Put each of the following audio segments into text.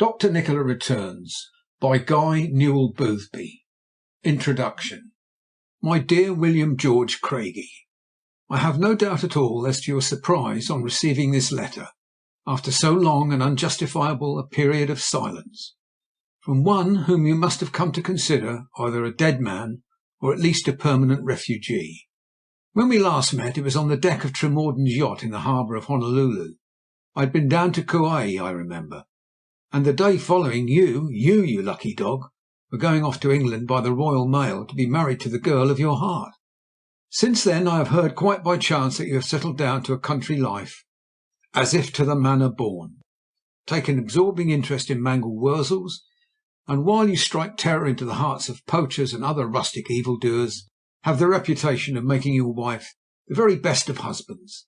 Dr. Nikola Returns by Guy Newell Boothby. Introduction. My dear William George Craigie, I have no doubt at all as to your surprise on receiving this letter, after so long and unjustifiable a period of silence, from one whom you must have come to consider either a dead man or at least a permanent refugee. When we last met it was on the deck of Tremorden's yacht in the harbour of Honolulu. I had been down to Kauai, I remember, and the day following you lucky dog, were going off to England by the Royal Mail to be married to the girl of your heart. Since then I have heard quite by chance that you have settled down to a country life, as if to the manner born, taken absorbing interest in mangel wurzels, and while you strike terror into the hearts of poachers and other rustic evildoers, have the reputation of making your wife the very best of husbands.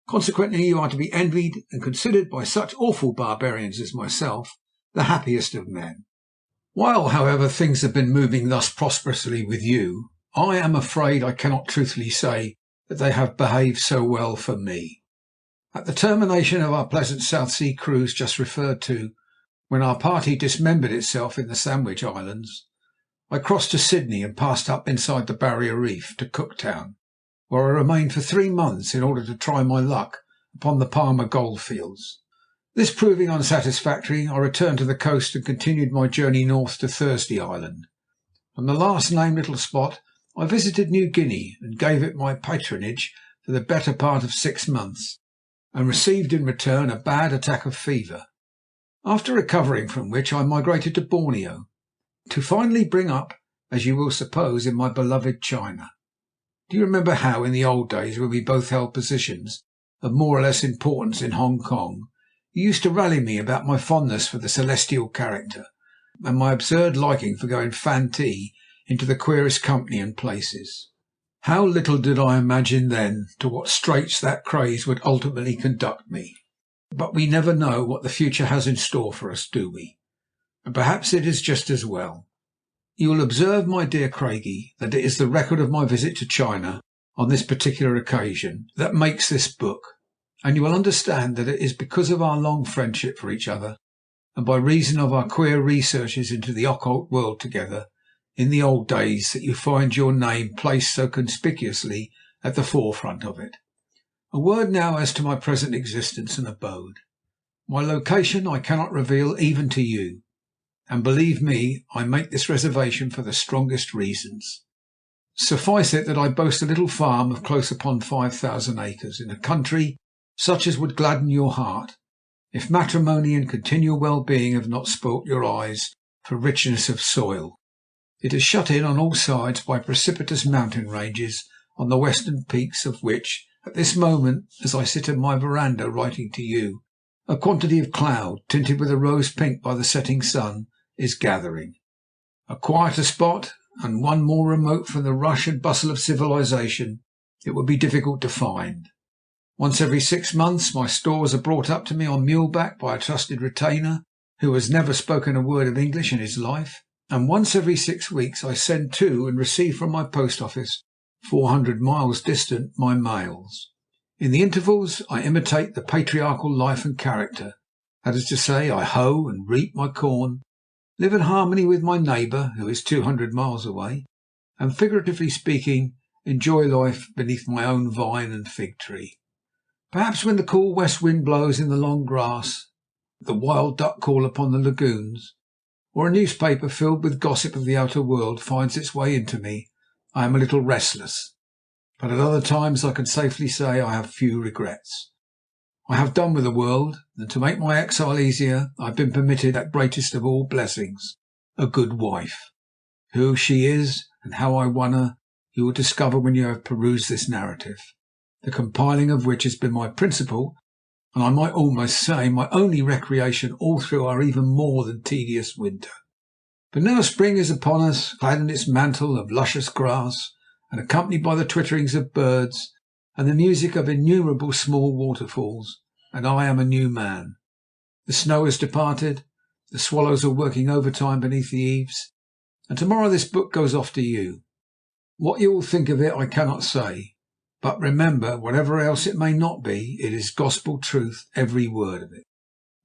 Consequently, you are to be envied and considered by such awful barbarians as myself the happiest of men. While, however, things have been moving thus prosperously with you, I am afraid I cannot truthfully say that they have behaved so well for me. At the termination of our pleasant South Sea cruise just referred to, when our party dismembered itself in the Sandwich Islands, I crossed to Sydney and passed up inside the Barrier Reef to Cooktown, where I remained for 3 months in order to try my luck upon the Palmer goldfields. This proving unsatisfactory, I returned to the coast and continued my journey north to Thursday Island. From the last named little spot I visited New Guinea and gave it my patronage for the better part of 6 months, and received in return a bad attack of fever, after recovering from which I migrated to Borneo, to finally bring up, as you will suppose, in my beloved China. Do you remember how, in the old days when we both held positions of more or less importance in Hong Kong, you used to rally me about my fondness for the celestial character, and my absurd liking for going fan-tea into the queerest company and places? How little did I imagine then to what straits that craze would ultimately conduct me. But we never know what the future has in store for us, do we? And perhaps it is just as well. You will observe, my dear Craigie, that it is the record of my visit to China on this particular occasion that makes this book, and you will understand that it is because of our long friendship for each other, and by reason of our queer researches into the occult world together in the old days, that you find your name placed so conspicuously at the forefront of it. A word now as to my present existence and abode. My location I cannot reveal even to you, and believe me, I make this reservation for the strongest reasons. Suffice it that I boast a little farm of close upon 5,000 acres, in a country such as would gladden your heart, if matrimony and continual well-being have not spoilt your eyes for richness of soil. It is shut in on all sides by precipitous mountain ranges, on the western peaks of which, at this moment, as I sit in my veranda writing to you, a quantity of cloud, tinted with a rose pink by the setting sun, is gathering. A quieter spot, and one more remote from the rush and bustle of civilization, it would be difficult to find. Once every 6 months my stores are brought up to me on muleback by a trusted retainer who has never spoken a word of English in his life, and once every 6 weeks I send to and receive from my post office, 400 miles distant, my mails. In the intervals I imitate the patriarchal life and character, that is to say, I hoe and reap my corn, live in harmony with my neighbour, who is 200 miles away, and, figuratively speaking, enjoy life beneath my own vine and fig tree. Perhaps when the cool west wind blows in the long grass, the wild duck call upon the lagoons, or a newspaper filled with gossip of the outer world finds its way into me, I am a little restless. But at other times I can safely say I have few regrets. I have done with the world, and to make my exile easier I have been permitted that greatest of all blessings, a good wife. Who she is and how I won her you will discover when you have perused this narrative, the compiling of which has been my principal, and I might almost say my only recreation all through our even more than tedious winter. But now spring is upon us, clad in its mantle of luscious grass, and accompanied by the twitterings of birds and the music of innumerable small waterfalls, and I am a new man. The snow has departed, the swallows are working overtime beneath the eaves, and tomorrow this book goes off to you. What you will think of it I cannot say, but remember, whatever else it may not be, it is gospel truth, every word of it.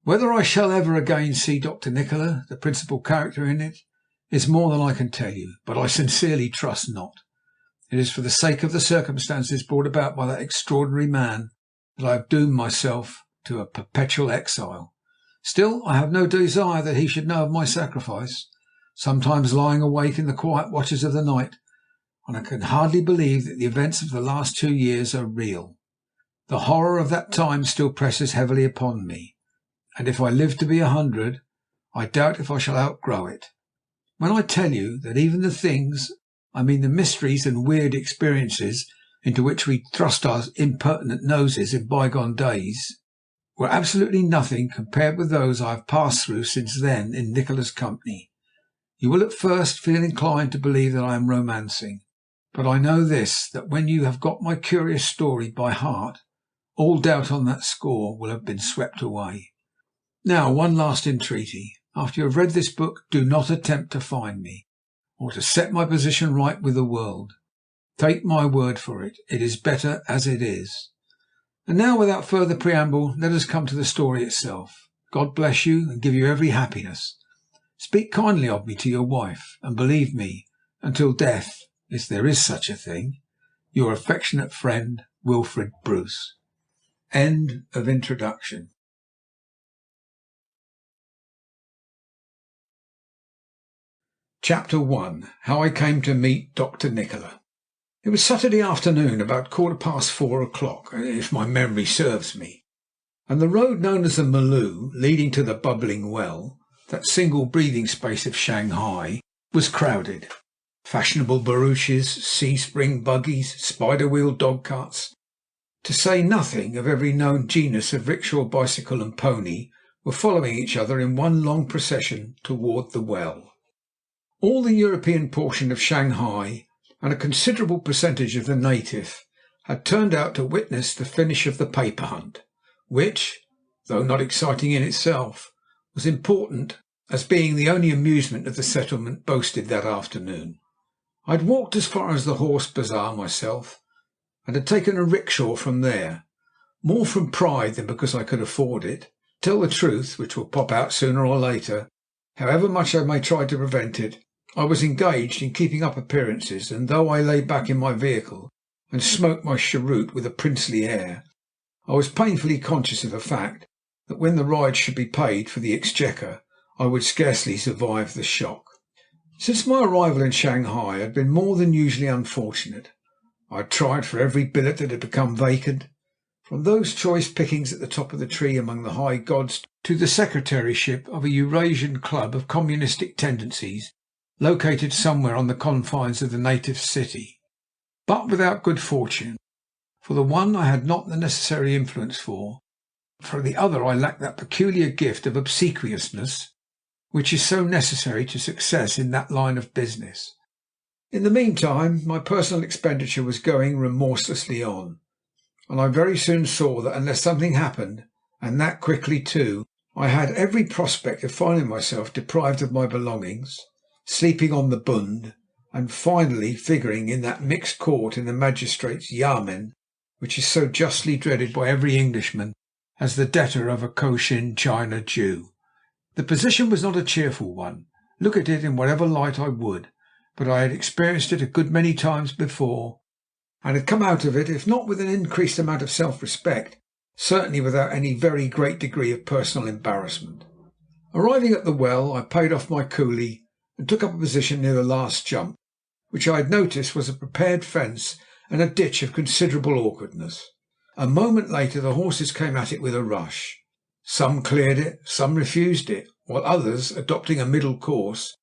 Whether I shall ever again see Dr. Nikola, the principal character in it, is more than I can tell you, but I sincerely trust not. It is for the sake of the circumstances brought about by that extraordinary man that I have doomed myself to a perpetual exile. Still, I have no desire that he should know of my sacrifice. Sometimes lying awake in the quiet watches of the night, and I can hardly believe that the events of the last 2 years are real. The horror of that time still presses heavily upon me, and if I live to be 100, I doubt if I shall outgrow it. When I tell you that even the things, I mean the mysteries and weird experiences into which we thrust our impertinent noses in bygone days, were absolutely nothing compared with those I have passed through since then in Nikola's company, you will at first feel inclined to believe that I am romancing. But I know this, that when you have got my curious story by heart, all doubt on that score will have been swept away. Now, one last entreaty. After you have read this book, do not attempt to find me, or to set my position right with the world. Take my word for it, it is better as it is. And now, without further preamble, let us come to the story itself. God bless you and give you every happiness. Speak kindly of me to your wife, and believe me, until death, if there is such a thing, your affectionate friend, Wilfred Bruce. End of introduction. Chapter 1. How I came to meet Dr. Nikola. It was Saturday afternoon, about 4:15 o'clock, if my memory serves me, and the road known as the Maloo, leading to the bubbling well, that single breathing space of Shanghai, was crowded. Fashionable barouches, sea-spring buggies, spider-wheel dog-carts, to say nothing of every known genus of rickshaw, bicycle and pony, were following each other in one long procession toward the well. All the European portion of Shanghai and a considerable percentage of the native had turned out to witness the finish of the paper hunt, which, though not exciting in itself, was important as being the only amusement of the settlement boasted that afternoon. I had walked as far as the horse bazaar myself, and had taken a rickshaw from there, more from pride than because I could afford it. To tell the truth, which will pop out sooner or later, however much I may try to prevent it, I was engaged in keeping up appearances, and though I lay back in my vehicle and smoked my cheroot with a princely air, I was painfully conscious of the fact that when the ride should be paid for the exchequer, I would scarcely survive the shock. Since my arrival in Shanghai I had been more than usually unfortunate. I had tried for every billet that had become vacant, from those choice pickings at the top of the tree among the high gods to the secretaryship of a Eurasian club of communistic tendencies located somewhere on the confines of the native city, but without good fortune. For the one I had not the necessary influence for the other I lacked that peculiar gift of obsequiousness which is so necessary to success in that line of business. In the meantime, my personal expenditure was going remorselessly on, and I very soon saw that unless something happened, and that quickly too, I had every prospect of finding myself deprived of my belongings, sleeping on the bund, and finally figuring in that mixed court in the magistrate's yamen which is so justly dreaded by every Englishman as the debtor of a Cochin China Jew. The position was not a cheerful one, look at it in whatever light I would, but I had experienced it a good many times before, and had come out of it, if not with an increased amount of self-respect, certainly without any very great degree of personal embarrassment. Arriving at the well, I paid off my coolie and took up a position near the last jump, which I had noticed was a prepared fence and a ditch of considerable awkwardness. A moment later the horses came at it with a rush. Some cleared it, some refused it, while others, adopting a middle course,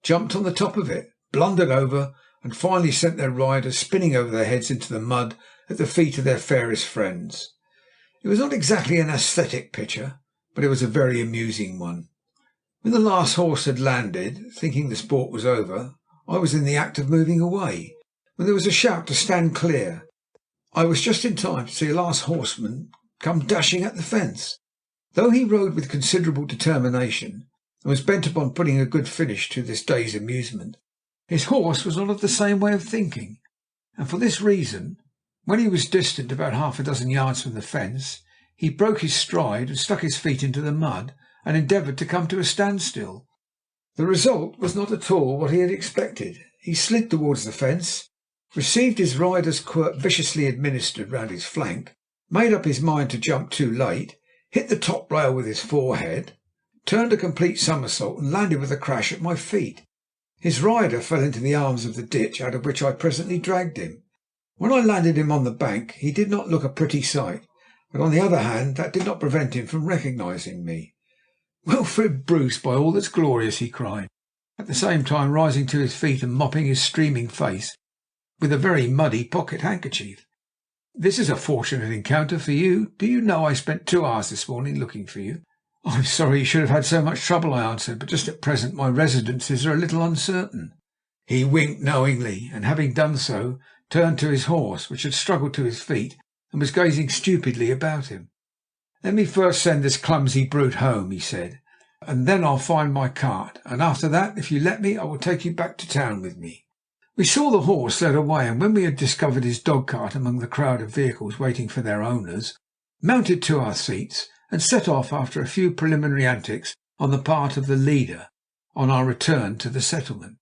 jumped on the top of it, blundered over, and finally sent their riders spinning over their heads into the mud at the feet of their fairest friends. It was not exactly an aesthetic picture, but it was a very amusing one. When the last horse had landed, thinking the sport was over, I was in the act of moving away, when there was a shout to stand clear. I was just in time to see a last horseman come dashing at the fence. Though he rode with considerable determination, and was bent upon putting a good finish to this day's amusement, his horse was not of the same way of thinking, and for this reason, when he was distant about half a dozen yards from the fence, he broke his stride and stuck his feet into the mud and endeavoured to come to a standstill. The result was not at all what he had expected. He slid towards the fence, received his rider's quirt viciously administered round his flank, made up his mind to jump too late, hit the top rail with his forehead, turned a complete somersault and landed with a crash at my feet. His rider fell into the arms of the ditch, out of which I presently dragged him. When I landed him on the bank he did not look a pretty sight, but on the other hand that did not prevent him from recognising me. "Wilfred Bruce, by all that's glorious!" he cried, at the same time rising to his feet and mopping his streaming face with a very muddy pocket handkerchief. "This is a fortunate encounter for you. Do you know I spent 2 hours this morning looking for you?" "I'm sorry you should have had so much trouble," I answered, "but just at present my residences are a little uncertain." He winked knowingly, and having done so, turned to his horse, which had struggled to his feet and was gazing stupidly about him. "Let me first send this clumsy brute home," he said, "and then I'll find my cart, and after that, if you let me, I will take you back to town with me." We saw the horse led away, and when we had discovered his dog-cart among the crowd of vehicles waiting for their owners, mounted to our seats and set off after a few preliminary antics on the part of the leader on our return to the settlement.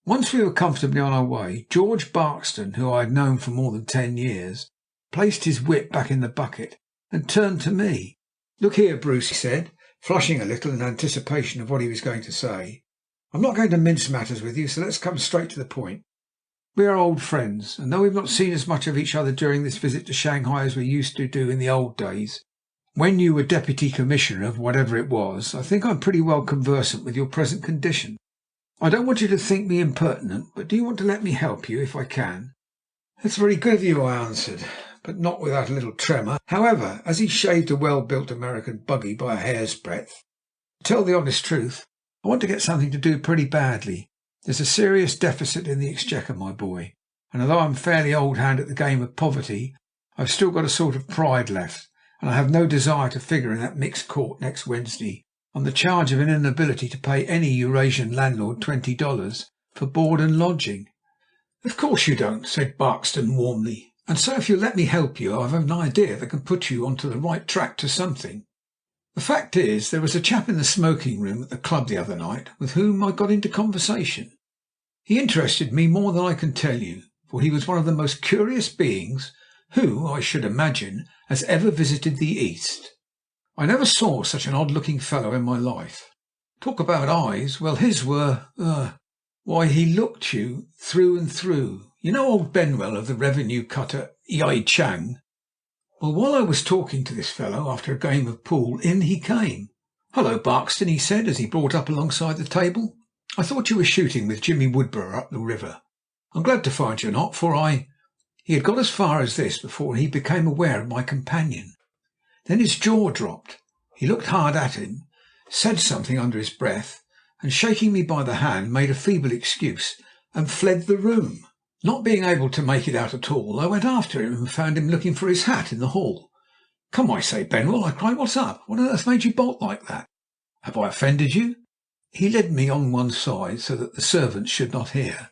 Once we were comfortably on our way, George Barkston, who I had known for more than 10 years, placed his whip back in the bucket and turned to me. "Look here, Bruce," he said, flushing a little in anticipation of what he was going to say. "I'm not going to mince matters with you, so let's come straight to the point. We are old friends, and though we've not seen as much of each other during this visit to Shanghai as we used to do in the old days, when you were Deputy Commissioner of whatever it was, I think I'm pretty well conversant with your present condition. I don't want you to think me impertinent, but do you want to let me help you if I can?" "That's very good of you," I answered, but not without a little tremor. However, as he shaved a well-built American buggy by a hair's breadth, to tell the honest truth, I want to get something to do pretty badly. There's a serious deficit in the exchequer, my boy, and although I'm fairly old hand at the game of poverty, I've still got a sort of pride left, and I have no desire to figure in that mixed court next Wednesday on the charge of an inability to pay any Eurasian landlord $20 for board and lodging." "Of course you don't," said Barkston warmly, "and so if you'll let me help you, I've an idea that can put you on to the right track to something. The fact is, there was a chap in the smoking room at the club the other night with whom I got into conversation. He interested me more than I can tell you, for he was one of the most curious beings who, I should imagine, has ever visited the East. I never saw such an odd-looking fellow in my life. Talk about eyes, well, his why, he looked you through and through. You know old Benwell of the revenue cutter Yai Chang? Well, while I was talking to this fellow after a game of pool, in he came. 'Hello, Barkston,' he said, as he brought up alongside the table. 'I thought you were shooting with Jimmy Woodborough up the river. I'm glad to find you're not, for He had got as far as this before he became aware of my companion. Then his jaw dropped. He looked hard at him, said something under his breath, and shaking me by the hand, made a feeble excuse and fled the room. Not being able to make it out at all, I went after him and found him looking for his hat in the hall. 'Come, I say, Benwell,' I cried, 'what's up? What on earth made you bolt like that? Have I offended you?' He led me on one side so that the servants should not hear,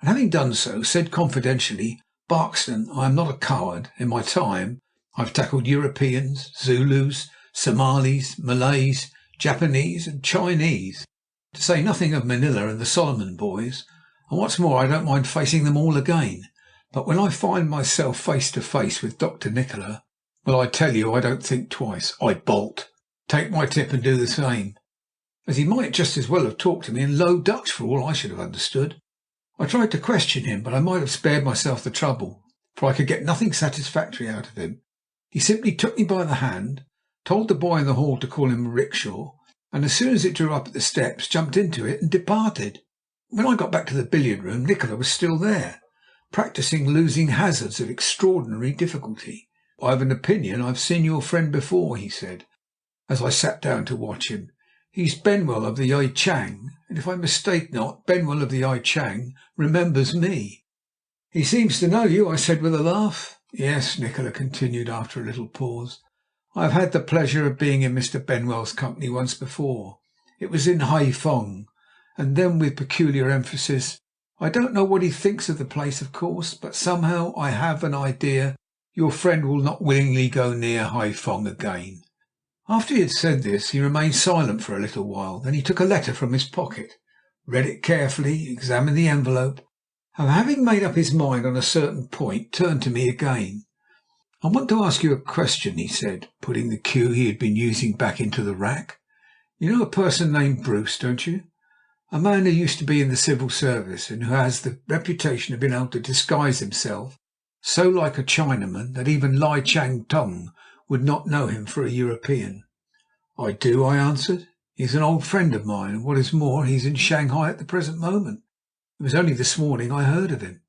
and having done so, said confidentially, 'Barkston, I am not a coward. In my time I've tackled Europeans, Zulus, Somalis, Malays, Japanese and Chinese, to say nothing of Manila and the Solomon boys, and what's more, I don't mind facing them all again. But when I find myself face to face with Dr. Nikola, well, I tell you I don't think twice. I bolt. Take my tip and do the same.' As he might just as well have talked to me in Low Dutch for all I should have understood. I tried to question him, but I might have spared myself the trouble, for I could get nothing satisfactory out of him. He simply took me by the hand, told the boy in the hall to call him a rickshaw, and as soon as it drew up at the steps, jumped into it and departed. When I got back to the billiard-room, Nikola was still there, practising losing hazards of extraordinary difficulty. 'I've an opinion I've seen your friend before,' he said, as I sat down to watch him. 'He's Benwell of the Yai Chang, and if I mistake not, Benwell of the Yai Chang remembers me.' 'He seems to know you,' I said with a laugh. 'Yes,' Nikola continued after a little pause. 'I have had the pleasure of being in Mr. Benwell's company once before. It was in Haiphong.' And then, with peculiar emphasis, 'I don't know what he thinks of the place, of course, but somehow I have an idea Your friend will not willingly go near Haiphong again." After he had said this, he remained silent for a little while. Then he took a letter from his pocket, read it carefully, examined the envelope, and having made up his mind on a certain point, turned to me again. "I want to ask you a question," he said, putting the cue he had been using back into the rack. "You know a person named Bruce, don't you? A man who used to be in the civil service, and who has the reputation of being able to disguise himself so like a Chinaman that even Lai Chang Tung would not know him for a European." "I do," I answered. "He's an old friend of mine, and what is more, he's in Shanghai at the present moment. It was only this morning I heard of him."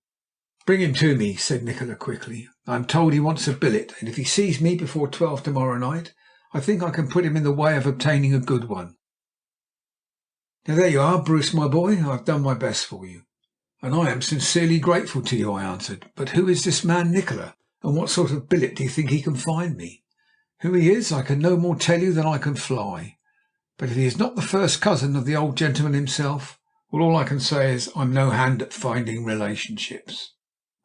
"Bring him to me," said Nikola quickly. "I am told he wants a billet, and if he sees me before 12 tomorrow night, I think I can put him in the way of obtaining a good one." "Now there you are, Bruce, my boy. I have done my best for you." "And I am sincerely grateful to you," I answered. "But who is this man Nikola, and what sort of billet do you think he can find me?" "Who he is, I can no more tell you than I can fly. But if he is not the first cousin of the old gentleman himself, well, all I can say is I'm no hand at finding relationships."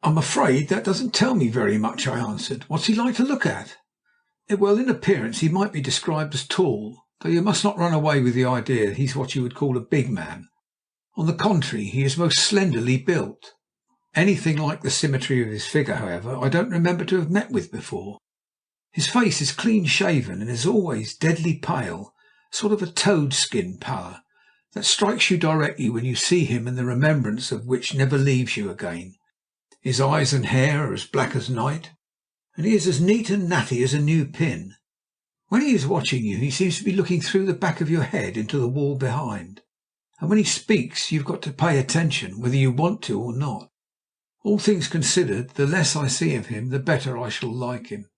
"I'm afraid that doesn't tell me very much," I answered. "What's he like to look at?" "Well, in appearance he might be described as tall, though you must not run away with the idea he's what you would call a big man. On the contrary, he is most slenderly built. Anything like the symmetry of his figure, however, I don't remember to have met with before. His face is clean shaven and is always deadly pale, sort of a toad skin pallor that strikes you directly when you see him, and the remembrance of which never leaves you again. His eyes and hair are as black as night, and he is as neat and natty as a new pin. When he is watching you, he seems to be looking through the back of your head into the wall behind, and when he speaks you've got to pay attention, whether you want to or not. All things considered, the less I see of him, the better I shall like him."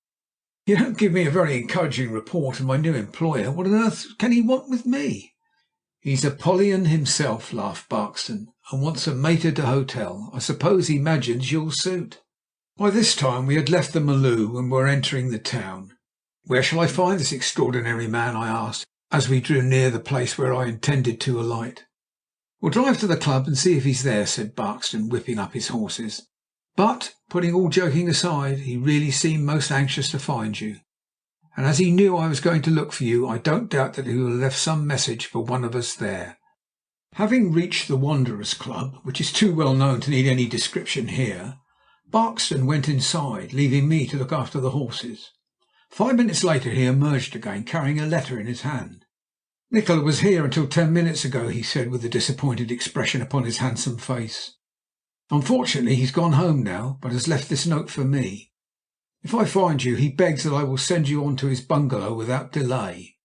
"You don't give me a very encouraging report of my new employer. What on earth can he want with me?" "He's Apollyon himself," laughed Barkston, "and wants a maître d'hôtel. I suppose he imagines you'll suit." By this time we had left the Maloux and were entering the town. "Where shall I find this extraordinary man?" I asked, as we drew near the place where I intended to alight. "We'll drive to the club and see if he's there," said Barkston, whipping up his horses. "But, putting all joking aside, he really seemed most anxious to find you, and as he knew I was going to look for you, I don't doubt that he will have left some message for one of us there." Having reached the Wanderers' Club, which is too well known to need any description here, Barkston went inside, leaving me to look after the horses. 5 minutes later he emerged again, carrying a letter in his hand. "Nikola was here until 10 minutes ago," he said, with a disappointed expression upon his handsome face. "Unfortunately he's gone home now, but has left this note for me. If I find you, he begs that I will send you on to his bungalow without delay.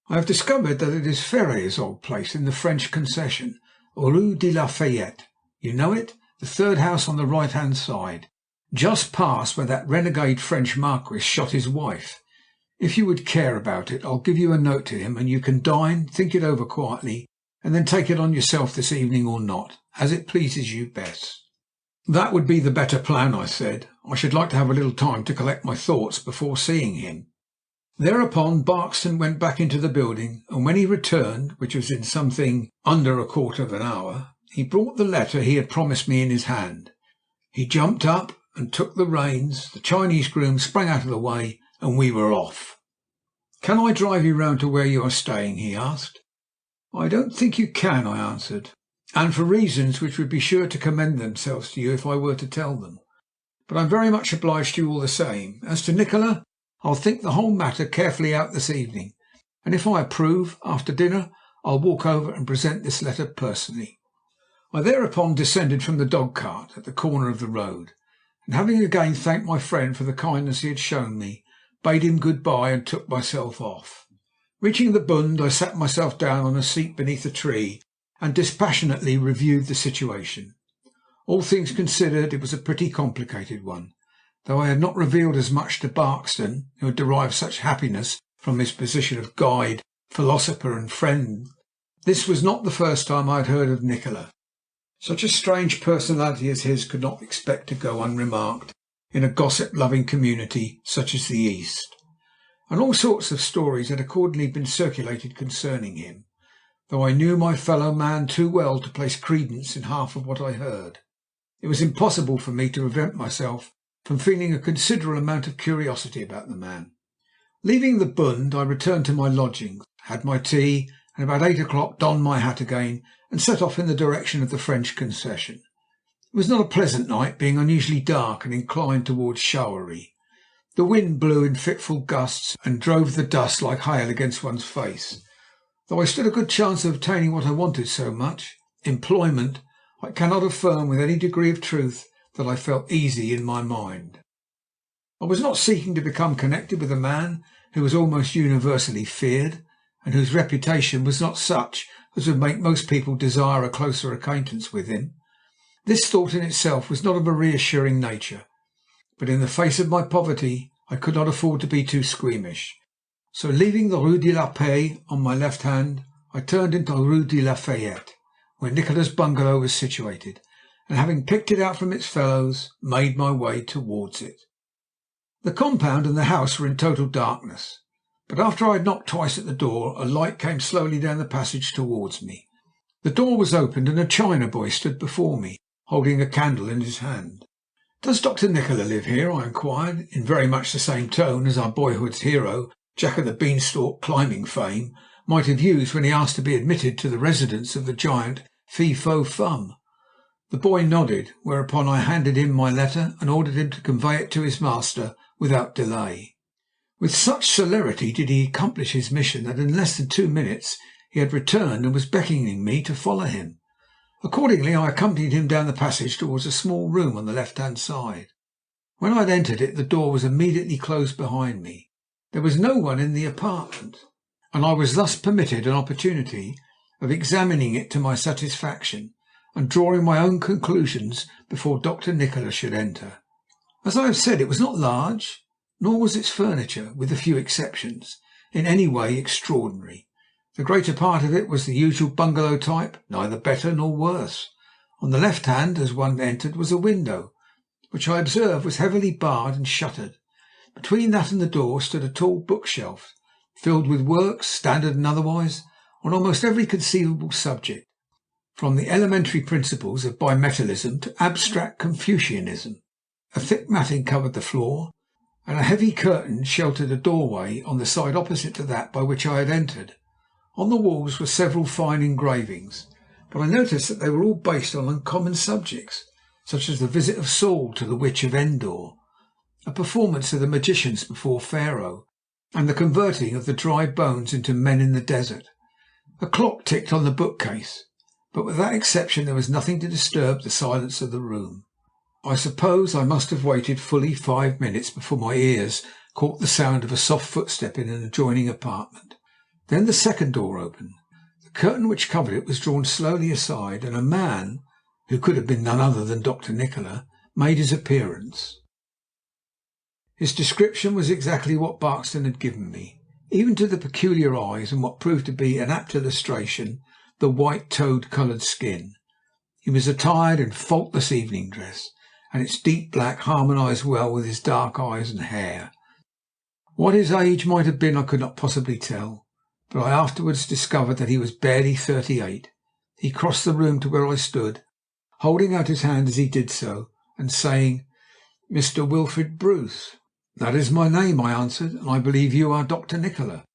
I have discovered that it is Ferrer's old place in the French concession, Rue de la Fayette. You know it? The third house on the right-hand side, just past where that renegade French marquis shot his wife. If you would care about it, I'll give you a note to him, and you can dine, think it over quietly, and then take it on yourself this evening or not, as it pleases you best." "That would be the better plan," I said. "I should like to have a little time to collect my thoughts before seeing him." Thereupon Barkston went back into the building, and when he returned, which was in something under a quarter of an hour, he brought the letter he had promised me in his hand. He jumped up and took the reins, the Chinese groom sprang out of the way, and we were off. "Can I drive you round to where you are staying?" he asked. "I don't think you can," I answered, "and for reasons which would be sure to commend themselves to you if I were to tell them. But I'm very much obliged to you all the same. As to Nikola, I'll think the whole matter carefully out this evening, and if I approve, after dinner I'll walk over and present this letter personally." I thereupon descended from the dog-cart at the corner of the road, and having again thanked my friend for the kindness he had shown me, bade him good-bye and took myself off. Reaching the Bund, I sat myself down on a seat beneath a tree and dispassionately reviewed the situation. All things considered, it was a pretty complicated one, though I had not revealed as much to Barkston, who had derived such happiness from his position of guide, philosopher and friend. This was not the first time I had heard of Nikola. Such a strange personality as his could not expect to go unremarked in a gossip-loving community such as the East, and all sorts of stories had accordingly been circulated concerning him, though I knew my fellow man too well to place credence in half of what I heard. It was impossible for me to prevent myself from feeling a considerable amount of curiosity about the man. Leaving the Bund, I returned to my lodgings, had my tea, and about 8 o'clock donned my hat again and set off in the direction of the French concession. It was not a pleasant night, being unusually dark and inclined towards showery. The wind blew in fitful gusts and drove the dust like hail against one's face. Though I stood a good chance of obtaining what I wanted so much, employment, I cannot affirm with any degree of truth that I felt easy in my mind. I was not seeking to become connected with a man who was almost universally feared, and whose reputation was not such as would make most people desire a closer acquaintance with him. This thought in itself was not of a reassuring nature, but in the face of my poverty I could not afford to be too squeamish. So, leaving the Rue de la Paix on my left hand, I turned into Rue de Lafayette, where Nikola's bungalow was situated, and having picked it out from its fellows, made my way towards it. The compound and the house were in total darkness, but after I had knocked twice at the door, a light came slowly down the passage towards me. The door was opened, and a China boy stood before me, holding a candle in his hand. "Does Dr. Nikola live here?" I inquired, in very much the same tone as our boyhood's hero, Jack of the Beanstalk climbing fame, might have used when he asked to be admitted to the residence of the giant Fee Fo Fum. The boy nodded, whereupon I handed him my letter and ordered him to convey it to his master without delay. With such celerity did he accomplish his mission that in less than 2 minutes he had returned and was beckoning me to follow him. Accordingly, I accompanied him down the passage towards a small room on the left-hand side. When I had entered it, the door was immediately closed behind me. There was no one in the apartment, and I was thus permitted an opportunity of examining it to my satisfaction and drawing my own conclusions before Dr. Nikola should enter. As I have said, it was not large, nor was its furniture, with a few exceptions, in any way extraordinary. The greater part of it was the usual bungalow type, neither better nor worse. On the left hand, as one entered, was a window, which I observed was heavily barred and shuttered. Between that and the door stood a tall bookshelf, filled with works, standard and otherwise, on almost every conceivable subject, from the elementary principles of bimetallism to abstract Confucianism. A thick matting covered the floor, and a heavy curtain sheltered a doorway on the side opposite to that by which I had entered. On the walls were several fine engravings, but I noticed that they were all based on uncommon subjects, such as the visit of Saul to the Witch of Endor, a performance of the magicians before Pharaoh, and the converting of the dry bones into men in the desert. A clock ticked on the bookcase, but with that exception there was nothing to disturb the silence of the room. I suppose I must have waited fully 5 minutes before my ears caught the sound of a soft footstep in an adjoining apartment. Then the second door opened. The curtain which covered it was drawn slowly aside, and a man, who could have been none other than Dr. Nikola, made his appearance. His description was exactly what Barkston had given me, even to the peculiar eyes and what proved to be an apt illustration, the white toad-coloured skin. He was attired in faultless evening dress, and its deep black harmonized well with his dark eyes and hair. What his age might have been I could not possibly tell, but I afterwards discovered that he was barely 38. He crossed the room to where I stood, holding out his hand as he did so, and saying, "Mr. Wilfred Bruce." "That is my name," I answered, "and I believe you are Dr. Nikola."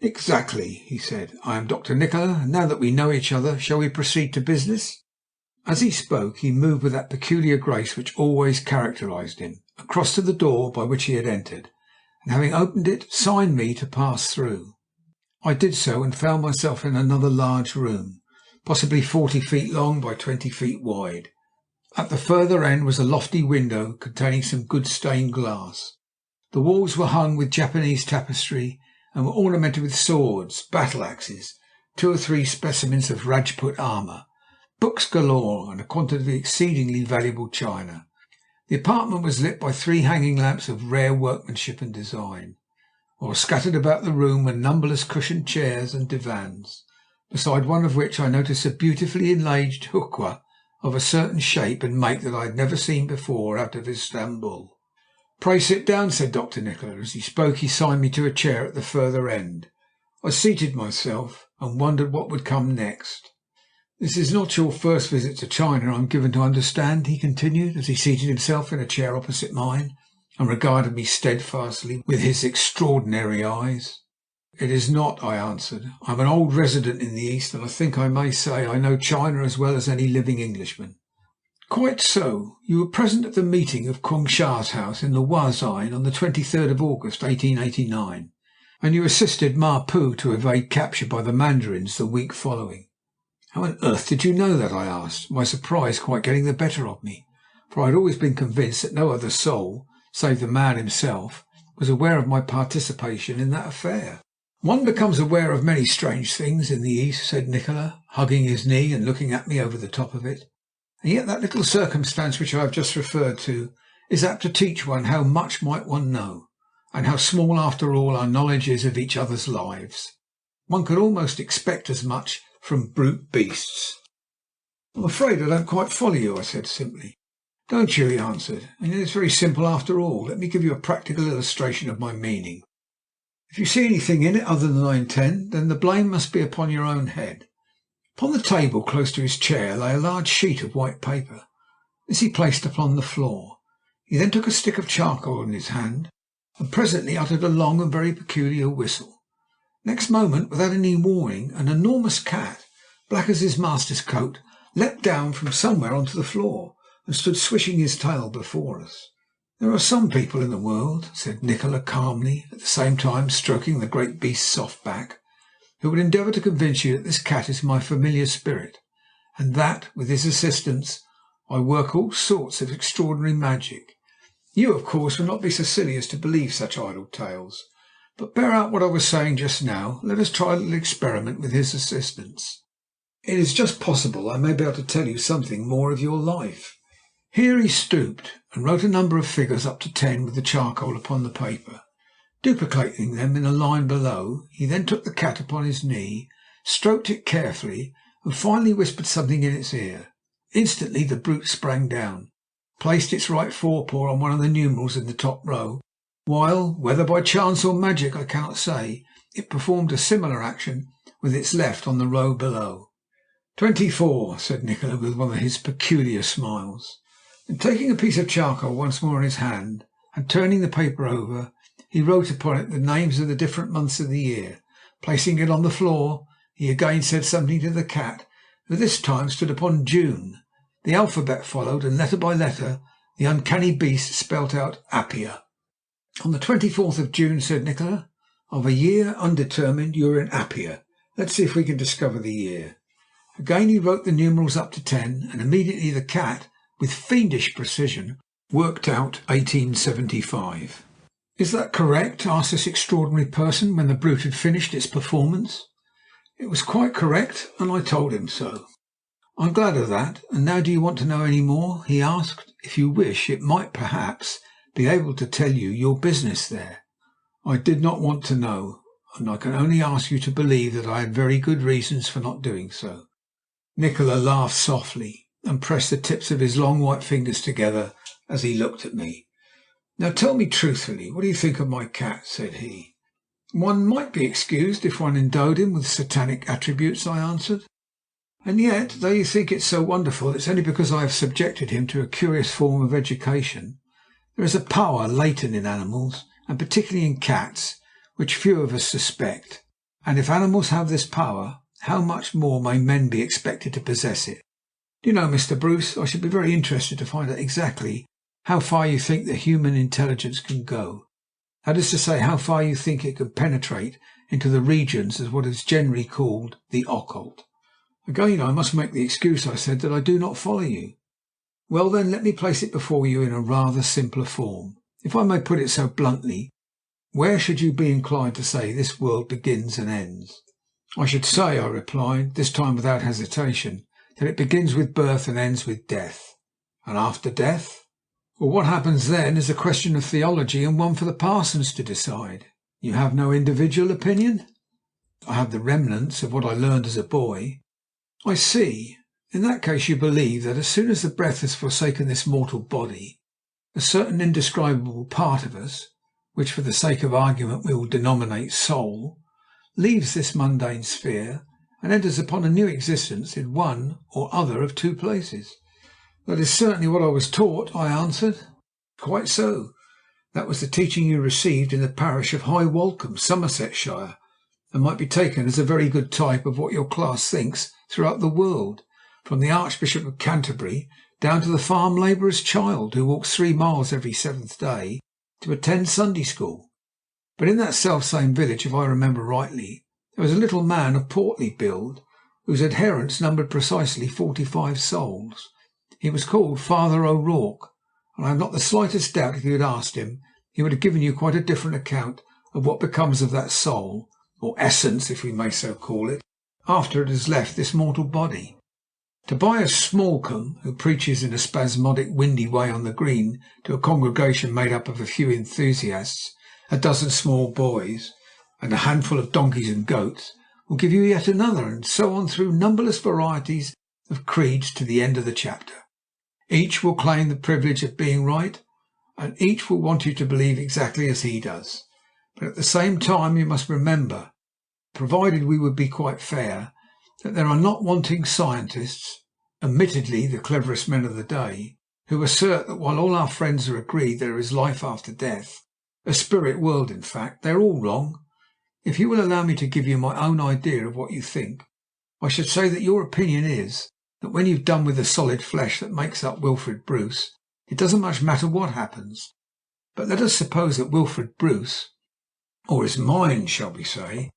"Exactly," he said. "I am Dr. Nikola, and now that we know each other, shall we proceed to business?" As he spoke he moved with that peculiar grace which always characterized him, across to the door by which he had entered, and having opened it, signed me to pass through. I did so, and found myself in another large room, possibly 40 feet long by 20 feet wide. At the further end was a lofty window containing some good stained glass. The walls were hung with Japanese tapestry and were ornamented with swords, battle axes, 2 or 3 specimens of Rajput armour, books galore, and a quantity of exceedingly valuable china. The apartment was lit by 3 hanging lamps of rare workmanship and design, while scattered about the room were numberless cushioned chairs and divans, beside one of which I noticed a beautifully inlaid hukwa of a certain shape and make that I had never seen before out of Istanbul. "Pray sit down," said Dr. Nikola. As he spoke he signed me to a chair at the further end. I seated myself and wondered what would come next. "This is not your first visit to China, I'm given to understand," he continued, as he seated himself in a chair opposite mine and regarded me steadfastly with his extraordinary eyes. "It is not," I answered. "I am an old resident in the East, and I think I may say I know China as well as any living Englishman." "Quite so. You were present at the meeting of Kwang Sha's house in the Huazine on the 23rd of August, 1889, and you assisted Ma Pu to evade capture by the Mandarins the week following." "How on earth did you know that?" I asked, my surprise quite getting the better of me, for I had always been convinced that no other soul, save the man himself, was aware of my participation in that affair. "One becomes aware of many strange things in the East," said Nikola, hugging his knee and looking at me over the top of it. "And yet that little circumstance which I have just referred to is apt to teach one how much might one know, and how small after all our knowledge is of each other's lives. One could almost expect as much from brute beasts." "I'm afraid I don't quite follow you," I said simply. "Don't you?" he answered. "And yet it's very simple after all. Let me give you a practical illustration of my meaning. If you see anything in it other than I intend, then the blame must be upon your own head." Upon the table close to his chair lay a large sheet of white paper. This he placed upon the floor. He then took a stick of charcoal in his hand, and presently uttered a long and very peculiar whistle. Next moment, without any warning, an enormous cat, black as his master's coat, leapt down from somewhere onto the floor, and stood swishing his tail before us. "There are some people in the world," said Nikola calmly, at the same time stroking the great beast's soft back, "who would endeavour to convince you that this cat is my familiar spirit, and that, with his assistance, I work all sorts of extraordinary magic. You, of course, will not be so silly as to believe such idle tales. But bear out what I was saying just now. Let us try a little experiment with his assistance. It is just possible I may be able to tell you something more of your life." Here he stooped and wrote a number of figures up to 10 with the charcoal upon the paper. Duplicating them in a line below, he then took the cat upon his knee, stroked it carefully, and finally whispered something in its ear. Instantly the brute sprang down, placed its right forepaw on one of the numerals in the top row, while, whether by chance or magic I cannot say, it performed a similar action with its left on the row below. 24, said Nikola with one of his peculiar smiles. Then taking a piece of charcoal once more in his hand, and turning the paper over, he wrote upon it the names of the different months of the year. Placing it on the floor, he again said something to the cat, who this time stood upon June. The alphabet followed, and letter by letter the uncanny beast spelt out Appia. "On the 24th of June," said Nikola, "of a year undetermined, you are in Appia. Let's see if we can discover the year." Again he wrote the numerals up to 10, and immediately the cat, with fiendish precision, worked out 1875. "Is that correct?" asked this extraordinary person when the brute had finished its performance. It was quite correct, and I told him so. "I'm glad of that. And now do you want to know any more?" he asked. "If you wish, it might perhaps be able to tell you your business there." I did not want to know, and I can only ask you to believe that I had very good reasons for not doing so. Nikola laughed softly and pressed the tips of his long white fingers together as he looked at me. "Now tell me truthfully, what do you think of my cat?" said he. "One might be excused if one endowed him with satanic attributes," I answered. "And yet, though you think it so wonderful, it's only because I have subjected him to a curious form of education. There is a power latent in animals, and particularly in cats, which few of us suspect. And if animals have this power, how much more may men be expected to possess it? Do you know, Mr. Bruce, I should be very interested to find out exactly how far you think the human intelligence can go. That is to say, how far you think it can penetrate into the regions of what is generally called the occult." "Again I must make the excuse," I said, "that I do not follow you." "Well, then, let me place it before you in a rather simpler form. If I may put it so bluntly, where should you be inclined to say this world begins and ends?" "I should say," I replied, this time without hesitation, "that it begins with birth and ends with death." "And after death?" "Well, what happens then is a question of theology, and one for the parsons to decide." "You have no individual opinion?" "I have the remnants of what I learned as a boy." "I see. In that case you believe that as soon as the breath has forsaken this mortal body, a certain indescribable part of us, which for the sake of argument we will denominate soul, leaves this mundane sphere and enters upon a new existence in one or other of two places. That is certainly what I was taught, I answered. Quite so. That was the teaching you received in the parish of High Walcombe, Somersetshire, and might be taken as a very good type of what your class thinks throughout the world, from the Archbishop of Canterbury down to the farm labourer's child who walks 3 miles every seventh day to attend Sunday school. But in that self-same village, if I remember rightly, there was a little man of portly build whose adherents numbered precisely 45 souls. He was called Father O'Rourke, and I have not the slightest doubt if you had asked him, he would have given you quite a different account of what becomes of that soul, or essence, if we may so call it, after it has left this mortal body. Tobias Smallcombe, who preaches in a spasmodic, windy way on the green to a congregation made up of a few enthusiasts, a dozen small boys, and a handful of donkeys and goats, will give you yet another, and so on through numberless varieties of creeds to the end of the chapter. Each will claim the privilege of being right, and each will want you to believe exactly as he does. But at the same time you must remember, provided we would be quite fair, that there are not wanting scientists, admittedly the cleverest men of the day, who assert that while all our friends are agreed there is life after death, a spirit world in fact, they're all wrong. If you will allow me to give you my own idea of what you think, I should say that your opinion is that when you've done with the solid flesh that makes up Wilfred Bruce, it doesn't much matter what happens. But let us suppose that Wilfred Bruce, or his mind, shall we say,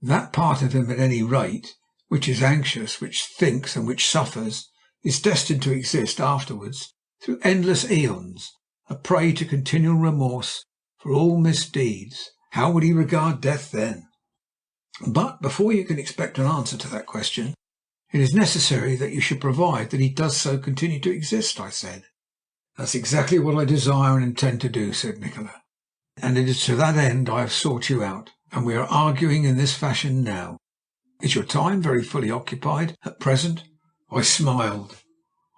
that part of him at any rate, which is anxious, which thinks and which suffers, is destined to exist afterwards through endless eons, a prey to continual remorse for all misdeeds. How would he regard death then? But before you can expect an answer to that question, it is necessary that you should provide that he does so continue to exist, I said. That's exactly what I desire and intend to do, said Nikola. And it is to that end I have sought you out, and we are arguing in this fashion now. Is your time very fully occupied at present? I smiled.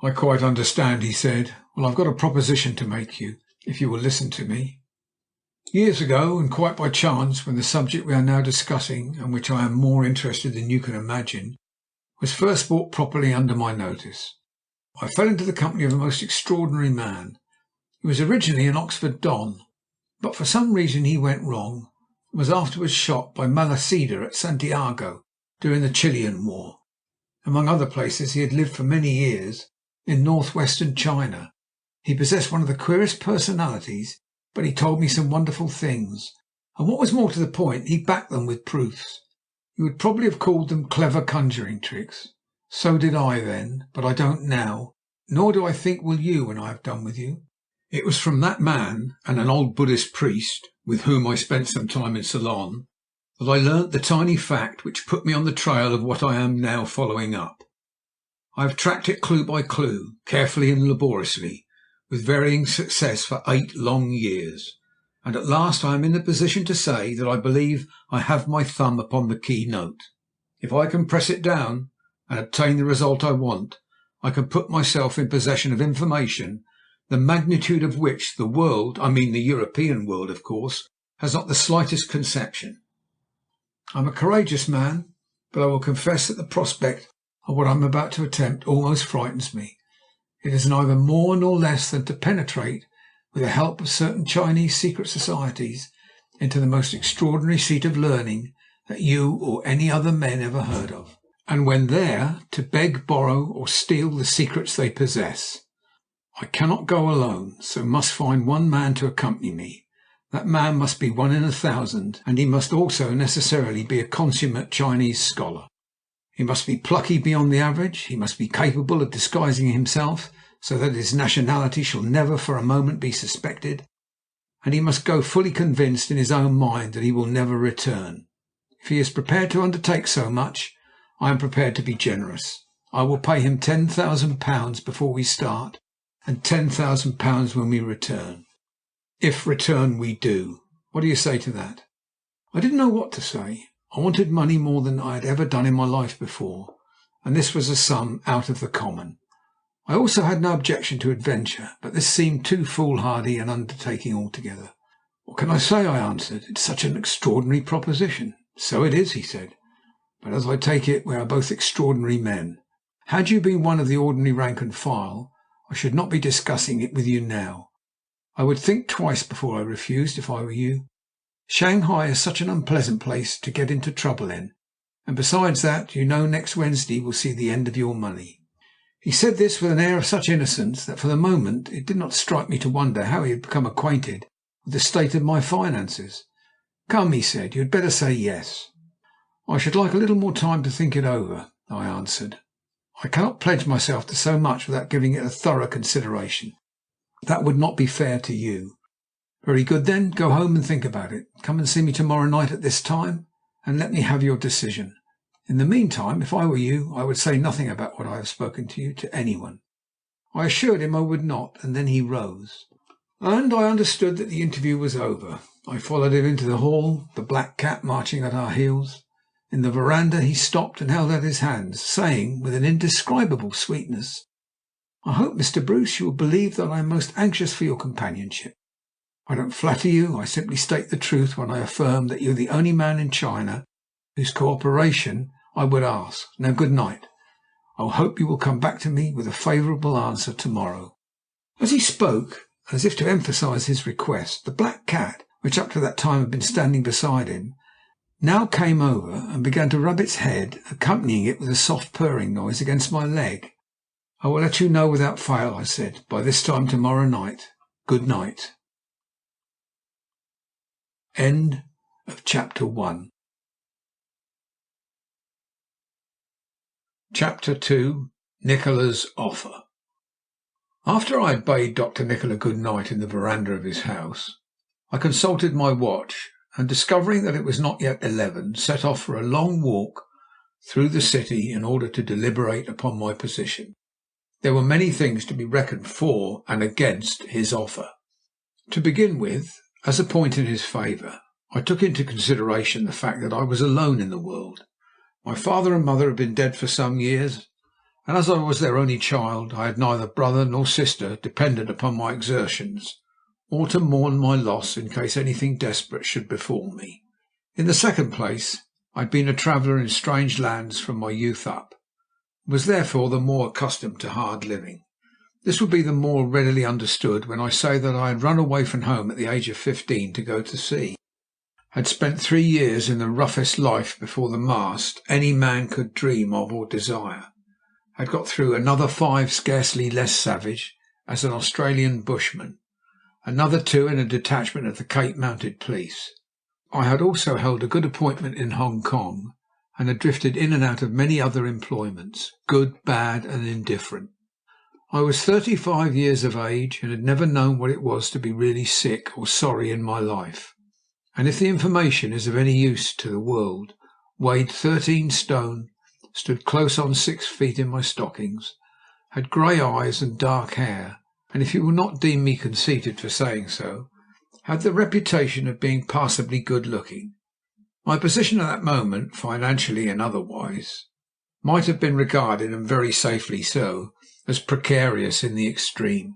I quite understand, he said. Well, I've got a proposition to make you, if you will listen to me. Years ago, and quite by chance, when the subject we are now discussing, and which I am more interested than you can imagine, was first brought properly under my notice, I fell into the company of a most extraordinary man. He was originally an Oxford Don, but for some reason he went wrong, and was afterwards shot by Malacida at Santiago during the Chilean War. Among other places, he had lived for many years in northwestern China. He possessed one of the queerest personalities, but he told me some wonderful things, and what was more to the point, he backed them with proofs. You would probably have called them clever conjuring tricks. So did I then, but I don't now, nor do I think will you when I have done with you. It was from that man and an old Buddhist priest, with whom I spent some time in Ceylon, that I learnt the tiny fact which put me on the trail of what I am now following up. I have tracked it clue by clue, carefully and laboriously, with varying success for 8 long years, and at last I am in the position to say that I believe I have my thumb upon the key note. If I can press it down and obtain the result I want, I can put myself in possession of information the magnitude of which the world, I mean the European world, of course, has not the slightest conception. I am a courageous man, but I will confess that the prospect of what I am about to attempt almost frightens me. It is neither more nor less than to penetrate, with the help of certain Chinese secret societies, into the most extraordinary seat of learning that you or any other men ever heard of, and when there, to beg, borrow, or steal the secrets they possess. I cannot go alone, so must find one man to accompany me. That man must be 1 in 1,000, and he must also necessarily be a consummate Chinese scholar. He must be plucky beyond the average. He must be capable of disguising himself so that his nationality shall never for a moment be suspected, and he must go fully convinced in his own mind that he will never return. If he is prepared to undertake so much, I am prepared to be generous. I will pay him £10,000 before we start, and £10,000 when we return, if return we do. What do you say to that? I didn't know what to say. I wanted money more than I had ever done in my life before, and this was a sum out of the common. I also had no objection to adventure, but this seemed too foolhardy an undertaking altogether. What can I say? I answered. It's such an extraordinary proposition. So it is, he said. but as I take it, we are both extraordinary men. Had you been one of the ordinary rank and file, I should not be discussing it with you now. I would think twice before I refused if I were you. Shanghai is such an unpleasant place to get into trouble in, and besides that, you know next Wednesday will see the end of your money." He said this with an air of such innocence that for the moment it did not strike me to wonder how he had become acquainted with the state of my finances. "Come," he said, "you had better say yes." "I should like a little more time to think it over," I answered. "I cannot pledge myself to so much without giving it a thorough consideration. That would not be fair to you." "Very good, then. Go home and think about it. Come and see me tomorrow night at this time, and let me have your decision. In the meantime, if I were you, I would say nothing about what I have spoken to you to anyone." I assured him I would not, and then he rose, and I understood that the interview was over. I followed him into the hall, the black cat marching at our heels. In the verandah he stopped and held out his hands, saying with an indescribable sweetness, "I hope, Mr. Bruce, you will believe that I am most anxious for your companionship. I don't flatter you. I simply state the truth when I affirm that you are the only man in China whose cooperation I would ask. Now, good night. I hope you will come back to me with a favourable answer tomorrow." As he spoke, as if to emphasize his request, the black cat, which up to that time had been standing beside him, now came over and began to rub its head, accompanying it with a soft purring noise against my leg. "I will let you know without fail," I said, "by this time tomorrow night. Good night." End of chapter 1. Chapter 2. Nikola's offer. After I had bade Dr. Nikola good night in the verandah of his house, I consulted my watch, and discovering that it was not yet 11, set off for a long walk through the city in order to deliberate upon my position. There were many things to be reckoned for and against his offer. To begin with, as a point in his favour, I took into consideration the fact that I was alone in the world. My father and mother had been dead for some years, and as I was their only child, I had neither brother nor sister dependent upon my exertions, or to mourn my loss in case anything desperate should befall me. In the second place, I had been a traveller in strange lands from my youth up, and was therefore the more accustomed to hard living. This will be the more readily understood when I say that I had run away from home at the age of 15 to go to sea, had spent 3 years in the roughest life before the mast any man could dream of or desire, had got through another 5 scarcely less savage as an Australian bushman, another 2 in a detachment of the Cape Mounted Police. I had also held a good appointment in Hong Kong, and had drifted in and out of many other employments, good, bad, and indifferent. I was 35 years of age, and had never known what it was to be really sick or sorry in my life, and if the information is of any use to the world, weighed 13 stone, stood close on 6 feet in my stockings, had grey eyes and dark hair, and if you will not deem me conceited for saying so, had the reputation of being passably good-looking. My position at that moment, financially and otherwise, might have been regarded, and very safely so, as precarious in the extreme.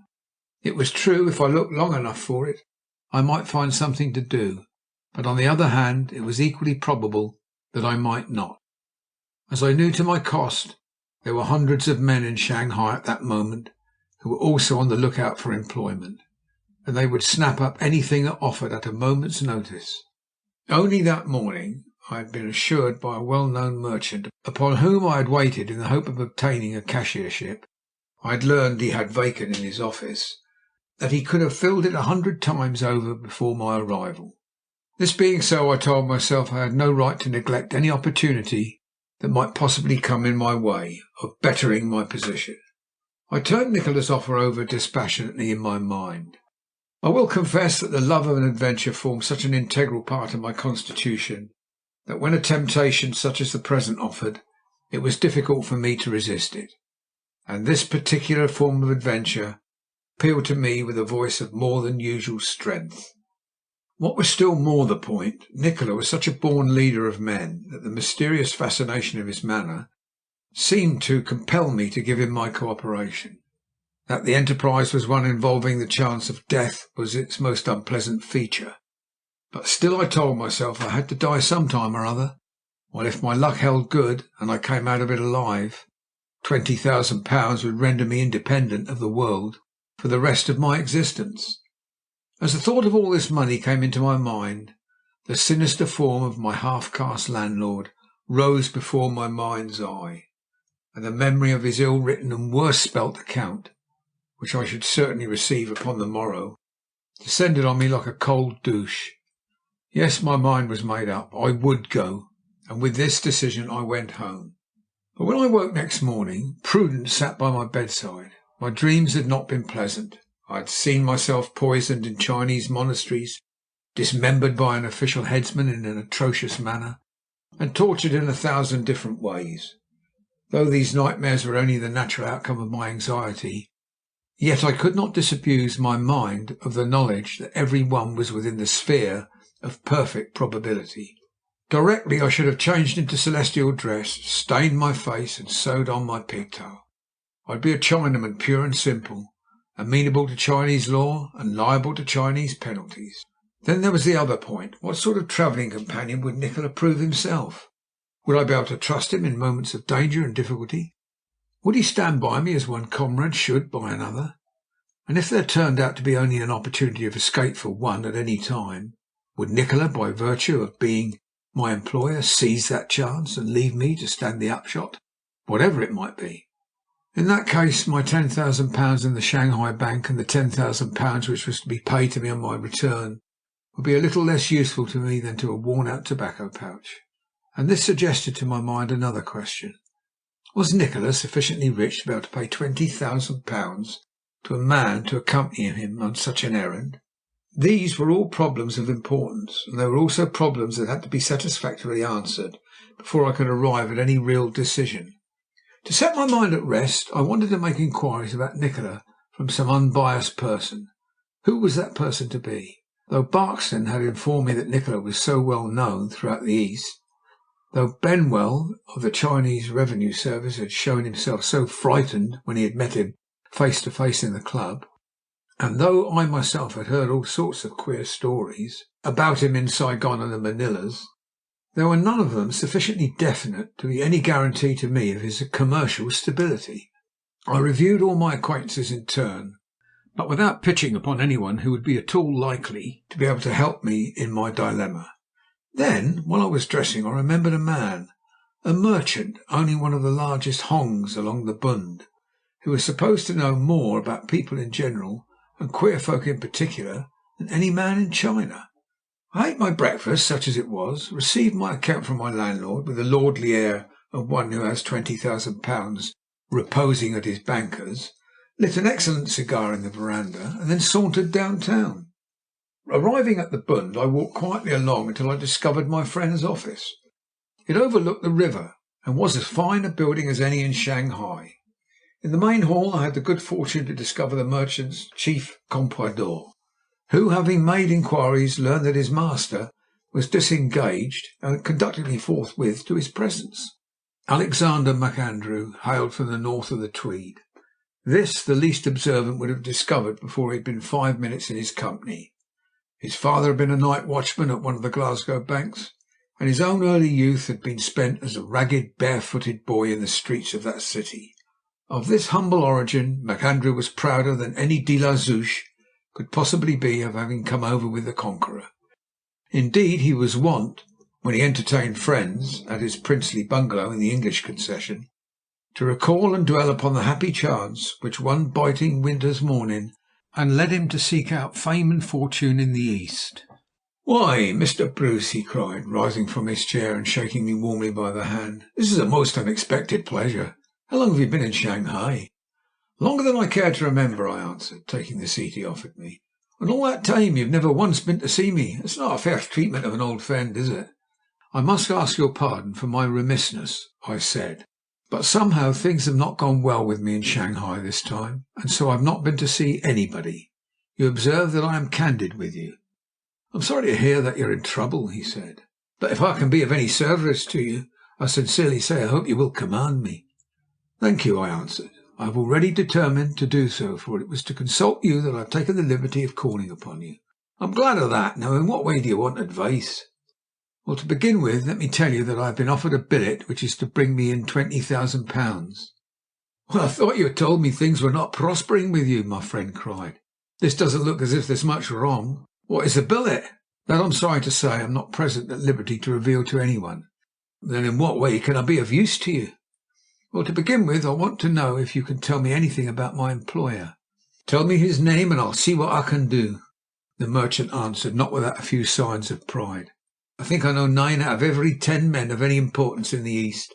It was true, if I looked long enough for it, I might find something to do, but on the other hand it was equally probable that I might not. As I knew to my cost, there were hundreds of men in Shanghai at that moment who were also on the lookout for employment, and they would snap up anything that offered at a moment's notice. Only that morning I had been assured by a well-known merchant, upon whom I had waited in the hope of obtaining a cashiership I had learned he had vacant in his office, that he could have filled it 100 times over before my arrival. This being so, I told myself I had no right to neglect any opportunity that might possibly come in my way of bettering my position. I turned Nikola's offer over dispassionately in my mind. I will confess that the love of an adventure formed such an integral part of my constitution that when a temptation such as the present offered, it was difficult for me to resist it. And this particular form of adventure appealed to me with a voice of more than usual strength. What was still more the point, Nikola was such a born leader of men that the mysterious fascination of his manner seemed to compel me to give him my cooperation. That the enterprise was one involving the chance of death was its most unpleasant feature, but still I told myself I had to die some time or other. while if my luck held good and I came out of it alive, £20,000 would render me independent of the world for the rest of my existence. As the thought of all this money came into my mind, the sinister form of my half-caste landlord rose before my mind's eye, and the memory of his ill-written and worse-spelt account, which I should certainly receive upon the morrow, descended on me like a cold douche. Yes, my mind was made up. I would go, and with this decision I went home. But when I woke next morning, Prudence sat by my bedside. My dreams had not been pleasant. I had seen myself poisoned in Chinese monasteries, dismembered by an official headsman in an atrocious manner, and tortured in 1,000 different ways. Though these nightmares were only the natural outcome of my anxiety, yet I could not disabuse my mind of the knowledge that every one was within the sphere of perfect probability. Directly I should have changed into celestial dress, stained my face, and sewed on my pigtail. I'd be a Chinaman, pure and simple, amenable to Chinese law and liable to Chinese penalties. Then there was the other point. What sort of travelling companion would Nikola prove himself? Would I be able to trust him in moments of danger and difficulty? Would he stand by me as one comrade should by another? And if there turned out to be only an opportunity of escape for one at any time, would Nikola, by virtue of being my employer, seize that chance and leave me to stand the upshot, whatever it might be? In that case, my £10,000 in the Shanghai bank and the £10,000 which was to be paid to me on my return would be a little less useful to me than to a worn-out tobacco pouch. And this suggested to my mind another question. Was Nikola sufficiently rich to be able to pay £20,000 to a man to accompany him on such an errand? These were all problems of importance, and they were also problems that had to be satisfactorily answered before I could arrive at any real decision. To set my mind at rest, I wanted to make inquiries about Nikola from some unbiased person. Who was that person to be? Though Barkston had informed me that Nikola was so well known throughout the East, though Benwell of the Chinese Revenue Service had shown himself so frightened when he had met him face to face in the club, and though I myself had heard all sorts of queer stories about him in Saigon and the Manilas, there were none of them sufficiently definite to be any guarantee to me of his commercial stability. I reviewed all my acquaintances in turn, but without pitching upon anyone who would be at all likely to be able to help me in my dilemma. Then, while I was dressing, I remembered a man, a merchant owning one of the largest hongs along the Bund, who was supposed to know more about people in general and queer folk in particular than any man in China. I ate my breakfast, such as it was, received my account from my landlord with the lordly air of one who has £20,000 reposing at his banker's, lit an excellent cigar in the veranda, and then sauntered downtown. Arriving at the Bund, I walked quietly along until I discovered my friend's office. It overlooked the river and was as fine a building as any in Shanghai. In the main hall I had the good fortune to discover the merchant's chief comprador, who, having made inquiries, learned that his master was disengaged and conducted me forthwith to his presence. Alexander MacAndrew hailed from the north of the Tweed. This the least observant would have discovered before he had been 5 minutes in his company. His father had been a night watchman at one of the Glasgow banks, and his own early youth had been spent as a ragged, barefooted boy in the streets of that city. Of this humble origin MacAndrew was prouder than any de la Zouche could possibly be of having come over with the Conqueror. Indeed, he was wont, when he entertained friends at his princely bungalow in the English concession, to recall and dwell upon the happy chance which one biting winter's morning and led him to seek out fame and fortune in the East. "Why, Mr. Bruce," he cried, rising from his chair and shaking me warmly by the hand, "this is a most unexpected pleasure. How long have you been in Shanghai?" "Longer than I care to remember," I answered, taking the seat he offered me. "And all that time you've never once been to see me. It's not a fair treatment of an old friend, is it?" "I must ask your pardon for my remissness," I said, "but somehow things have not gone well with me in Shanghai this time, and so I've not been to see anybody. You observe that I am candid with you." "I'm sorry to hear that you're in trouble," he said, "but if I can be of any service to you, I sincerely say I hope you will command me." "Thank you," I answered. "I have already determined to do so, for it was to consult you that I have taken the liberty of calling upon you." "I'm glad of that. Now, in what way do you want advice?" Well, to begin with, let me tell you that I have been offered a billet which is to bring me in £20,000. Well, I thought you had told me things were not prospering with you, my friend cried. This doesn't look as if there's much wrong. What is a billet? That, I'm sorry to say, I'm not present at liberty to reveal to anyone. Then in what way can I be of use to you? Well, to begin with, I want to know if you can tell me anything about my employer. Tell me his name and I'll see what I can do, the merchant answered, not without a few signs of pride. I think I know 9 out of every 10 men of any importance in the East.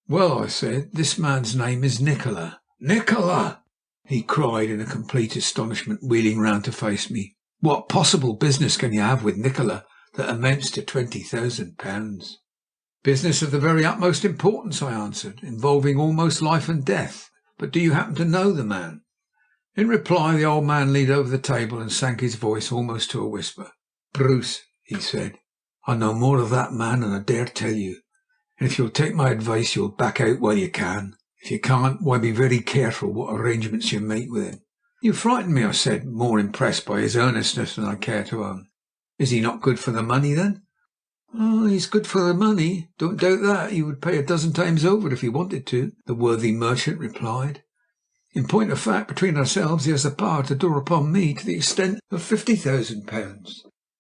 Well, I said, this man's name is Nikola. Nikola! He cried in a complete astonishment, wheeling round to face me. What possible business can you have with Nikola that amounts to £20,000? Business of the very utmost importance, I answered, involving almost life and death. But do you happen to know the man? In reply, the old man leaned over the table and sank his voice almost to a whisper. Bruce, he said, I know more of that man than I dare tell you. And if you'll take my advice, you'll back out while you can. If you can't, why, be very careful what arrangements you make with him. You frighten me, I said, more impressed by his earnestness than I care to own. Is he not good for the money, then? Oh, he's good for the money. Don't doubt that. He would pay a dozen times over if he wanted to, the worthy merchant replied. In point of fact, between ourselves, he has the power to draw upon me to the extent of £50,000.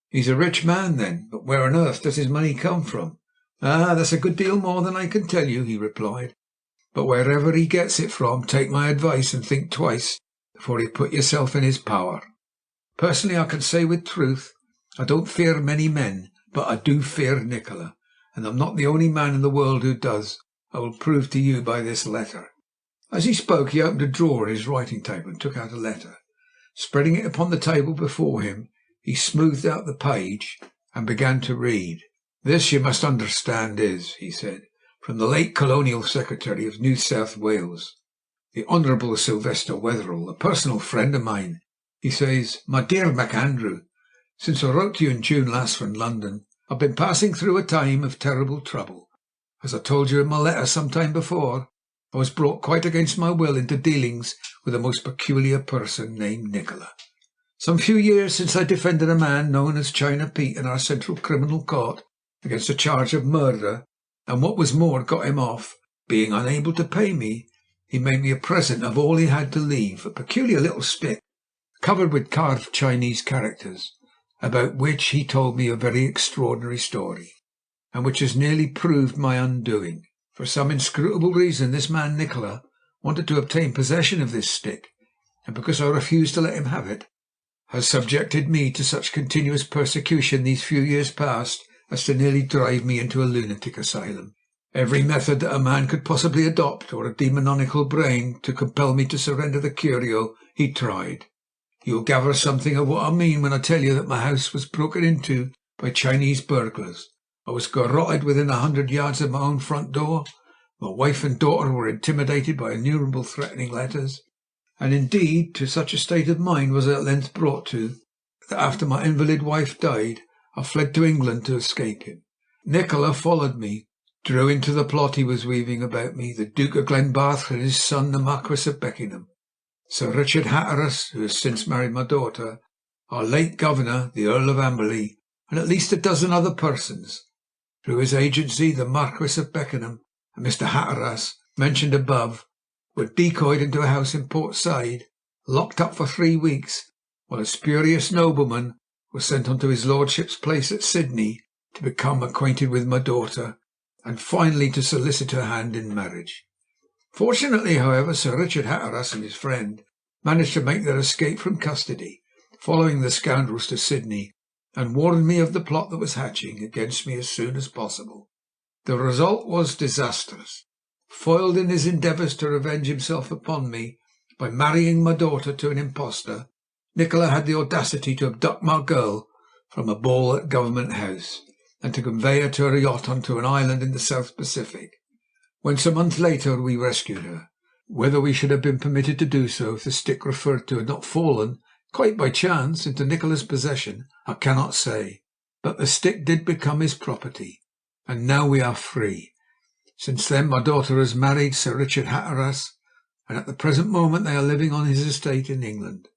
He's a rich man, then, but where on earth does his money come from? Ah, that's a good deal more than I can tell you, he replied. But wherever he gets it from, take my advice and think twice before you put yourself in his power. Personally, I can say with truth, I don't fear many men, but I do fear Nikola, and I'm not the only man in the world who does. I will prove to you by this letter. As he spoke, he opened a drawer in his writing table and took out a letter. Spreading it upon the table before him, he smoothed out the page and began to read. This, you must understand, is, he said, from the late Colonial Secretary of New South Wales, the Honourable Sylvester Wetherell, a personal friend of mine. He says, My dear MacAndrew, since I wrote to you in June last from London, I've been passing through a time of terrible trouble. As I told you in my letter some time before, I was brought quite against my will into dealings with a most peculiar person named Nikola. Some few years since I defended a man known as China Pete in our Central Criminal Court against a charge of murder, and what was more, got him off. Being unable to pay me, he made me a present of all he had to leave, a peculiar little stick covered with carved Chinese characters, about which he told me a very extraordinary story, and which has nearly proved my undoing. For some inscrutable reason, this man Nikola wanted to obtain possession of this stick, and because I refused to let him have it, has subjected me to such continuous persecution these few years past as to nearly drive me into a lunatic asylum. Every method that a man could possibly adopt, or a demoniacal brain to compel me to surrender the curio, he tried. You'll gather something of what I mean when I tell you that my house was broken into by Chinese burglars. I was garroted within 100 yards of my own front door. My wife and daughter were intimidated by innumerable threatening letters. And indeed, to such a state of mind was I at length brought to, that after my invalid wife died, I fled to England to escape him. Nikola followed me, drew into the plot he was weaving about me the Duke of Glenbarth and his son, the Marquis of Beckenham, Sir Richard Hatteras, who has since married my daughter, our late governor, the Earl of Amberley, and at least a dozen other persons. Through his agency, the Marquis of Beckenham and Mr. Hatteras, mentioned above, were decoyed into a house in Port Said, locked up for 3 weeks, while a spurious nobleman was sent on to his lordship's place at Sydney to become acquainted with my daughter, and finally to solicit her hand in marriage. Fortunately, however, Sir Richard Hatteras and his friend managed to make their escape from custody, following the scoundrels to Sydney, and warned me of the plot that was hatching against me as soon as possible. The result was disastrous. Foiled in his endeavours to revenge himself upon me by marrying my daughter to an impostor, Nikola had the audacity to abduct my girl from a ball at Government House, and to convey her to a yacht onto an island in the South Pacific, whence a month later we rescued her. Whether we should have been permitted to do so if the stick referred to had not fallen, quite by chance, into Nikola's possession, I cannot say. But the stick did become his property, and now we are free. Since then my daughter has married Sir Richard Hatteras, and at the present moment they are living on his estate in England.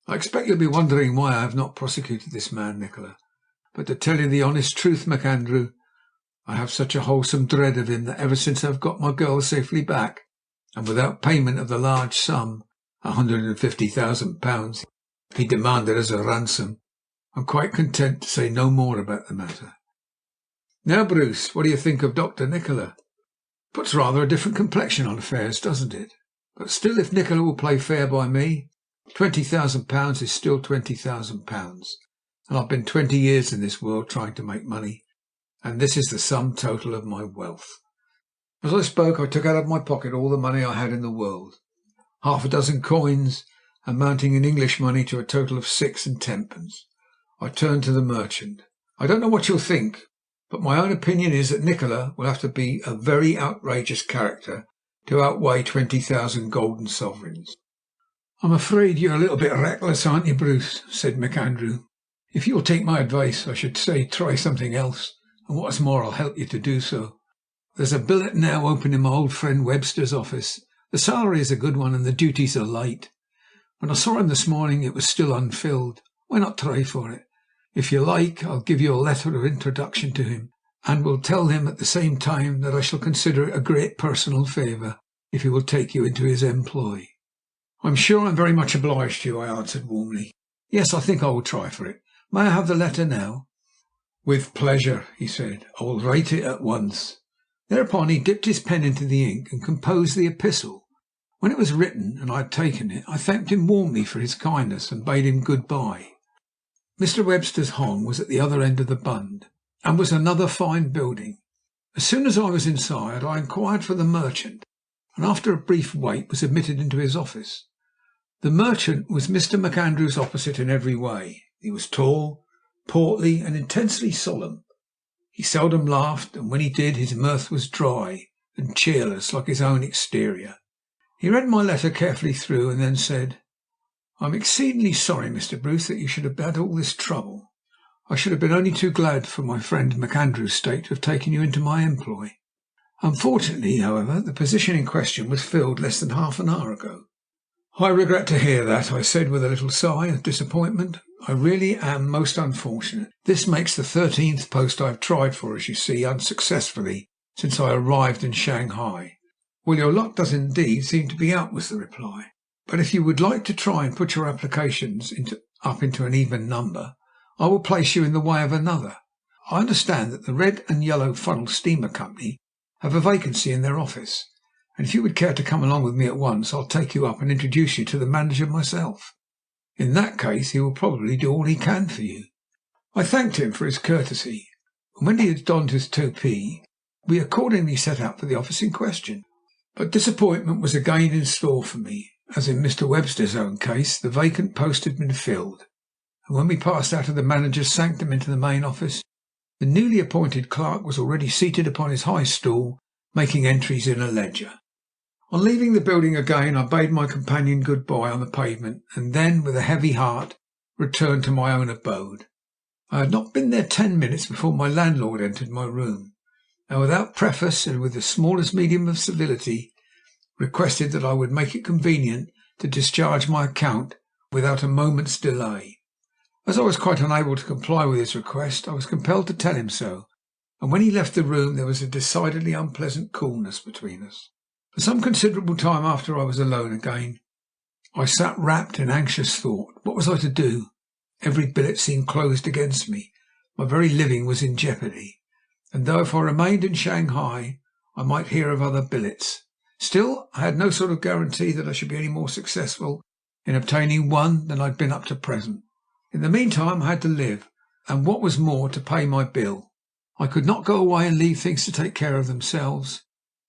I expect you'll be wondering why I have not prosecuted this man, Nikola. But to tell you the honest truth, MacAndrew, I have such a wholesome dread of him that ever since I have got my girl safely back, and without payment of the large sum, £150,000, he demanded as a ransom, I'm quite content to say no more about the matter. Now, Bruce, what do you think of Dr. Nikola? Puts rather a different complexion on affairs, doesn't it? But still, if Nikola will play fair by me, £20,000 is still £20,000, and I've been 20 years in this world trying to make money, and this is the sum total of my wealth. As I spoke, I took out of my pocket all the money I had in the world, half a dozen coins, amounting in English money to a total of 6 and 10pence. I turned to the merchant. I don't know what you'll think, but my own opinion is that Nikola will have to be a very outrageous character to outweigh 20,000 golden sovereigns. I'm afraid you're a little bit reckless, aren't you, Bruce? Said MacAndrew. If you'll take my advice, I should say try something else, and what's more, I'll help you to do so. There's a billet now open in my old friend Webster's office. The salary is a good one, and the duties are light. When I saw him this morning, it was still unfilled. Why not try for it? If you like, I'll give you a letter of introduction to him, and will tell him at the same time that I shall consider it a great personal favour if he will take you into his employ. I'm sure I'm very much obliged to you, I answered warmly. Yes, I think I will try for it. May I have the letter now? With pleasure, he said. I will write it at once. Thereupon he dipped his pen into the ink and composed the epistle. When it was written and I had taken it, I thanked him warmly for his kindness and bade him good-bye. Mr. Webster's home was at the other end of the Bund, and was another fine building. As soon as I was inside, I inquired for the merchant, and after a brief wait was admitted into his office. The merchant was Mr. MacAndrew's opposite in every way. He was tall, portly, and intensely solemn. He seldom laughed, and when he did, his mirth was dry and cheerless, like his own exterior. He read my letter carefully through, and then said, I'm exceedingly sorry, Mr. Bruce, that you should have had all this trouble. I should have been only too glad for my friend MacAndrew's sake to have taken you into my employ. Unfortunately, however, the position in question was filled less than half an hour ago. I regret to hear that, I said with a little sigh of disappointment. I really am most unfortunate. This makes the 13th post I have tried for, as you see, unsuccessfully, since I arrived in Shanghai. Well, your luck does indeed seem to be out, was the reply. But if you would like to try and put your applications up into an even number, I will place you in the way of another. I understand that the Red and Yellow Funnel Steamer Company have a vacancy in their office, and if you would care to come along with me at once, I'll take you up and introduce you to the manager myself. In that case, he will probably do all he can for you. I thanked him for his courtesy, and when he had donned his topee, we accordingly set out for the office in question. But disappointment was again in store for me. As in Mr. Webster's own case, the vacant post had been filled, and when we passed out of the manager's sanctum into the main office, the newly appointed clerk was already seated upon his high stool, making entries in a ledger. On leaving the building again, I bade my companion good-bye on the pavement, and then, with a heavy heart, returned to my own abode. I had not been there 10 minutes before my landlord entered my room, and without preface and with the smallest medium of civility, requested that I would make it convenient to discharge my account without a moment's delay. As I was quite unable to comply with his request, I was compelled to tell him so, and when he left the room there was a decidedly unpleasant coolness between us. For some considerable time after I was alone again, I sat wrapped in anxious thought. What was I to do? Every billet seemed closed against me. My very living was in jeopardy, and though if I remained in Shanghai I might hear of other billets, still I had no sort of guarantee that I should be any more successful in obtaining one than I had been up to present. In the meantime I had to live, and what was more, to pay my bill. I could not go away and leave things to take care of themselves,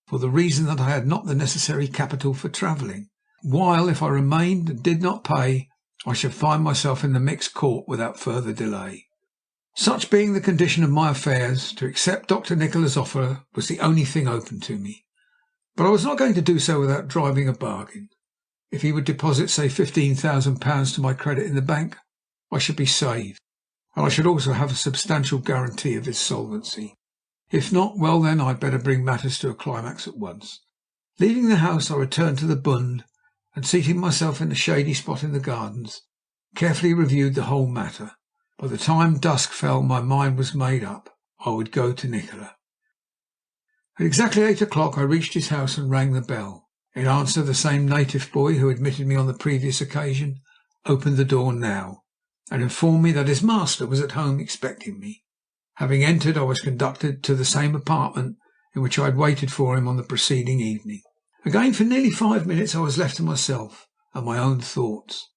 for the reason that I had not the necessary capital for travelling, while if I remained and did not pay, I should find myself in the mixed court without further delay. Such being the condition of my affairs, to accept Dr. Nikola's offer was the only thing open to me. But I was not going to do so without driving a bargain. If he would deposit, say, £15,000 to my credit in the bank, I should be saved, and I should also have a substantial guarantee of his solvency. If not, well then, I had better bring matters to a climax at once. Leaving the house, I returned to the Bund, and seating myself in a shady spot in the gardens, carefully reviewed the whole matter. By the time dusk fell, my mind was made up. I would go to Nikola. At exactly 8 o'clock I reached his house and rang the bell. In answer, the same native boy who admitted me on the previous occasion opened the door now, and informed me that his master was at home expecting me. Having entered, I was conducted to the same apartment in which I had waited for him on the preceding evening. Again, for nearly 5 minutes I was left to myself and my own thoughts.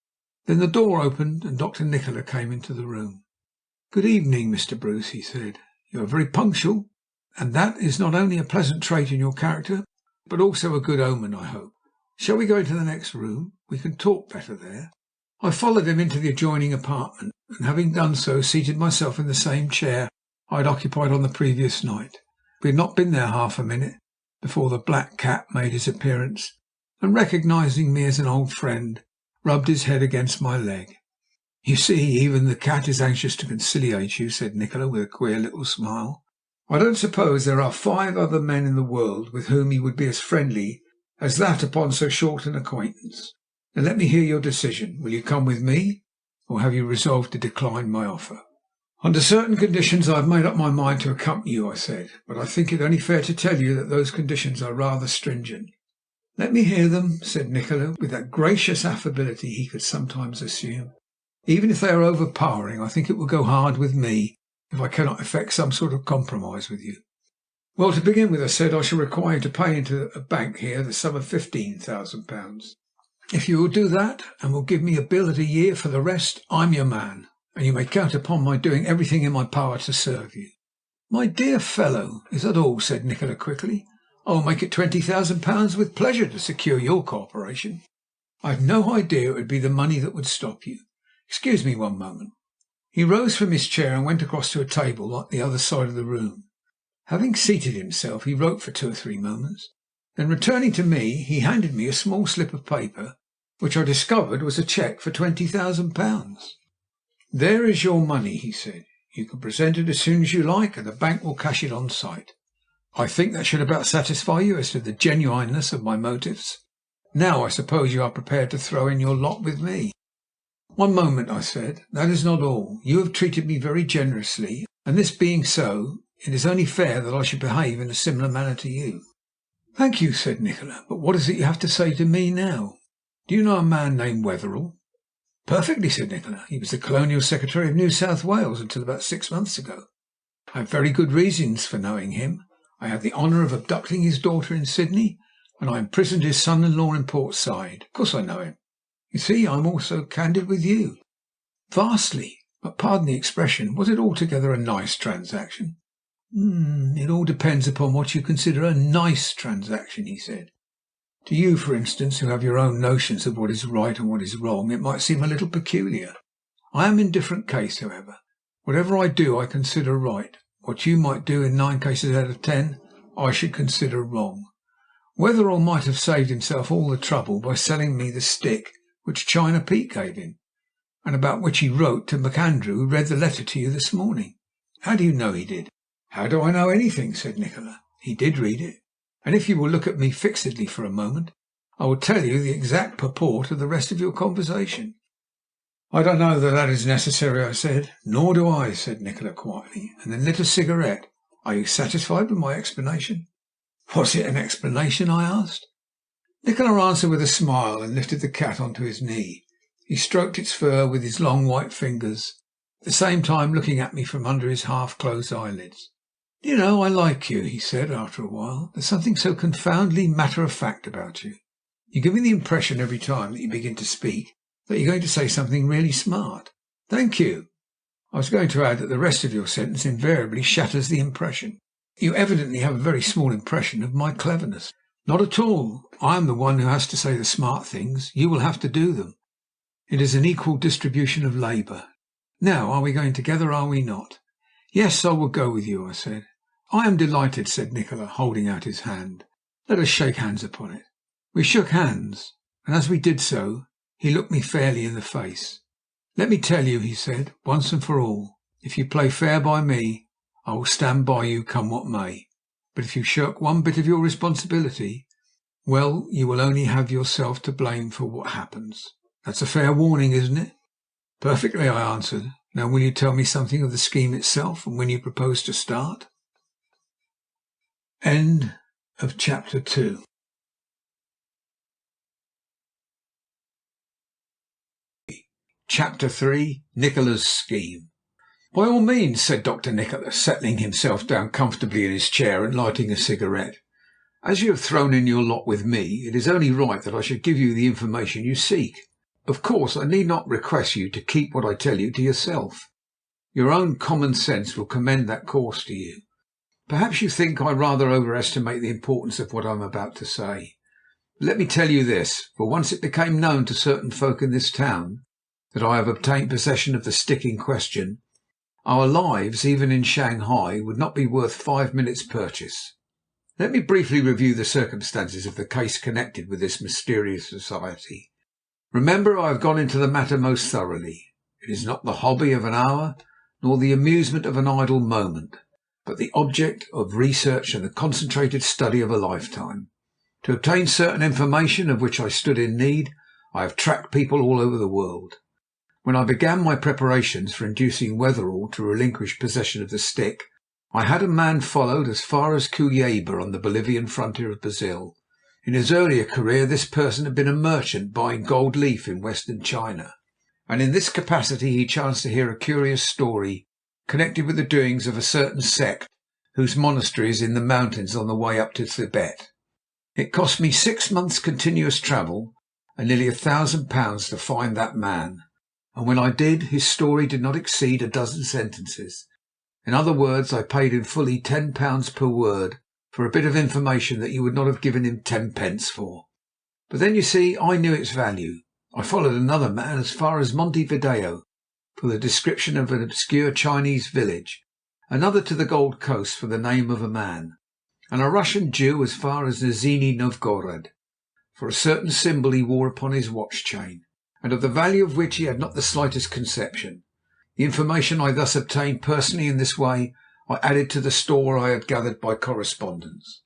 Then the door opened and Dr. Nikola came into the room. "Good evening, Mr. Bruce," he said. "You are very punctual, and that is not only a pleasant trait in your character, but also a good omen, I hope. Shall we go into the next room? We can talk better there." I followed him into the adjoining apartment, and having done so, seated myself in the same chair I had occupied on the previous night. We had not been there half a minute before the black cat made his appearance, and, recognizing me as an old friend, rubbed his head against my leg. "You see, even the cat is anxious to conciliate you," said Nikola, with a queer little smile. "I don't suppose there are 5 other men in the world with whom he would be as friendly as that upon so short an acquaintance. Now let me hear your decision. Will you come with me, or have you resolved to decline my offer?" "Under certain conditions I have made up my mind to accompany you," I said, "but I think it only fair to tell you that those conditions are rather stringent." "Let me hear them," said Nikola, with that gracious affability he could sometimes assume. "Even if they are overpowering, I think it will go hard with me if I cannot effect some sort of compromise with you." "Well, to begin with," I said, "I shall require you to pay into a bank here the sum of £15,000. If you will do that, and will give me a bill at a year for the rest, I'm your man, and you may count upon my doing everything in my power to serve you." "My dear fellow, is that all?" said Nikola quickly. "I will make it £20,000 with pleasure to secure your cooperation. I had no idea it would be the money that would stop you. Excuse me one moment." He rose from his chair and went across to a table at the other side of the room. Having seated himself, he wrote for 2 or 3 moments. Then, returning to me, he handed me a small slip of paper, which I discovered was a cheque for £20,000. "There is your money," he said. "You can present it as soon as you like, and the bank will cash it on sight. I think that should about satisfy you as to the genuineness of my motives. Now I suppose you are prepared to throw in your lot with me." "One moment," I said. "That is not all. You have treated me very generously, and this being so, it is only fair that I should behave in a similar manner to you." "Thank you," said Nikola. "But what is it you have to say to me now? Do you know a man named Wetherell?" "Perfectly," said Nikola. "He was the Colonial Secretary of New South Wales until about 6 months ago. I have very good reasons for knowing him. I had the honour of abducting his daughter in Sydney, and I imprisoned his son-in-law in Port Said. Of course I know him. You see, I am also candid with you." "Vastly. But, pardon the expression, was it altogether a nice transaction?" "It all depends upon what you consider a nice transaction," he said. "To you, for instance, who have your own notions of what is right and what is wrong, it might seem a little peculiar. I am in different case, however. Whatever I do I consider right. What you might do in 9 cases out of 10 I should consider wrong. Wetherell might have saved himself all the trouble by selling me the stick which China Pete gave him, and about which he wrote to MacAndrew, who read the letter to you this morning." "How do you know he did?" "How do I know anything?" said Nikola. "He did read it, and if you will look at me fixedly for a moment, I will tell you the exact purport of the rest of your conversation." "I don't know that that is necessary," I said. "Nor do I," said Nikola quietly, and then lit a cigarette. "Are you satisfied with my explanation?" "Was it an explanation?" I asked. Nikola answered with a smile, and lifted the cat on to his knee. He stroked its fur with his long white fingers, at the same time looking at me from under his half-closed eyelids. "Do you know, I like you," he said after a while. "There's something so confoundedly matter-of-fact about you. You give me the impression every time that you begin to speak that you're going to say something really smart." "Thank you." "I was going to add that the rest of your sentence invariably shatters the impression. You evidently have a very small impression of my cleverness." "Not at all. I am the one who has to say the smart things. You will have to do them. It is an equal distribution of labour. Now, are we going together, are we not?" "Yes, I will go with you," I said. "I am delighted," said Nikola, holding out his hand. "Let us shake hands upon it." We shook hands, and as we did so, he looked me fairly in the face. "Let me tell you," he said, "once and for all, if you play fair by me, I will stand by you, come what may. But if you shirk one bit of your responsibility, well, you will only have yourself to blame for what happens. That's a fair warning, isn't it?" "Perfectly," I answered. "Now will you tell me something of the scheme itself, and when you propose to start?" End of chapter 2. Chapter 3. Nikola's scheme. "By all means," said Dr. Nikola, settling himself down comfortably in his chair and lighting a cigarette. "As you have thrown in your lot with me, it is only right that I should give you the information you seek. Of course, I need not request you to keep what I tell you to yourself. Your own common sense will commend that course to you. Perhaps you think I rather overestimate the importance of what I am about to say. But let me tell you this, for once it became known to certain folk in this town that I have obtained possession of the stick in question, our lives, even in Shanghai, would not be worth 5 minutes' purchase. Let me briefly review the circumstances of the case connected with this mysterious society. Remember, I have gone into the matter most thoroughly. It is not the hobby of an hour, nor the amusement of an idle moment, but the object of research and the concentrated study of a lifetime. To obtain certain information of which I stood in need, I have tracked people all over the world. When I began my preparations for inducing Wetherell to relinquish possession of the stick, I had a man followed as far as Cuyaba on the Bolivian frontier of Brazil. In his earlier career this person had been a merchant buying gold leaf in western China, and in this capacity he chanced to hear a curious story connected with the doings of a certain sect whose monastery is in the mountains on the way up to Tibet. It cost me 6 months' continuous travel and nearly £1,000 to find that man, and when I did, his story did not exceed a dozen sentences. In other words, I paid him fully £10 per word for a bit of information that you would not have given him 10p for. But then, you see, I knew its value. I followed another man as far as Montevideo for the description of an obscure Chinese village, another to the Gold Coast for the name of a man, and a Russian Jew as far as Nizhny Novgorod for a certain symbol he wore upon his watch chain, and of the value of which he had not the slightest conception. The information I thus obtained personally in this way I added to the store I had gathered by correspondence.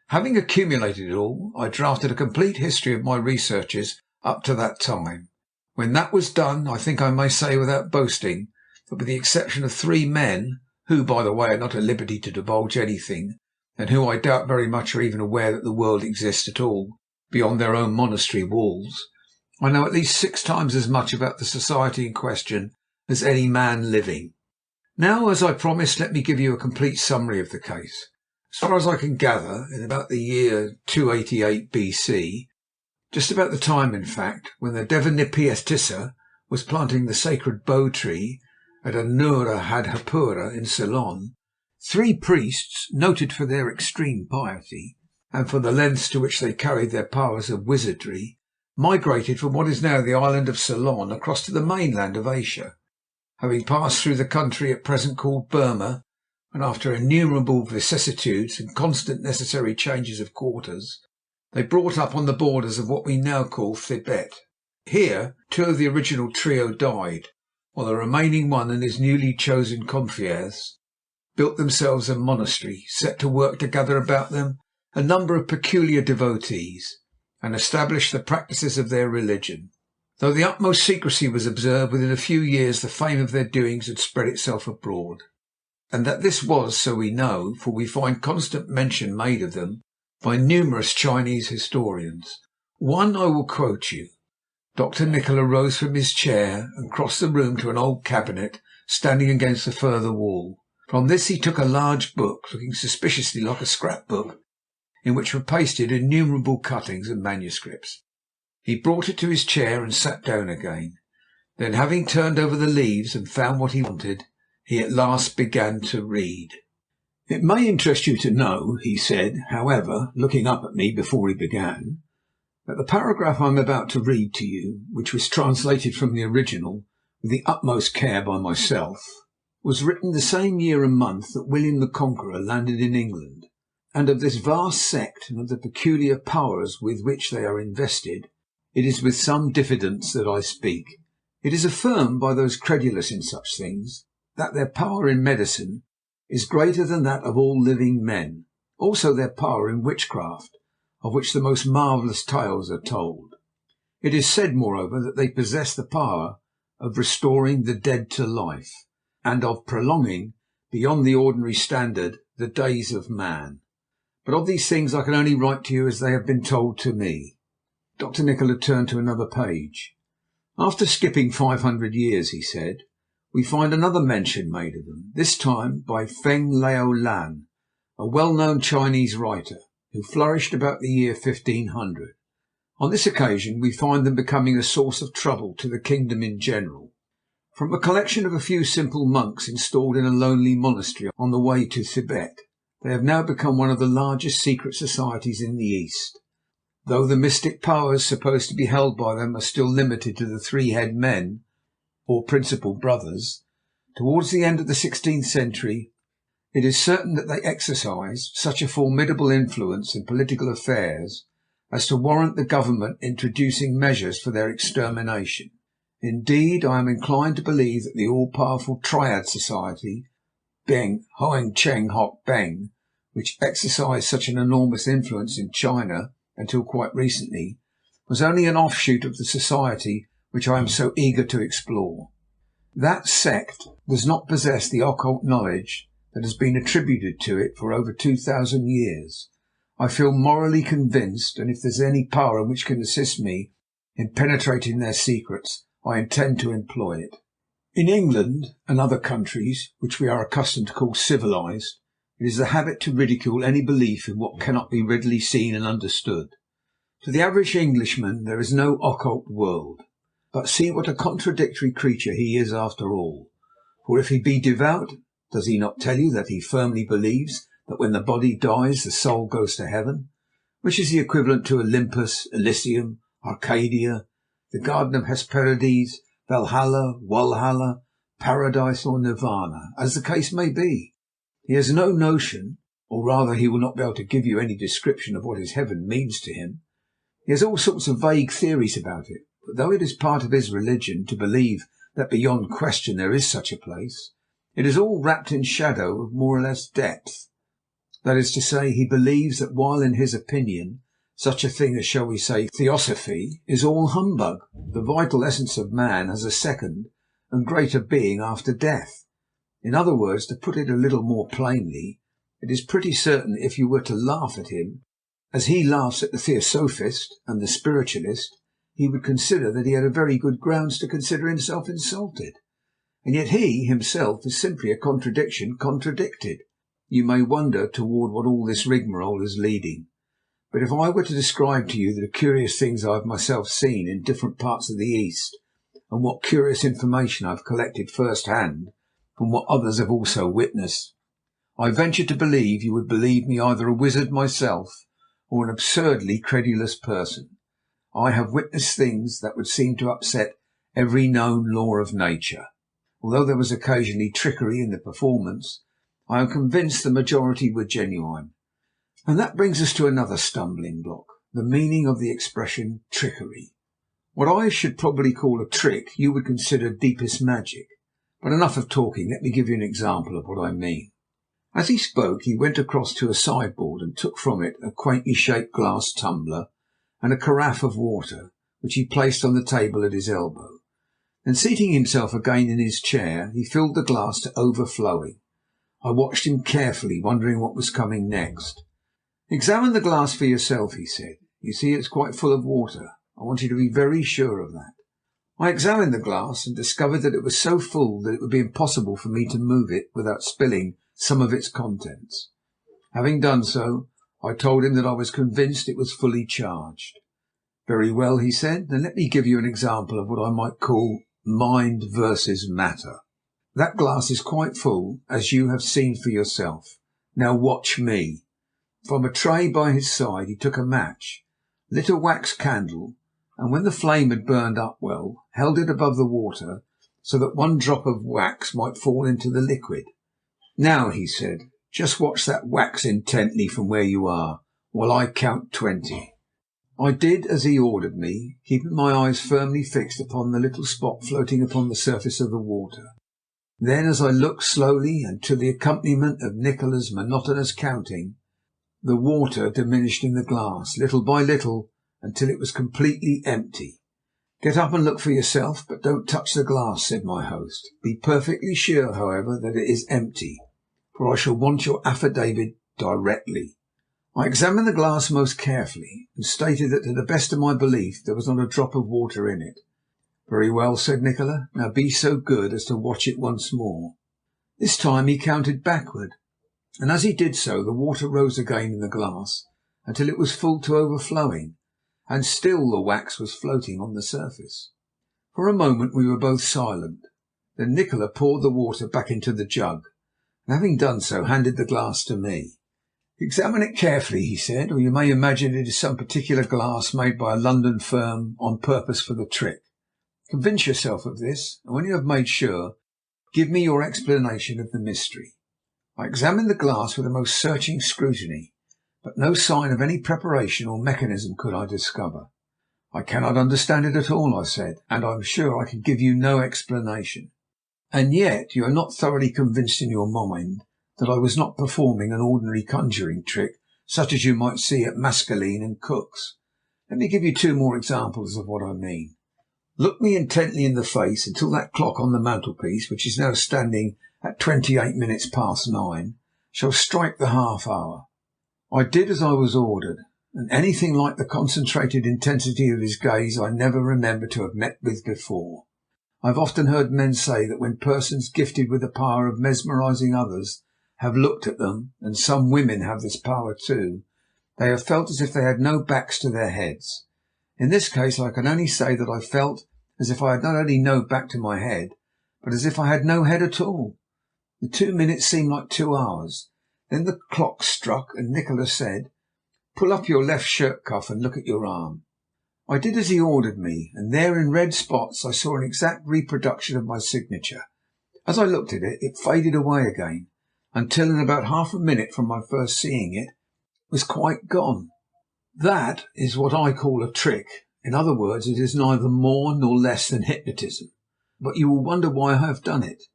Having accumulated it all, I drafted a complete history of my researches up to that time. When that was done, I think I may say without boasting that, with the exception of 3 men, who, by the way, are not at liberty to divulge anything, and who I doubt very much are even aware that the world exists at all beyond their own monastery walls, I know at least 6 times as much about the society in question as any man living. Now, as I promised, let me give you a complete summary of the case. As far as I can gather, in about the year 288 BC, just about the time, in fact, when the Devanapiatissa was planting the sacred bow tree at Anura Hadhapura in Ceylon, 3 priests, noted for their extreme piety and for the lengths to which they carried their powers of wizardry, migrated from what is now the island of Ceylon across to the mainland of Asia. Having passed through the country at present called Burma, and after innumerable vicissitudes and constant necessary changes of quarters, they brought up on the borders of what we now call Tibet. Here 2 of the original trio died, while the remaining one and his newly chosen confreres built themselves a monastery, set to work to gather about them a number of peculiar devotees, and establish the practices of their religion. Though the utmost secrecy was observed, within a few years the fame of their doings had spread itself abroad. And that this was so we know, for we find constant mention made of them by numerous Chinese historians. One I will quote you. Dr. Nikola rose from his chair and crossed the room to an old cabinet standing against the further wall. From this he took a large book, looking suspiciously like a scrapbook, in which were pasted innumerable cuttings and manuscripts. He brought it to his chair and sat down again. Then, having turned over the leaves and found what he wanted, he at last began to read. "It may interest you to know," he said, however, looking up at me before he began, "that the paragraph I am about to read to you, which was translated from the original with the utmost care by myself, was written the same year and month that William the Conqueror landed in England. And of this vast sect, and of the peculiar powers with which they are invested, it is with some diffidence that I speak. It is affirmed by those credulous in such things that their power in medicine is greater than that of all living men, also their power in witchcraft, of which the most marvellous tales are told. It is said, moreover, that they possess the power of restoring the dead to life, and of prolonging, beyond the ordinary standard, the days of man. But of these things I can only write to you as they have been told to me." Dr. Nikola turned to another page. "After skipping 500 years," he said, "we find another mention made of them, this time by Feng Lao Lan, a well-known Chinese writer, who flourished about the year 1500. On this occasion we find them becoming a source of trouble to the kingdom in general. From a collection of a few simple monks installed in a lonely monastery on the way to Tibet, they have now become one of the largest secret societies in the East. Though the mystic powers supposed to be held by them are still limited to the three-head men, or principal brothers, towards the end of the 16th century it is certain that they exercise such a formidable influence in political affairs as to warrant the government introducing measures for their extermination. Indeed, I am inclined to believe that the all-powerful Triad Society, Beng, Hoang Cheng Hock Beng, which exercised such an enormous influence in China until quite recently, was only an offshoot of the society which I am so eager to explore. That sect does not possess the occult knowledge that has been attributed to it for over 2,000 years. I feel morally convinced, and if there is any power which can assist me in penetrating their secrets, I intend to employ it. In England and other countries which we are accustomed to call civilized, it is the habit to ridicule any belief in what cannot be readily seen and understood. To the average Englishman there is no occult world. But see what a contradictory creature he is after all. For if he be devout, does he not tell you that he firmly believes that when the body dies the soul goes to heaven, which is the equivalent to Olympus, Elysium, Arcadia, the Garden of Hesperides, Valhalla, Walhalla, Paradise or Nirvana, as the case may be? He has no notion, or rather he will not be able to give you any description of what his heaven means to him. He has all sorts of vague theories about it, but though it is part of his religion to believe that beyond question there is such a place, it is all wrapped in shadow of more or less depth. That is to say, he believes that while in his opinion such a thing as, shall we say, theosophy is all humbug, the vital essence of man has a second and greater being after death. In other words, to put it a little more plainly, it is pretty certain if you were to laugh at him, as he laughs at the theosophist and the spiritualist, he would consider that he had a very good grounds to consider himself insulted. And yet he himself is simply a contradiction contradicted. You may wonder toward what all this rigmarole is leading. But if I were to describe to you the curious things I have myself seen in different parts of the East, and what curious information I have collected first hand from what others have also witnessed, I venture to believe you would believe me either a wizard myself or an absurdly credulous person. I have witnessed things that would seem to upset every known law of nature. Although there was occasionally trickery in the performance, I am convinced the majority were genuine. And that brings us to another stumbling block, the meaning of the expression trickery. What I should probably call a trick you would consider deepest magic. But enough of talking, let me give you an example of what I mean. As he spoke, he went across to a sideboard and took from it a quaintly shaped glass tumbler and a carafe of water, which he placed on the table at his elbow. Then, seating himself again in his chair, he filled the glass to overflowing. I watched him carefully, wondering what was coming next. "Examine the glass for yourself," he said. "You see it's quite full of water. I want you to be very sure of that." I examined the glass and discovered that it was so full that it would be impossible for me to move it without spilling some of its contents. Having done so, I told him that I was convinced it was fully charged. "Very well," he said. "Then let me give you an example of what I might call mind versus matter. That glass is quite full, as you have seen for yourself. Now watch me." From a tray by his side he took a match, lit a wax candle, and when the flame had burned up well, held it above the water so that one drop of wax might fall into the liquid. "Now," he said, "just watch that wax intently from where you are, while I count 20. I did as he ordered me, keeping my eyes firmly fixed upon the little spot floating upon the surface of the water. Then, as I looked slowly and to the accompaniment of Nikola's monotonous counting, the water diminished in the glass, little by little, until it was completely empty. "Get up and look for yourself, but don't touch the glass," said my host. "Be perfectly sure, however, that it is empty, for I shall want your affidavit directly." I examined the glass most carefully and stated that to the best of my belief there was not a drop of water in it. "Very well," said Nikola. "Now be so good as to watch it once more." This time he counted backward, and as he did so the water rose again in the glass until it was full to overflowing, and still the wax was floating on the surface. For a moment we were both silent. Then Nikola poured the water back into the jug, and having done so handed the glass to me. "Examine it carefully," he said, "or you may imagine it is some particular glass made by a London firm on purpose for the trick. Convince yourself of this, and when you have made sure, give me your explanation of the mystery." I examined the glass with the most searching scrutiny, but no sign of any preparation or mechanism could I discover. "I cannot understand it at all," I said, "and I am sure I can give you no explanation." "And yet you are not thoroughly convinced in your mind that I was not performing an ordinary conjuring trick such as you might see at Maskelyne and Cook's. Let me give you two more examples of what I mean. Look me intently in the face until that clock on the mantelpiece, which is now standing at 28 minutes past 9, shall strike the half hour." I did as I was ordered, and anything like the concentrated intensity of his gaze I never remember to have met with before. I have often heard men say that when persons gifted with the power of mesmerizing others have looked at them, and some women have this power too, they have felt as if they had no backs to their heads. In this case I can only say that I felt as if I had not only no back to my head, but as if I had no head at all. The 2 minutes seemed like 2 hours. Then the clock struck, and Nikola said, "Pull up your left shirt cuff and look at your arm." I did as he ordered me, and there in red spots I saw an exact reproduction of my signature. As I looked at it, it faded away again, until in about half a minute from my first seeing it, was quite gone. That is what I call a trick. In other words, it is neither more nor less than hypnotism. But you will wonder why I have done it.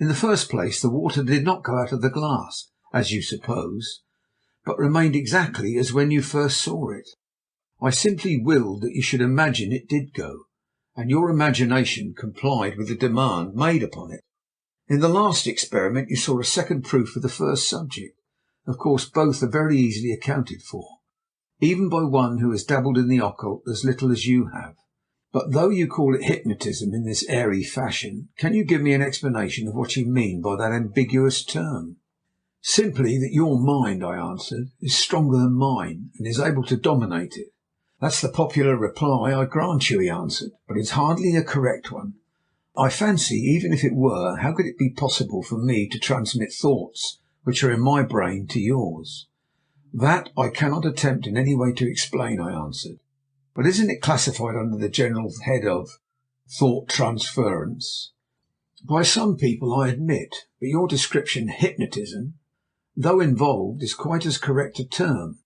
In the first place, the water did not go out of the glass, as you suppose, but remained exactly as when you first saw it. I simply willed that you should imagine it did go, and your imagination complied with the demand made upon it. In the last experiment you saw a second proof of the first subject. Of course, both are very easily accounted for, even by one who has dabbled in the occult as little as you have. But though you call it hypnotism in this airy fashion, can you give me an explanation of what you mean by that ambiguous term? "Simply that your mind," I answered, "is stronger than mine, and is able to dominate it." "That's the popular reply, I grant you," he answered, "but it's hardly a correct one. I fancy, even if it were, how could it be possible for me to transmit thoughts which are in my brain to yours?" "That I cannot attempt in any way to explain," I answered. "But isn't it classified under the general head of thought transference?" "By some people, I admit, but your description, hypnotism, though involved, is quite as correct a term.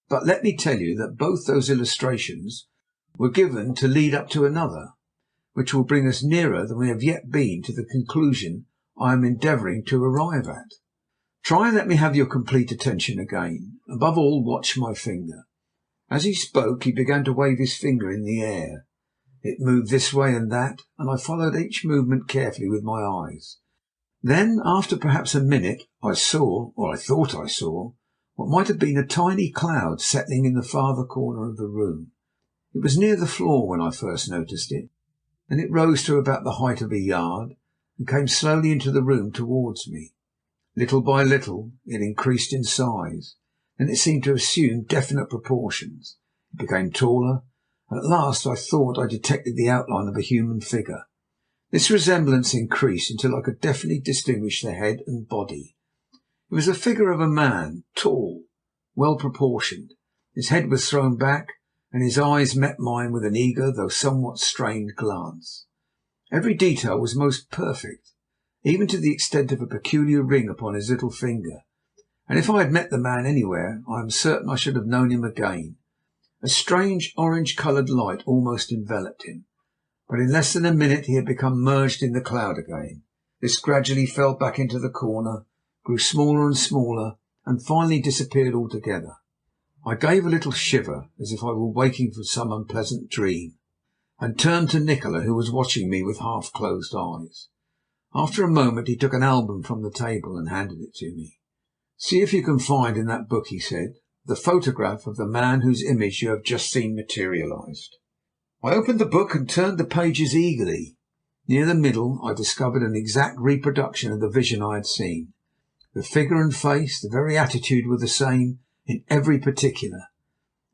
But let me tell you that both those illustrations were given to lead up to another, which will bring us nearer than we have yet been to the conclusion I am endeavouring to arrive at. Try and let me have your complete attention again. Above all, watch my finger." As he spoke he began to wave his finger in the air. It moved this way and that, and I followed each movement carefully with my eyes. Then, after perhaps a minute, I saw, or I thought I saw, what might have been a tiny cloud settling in the farther corner of the room. It was near the floor when I first noticed it. Then it rose to about the height of a yard, and came slowly into the room towards me. Little by little it increased in size. Then it seemed to assume definite proportions. It became taller, and at last I thought I detected the outline of a human figure. This resemblance increased until I could definitely distinguish the head and body. It was the figure of a man, tall, well proportioned. His head was thrown back, and his eyes met mine with an eager, though somewhat strained glance. Every detail was most perfect, even to the extent of a peculiar ring upon his little finger, and if I had met the man anywhere I am certain I should have known him again. A strange orange-coloured light almost enveloped him, but in less than a minute he had become merged in the cloud again. This gradually fell back into the corner, grew smaller and smaller, and finally disappeared altogether. I gave a little shiver, as if I were waking from some unpleasant dream, and turned to Nikola, who was watching me with half-closed eyes. After a moment he took an album from the table and handed it to me. "See if you can find in that book," he said, the photograph of the man whose image you have just seen materialized. I opened the book and turned the pages eagerly. Near the middle I discovered an exact reproduction of the vision I had seen. The figure and face, the very attitude were the same in every particular,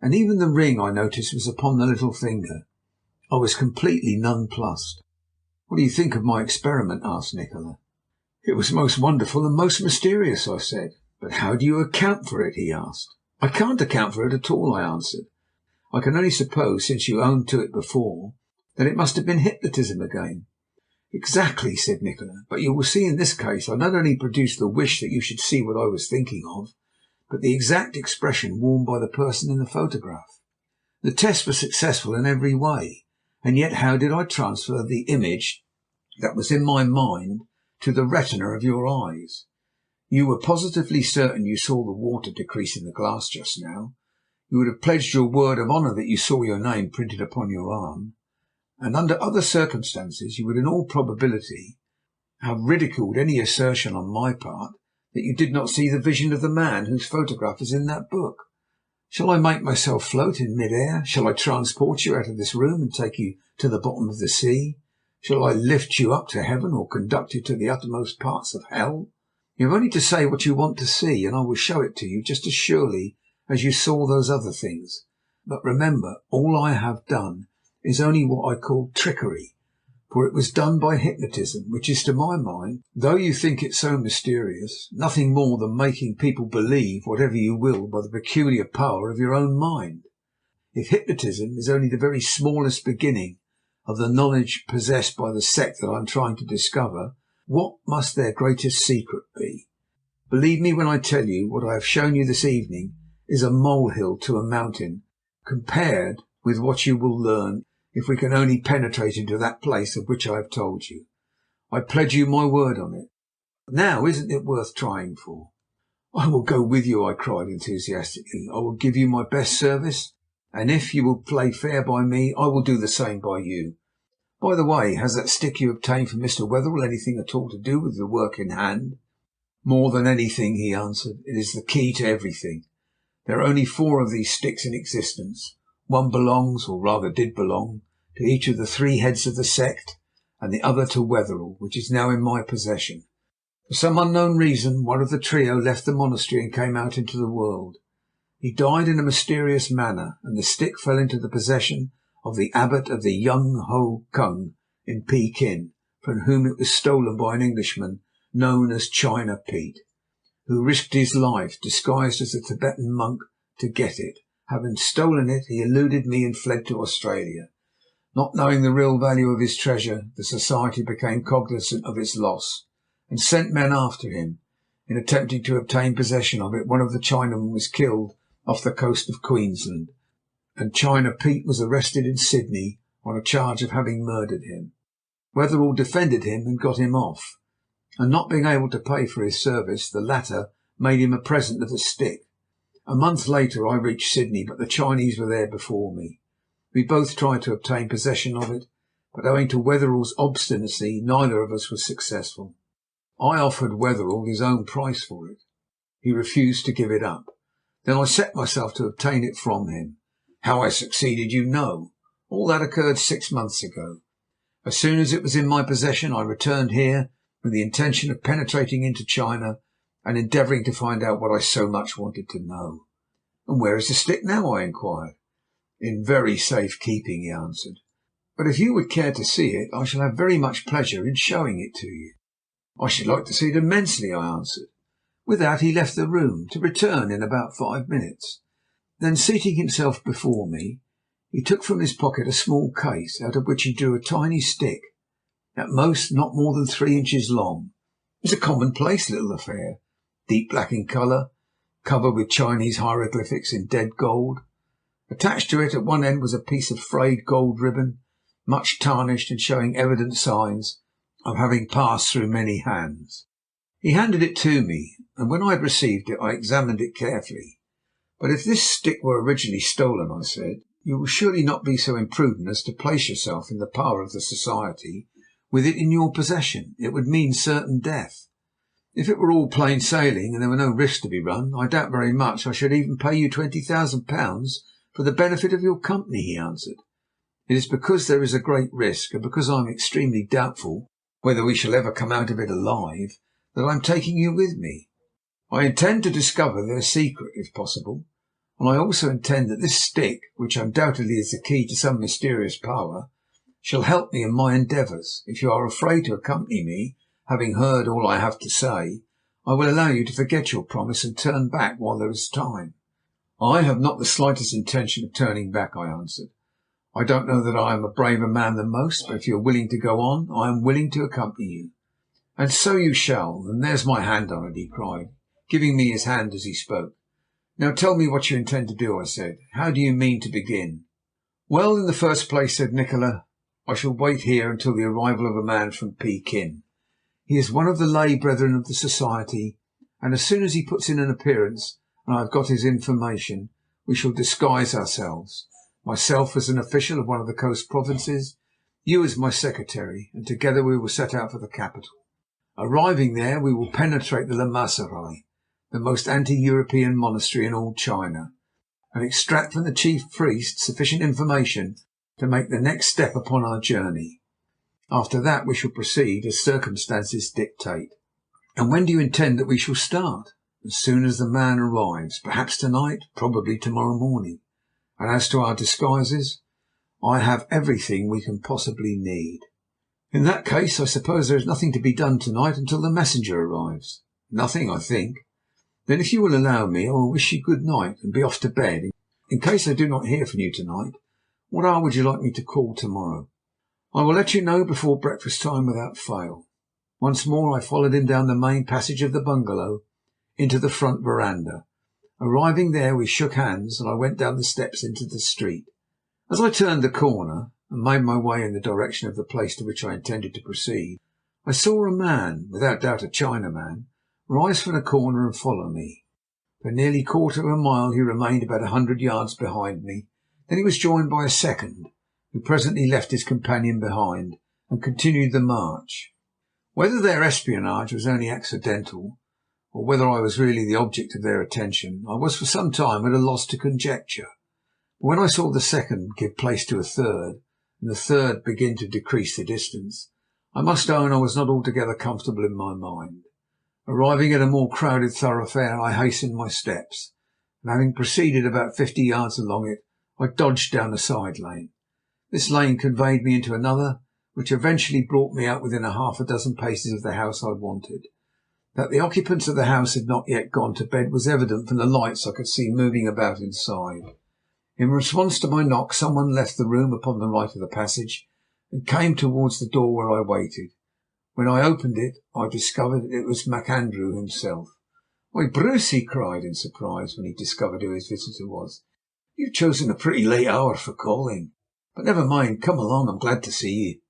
and even the ring I noticed was upon the little finger. I was completely nonplussed. "What do you think of my experiment?" asked Nikola. "It was most wonderful and most mysterious," I said. "But how do you account for it?" he asked. "I can't account for it at all," I answered. "I can only suppose, since you owned to it before, that it must have been hypnotism again." "Exactly," said Nikola. "But you will see in this case I not only produced the wish that you should see what I was thinking of, but the exact expression worn by the person in the photograph. The test was successful in every way. And yet how did I transfer the image that was in my mind to the retina of your eyes? You were positively certain you saw the water decrease in the glass just now. You would have pledged your word of honour that you saw your name printed upon your arm. And under other circumstances you would in all probability have ridiculed any assertion on my part that you did not see the vision of the man whose photograph is in that book. Shall I make myself float in mid-air? Shall I transport you out of this room and take you to the bottom of the sea? Shall I lift you up to heaven or conduct you to the uttermost parts of hell? You have only to say what you want to see, and I will show it to you just as surely as you saw those other things. But remember, all I have done is only what I call trickery, for it was done by hypnotism, which is to my mind, though you think it so mysterious, nothing more than making people believe whatever you will by the peculiar power of your own mind. If hypnotism is only the very smallest beginning of the knowledge possessed by the sect that I am trying to discover, what must their greatest secret be? Believe me when I tell you what I have shown you this evening is a molehill to a mountain compared with what you will learn if we can only penetrate into that place of which I have told you. I pledge you my word on it. Now, isn't it worth trying for?" "I will go with you," I cried enthusiastically. "I will give you my best service, and if you will play fair by me, I will do the same by you. By the way, has that stick you obtained from Mr. Wetherell anything at all to do with the work in hand?" "More than anything," he answered. "It is the key to everything. There are only 4 of these sticks in existence. One belongs, or rather did belong, to each of the 3 heads of the sect, and the other to Wetherell, which is now in my possession. For some unknown reason, one of the trio left the monastery and came out into the world. He died in a mysterious manner, and the stick fell into the possession of the abbot of the Yung Ho Kung in Pekin, from whom it was stolen by an Englishman known as China Pete, who risked his life, disguised as a Tibetan monk, to get it. Having stolen it, he eluded me and fled to Australia. Not knowing the real value of his treasure, the society became cognizant of its loss and sent men after him. In attempting to obtain possession of it, one of the Chinamen was killed off the coast of Queensland, and China Pete was arrested in Sydney on a charge of having murdered him. Wetherell defended him and got him off, and not being able to pay for his service, the latter made him a present of the stick. A month later I reached Sydney, but the Chinese were there before me. We both tried to obtain possession of it, but owing to Wetherell's obstinacy, neither of us was successful. I offered Wetherell his own price for it. He refused to give it up. Then I set myself to obtain it from him. How I succeeded you know. All that occurred 6 months ago. As soon as it was in my possession, I returned here with the intention of penetrating into China and endeavouring to find out what I so much wanted to know." "And where is the stick now?" I inquired. "In very safe keeping," he answered. "But if you would care to see it, I shall have very much pleasure in showing it to you." "I should like to see it immensely," I answered. With that he left the room, to return in about 5 minutes. Then, seating himself before me, he took from his pocket a small case, out of which he drew a tiny stick, at most not more than 3 inches long. It was a commonplace little affair, deep black in colour, covered with Chinese hieroglyphics in dead gold. Attached to it at one end was a piece of frayed gold ribbon, much tarnished and showing evident signs of having passed through many hands. He handed it to me, and when I had received it I examined it carefully. "But if this stick were originally stolen," I said, "you will surely not be so imprudent as to place yourself in the power of the society with it in your possession. It would mean certain death." If it were all plain sailing and there were no risks to be run, I doubt very much I should even pay you £20,000 for the benefit of your company," he answered. "It is because there is a great risk, and because I am extremely doubtful whether we shall ever come out of it alive, that I am taking you with me. I intend to discover their secret, if possible, and I also intend that this stick, which undoubtedly is the key to some mysterious power, shall help me in my endeavours. If you are afraid to accompany me, having heard all I have to say, I will allow you to forget your promise and turn back while there is time." "I have not the slightest intention of turning back," I answered. "I don't know that I am a braver man than most, but if you are willing to go on, I am willing to accompany you." "And so you shall, and there's my hand on it," he cried, giving me his hand as he spoke. "Now tell me what you intend to do," I said. "How do you mean to begin?" "Well, in the first place," said Nikola, "I shall wait here until the arrival of a man from Pekin. He is one of the lay brethren of the society, and as soon as he puts in an appearance and I have got his information, we shall disguise ourselves, myself as an official of one of the coast provinces, you as my secretary, and together we will set out for the capital. Arriving there, we will penetrate the Lamaserai, the most anti-European monastery in all China, and extract from the chief priest sufficient information to make the next step upon our journey. After that we shall proceed as circumstances dictate." "And when do you intend that we shall start?" "As soon as the man arrives, perhaps tonight, probably tomorrow morning. And as to our disguises, I have everything we can possibly need." "In that case, I suppose there is nothing to be done tonight until the messenger arrives?" "Nothing, I think." "Then, if you will allow me, I will wish you good night and be off to bed. In case I do not hear from you tonight, what hour would you like me to call tomorrow?" "I will let you know before breakfast time without fail." Once more I followed him down the main passage of the bungalow into the front veranda. Arriving there, we shook hands, and I went down the steps into the street. As I turned the corner and made my way in the direction of the place to which I intended to proceed, I saw a man, without doubt a Chinaman, rise from the corner and follow me. For nearly quarter of a mile he remained about 100 yards behind me. Then he was joined by a second, who presently left his companion behind and continued the march. Whether their espionage was only accidental, or whether I was really the object of their attention, I was for some time at a loss to conjecture. But when I saw the second give place to a third, and the third begin to decrease the distance, I must own I was not altogether comfortable in my mind. Arriving at a more crowded thoroughfare, I hastened my steps, and having proceeded about 50 yards along it, I dodged down a side lane. This lane conveyed me into another, which eventually brought me out within half a dozen paces of the house I wanted. That the occupants of the house had not yet gone to bed was evident from the lights I could see moving about inside. In response to my knock, someone left the room upon the right of the passage and came towards the door where I waited. When I opened it, I discovered it was MacAndrew himself. "Why, Bruce," he cried in surprise when he discovered who his visitor was, "you've chosen a pretty late hour for calling. But never mind, come along, I'm glad to see you."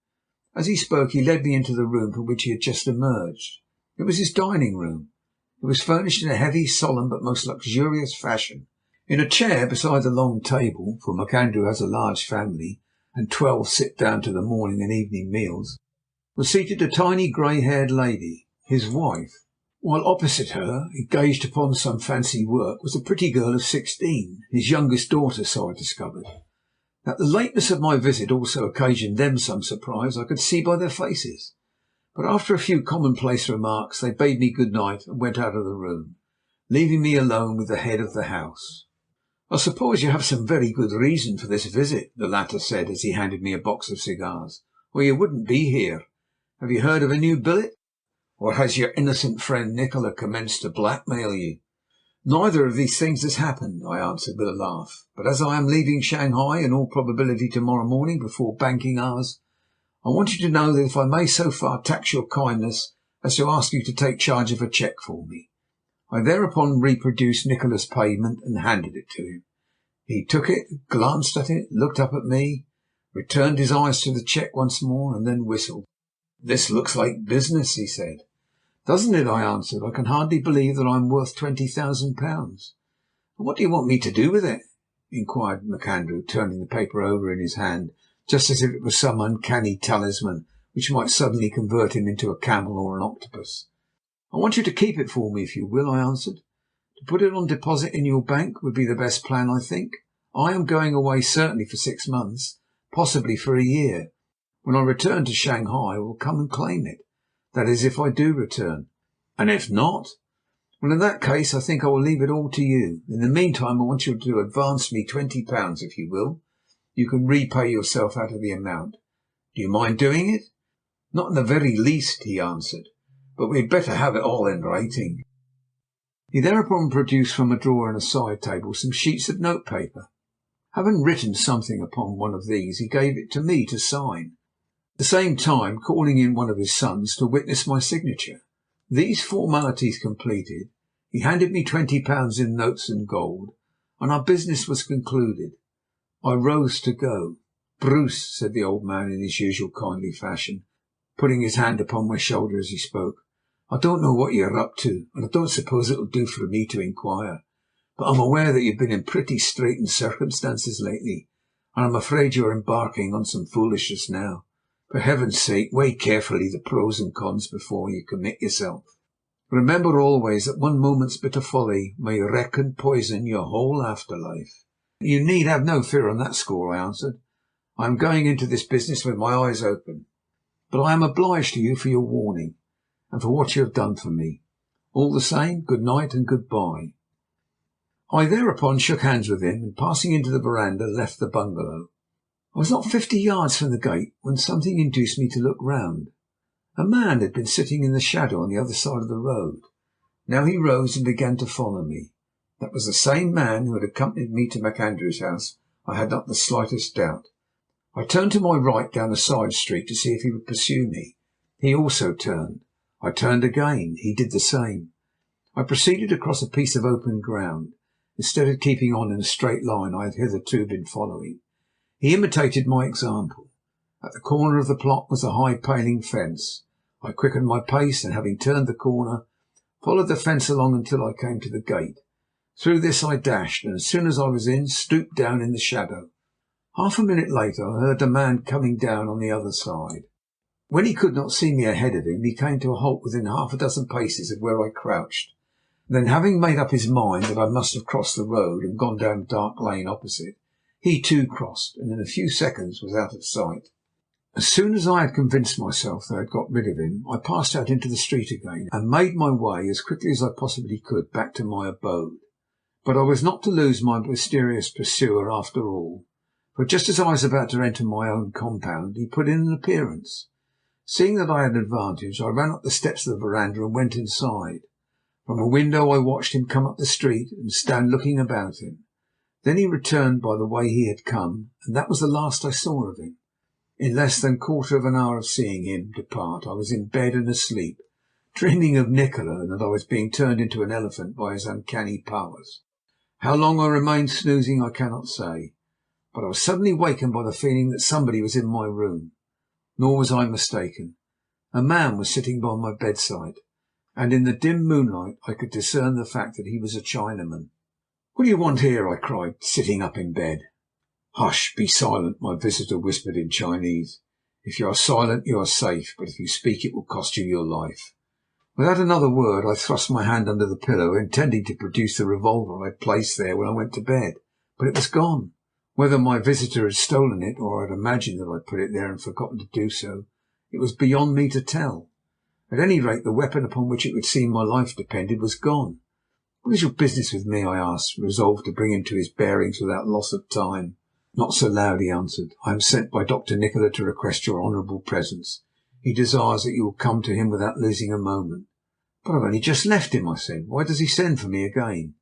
As he spoke, he led me into the room from which he had just emerged. It was his dining room. It was furnished in a heavy, solemn, but most luxurious fashion. In a chair beside the long table, for MacAndrew has a large family, and 12 sit down to the morning and evening meals, was seated a tiny grey-haired lady, his wife, while opposite her, engaged upon some fancy work, was a pretty girl of 16, his youngest daughter, so I discovered. That the lateness of my visit also occasioned them some surprise I could see by their faces, but after a few commonplace remarks they bade me good night and went out of the room, leaving me alone with the head of the house. "I suppose you have some very good reason for this visit," the latter said as he handed me a box of cigars, "or you wouldn't be here. Have you heard of a new billet? Or has your innocent friend Nikola commenced to blackmail you?" "Neither of these things has happened," I answered with a laugh. "But as I am leaving Shanghai in all probability tomorrow morning before banking hours, I want you to know that if I may so far tax your kindness as to ask you to take charge of a cheque for me." I thereupon reproduced Nikola's payment and handed it to him. He took it, glanced at it, looked up at me, returned his eyes to the cheque once more, and then whistled. "This looks like business," he said. "Doesn't it?" I answered. "I can hardly believe that I am worth £20,000. "And what do you want me to do with it?" inquired MacAndrew, turning the paper over in his hand, just as if it was some uncanny talisman which might suddenly convert him into a camel or an octopus. I want you to keep it for me, if you will, I answered. To put it on deposit in your bank would be the best plan, I think. I am going away certainly for 6 months, possibly for a year. When I return to Shanghai, I will come and claim it. That is, if I do return. And if not? Well, in that case, I think I will leave it all to you. In the meantime, I want you to advance me £20, if you will. You can repay yourself out of the amount. Do you mind doing it? Not in the very least, he answered, but we had better have it all in writing. He thereupon produced from a drawer in a side table some sheets of notepaper. Having written something upon one of these, he gave it to me to sign, at the same time calling in one of his sons to witness my signature. These formalities completed, he handed me £20 in notes and gold, and our business was concluded. I rose to go. Bruce, said the old man in his usual kindly fashion, putting his hand upon my shoulder as he spoke, I don't know what you're up to, and I don't suppose it'll do for me to inquire, but I'm aware that you've been in pretty straitened circumstances lately, and I'm afraid you're embarking on some foolishness now. For heaven's sake, weigh carefully the pros and cons before you commit yourself. Remember always that one moment's bit of folly may wreck and poison your whole afterlife. You need have no fear on that score, I answered. I am going into this business with my eyes open, but I am obliged to you for your warning, and for what you have done for me. All the same, good night and good-bye. I thereupon shook hands with him, and passing into the veranda, left the bungalow. I was not 50 yards from the gate when something induced me to look round. A man had been sitting in the shadow on the other side of the road. Now he rose and began to follow me. That was the same man who had accompanied me to MacAndrew's house, I had not the slightest doubt. I turned to my right down a side street to see if he would pursue me. He also turned. I turned again. He did the same. I proceeded across a piece of open ground, instead of keeping on in a straight line I had hitherto been following. He imitated my example. At the corner of the plot was a high paling fence. I quickened my pace, and having turned the corner, followed the fence along until I came to the gate. Through this I dashed, and as soon as I was in, stooped down in the shadow. Half a minute later I heard a man coming down on the other side. When he could not see me ahead of him, he came to a halt within half a dozen paces of where I crouched. Then, having made up his mind that I must have crossed the road and gone down a dark lane opposite, he too crossed, and in a few seconds was out of sight. As soon as I had convinced myself that I had got rid of him, I passed out into the street again, and made my way as quickly as I possibly could back to my abode. But I was not to lose my mysterious pursuer after all, for just as I was about to enter my own compound, he put in an appearance. Seeing that I had an advantage, I ran up the steps of the veranda and went inside. From a window I watched him come up the street and stand looking about him. Then he returned by the way he had come, and that was the last I saw of him. In less than a quarter of an hour of seeing him depart, I was in bed and asleep, dreaming of Nikola and that I was being turned into an elephant by his uncanny powers. How long I remained snoozing I cannot say, but I was suddenly wakened by the feeling that somebody was in my room. Nor was I mistaken. A man was sitting by my bedside, and in the dim moonlight I could discern the fact that he was a Chinaman. "What do you want here?" I cried, sitting up in bed. "Hush! Be silent!" my visitor whispered in Chinese. "If you are silent you are safe, but if you speak it will cost you your life." Without another word I thrust my hand under the pillow, intending to produce the revolver I had placed there when I went to bed, but it was gone. Whether my visitor had stolen it, or had imagined that I put it there and forgotten to do so, it was beyond me to tell. At any rate, the weapon upon which it would seem my life depended was gone. "What is your business with me?" I asked, resolved to bring him to his bearings without loss of time. "Not so loud," he answered. "I am sent by Dr. Nikola to request your honourable presence. He desires that you will come to him without losing a moment." "But I've only just left him," I said. "Why does he send for me again?"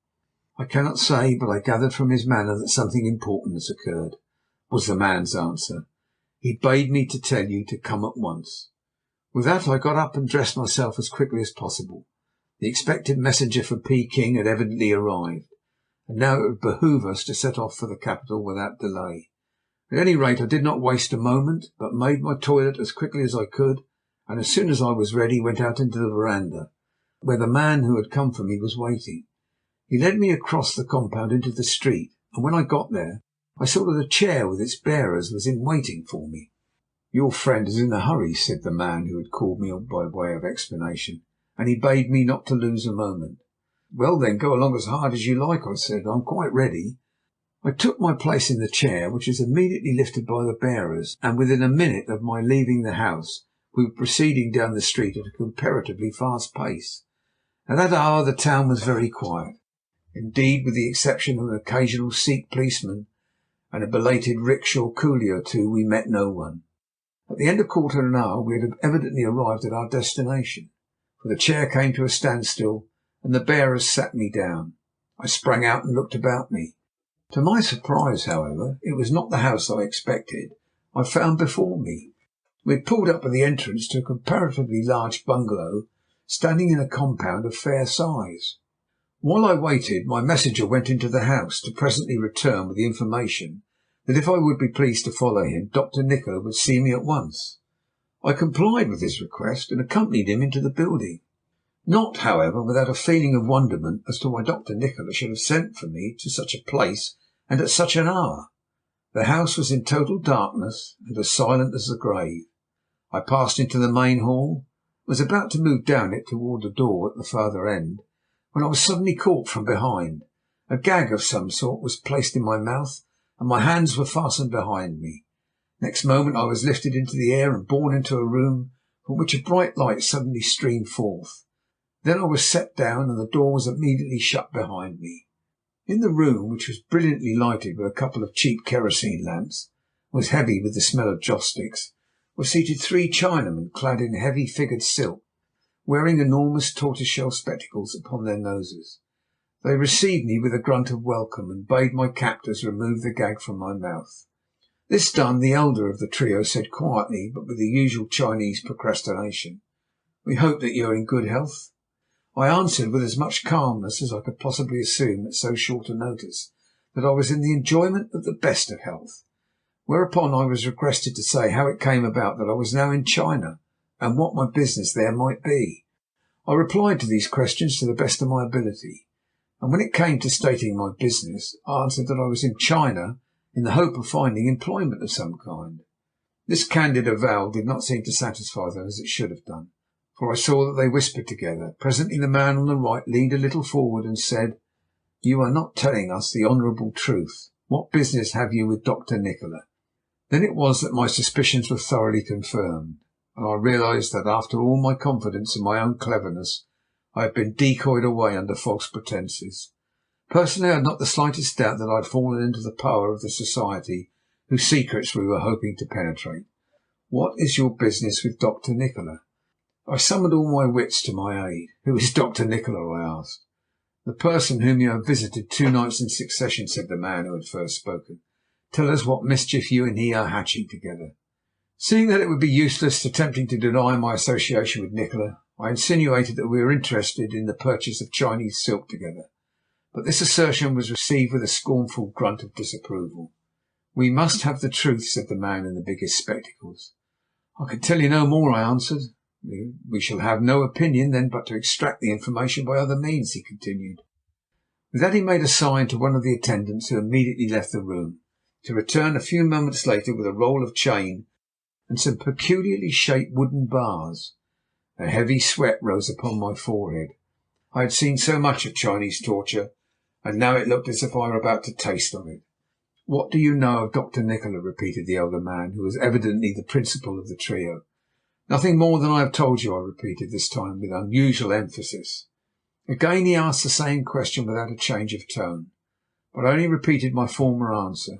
"I cannot say, but I gathered from his manner that something important has occurred," was the man's answer. "He bade me to tell you to come at once." With that I got up and dressed myself as quickly as possible. The expected messenger from Peking had evidently arrived, and now it would behoove us to set off for the capital without delay. At any rate, I did not waste a moment, but made my toilet as quickly as I could, and as soon as I was ready went out into the veranda, where the man who had come for me was waiting. He led me across the compound into the street, and when I got there I saw that a chair with its bearers was in waiting for me. "Your friend is in a hurry," said the man who had called me by way of explanation. and he bade me not to lose a moment. "Well then, go along as hard as you like," I said. "I'm quite ready." I took my place in the chair, which was immediately lifted by the bearers, and within a minute of my leaving the house we were proceeding down the street at a comparatively fast pace. At that hour the town was very quiet. Indeed, with the exception of an occasional Sikh policeman and a belated rickshaw coolie or two, we met no one. At the end of a quarter of an hour we had evidently arrived at our destination, for the chair came to a standstill and the bearers sat me down. I sprang out and looked about me. To my surprise, however, it was not the house I expected I found before me. We had pulled up at the entrance to a comparatively large bungalow standing in a compound of fair size. While I waited, my messenger went into the house, to presently return with the information that if I would be pleased to follow him, Dr. Nikola would see me at once. I complied with his request and accompanied him into the building, not, however, without a feeling of wonderment as to why Dr. Nikola should have sent for me to such a place and at such an hour. The house was in total darkness and as silent as the grave. I passed into the main hall, was about to move down it toward the door at the farther end, when I was suddenly caught from behind. A gag of some sort was placed in my mouth, and my hands were fastened behind me. Next moment I was lifted into the air and borne into a room from which a bright light suddenly streamed forth. Then I was set down, and the door was immediately shut behind me. In the room, which was brilliantly lighted with a couple of cheap kerosene lamps, was heavy with the smell of joss sticks, were seated 3 Chinamen clad in heavy figured silk, wearing enormous tortoiseshell spectacles upon their noses. They received me with a grunt of welcome and bade my captors remove the gag from my mouth. This done, the elder of the trio said quietly, but with the usual Chinese procrastination, "We hope that you are in good health." I answered with as much calmness as I could possibly assume at so short a notice that I was in the enjoyment of the best of health, whereupon I was requested to say how it came about that I was now in China, and what my business there might be. I replied to these questions to the best of my ability, and when it came to stating my business, I answered that I was in China in the hope of finding employment of some kind. This candid avowal did not seem to satisfy them as it should have done, for I saw that they whispered together. Presently the man on the right leaned a little forward and said, "You are not telling us the honourable truth. What business have you with Dr. Nikola?" Then it was that my suspicions were thoroughly confirmed, and I realized that after all my confidence in my own cleverness, I had been decoyed away under false pretences. Personally, I had not the slightest doubt that I had fallen into the power of the society whose secrets we were hoping to penetrate. "What is your business with Dr. Nikola?" I summoned all my wits to my aid. "Who is Dr. Nikola?" I asked. "The person whom you have visited 2 nights in succession," said the man who had first spoken. "Tell us what mischief you and he are hatching together." Seeing that it would be useless attempting to deny my association with Nikola, I insinuated that we were interested in the purchase of Chinese silk together, but this assertion was received with a scornful grunt of disapproval. "We must have the truth," said the man in the biggest spectacles. "I can tell you no more," I answered. "We shall have no opinion then but to extract the information by other means," he continued. With that he made a sign to one of the attendants, who immediately left the room, to return a few moments later with a roll of chain and some peculiarly shaped wooden bars. A heavy sweat rose upon my forehead. I had seen so much of Chinese torture, and now it looked as if I were about to taste of it. "What do you know of Dr. Nikola?" repeated the elder man, who was evidently the principal of the trio. "Nothing more than I have told you," I repeated, this time with unusual emphasis. Again he asked the same question without a change of tone, but I only repeated my former answer.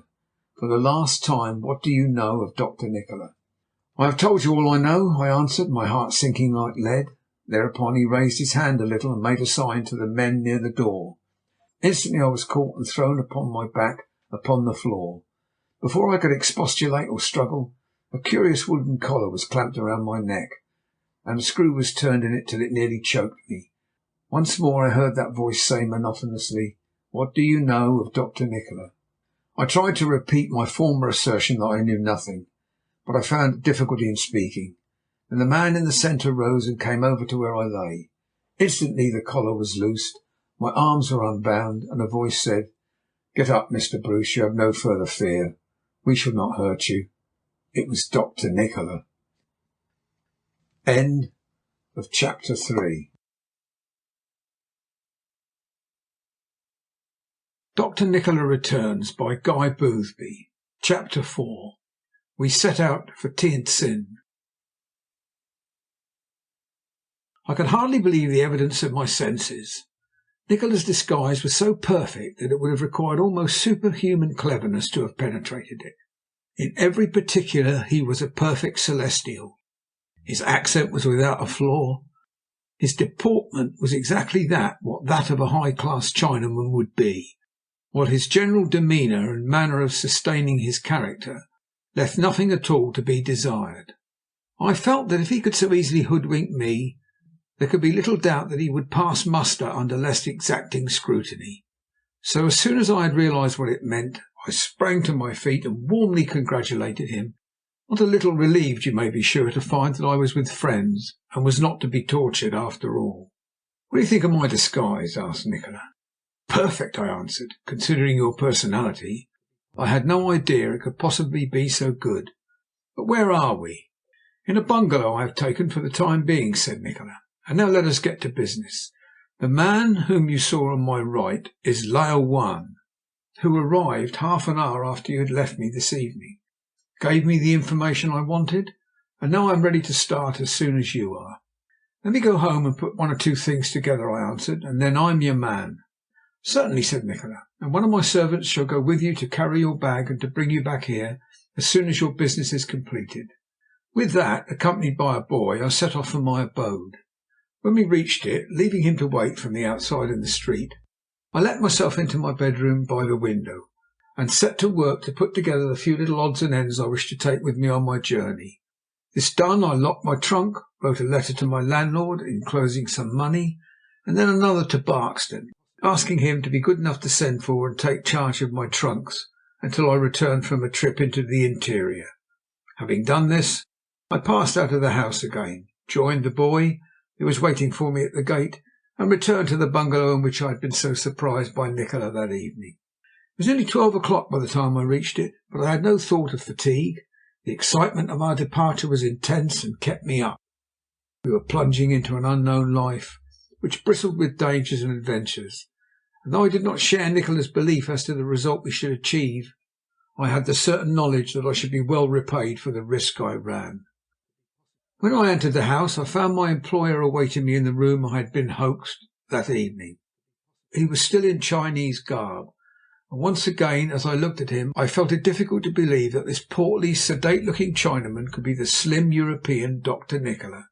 "For the last time, what do you know of Dr. Nikola?" "I have told you all I know," I answered, my heart sinking like lead. Thereupon he raised his hand a little and made a sign to the men near the door. Instantly I was caught and thrown upon my back upon the floor. Before I could expostulate or struggle, a curious wooden collar was clamped around my neck, and a screw was turned in it till it nearly choked me. Once more I heard that voice say monotonously, "What do you know of Dr. Nikola?" I tried to repeat my former assertion that I knew nothing, but I found difficulty in speaking. Then the man in the centre rose and came over to where I lay. Instantly the collar was loosed, my arms were unbound, and a voice said, "Get up, Mr. Bruce, you have no further fear. We shall not hurt you." It was Dr. Nikola. End of chapter 3. Dr. Nikola Returns by Guy Boothby. Chapter 4. We set out for Tientsin. I could hardly believe the evidence of my senses. Nikola's disguise was so perfect that it would have required almost superhuman cleverness to have penetrated it. In every particular he was a perfect celestial. His accent was without a flaw. His deportment was exactly what that of a high-class Chinaman would be, while his general demeanour and manner of sustaining his character left nothing at all to be desired. I felt that if he could so easily hoodwink me, there could be little doubt that he would pass muster under less exacting scrutiny. So as soon as I had realised what it meant, I sprang to my feet and warmly congratulated him, not a little relieved, you may be sure, to find that I was with friends and was not to be tortured after all. "What do you think of my disguise?" asked Nikola. "Perfect," I answered. "Considering your personality, I had no idea it could possibly be so good. But where are we?" "In a bungalow I have taken for the time being," said Nikola. "And now let us get to business. The man whom you saw on my right is Lao Wan, who arrived half an hour after you had left me this evening, gave me the information I wanted, and now I am ready to start as soon as you are." "Let me go home and put one or two things together," I answered, "and then I'm your man." "Certainly," said Nikola, "and one of my servants shall go with you to carry your bag and to bring you back here as soon as your business is completed." With that, accompanied by a boy, I set off for my abode. When we reached it, leaving him to wait for me outside in the street, I let myself into my bedroom by the window, and set to work to put together the few little odds and ends I wished to take with me on my journey. This done, I locked my trunk, wrote a letter to my landlord enclosing some money, and then another to Barkston, asking him to be good enough to send for and take charge of my trunks until I returned from a trip into the interior. Having done this, I passed out of the house again, joined the boy, who was waiting for me at the gate, and returned to the bungalow in which I had been so surprised by Nikola that evening. It was nearly 12 o'clock by the time I reached it, but I had no thought of fatigue. The excitement of our departure was intense and kept me up. We were plunging into an unknown life, which bristled with dangers and adventures, and though I did not share Nikola's belief as to the result we should achieve, I had the certain knowledge that I should be well repaid for the risk I ran. When I entered the house, I found my employer awaiting me in the room I had been hoaxed that evening. He was still in Chinese garb, and once again, as I looked at him, I felt it difficult to believe that this portly, sedate-looking Chinaman could be the slim European Dr. Nikola.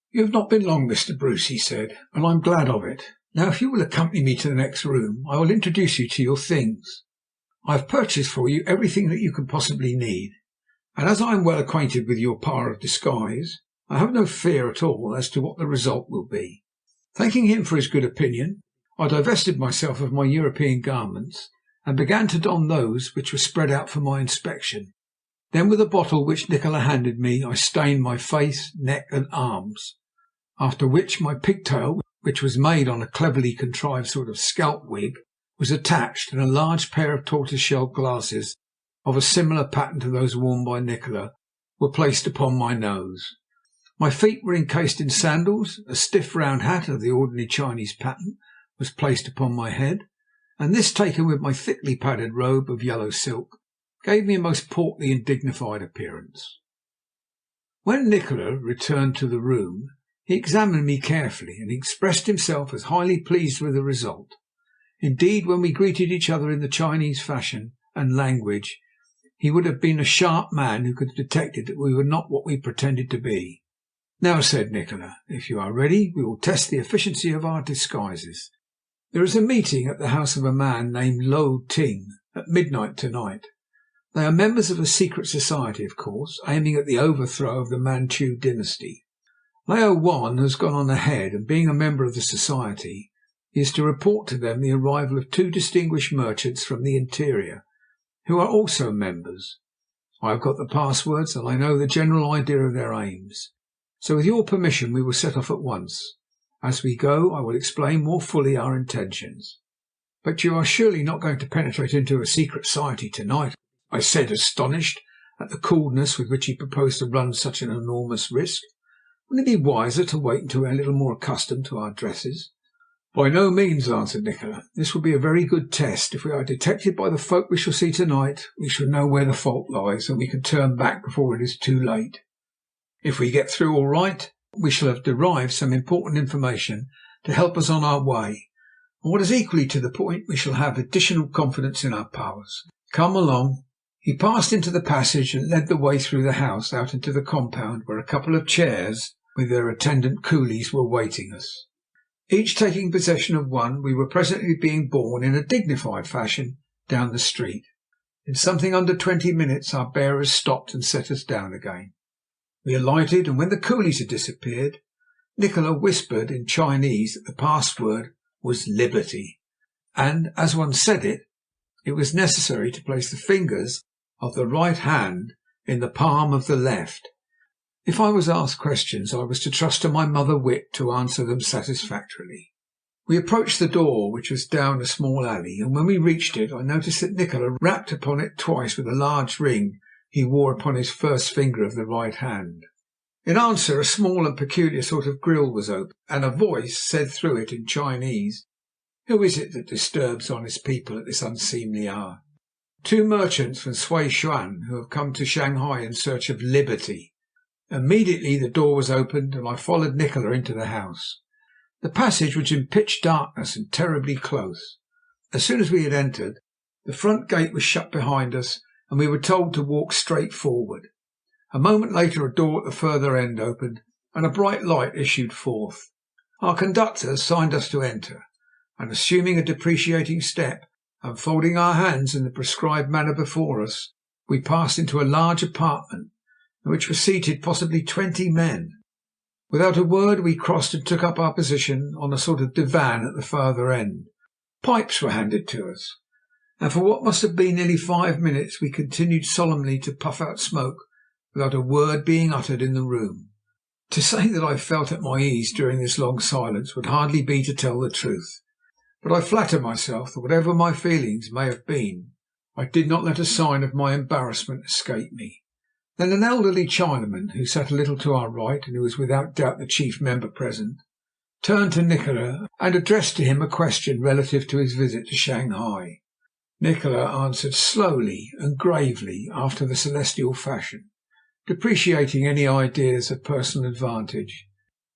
"You have not been long, Mr. Bruce," he said, "and I am glad of it. Now, if you will accompany me to the next room, I will introduce you to your things. I have purchased for you everything that you can possibly need, and as I am well acquainted with your power of disguise, I have no fear at all as to what the result will be." Thanking him for his good opinion, I divested myself of my European garments and began to don those which were spread out for my inspection. Then, with a bottle which Nikola handed me, I stained my face, neck and arms, after which my pigtail, which was made on a cleverly contrived sort of scalp wig, was attached, and a large pair of tortoise-shell glasses of a similar pattern to those worn by Nikola were placed upon my nose. My feet were encased in sandals, a stiff round hat of the ordinary Chinese pattern was placed upon my head, and this, taken with my thickly padded robe of yellow silk, gave me a most portly and dignified appearance. When Nikola returned to the room, he examined me carefully, and expressed himself as highly pleased with the result. Indeed, when we greeted each other in the Chinese fashion and language, he would have been a sharp man who could have detected that we were not what we pretended to be. "Now," said Nikola, "if you are ready, we will test the efficiency of our disguises. There is a meeting at the house of a man named Lo Ting at midnight tonight. They are members of a secret society, of course, aiming at the overthrow of the Manchu dynasty. Lao Wan has gone on ahead, and being a member of the society, he is to report to them the arrival of two distinguished merchants from the interior, who are also members. I have got the passwords, and I know the general idea of their aims. So with your permission we will set off at once. As we go I will explain more fully our intentions." "But you are surely not going to penetrate into a secret society tonight?" I said, astonished at the coolness with which he proposed to run such an enormous risk. "Wouldn't it be wiser to wait until we are a little more accustomed to our dresses?" "By no means," answered Nikola. "This will be a very good test. If we are detected by the folk we shall see tonight, we shall know where the fault lies, and we can turn back before it is too late. If we get through all right, we shall have derived some important information to help us on our way, and what is equally to the point, we shall have additional confidence in our powers. Come along." He passed into the passage and led the way through the house out into the compound, where a couple of chairs with their attendant coolies were waiting us. Each taking possession of one, we were presently being borne in a dignified fashion down the street. In something under 20 minutes our bearers stopped and set us down again. We alighted, and when the coolies had disappeared, Nikola whispered in Chinese that the password was liberty, and, as one said it, it was necessary to place the fingers of the right hand in the palm of the left. If I was asked questions, I was to trust to my mother wit to answer them satisfactorily. We approached the door, which was down a small alley, and when we reached it I noticed that Nikola rapped upon it twice with a large ring he wore upon his first finger of the right hand. In answer, a small and peculiar sort of grille was opened, and a voice said through it in Chinese, "Who is it that disturbs honest people at this unseemly hour?" "Two merchants from Sui Shuan who have come to Shanghai in search of liberty." Immediately the door was opened, and I followed Nikola into the house. The passage was in pitch darkness and terribly close. As soon as we had entered, the front gate was shut behind us, and we were told to walk straight forward. A moment later a door at the further end opened, and a bright light issued forth. Our conductor signed us to enter, and assuming a deprecating step, and folding our hands in the prescribed manner before us, we passed into a large apartment in which were seated possibly 20 men. Without a word we crossed and took up our position on a sort of divan at the farther end. Pipes were handed to us, and for what must have been nearly 5 minutes we continued solemnly to puff out smoke without a word being uttered in the room. To say that I felt at my ease during this long silence would hardly be to tell the truth, but I flatter myself that whatever my feelings may have been, I did not let a sign of my embarrassment escape me. Then an elderly Chinaman, who sat a little to our right, and who was without doubt the chief member present, turned to Nikola and addressed to him a question relative to his visit to Shanghai. Nikola answered slowly and gravely after the celestial fashion, depreciating any ideas of personal advantage,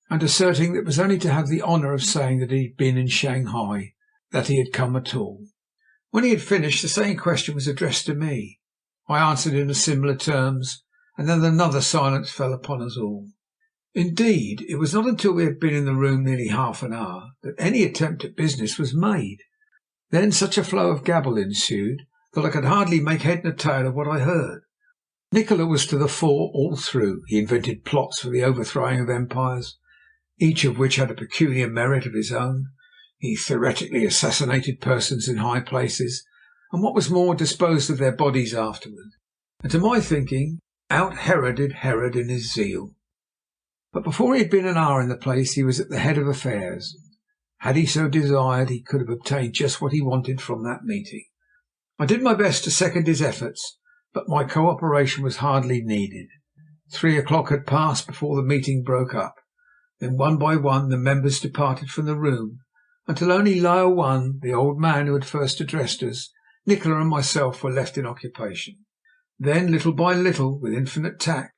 and asserting that it was only to have the honour of saying that he had been in Shanghai that he had come at all. When he had finished, the same question was addressed to me. I answered in similar terms, and then another silence fell upon us all. Indeed, it was not until we had been in the room nearly half an hour that any attempt at business was made. Then such a flow of gabble ensued that I could hardly make head nor tail of what I heard. Nikola was to the fore all through. He invented plots for the overthrowing of empires, each of which had a peculiar merit of his own. He theoretically assassinated persons in high places, and what was more, disposed of their bodies afterwards, and to my thinking out-Heroded Herod in his zeal. But before he had been an hour in the place he was at the head of affairs. Had he so desired, he could have obtained just what he wanted from that meeting. I did my best to second his efforts, but my co-operation was hardly needed. 3 o'clock had passed before the meeting broke up. Then one by one the members departed from the room, until only Lao One, the old man who had first addressed us, Nikola and myself were left in occupation. Then, little by little, with infinite tact,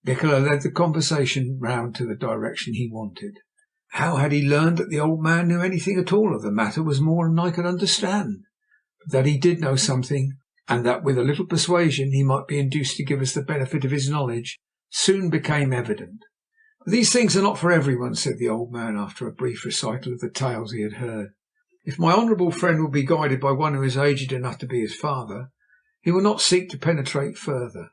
Nikola led the conversation round to the direction he wanted. How had he learned that the old man knew anything at all of the matter was more than I could understand. But that he did know something, and that with a little persuasion he might be induced to give us the benefit of his knowledge, soon became evident. "But these things are not for everyone," said the old man, after a brief recital of the tales he had heard. "If my honourable friend will be guided by one who is aged enough to be his father, he will not seek to penetrate further."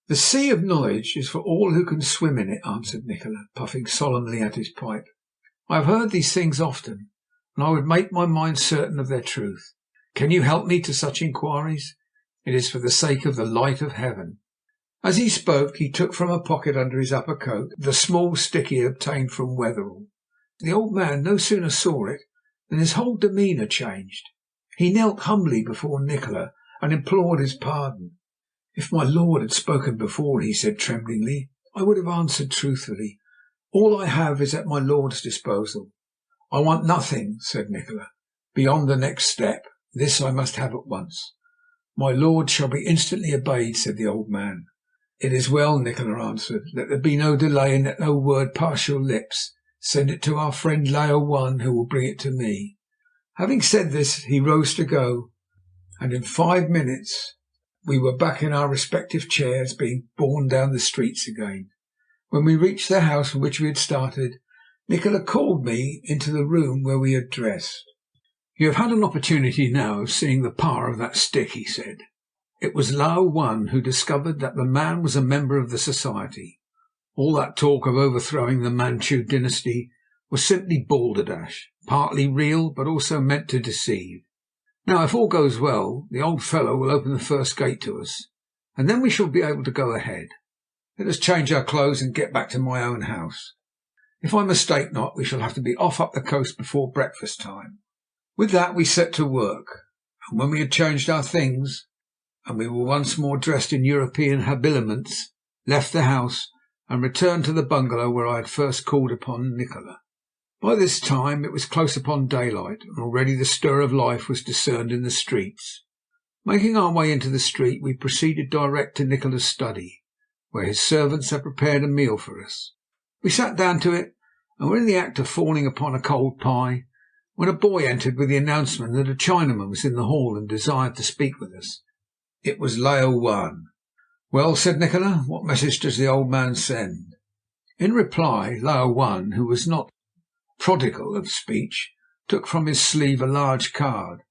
"The sea of knowledge is for all who can swim in it," answered Nikola, puffing solemnly at his pipe. "I have heard these things often, and I would make my mind certain of their truth. Can you help me to such inquiries? It is for the sake of the light of heaven." As he spoke, he took from a pocket under his upper coat the small stick he had obtained from Wetherell. The old man no sooner saw it than his whole demeanour changed. He knelt humbly before Nikola and implored his pardon. "If my lord had spoken before," he said tremblingly, "I would have answered truthfully. All I have is at my lord's disposal. "I want nothing," said Nikola, "beyond the next step. This I must have at once." "My lord shall be instantly obeyed," said the old man. "It is well," Nikola answered. "Let there be no delay, and let no word pass your lips. Send it to our friend Lao One, who will bring it to me." Having said this, he rose to go, and in 5 minutes we were back in our respective chairs, being borne down the streets again. When we reached the house from which we had started, Nikola called me into the room where we had dressed. "You have had an opportunity now of seeing the power of that stick," he said. "It was Lao One who discovered that the man was a member of the society. All that talk of overthrowing the Manchu dynasty was simply balderdash, partly real, but also meant to deceive. Now, if all goes well, the old fellow will open the first gate to us, and then we shall be able to go ahead. Let us change our clothes and get back to my own house. If I mistake not, we shall have to be off up the coast before breakfast time." With that we set to work, and when we had changed our things, and we were once more dressed in European habiliments, left the house and returned to the bungalow where I had first called upon Nikola. By this time it was close upon daylight, and already the stir of life was discerned in the streets. Making our way into the street, we proceeded direct to Nikola's study, where his servants had prepared a meal for us. We sat down to it, and were in the act of falling upon a cold pie, when a boy entered with the announcement that a Chinaman was in the hall and desired to speak with us. It was Lao Wan. "Well," said Nikola, "what message does the old man send?" In reply, Lao Wan, who was not prodigal of speech, took from his sleeve a large card,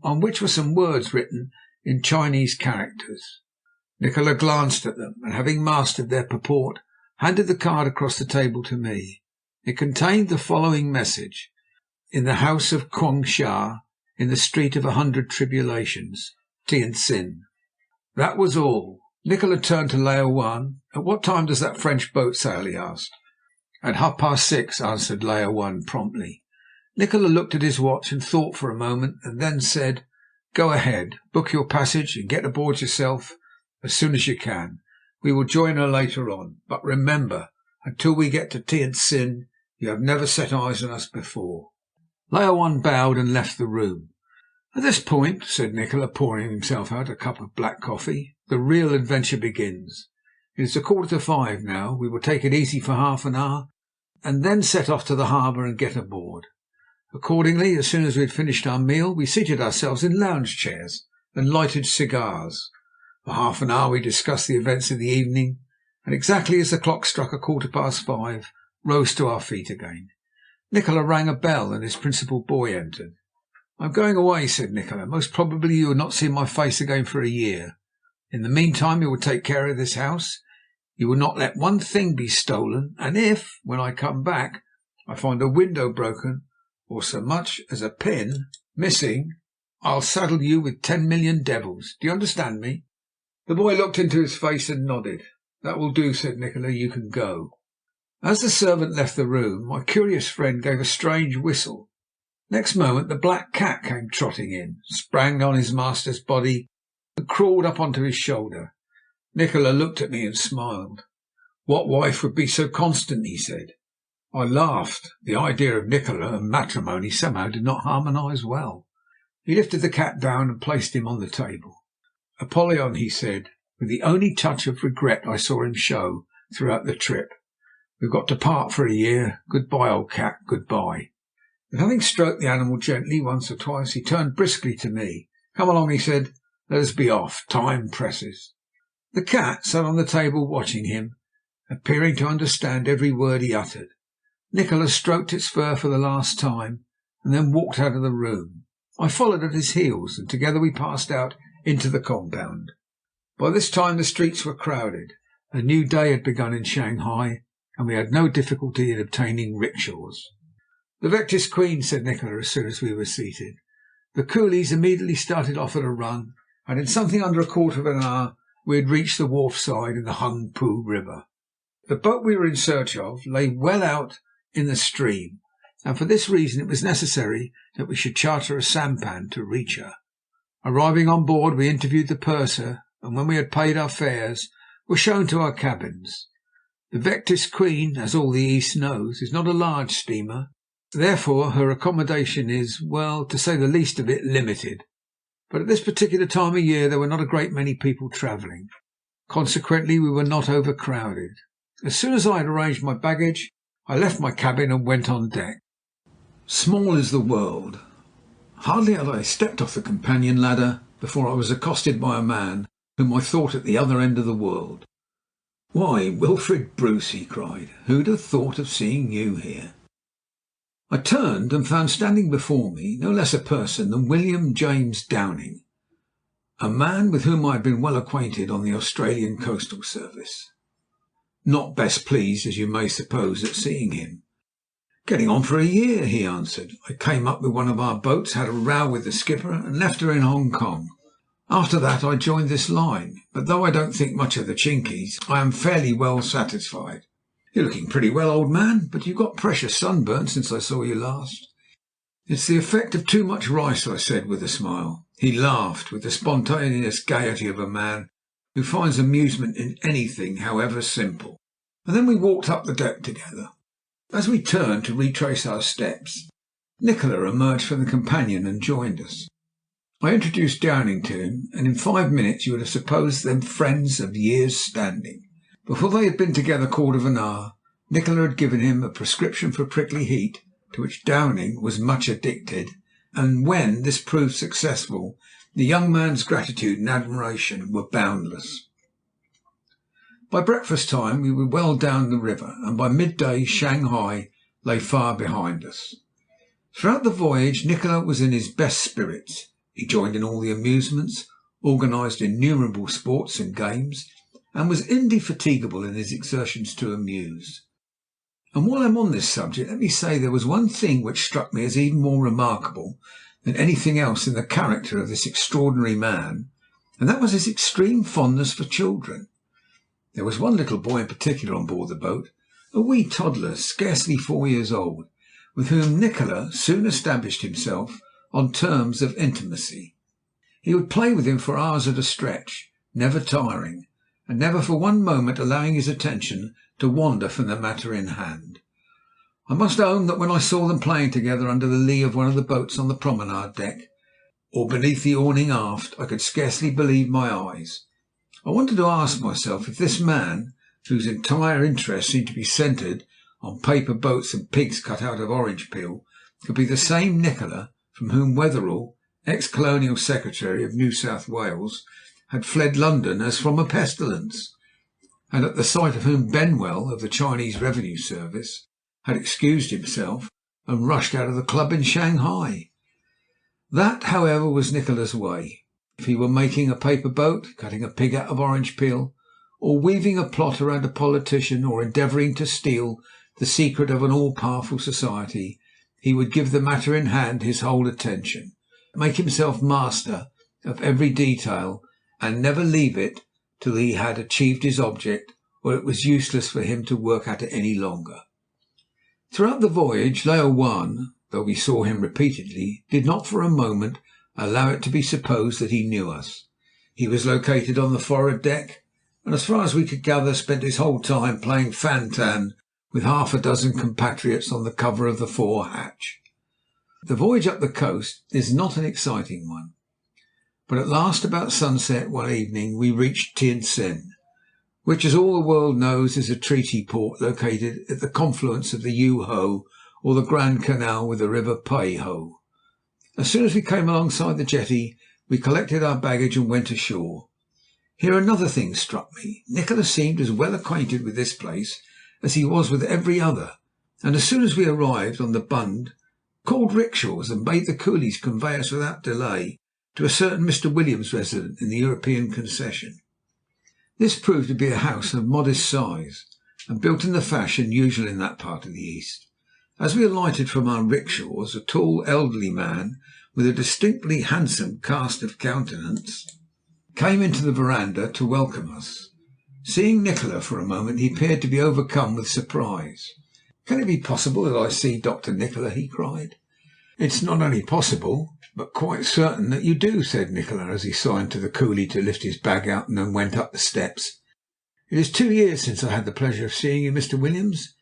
on which were some words written in Chinese characters. Nikola glanced at them, and having mastered their purport, handed the card across the table to me. It contained the following message: "In the house of Kwang Sha, in the Street of 100 Tribulations, Tientsin." That was all. Nikola turned to Lao Wan. "At what time does that French boat sail?" he asked. "At 6:30, answered Lao Wan promptly. Nikola looked at his watch and thought for a moment, and then said, "Go ahead, book your passage and get aboard yourself as soon as you can. We will join her later on. But remember, until we get to Tientsin, you have never set eyes on us before." Lao Wan bowed and left the room. "At this point," said Nikola, pouring himself out a cup of black coffee, "the real adventure begins. It is 5:15 now. We will take it easy for half an hour, and then set off to the harbour and get aboard." Accordingly, as soon as we had finished our meal, we seated ourselves in lounge chairs and lighted cigars. For half an hour we discussed the events of the evening, and exactly as the clock struck 5:15, rose to our feet again. Nikola rang a bell, and his principal boy entered. "I am going away," said Nikola. "Most probably you will not see my face again for a year. In the meantime you will take care of this house. You will not let one thing be stolen, and if, when I come back, I find a window broken or so much as a pin missing, I'll saddle you with 10 million devils. Do you understand me?" The boy looked into his face and nodded. "That will do," said Nikola. "You can go." As the servant left the room, my curious friend gave a strange whistle. Next moment the black cat came trotting in, sprang on his master's body, and crawled up onto his shoulder. Nikola looked at me and smiled. "What wife would be so constant?" he said. I laughed. The idea of Nikola and matrimony somehow did not harmonise well. He lifted the cat down and placed him on the table. "Apollyon," he said, with the only touch of regret I saw him show throughout the trip, "we've got to part for a year. Good-bye, old cat, good-bye." Then, having stroked the animal gently once or twice, he turned briskly to me. "Come along," he said. "Let us be off. Time presses." The cat sat on the table watching him, appearing to understand every word he uttered. Nikola stroked its fur for the last time, and then walked out of the room. I followed at his heels, and together we passed out into the compound. By this time the streets were crowded. A new day had begun in Shanghai, and we had no difficulty in obtaining rickshaws. "The Vectis Queen," said Nikola as soon as we were seated. The coolies immediately started off at a run, and in something under a quarter of an hour we had reached the wharf side in the Hung Pu River. The boat we were in search of lay well out in the stream, and for this reason it was necessary that we should charter a sampan to reach her. Arriving on board, we interviewed the purser, and when we had paid our fares, were shown to our cabins. The Vectis Queen, as all the East knows, is not a large steamer, Therefore, her accommodation is, well, to say the least of it, limited. But at this particular time of year there were not a great many people travelling. Consequently, we were not overcrowded. As soon as I had arranged my baggage, I left my cabin and went on deck. Small is the world. Hardly had I stepped off the companion ladder before I was accosted by a man whom I thought at the other end of the world. "Why, Wilfred Bruce," he cried, "who'd have thought of seeing you here?" I turned and found standing before me no less a person than William James Downing, a man with whom I had been well acquainted on the Australian Coastal Service. Not best pleased, as you may suppose, at seeing him. "Getting on for a year," he answered. "I came up with one of our boats, had a row with the skipper, and left her in Hong Kong. After that I joined this line, but though I don't think much of the Chinkies, I am fairly well satisfied." "You're looking pretty well, old man, but you've got precious sunburnt since I saw you last." "It's the effect of too much rice," I said with a smile. He laughed with the spontaneous gaiety of a man who finds amusement in anything, however simple. And then we walked up the deck together. As we turned to retrace our steps, Nikola emerged from the companion and joined us. I introduced Downing to him, and in 5 minutes you would have supposed them friends of years' standing. Before they had been together a quarter of an hour, Nikola had given him a prescription for prickly heat, to which Downing was much addicted, and when this proved successful, the young man's gratitude and admiration were boundless. By breakfast time we were well down the river, and by midday Shanghai lay far behind us. Throughout the voyage Nikola was in his best spirits. He joined in all the amusements, organised innumerable sports and games, and was indefatigable in his exertions to amuse. And while I am on this subject, let me say there was one thing which struck me as even more remarkable than anything else in the character of this extraordinary man, and that was his extreme fondness for children. There was one little boy in particular on board the boat, a wee toddler, scarcely 4 years old, with whom Nikola soon established himself on terms of intimacy. He would play with him for hours at a stretch, never tiring, and never for one moment allowing his attention to wander from the matter in hand. I must own that when I saw them playing together under the lee of one of the boats on the promenade deck, or beneath the awning aft, I could scarcely believe my eyes. I wanted to ask myself if this man, whose entire interest seemed to be centred on paper boats and pigs cut out of orange peel, could be the same Nikola from whom Wetherell, ex-colonial secretary of New South Wales, had fled London as from a pestilence, and at the sight of whom Benwell, of the Chinese Revenue Service, had excused himself and rushed out of the club in Shanghai. That, however, was Nikola's way. If he were making a paper boat, cutting a pig out of orange peel, or weaving a plot around a politician, or endeavouring to steal the secret of an all-powerful society, he would give the matter in hand his whole attention, make himself master of every detail, and never leave it till he had achieved his object, or it was useless for him to work at it any longer. Throughout the voyage, Lao Wan, though we saw him repeatedly, did not for a moment allow it to be supposed that he knew us. He was located on the forward deck, and as far as we could gather, spent his whole time playing fan-tan with half a dozen compatriots on the cover of the fore hatch. The voyage up the coast is not an exciting one, but at last, about sunset one evening, we reached Tientsin, which, as all the world knows, is a treaty port located at the confluence of the Yu Ho, or the Grand Canal, with the river Pei Ho. As soon as we came alongside the jetty, we collected our baggage and went ashore. Here another thing struck me. Nikola seemed as well acquainted with this place as he was with every other, and as soon as we arrived on the Bund, called rickshaws and bade the coolies convey us without delay to a certain Mr. Williams resident in the European concession. This proved to be a house of modest size, and built in the fashion usual in that part of the East. As we alighted from our rickshaws, a tall, elderly man with a distinctly handsome cast of countenance came into the verandah to welcome us. Seeing Nikola for a moment, he appeared to be overcome with surprise. "Can it be possible that I see Dr. Nikola?" he cried. "It's not only possible, but quite certain that you do," said Nikola, as he signed to the coolie to lift his bag out and then went up the steps. "It is 2 years since I had the pleasure of seeing you, Mr. Williams,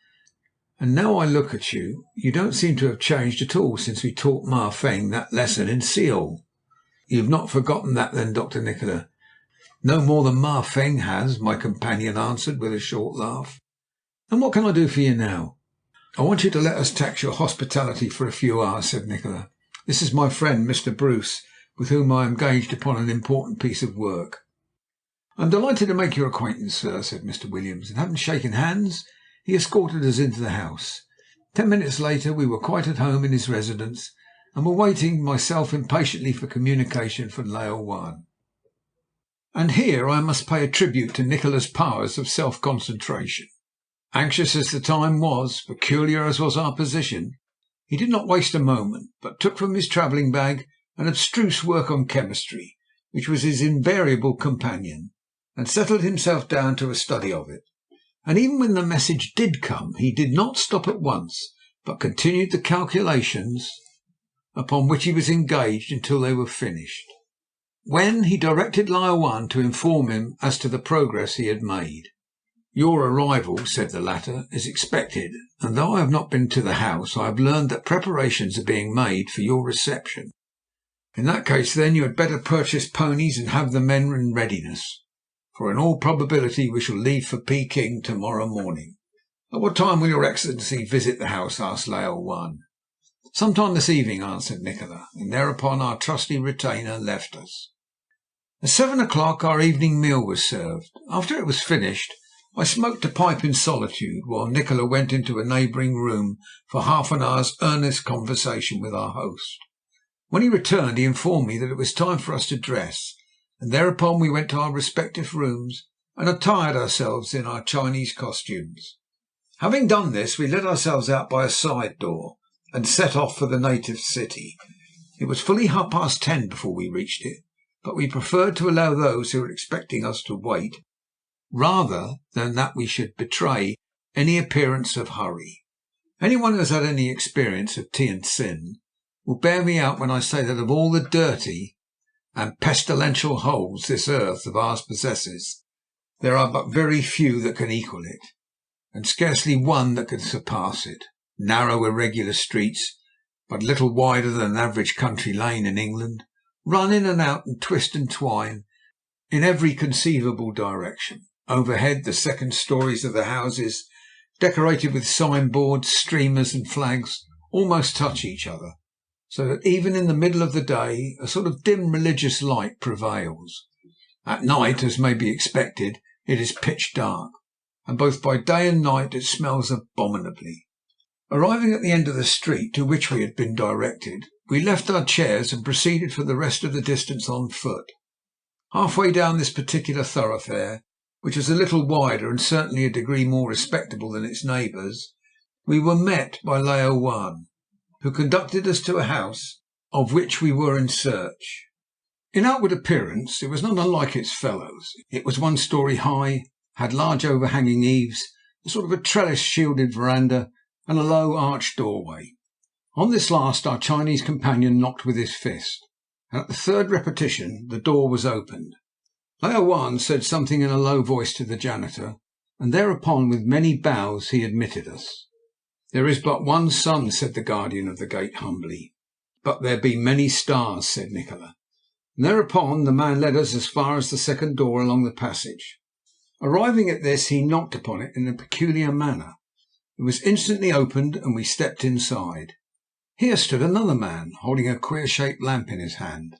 And now I look at you, you don't seem to have changed at all since we taught Ma Feng that lesson in Seoul." "You've not forgotten that then, Dr. Nikola?" "No more than Ma Feng has," my companion answered with a short laugh. "And what can I do for you now?" "I want you to let us tax your hospitality for a few hours," said Nikola. "This is my friend, Mr. Bruce, with whom I am engaged upon an important piece of work." "I am delighted to make your acquaintance, sir," said Mr. Williams, and having shaken hands, he escorted us into the house. 10 minutes later we were quite at home in his residence, and were waiting myself impatiently for communication from Lao Wan. And here I must pay a tribute to Nikola's powers of self-concentration. Anxious as the time was, peculiar as was our position, he did not waste a moment, but took from his travelling bag an abstruse work on chemistry, which was his invariable companion, and settled himself down to a study of it. And even when the message did come, he did not stop at once, but continued the calculations upon which he was engaged until they were finished, when he directed Lai Wan to inform him as to the progress he had made. "Your arrival," said the latter, "is expected, and though I have not been to the house, I have learned that preparations are being made for your reception. In that case, then, you had better purchase ponies and have the men in readiness, for in all probability we shall leave for Peking to-morrow morning." "At what time will your Excellency visit the house?" asked Lao Wan. "Some time this evening," answered Nikola, and thereupon our trusty retainer left us. At 7 o'clock our evening meal was served. After it was finished, I smoked a pipe in solitude, while Nikola went into a neighbouring room for half an hour's earnest conversation with our host. When he returned, he informed me that it was time for us to dress, and thereupon we went to our respective rooms and attired ourselves in our Chinese costumes. Having done this, we let ourselves out by a side door and set off for the native city. It was fully 10:30 before we reached it, but we preferred to allow those who were expecting us to wait, rather than that we should betray any appearance of hurry. Anyone who has had any experience of Tientsin will bear me out when I say that of all the dirty and pestilential holes this earth of ours possesses, there are but very few that can equal it, and scarcely one that can surpass it. Narrow, irregular streets, but little wider than an average country lane in England, run in and out and twist and twine in every conceivable direction. Overhead, the second stories of the houses, decorated with signboards, streamers and flags, almost touch each other, so that even in the middle of the day a sort of dim religious light prevails. At night, as may be expected, it is pitch dark, and both by day and night it smells abominably. Arriving at the end of the street to which we had been directed, we left our chairs and proceeded for the rest of the distance on foot. Halfway down this particular thoroughfare, which was a little wider and certainly a degree more respectable than its neighbours, we were met by Lao Wan, who conducted us to a house of which we were in search. In outward appearance it was not unlike its fellows. It was 1 story high, had large overhanging eaves, a sort of a trellis-shielded verandah, and a low arched doorway. On this last our Chinese companion knocked with his fist, and at the third repetition the door was opened. Lao Wan said something in a low voice to the janitor, and thereupon with many bows he admitted us. "There is but one sun," said the guardian of the gate humbly. "But there be many stars," said Nikola. And thereupon the man led us as far as the second door along the passage. Arriving at this, he knocked upon it in a peculiar manner. It was instantly opened, and we stepped inside. Here stood another man, holding a queer-shaped lamp in his hand.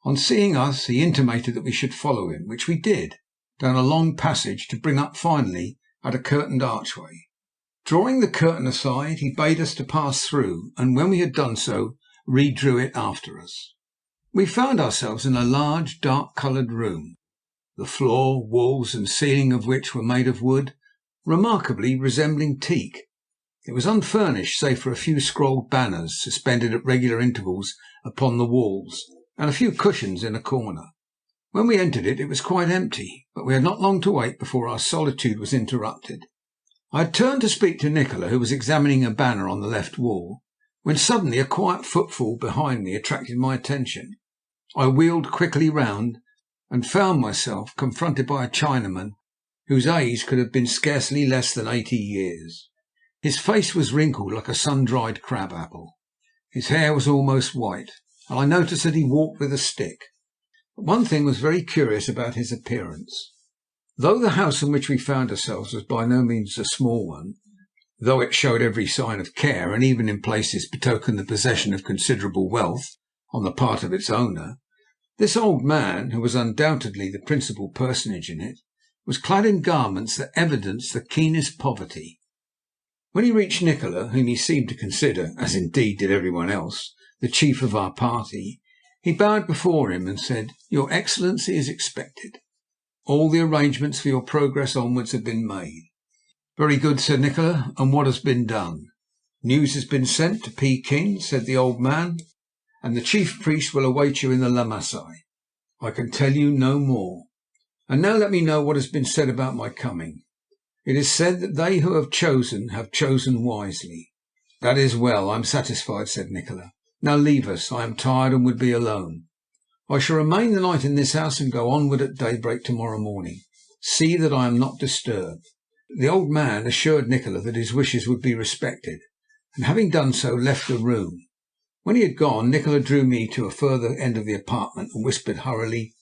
On seeing us, he intimated that we should follow him, which we did, down a long passage to bring up finally at a curtained archway. Drawing the curtain aside, he bade us to pass through, and when we had done so, redrew it after us. We found ourselves in a large, dark-coloured room, the floor, walls and ceiling of which were made of wood, remarkably resembling teak. It was unfurnished save for a few scrolled banners suspended at regular intervals upon the walls, and a few cushions in a corner. When we entered it, it was quite empty, but we had not long to wait before our solitude was interrupted. I had turned to speak to Nikola, who was examining a banner on the left wall, when suddenly a quiet footfall behind me attracted my attention. I wheeled quickly round and found myself confronted by a Chinaman whose age could have been scarcely less than 80 years. His face was wrinkled like a sun-dried crab-apple. His hair was almost white, and I noticed that he walked with a stick. But one thing was very curious about his appearance. Though the house in which we found ourselves was by no means a small one, though it showed every sign of care, and even in places betokened the possession of considerable wealth on the part of its owner, this old man, who was undoubtedly the principal personage in it, was clad in garments that evidenced the keenest poverty. When he reached Nikola, whom he seemed to consider, as indeed did everyone else, the chief of our party, he bowed before him and said, "Your Excellency is expected. All the arrangements for your progress onwards have been made." "Very good," said Nikola. "And what has been done?" "News has been sent to Peking," said the old man, "and the chief priest will await you in the Lammasai. I can tell you no more. And now let me know what has been said about my coming." "It is said that they who have chosen wisely." "That is well. I am satisfied," said Nikola. "Now leave us. I am tired and would be alone. I shall remain the night in this house and go onward at daybreak tomorrow morning. See that I am not disturbed." The old man assured Nikola that his wishes would be respected, and having done so, left the room. When he had gone, Nikola drew me to a further end of the apartment and whispered hurriedly,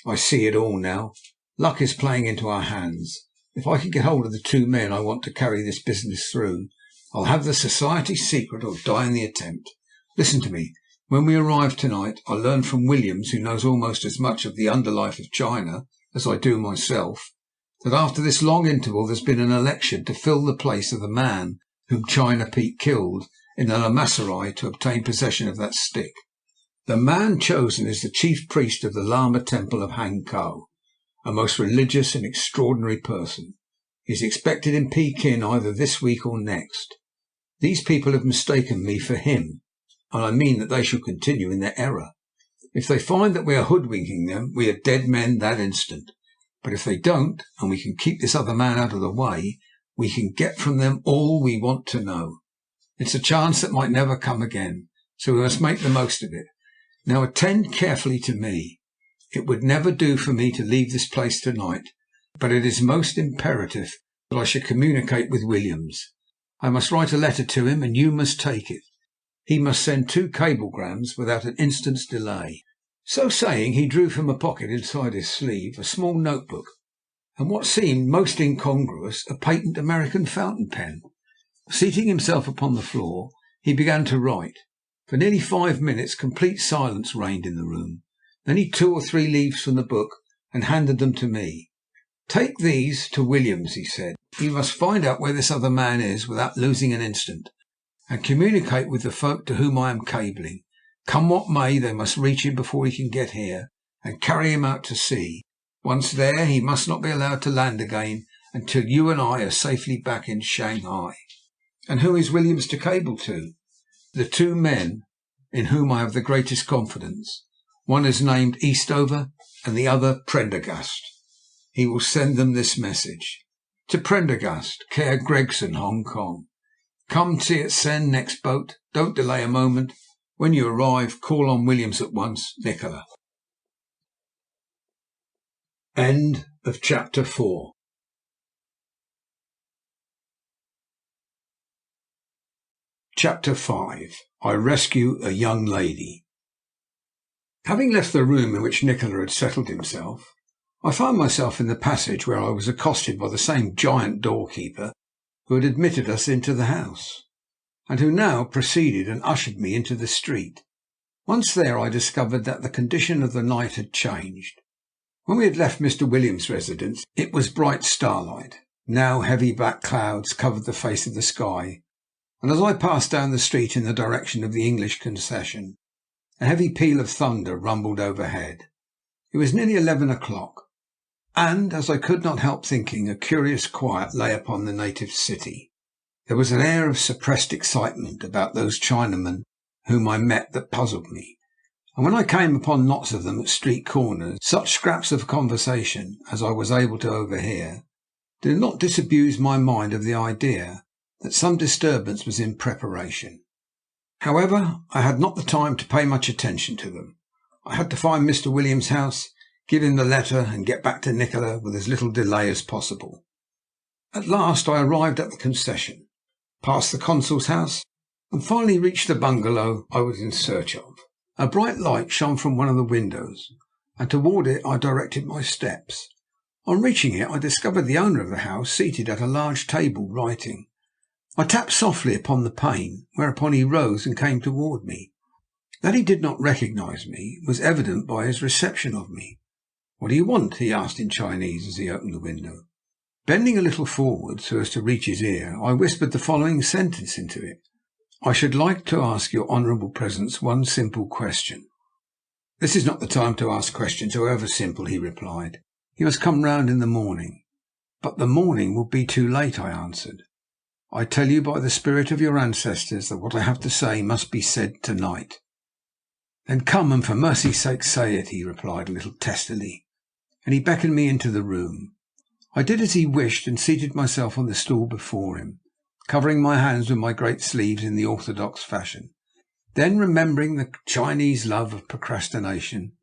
"I see it all now. Luck is playing into our hands. If I can get hold of the two men I want to carry this business through, I'll have the society's secret or die in the attempt. Listen to me. When we arrive tonight, I learn from Williams, who knows almost as much of the underlife of China as I do myself, that after this long interval there's been an election to fill the place of the man whom China Pete killed in the Lammasai to obtain possession of that stick. The man chosen is the chief priest of the Lama temple of Hankow, a most religious and extraordinary person. He is expected in Pekin either this week or next. These people have mistaken me for him, and I mean that they shall continue in their error. If they find that we are hoodwinking them, we are dead men that instant. But if they don't, and we can keep this other man out of the way, we can get from them all we want to know. It's a chance that might never come again, so we must make the most of it. Now attend carefully to me. It would never do for me to leave this place tonight, but it is most imperative that I should communicate with Williams. I must write a letter to him, and you must take it. He must send 2 cablegrams without an instant's delay." So saying, he drew from a pocket inside his sleeve a small notebook, and what seemed most incongruous, a patent American fountain pen. Seating himself upon the floor, he began to write. For nearly 5 minutes complete silence reigned in the room. Then he 2 or 3 leaves from the book and handed them to me. "Take these to Williams," he said. "He must find out where this other man is without losing an instant, and communicate with the folk to whom I am cabling. Come what may, they must reach him before he can get here, and carry him out to sea. Once there, he must not be allowed to land again until you and I are safely back in Shanghai." "And who is Williams to cable to?" "The 2 men in whom I have the greatest confidence. One is named Eastover, and the other Prendergast. He will send them this message: To Prendergast, care Gregson, Hong Kong. Come Tien next boat. Don't delay a moment. When you arrive, call on Williams at once. Nikola." End of chapter 4. Chapter 5. I rescue a young lady. Having left the room in which Nikola had settled himself, I found myself in the passage, where I was accosted by the same giant doorkeeper who had admitted us into the house, and who now proceeded and ushered me into the street. Once there, I discovered that the condition of the night had changed. When we had left Mr. Williams' residence, it was bright starlight. Now heavy black clouds covered the face of the sky, and as I passed down the street in the direction of the English concession, a heavy peal of thunder rumbled overhead. It was nearly 11 o'clock, and, as I could not help thinking, a curious quiet lay upon the native city. There was an air of suppressed excitement about those Chinamen whom I met that puzzled me, and when I came upon knots of them at street corners, such scraps of conversation as I was able to overhear did not disabuse my mind of the idea that some disturbance was in preparation. However, I had not the time to pay much attention to them. I had to find Mr. Williams' house, give him the letter, and get back to Nikola with as little delay as possible. At last I arrived at the concession. past the consul's house, and finally reached the bungalow I was in search of. A bright light shone from one of the windows, and toward it I directed my steps. On reaching it, I discovered the owner of the house seated at a large table writing. I tapped softly upon the pane, whereupon he rose and came toward me. That he did not recognize me was evident by his reception of me. "What do you want?" he asked in Chinese as he opened the window. Bending a little forward so as to reach his ear, I whispered the following sentence into it. "I should like to ask your honourable presence one simple question." "This is not the time to ask questions, however simple," he replied. "You must come round in the morning." "But the morning will be too late," I answered. "I tell you by the spirit of your ancestors that what I have to say must be said tonight." "Then come, and for mercy's sake say it," he replied a little testily, and he beckoned me into the room. I did as he wished and seated myself on the stool before him, covering my hands with my great sleeves in the orthodox fashion. Then, remembering the Chinese love of procrastination,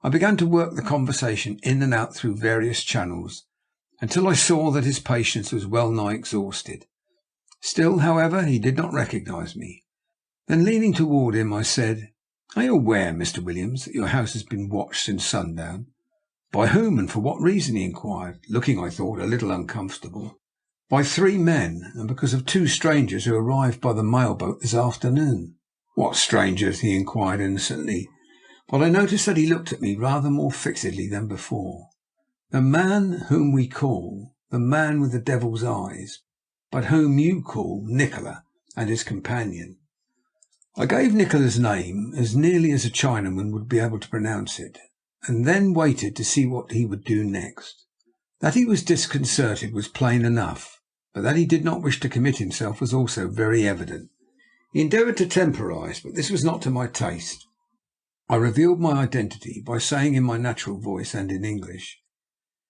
I began to work the conversation in and out through various channels until I saw that his patience was well nigh exhausted. Still, however, he did not recognize me. Then, leaning toward him, I said, "Are you aware, Mr. Williams, that your house has been watched since sundown?" "By whom, and for what reason?" he inquired, looking, I thought, a little uncomfortable. "By 3 men, and because of 2 strangers who arrived by the mail boat this afternoon." "What strangers?" he inquired innocently, but I noticed that he looked at me rather more fixedly than before. "The man whom we call the man with the devil's eyes, but whom you call Nikola, and his companion." I gave Nikola's name as nearly as a Chinaman would be able to pronounce it, and then waited to see what he would do next. That he was disconcerted was plain enough, but that he did not wish to commit himself was also very evident. He endeavoured to temporize, but this was not to my taste. I revealed my identity by saying in my natural voice and in English,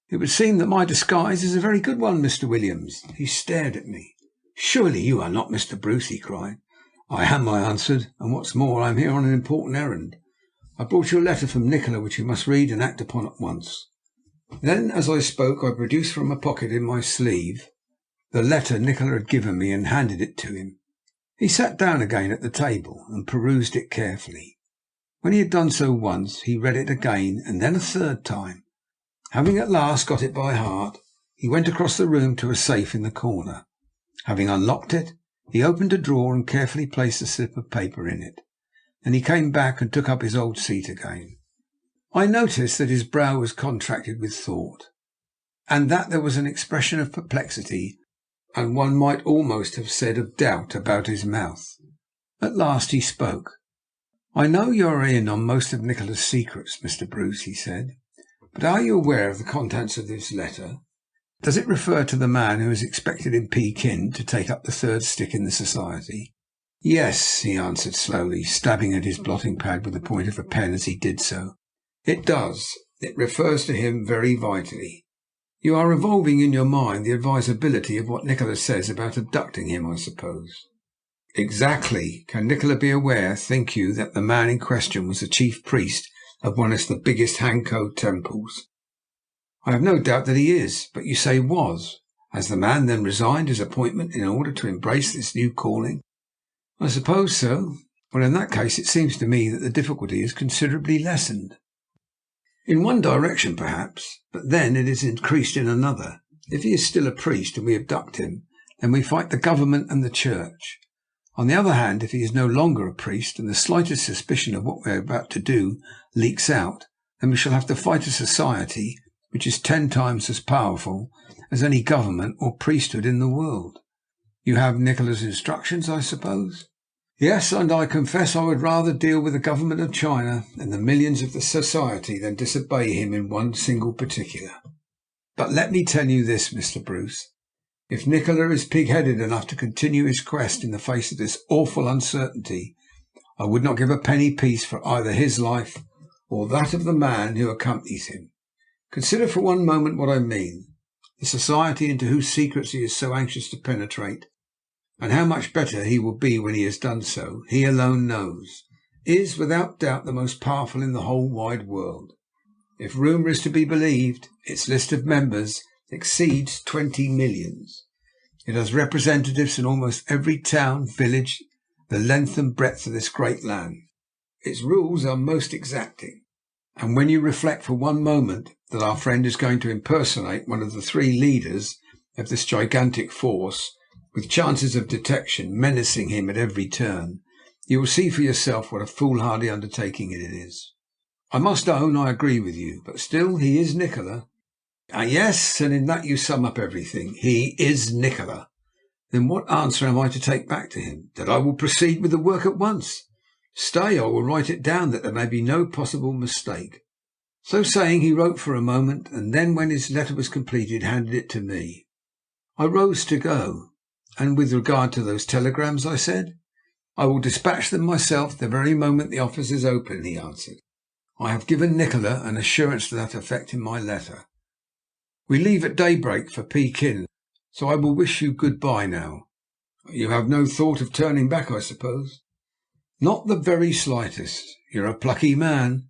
"It would seem that my disguise is a very good one, Mr. Williams." He stared at me. "Surely you are not Mr. Bruce?" he cried. "I am," I answered, "and what's more, I am here on an important errand. I brought you a letter from Nikola which you must read and act upon at once." Then, as I spoke, I produced from a pocket in my sleeve the letter Nikola had given me and handed it to him. He sat down again at the table and perused it carefully. When he had done so once, he read it again and then a third time. Having at last got it by heart, he went across the room to a safe in the corner. Having unlocked it, he opened a drawer and carefully placed a slip of paper in it. Then he came back and took up his old seat again. I noticed that his brow was contracted with thought, and that there was an expression of perplexity, and one might almost have said of doubt, about his mouth. At last he spoke. "I know you are in on most of Nikola's secrets, Mr. Bruce," he said, "but are you aware of the contents of this letter? Does it refer to the man who is expected in Pekin to take up the 3rd stick in the society?" "Yes," he answered slowly, stabbing at his blotting pad with the point of a pen as he did so. "It does. It refers to him very vitally. You are revolving in your mind the advisability of what Nikola says about abducting him, I suppose?" "Exactly. Can Nikola be aware, think you, that the man in question was the chief priest of one of the biggest Hanko temples?" "I have no doubt that he is. But you say was. Has the man then resigned his appointment in order to embrace this new calling?" "I suppose so." "Well, in that case it seems to me that the difficulty is considerably lessened." "In one direction, perhaps, but then it is increased in another. If he is still a priest and we abduct him, then we fight the government and the church. On the other hand, if he is no longer a priest, and the slightest suspicion of what we are about to do leaks out, then we shall have to fight a society which is 10 times as powerful as any government or priesthood in the world. You have Nikola's instructions, I suppose?" "Yes, and I confess I would rather deal with the government of China and the millions of the society than disobey him in one single particular. But let me tell you this, Mr. Bruce. If Nikola is pig-headed enough to continue his quest in the face of this awful uncertainty, I would not give a penny piece for either his life or that of the man who accompanies him. Consider for one moment what I mean. The society into whose secrets he is so anxious to penetrate, and how much better he will be when he has done so, he alone knows, is without doubt the most powerful in the whole wide world. If rumour is to be believed, its list of members exceeds 20 millions. It has representatives in almost every town, village, the length and breadth of this great land. Its rules are most exacting. And when you reflect for one moment that our friend is going to impersonate one of the three leaders of this gigantic force, with chances of detection menacing him at every turn, you will see for yourself what a foolhardy undertaking it is. I must own I agree with you, but still he is Nikola. Yes, and in that you sum up everything. He is Nikola. Then what answer am I to take back to him? That I will proceed with the work at once. Stay, I will write it down that there may be no possible mistake. So saying, he wrote for a moment, and then when his letter was completed, handed it to me. I rose to go. And with regard to those telegrams, I said, I will dispatch them myself the very moment the office is open, he answered. I have given Nikola an assurance to that effect in my letter. We leave at daybreak for Pekin, so I will wish you good-bye now. You have no thought of turning back, I suppose? Not the very slightest. You're a plucky man.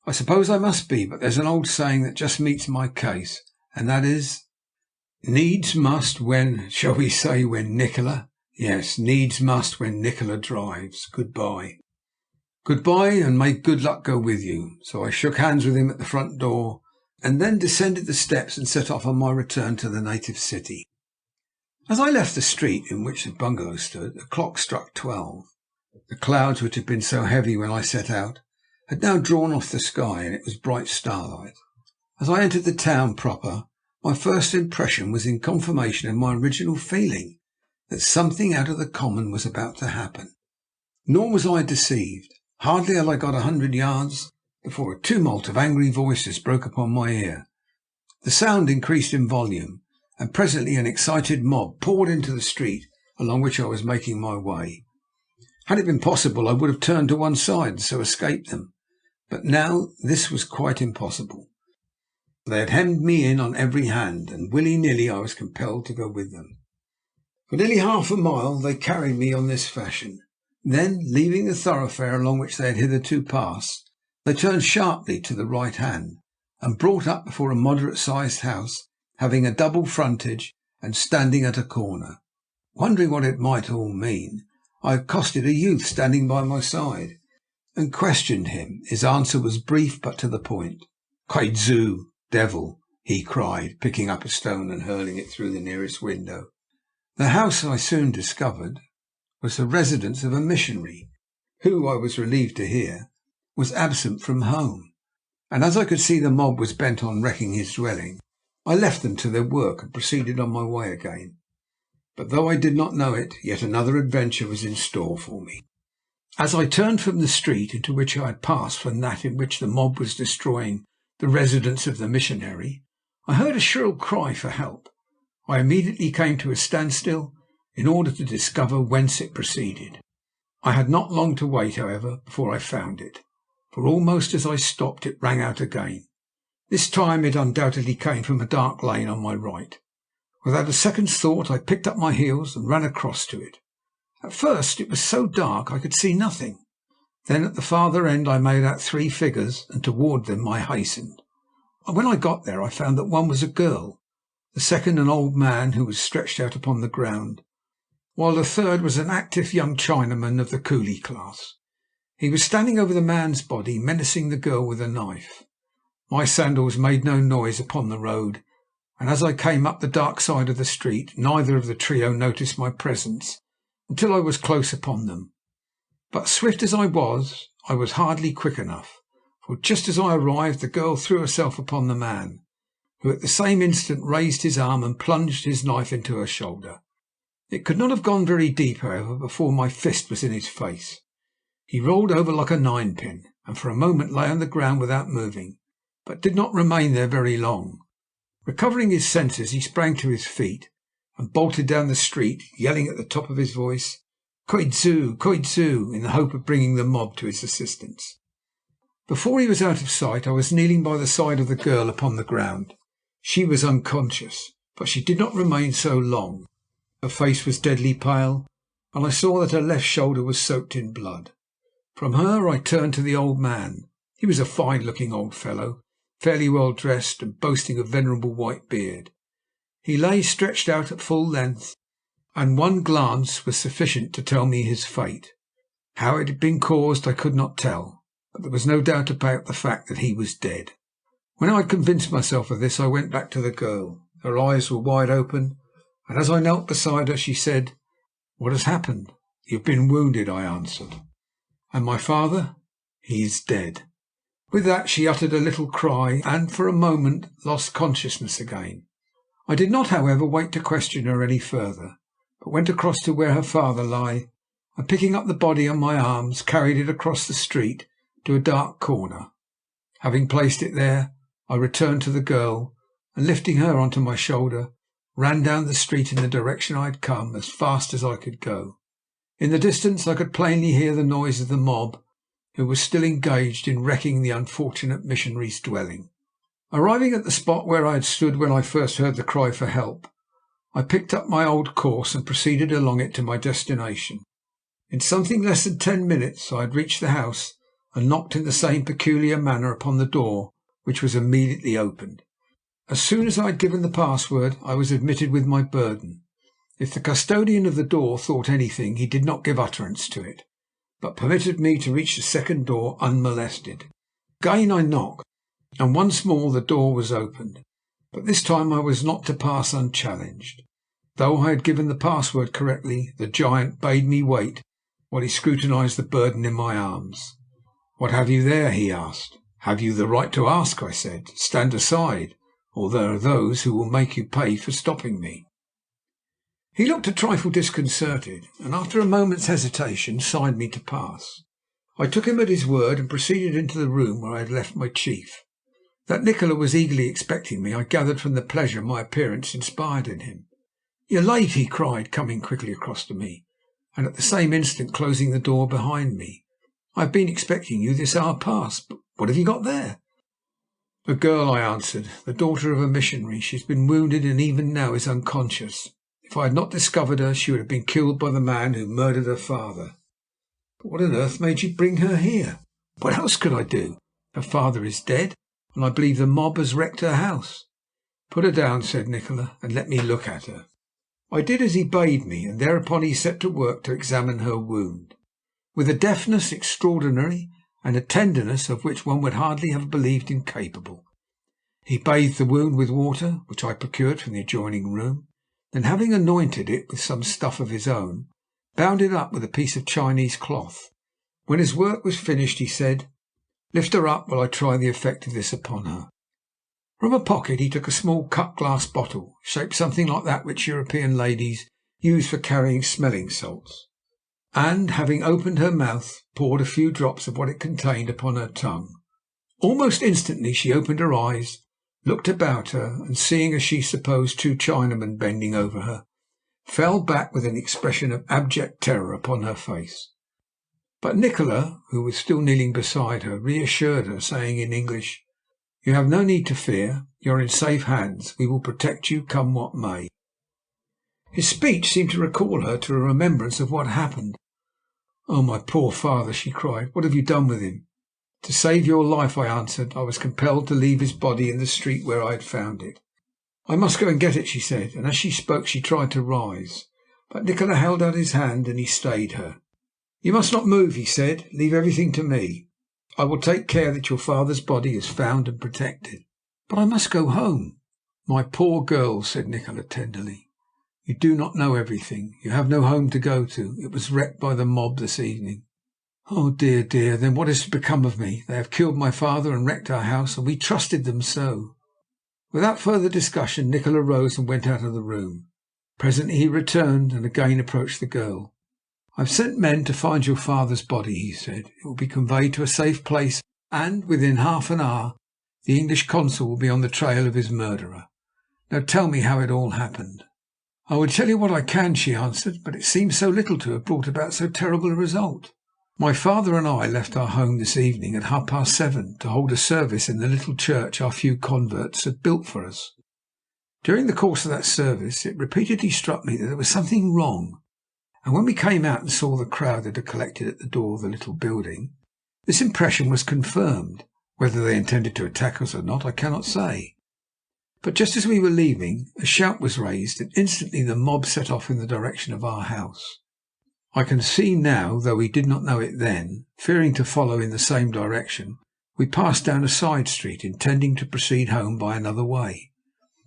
I suppose I must be, but there's an old saying that just meets my case, and that is, needs must when, shall we say, when Nikola? Yes, needs must when Nikola drives. Good-bye. Good-bye, and may good luck go with you. So I shook hands with him at the front door, and then descended the steps and set off on my return to the native city. As I left the street in which the bungalow stood, the clock struck 12. The clouds, which had been so heavy when I set out, had now drawn off the sky, and it was bright starlight. As I entered the town proper, my first impression was in confirmation of my original feeling that something out of the common was about to happen. Nor was I deceived. Hardly had I got 100 yards before a tumult of angry voices broke upon my ear. The sound increased in volume, and presently an excited mob poured into the street along which I was making my way. Had it been possible, I would have turned to one side and so escaped them, but now this was quite impossible. They had hemmed me in on every hand, and willy-nilly I was compelled to go with them. For nearly half a mile they carried me on this fashion. Then, leaving the thoroughfare along which they had hitherto passed, they turned sharply to the right hand, and brought up before a moderate-sized house, having a double frontage and standing at a corner. Wondering what it might all mean, I accosted a youth standing by my side, and questioned him. His answer was brief but to the point. "Kwaizu, devil," he cried, picking up a stone and hurling it through the nearest window. The house, I soon discovered, was the residence of a missionary, who, I was relieved to hear, was absent from home, and as I could see the mob was bent on wrecking his dwelling, I left them to their work and proceeded on my way again. But though I did not know it, yet another adventure was in store for me. As I turned from the street into which I had passed from that in which the mob was destroying the residence of the missionary, I heard a shrill cry for help. I immediately came to a standstill in order to discover whence it proceeded. I had not long to wait, however, before I found it, for almost as I stopped it rang out again. This time it undoubtedly came from a dark lane on my right. Without a second's thought I picked up my heels and ran across to it. At first it was so dark I could see nothing. Then at the farther end I made out three figures, and toward them I hastened. When I got there I found that one was a girl, the second an old man who was stretched out upon the ground, while the third was an active young Chinaman of the coolie class. He was standing over the man's body, menacing the girl with a knife. My sandals made no noise upon the road, and as I came up the dark side of the street, neither of the trio noticed my presence until I was close upon them. But swift as I was hardly quick enough, for just as I arrived the girl threw herself upon the man, who at the same instant raised his arm and plunged his knife into her shoulder. It could not have gone very deep, however, before my fist was in his face. He rolled over like a ninepin, and for a moment lay on the ground without moving, but did not remain there very long. Recovering his senses, he sprang to his feet and bolted down the street, yelling at the top of his voice, "Kwaizu, Kwaizu," in the hope of bringing the mob to his assistance. Before he was out of sight, I was kneeling by the side of the girl upon the ground. She was unconscious, but she did not remain so long. Her face was deadly pale, and I saw that her left shoulder was soaked in blood. From her I turned to the old man. He was a fine-looking old fellow, fairly well dressed and boasting a venerable white beard. He lay stretched out at full length, and one glance was sufficient to tell me his fate. How it had been caused I could not tell, but there was no doubt about the fact that he was dead. When I had convinced myself of this, I went back to the girl. Her eyes were wide open, and as I knelt beside her, she said, "What has happened?" "You've been wounded," I answered. "And my father?" "He is dead." With that she uttered a little cry, and for a moment lost consciousness again. I did not, however, wait to question her any further, but went across to where her father lay, and picking up the body on my arms, carried it across the street to a dark corner. Having placed it there, I returned to the girl, and lifting her onto my shoulder, ran down the street in the direction I had come as fast as I could go. In the distance I could plainly hear the noise of the mob, who was still engaged in wrecking the unfortunate missionary's dwelling. Arriving at the spot where I had stood when I first heard the cry for help, I picked up my old course and proceeded along it to my destination. In something less than 10 minutes I had reached the house and knocked in the same peculiar manner upon the door, which was immediately opened. As soon as I had given the password, I was admitted with my burden. If the custodian of the door thought anything, he did not give utterance to it, but permitted me to reach the second door unmolested. Again I knocked, and once more the door was opened, but this time I was not to pass unchallenged. Though I had given the password correctly, the giant bade me wait while he scrutinized the burden in my arms. "What have you there?" he asked. "Have you the right to ask?" I said. "Stand aside, or there are those who will make you pay for stopping me." He looked a trifle disconcerted, and after a moment's hesitation signed me to pass. I took him at his word and proceeded into the room where I had left my chief. That Nikola was eagerly expecting me I gathered from the pleasure my appearance inspired in him. "You're late," he cried, coming quickly across to me, and at the same instant closing the door behind me. "I have been expecting you this hour past. But what have you got there?" "A girl," I answered, "the daughter of a missionary. She has been wounded and even now is unconscious. If I had not discovered her, she would have been killed by the man who murdered her father." "But what on earth made you bring her here?" "What else could I do? Her father is dead, and I believe the mob has wrecked her house." "Put her down," said Nikola, "and let me look at her." I did as he bade me, and thereupon he set to work to examine her wound, with a deftness extraordinary and a tenderness of which one would hardly have believed him capable. He bathed the wound with water, which I procured from the adjoining room. Then, having anointed it with some stuff of his own, bound it up with a piece of Chinese cloth. When his work was finished, he said, "Lift her up while I try the effect of this upon her." From a pocket he took a small cut-glass bottle, shaped something like that which European ladies use for carrying smelling salts, and, having opened her mouth, poured a few drops of what it contained upon her tongue. Almost instantly she opened her eyes, looked about her, and seeing, as she supposed, 2 Chinamen bending over her, fell back with an expression of abject terror upon her face. But Nikola, who was still kneeling beside her, reassured her, saying in English, "You have no need to fear. You are in safe hands. We will protect you, come what may." His speech seemed to recall her to a remembrance of what happened. "Oh, my poor father!" she cried. "What have you done with him?" "To save your life," I answered, "I was compelled to leave his body in the street where I had found it." "I must go and get it," she said, and as she spoke she tried to rise. But Nikola held out his hand and he stayed her. "You must not move," he said. "Leave everything to me. I will take care that your father's body is found and protected." "But I must go home." "My poor girl," said Nikola tenderly, "you do not know everything. You have no home to go to. It was wrecked by the mob this evening." "Oh, dear, dear! Then what is to become of me? They have killed my father and wrecked our house, and we trusted them so." Without further discussion Nikola rose and went out of the room. Presently he returned and again approached the girl. "I have sent men to find your father's body," he said. "It will be conveyed to a safe place, and within half an hour the English consul will be on the trail of his murderer. Now tell me how it all happened." "I will tell you what I can," she answered, "but it seems so little to have brought about so terrible a result. My father and I left our home this evening at 7:30 to hold a service in the little church our few converts had built for us. During the course of that service it repeatedly struck me that there was something wrong, and when we came out and saw the crowd that had collected at the door of the little building, this impression was confirmed. Whether they intended to attack us or not I cannot say. But just as we were leaving, a shout was raised, and instantly the mob set off in the direction of our house. I can see now, though we did not know it then, fearing to follow in the same direction, we passed down a side street, intending to proceed home by another way.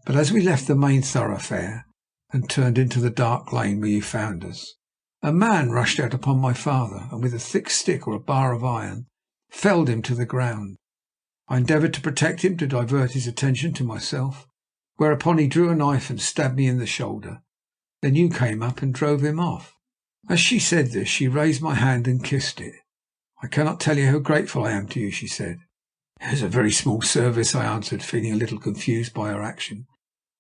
But as we left the main thoroughfare and turned into the dark lane where you found us, a man rushed out upon my father, and with a thick stick or a bar of iron, felled him to the ground. I endeavoured to protect him, to divert his attention to myself, whereupon he drew a knife and stabbed me in the shoulder. Then you came up and drove him off." As she said this, she raised my hand and kissed it. "I cannot tell you how grateful I am to you," she said. "It is a very small service," I answered, feeling a little confused by her action.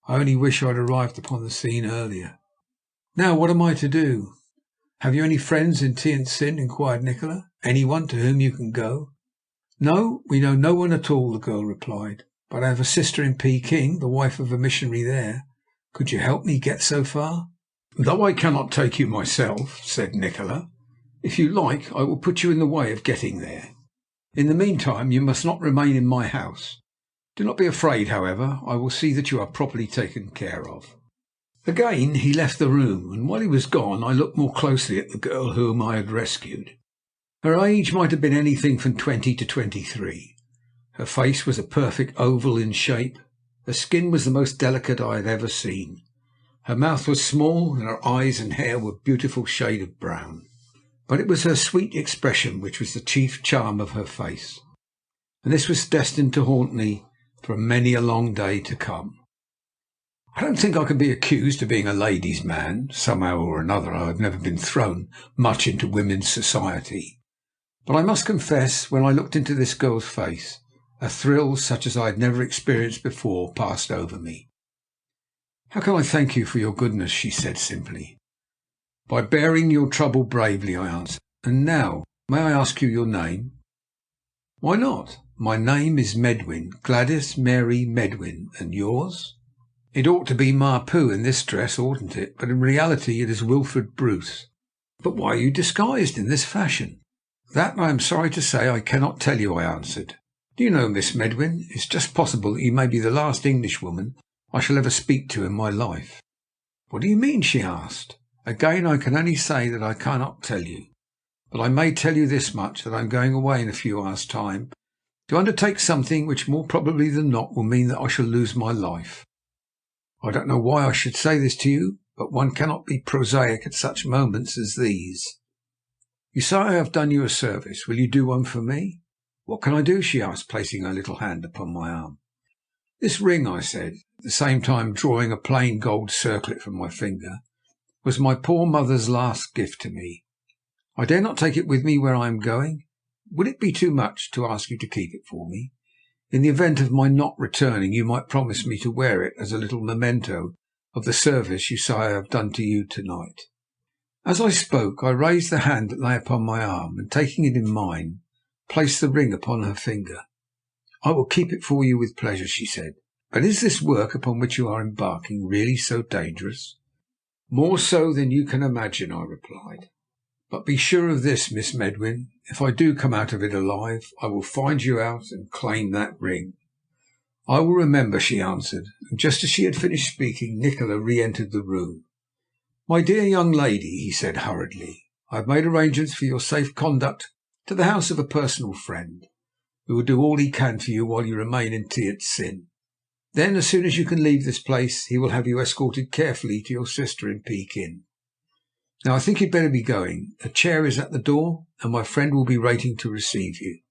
"I only wish I had arrived upon the scene earlier." "Now what am I to do?" "Have you any friends in Tientsin?" inquired Nikola. "Anyone to whom you can go?" "No, we know no one at all," the girl replied. "But I have a sister in Peking, the wife of a missionary there. Could you help me get so far?" "Though I cannot take you myself," said Nikola, "if you like I will put you in the way of getting there. In the meantime you must not remain in my house. Do not be afraid, however. I will see that you are properly taken care of." Again he left the room, and while he was gone I looked more closely at the girl whom I had rescued. Her age might have been anything from 20 to 23. Her face was a perfect oval in shape. Her skin was the most delicate I had ever seen. Her mouth was small, and her eyes and hair were a beautiful shade of brown. But it was her sweet expression which was the chief charm of her face, and this was destined to haunt me for many a long day to come. I don't think I can be accused of being a ladies' man. Somehow or another I have never been thrown much into women's society. But I must confess, when I looked into this girl's face, a thrill such as I had never experienced before passed over me. "How can I thank you for your goodness?" she said simply. "By bearing your trouble bravely," I answered. "And now, may I ask you your name?" "Why not? My name is Medwin, Gladys Mary Medwin. And yours?" "It ought to be Marpoo in this dress, oughtn't it? But in reality it is Wilfred Bruce." "But why are you disguised in this fashion?" "That, I am sorry to say, I cannot tell you," I answered. "Do you know, Miss Medwin, it's just possible that you may be the last Englishwoman I shall ever speak to in my life." "What do you mean?" she asked. "Again, I can only say that I cannot tell you. But I may tell you this much, that I am going away in a few hours' time to undertake something which more probably than not will mean that I shall lose my life. I don't know why I should say this to you, but one cannot be prosaic at such moments as these. You say I have done you a service. Will you do one for me?" "What can I do?" she asked, placing her little hand upon my arm. "This ring," I said, at the same time drawing a plain gold circlet from my finger, "was my poor mother's last gift to me. I dare not take it with me where I am going. Would it be too much to ask you to keep it for me? In the event of my not returning, you might promise me to wear it as a little memento of the service you say I have done to you tonight." As I spoke, I raised the hand that lay upon my arm, and taking it in mine, placed the ring upon her finger. "I will keep it for you with pleasure," she said. "But is this work upon which you are embarking really so dangerous?" "More so than you can imagine," I replied. "But be sure of this, Miss Medwin, if I do come out of it alive, I will find you out and claim that ring." "I will remember," she answered, and just as she had finished speaking, Nikola re-entered the room. "My dear young lady," he said hurriedly, "I have made arrangements for your safe conduct to the house of a personal friend, who will do all he can for you while you remain in Tientsin. Then, as soon as you can leave this place, he will have you escorted carefully to your sister in Pekin. Now I think you'd better be going. A chair is at the door, and my friend will be waiting to receive you.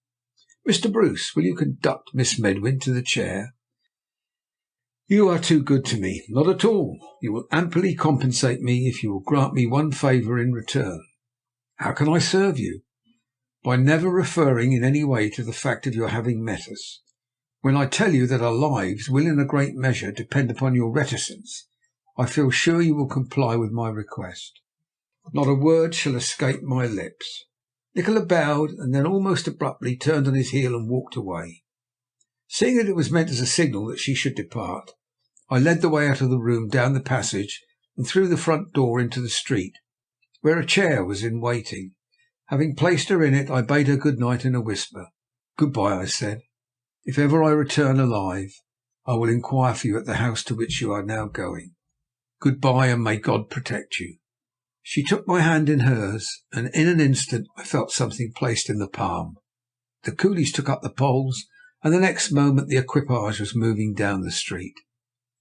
Mr. Bruce, will you conduct Miss Medwin to the chair?" "You are too good to me." "Not at all. You will amply compensate me if you will grant me one favour in return." "How can I serve you?" "By never referring in any way to the fact of your having met us. When I tell you that our lives will in a great measure depend upon your reticence, I feel sure you will comply with my request. Not a word shall escape my lips." Nikola bowed, and then almost abruptly turned on his heel and walked away. Seeing that it was meant as a signal that she should depart, I led the way out of the room, down the passage, and through the front door into the street, where a chair was in waiting. Having placed her in it, I bade her good night in a whisper. "Good bye," I said. "If ever I return alive, I will inquire for you at the house to which you are now going. Goodbye, and may God protect you." She took my hand in hers, and in an instant I felt something placed in the palm. The coolies took up the poles, and the next moment the equipage was moving down the street.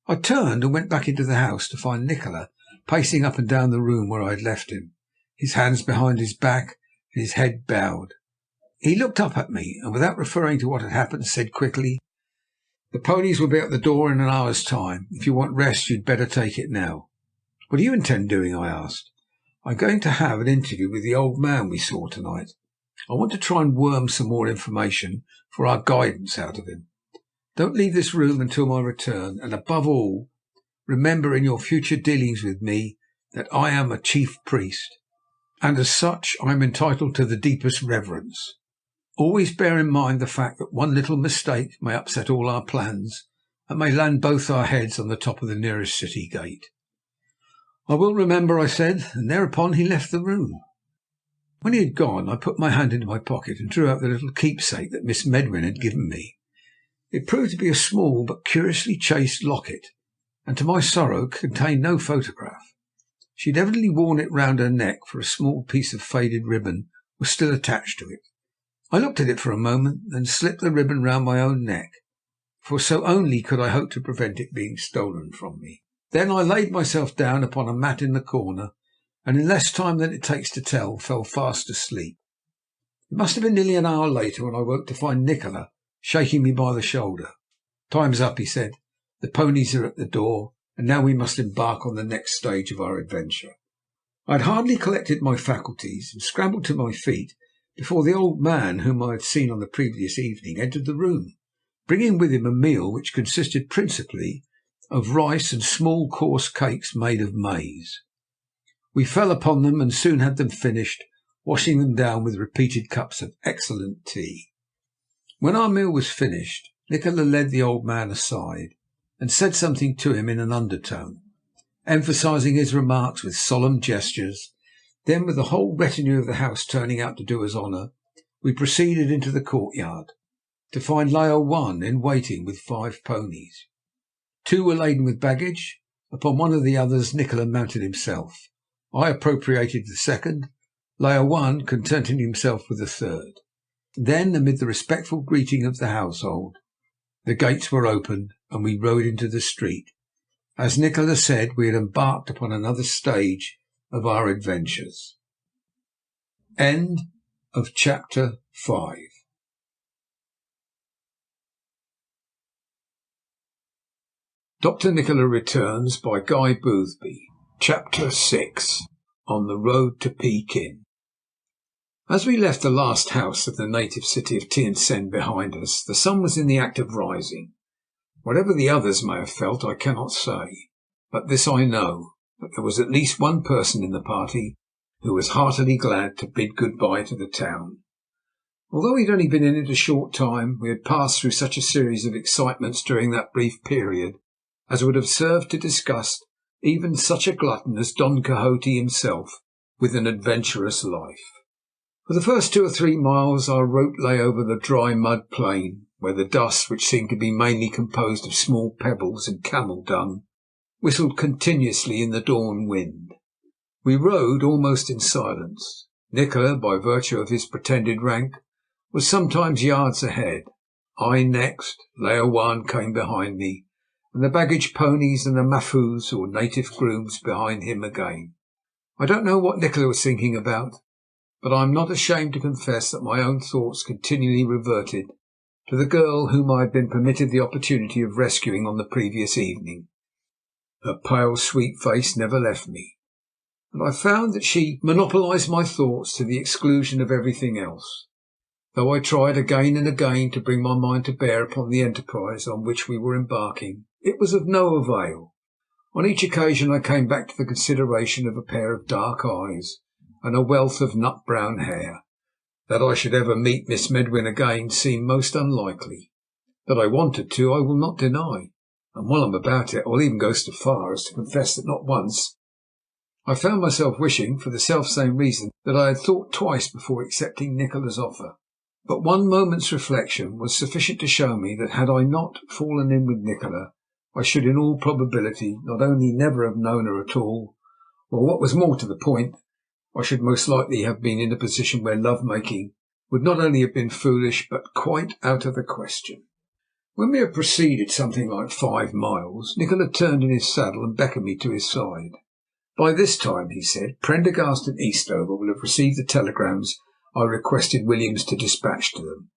I turned and went back into the house to find Nikola pacing up and down the room where I had left him, his hands behind his back and his head bowed. He looked up at me, and without referring to what had happened, said quickly, "The ponies will be at the door in an hour's time. If you want rest, you'd better take it now." "What do you intend doing?" I asked. "I'm going to have an interview with the old man we saw tonight. I want to try and worm some more information for our guidance out of him. Don't leave this room until my return, and above all, remember in your future dealings with me that I am a chief priest, and as such I am entitled to the deepest reverence. Always bear in mind the fact that one little mistake may upset all our plans, and may land both our heads on the top of the nearest city gate." "I will remember," I said, and thereupon he left the room. When he had gone, I put my hand into my pocket and drew out the little keepsake that Miss Medwin had given me. It proved to be a small but curiously chased locket, and to my sorrow contained no photograph. She had evidently worn it round her neck, for a small piece of faded ribbon was still attached to it. I looked at it for a moment, then slipped the ribbon round my own neck, for so only could I hope to prevent it being stolen from me. Then I laid myself down upon a mat in the corner, and in less time than it takes to tell, fell fast asleep. It must have been nearly an hour later when I woke to find Nikola shaking me by the shoulder. "Time's up," he said. "The ponies are at the door, and now we must embark on the next stage of our adventure." I had hardly collected my faculties and scrambled to my feet before the old man whom I had seen on the previous evening entered the room, bringing with him a meal which consisted principally of rice and small coarse cakes made of maize. We fell upon them and soon had them finished, washing them down with repeated cups of excellent tea. When our meal was finished, Nikola led the old man aside and said something to him in an undertone, emphasizing his remarks with solemn gestures. Then, with the whole retinue of the house turning out to do us honour, we proceeded into the courtyard, to find Layer 1 in waiting with 5 ponies. 2 were laden with baggage. Upon one of the others Nikola mounted himself. I appropriated the second, Layer 1 contenting himself with the third. Then, amid the respectful greeting of the household, the gates were opened and we rode into the street. As Nikola said, we had embarked upon another stage of our adventures. End of chapter 5. Dr. Nikola Returns by Guy Boothby. Chapter 6. On the Road to Pekin. As we left the last house of the native city of Tientsin behind us, the sun was in the act of rising. Whatever the others may have felt, I cannot say, but this I know, that there was at least one person in the party who was heartily glad to bid good-bye to the town. Although we had only been in it a short time, we had passed through such a series of excitements during that brief period as would have served to disgust even such a glutton as Don Quixote himself with an adventurous life. For the first 2 or 3 miles our route lay over the dry mud plain, where the dust, which seemed to be mainly composed of small pebbles and camel dung, whistled continuously in the dawn wind. We rode almost in silence. Nikola, by virtue of his pretended rank, was sometimes yards ahead. I next, Layer 1 came behind me, and the baggage ponies and the mafus, or native grooms, behind him again. I don't know what Nikola was thinking about, but I am not ashamed to confess that my own thoughts continually reverted to the girl whom I had been permitted the opportunity of rescuing on the previous evening. Her pale, sweet face never left me, and I found that she monopolized my thoughts to the exclusion of everything else. Though I tried again and again to bring my mind to bear upon the enterprise on which we were embarking, it was of no avail. On each occasion I came back to the consideration of a pair of dark eyes and a wealth of nut-brown hair. That I should ever meet Miss Medwin again seemed most unlikely. That I wanted to, I will not deny, and while I'm about it, I will even go so far as to confess that not once I found myself wishing, for the self-same reason, that I had thought twice before accepting Nikola's offer. But one moment's reflection was sufficient to show me that had I not fallen in with Nikola, I should in all probability not only never have known her at all, or what was more to the point, I should most likely have been in a position where love-making would not only have been foolish, but quite out of the question. When we had proceeded something like 5 miles, Nikola turned in his saddle and beckoned me to his side. "By this time," he said, "Prendergast and Eastover will have received the telegrams I requested Williams to dispatch to them.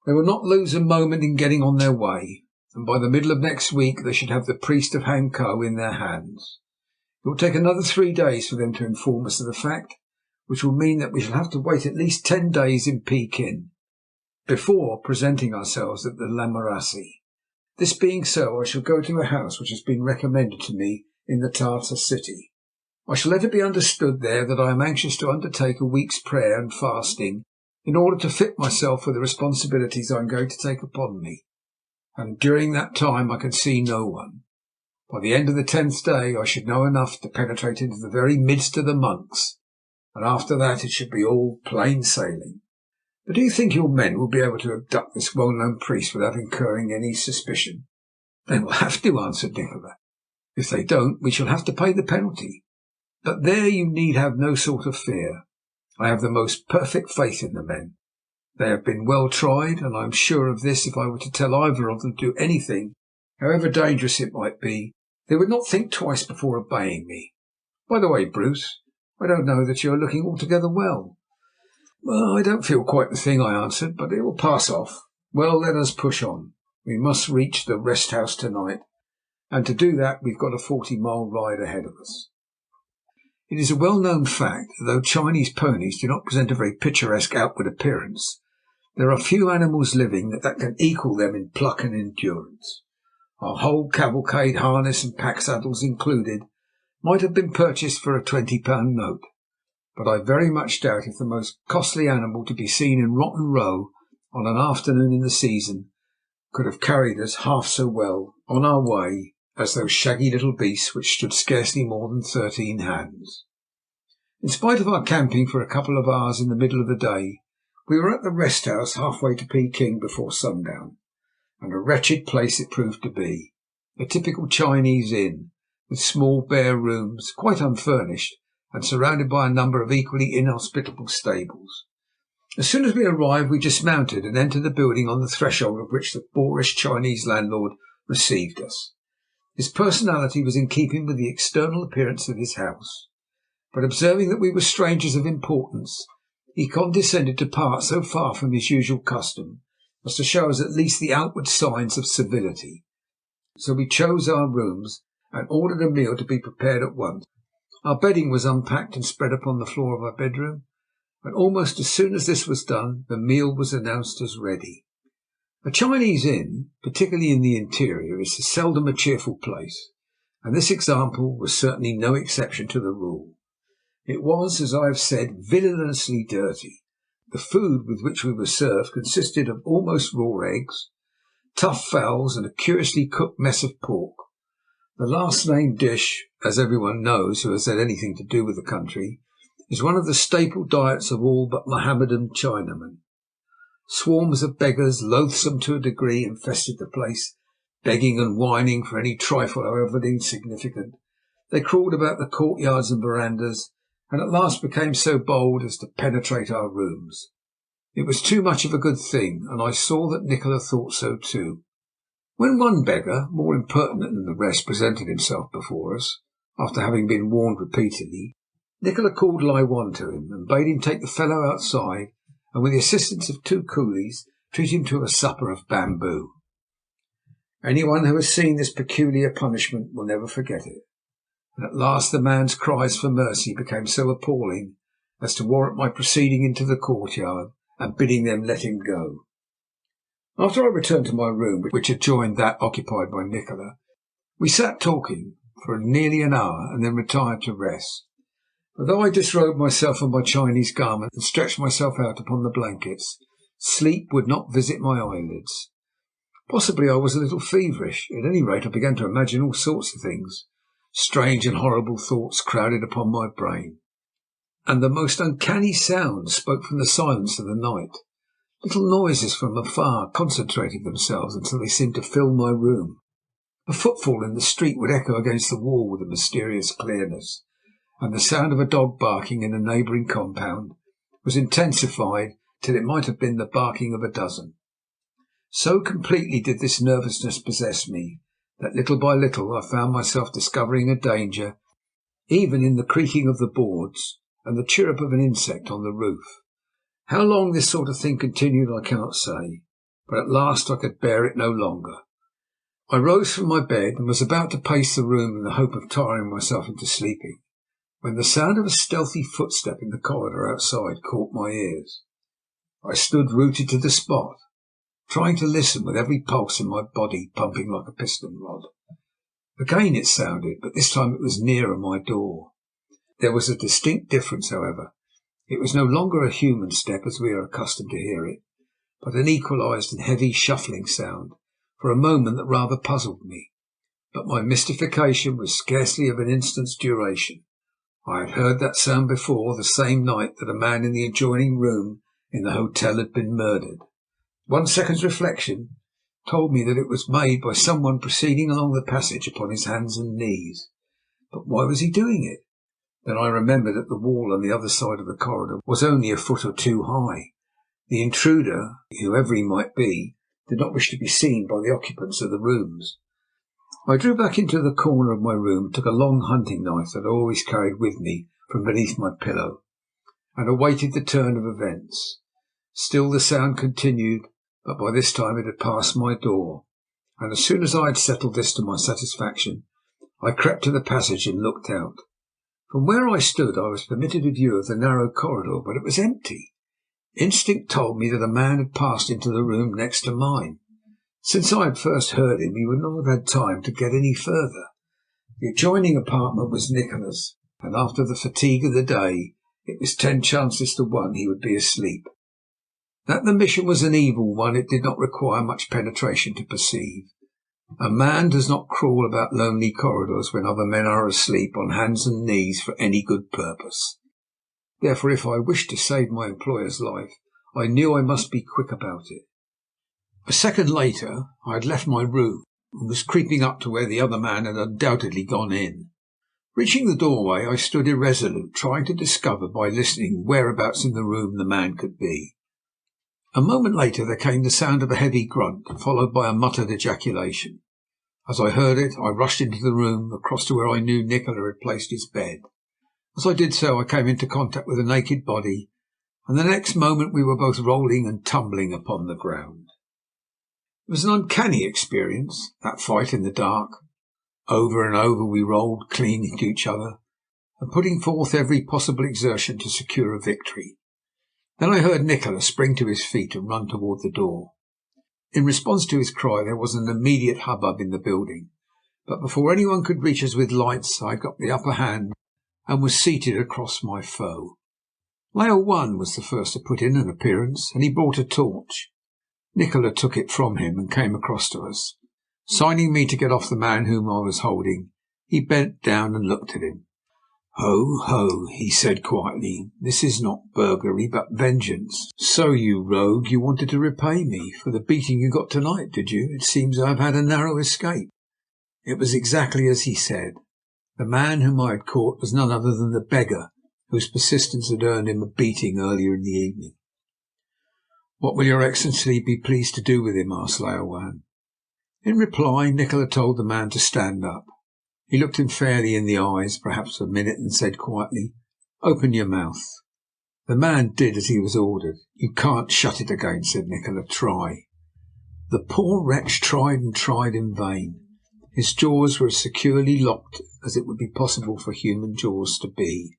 They will not lose a moment in getting on their way, and by the middle of next week they should have the priest of Hankow in their hands. It will take another 3 days for them to inform us of the fact, which will mean that we shall have to wait at least 10 days in Pekin before presenting ourselves at the Lamarasi. This being so, I shall go to a house which has been recommended to me in the Tartar city. I shall let it be understood there that I am anxious to undertake a week's prayer and fasting in order to fit myself for the responsibilities I am going to take upon me, and during that time I can see no one. By the end of the 10th day I should know enough to penetrate into the very midst of the monks, and after that it should be all plain sailing. But do you think your men will be able to abduct this well-known priest without incurring any suspicion?" "They will have to," answered Nikola. "If they don't, we shall have to pay the penalty. But there you need have no sort of fear. I have the most perfect faith in the men. They have been well tried, and I am sure of this. If I were to tell either of them to do anything, however dangerous it might be, they would not think twice before obeying me. By the way, Bruce, I don't know that you are looking altogether well." "Well, I don't feel quite the thing," I answered, "but it will pass off. Well, let us push on. We must reach the rest house tonight, and to do that we've got a 40-mile ride ahead of us." It is a well-known fact that though Chinese ponies do not present a very picturesque outward appearance, there are few animals living that can equal them in pluck and endurance. Our whole cavalcade, harness and pack saddles included, might have been purchased for a £20 note, but I very much doubt if the most costly animal to be seen in Rotten Row on an afternoon in the season could have carried us half so well on our way as those shaggy little beasts which stood scarcely more than 13 hands. In spite of our camping for a couple of hours in the middle of the day, we were at the rest house halfway to Peking before sundown, and a wretched place it proved to be, a typical Chinese inn, with small bare rooms, quite unfurnished, and surrounded by a number of equally inhospitable stables. As soon as we arrived we dismounted and entered the building, on the threshold of which the boorish Chinese landlord received us. His personality was in keeping with the external appearance of his house, but observing that we were strangers of importance, he condescended to part so far from his usual custom as to show us at least the outward signs of civility. So we chose our rooms and ordered a meal to be prepared at once. Our bedding was unpacked and spread upon the floor of our bedroom, and almost as soon as this was done the meal was announced as ready. A Chinese inn, particularly in the interior, is seldom a cheerful place, and this example was certainly no exception to the rule. It was, as I have said, villainously dirty. The food with which we were served consisted of almost raw eggs, tough fowls, and a curiously cooked mess of pork. The last named dish, as everyone knows who has had anything to do with the country, is one of the staple diets of all but Mohammedan Chinamen. Swarms of beggars, loathsome to a degree, infested the place, begging and whining for any trifle, however insignificant. They crawled about the courtyards and verandas, and at last became so bold as to penetrate our rooms. It was too much of a good thing, and I saw that Nikola thought so too. When one beggar, more impertinent than the rest, presented himself before us, after having been warned repeatedly, Nikola called Lai Wan to him and bade him take the fellow outside, and with the assistance of 2 coolies treat him to a supper of bamboo. Anyone who has seen this peculiar punishment will never forget it, and at last the man's cries for mercy became so appalling as to warrant my proceeding into the courtyard and bidding them let him go. After I returned to my room, which adjoined that occupied by Nikola, we sat talking for nearly an hour and then retired to rest. But though I disrobed myself of my Chinese garment and stretched myself out upon the blankets, sleep would not visit my eyelids. Possibly I was a little feverish. At any rate, I began to imagine all sorts of things. Strange and horrible thoughts crowded upon my brain, and the most uncanny sounds spoke from the silence of the night. Little noises from afar concentrated themselves until they seemed to fill my room. A footfall in the street would echo against the wall with a mysterious clearness, and the sound of a dog barking in a neighbouring compound was intensified till it might have been the barking of a dozen. So completely did this nervousness possess me that little by little I found myself discovering a danger even in the creaking of the boards and the chirrup of an insect on the roof. How long this sort of thing continued I cannot say, but at last I could bear it no longer. I rose from my bed and was about to pace the room in the hope of tiring myself into sleeping, when the sound of a stealthy footstep in the corridor outside caught my ears. I stood rooted to the spot, trying to listen with every pulse in my body pumping like a piston rod. Again it sounded, but this time it was nearer my door. There was a distinct difference, however. It was no longer a human step as we are accustomed to hear it, but an equalized and heavy shuffling sound, for a moment that rather puzzled me. But my mystification was scarcely of an instant's duration. I had heard that sound before, the same night that a man in the adjoining room in the hotel had been murdered. 1 second's reflection told me that it was made by someone proceeding along the passage upon his hands and knees. But why was he doing it? Then I remembered that the wall on the other side of the corridor was only a foot or two high. The intruder, whoever he might be, did not wish to be seen by the occupants of the rooms. I drew back into the corner of my room, took a long hunting knife that I always carried with me from beneath my pillow, and awaited the turn of events. Still the sound continued, but by this time it had passed my door, and as soon as I had settled this to my satisfaction, I crept to the passage and looked out. From where I stood I was permitted a view of the narrow corridor, but it was empty. Instinct told me that a man had passed into the room next to mine. Since I had first heard him, he would not have had time to get any further. The adjoining apartment was Nikola's, and after the fatigue of the day, it was 10 chances to 1 he would be asleep. That the mission was an evil one it did not require much penetration to perceive. A man does not crawl about lonely corridors when other men are asleep on hands and knees for any good purpose. Therefore, if I wished to save my employer's life, I knew I must be quick about it. A second later I had left my room and was creeping up to where the other man had undoubtedly gone in. Reaching the doorway, I stood irresolute, trying to discover by listening whereabouts in the room the man could be. A moment later there came the sound of a heavy grunt, followed by a muttered ejaculation. As I heard it, I rushed into the room, across to where I knew Nikola had placed his bed. As I did so, I came into contact with a naked body, and the next moment we were both rolling and tumbling upon the ground. It was an uncanny experience, that fight in the dark. Over and over we rolled, clinging to each other, and putting forth every possible exertion to secure a victory. Then I heard Nikola spring to his feet and run toward the door. In response to his cry there was an immediate hubbub in the building, but before anyone could reach us with lights I got the upper hand and was seated across my foe. Layer 1 was the first to put in an appearance, and he brought a torch. Nikola took it from him and came across to us. Signing me to get off the man whom I was holding, he bent down and looked at him. "Ho, ho," he said quietly. "This is not burglary, but vengeance. So, you rogue, you wanted to repay me for the beating you got tonight, did you? It seems I have had a narrow escape." It was exactly as he said. The man whom I had caught was none other than the beggar whose persistence had earned him a beating earlier in the evening. "What will your Excellency be pleased to do with him?" asked Layer 1. In reply, Nikola told the man to stand up. He looked him fairly in the eyes, perhaps a minute, and said quietly, "Open your mouth." The man did as he was ordered. "You can't shut it again," said Nikola. "Try." The poor wretch tried and tried in vain. His jaws were as securely locked as it would be possible for human jaws to be.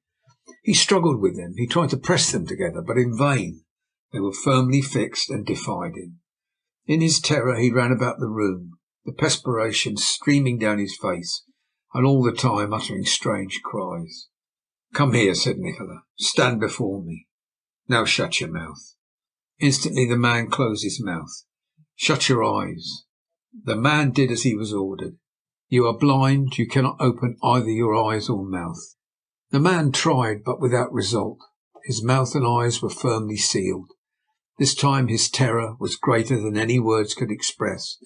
He struggled with them. He tried to press them together, but in vain. They were firmly fixed and defied him. In his terror he ran about the room, the perspiration streaming down his face, and all the time uttering strange cries. "Come here," said Nikola. "Stand before me. Now shut your mouth." Instantly the man closed his mouth. "Shut your eyes." The man did as he was ordered. "You are blind. You cannot open either your eyes or mouth." The man tried, but without result. His mouth and eyes were firmly sealed. This time his terror was greater than any words could express,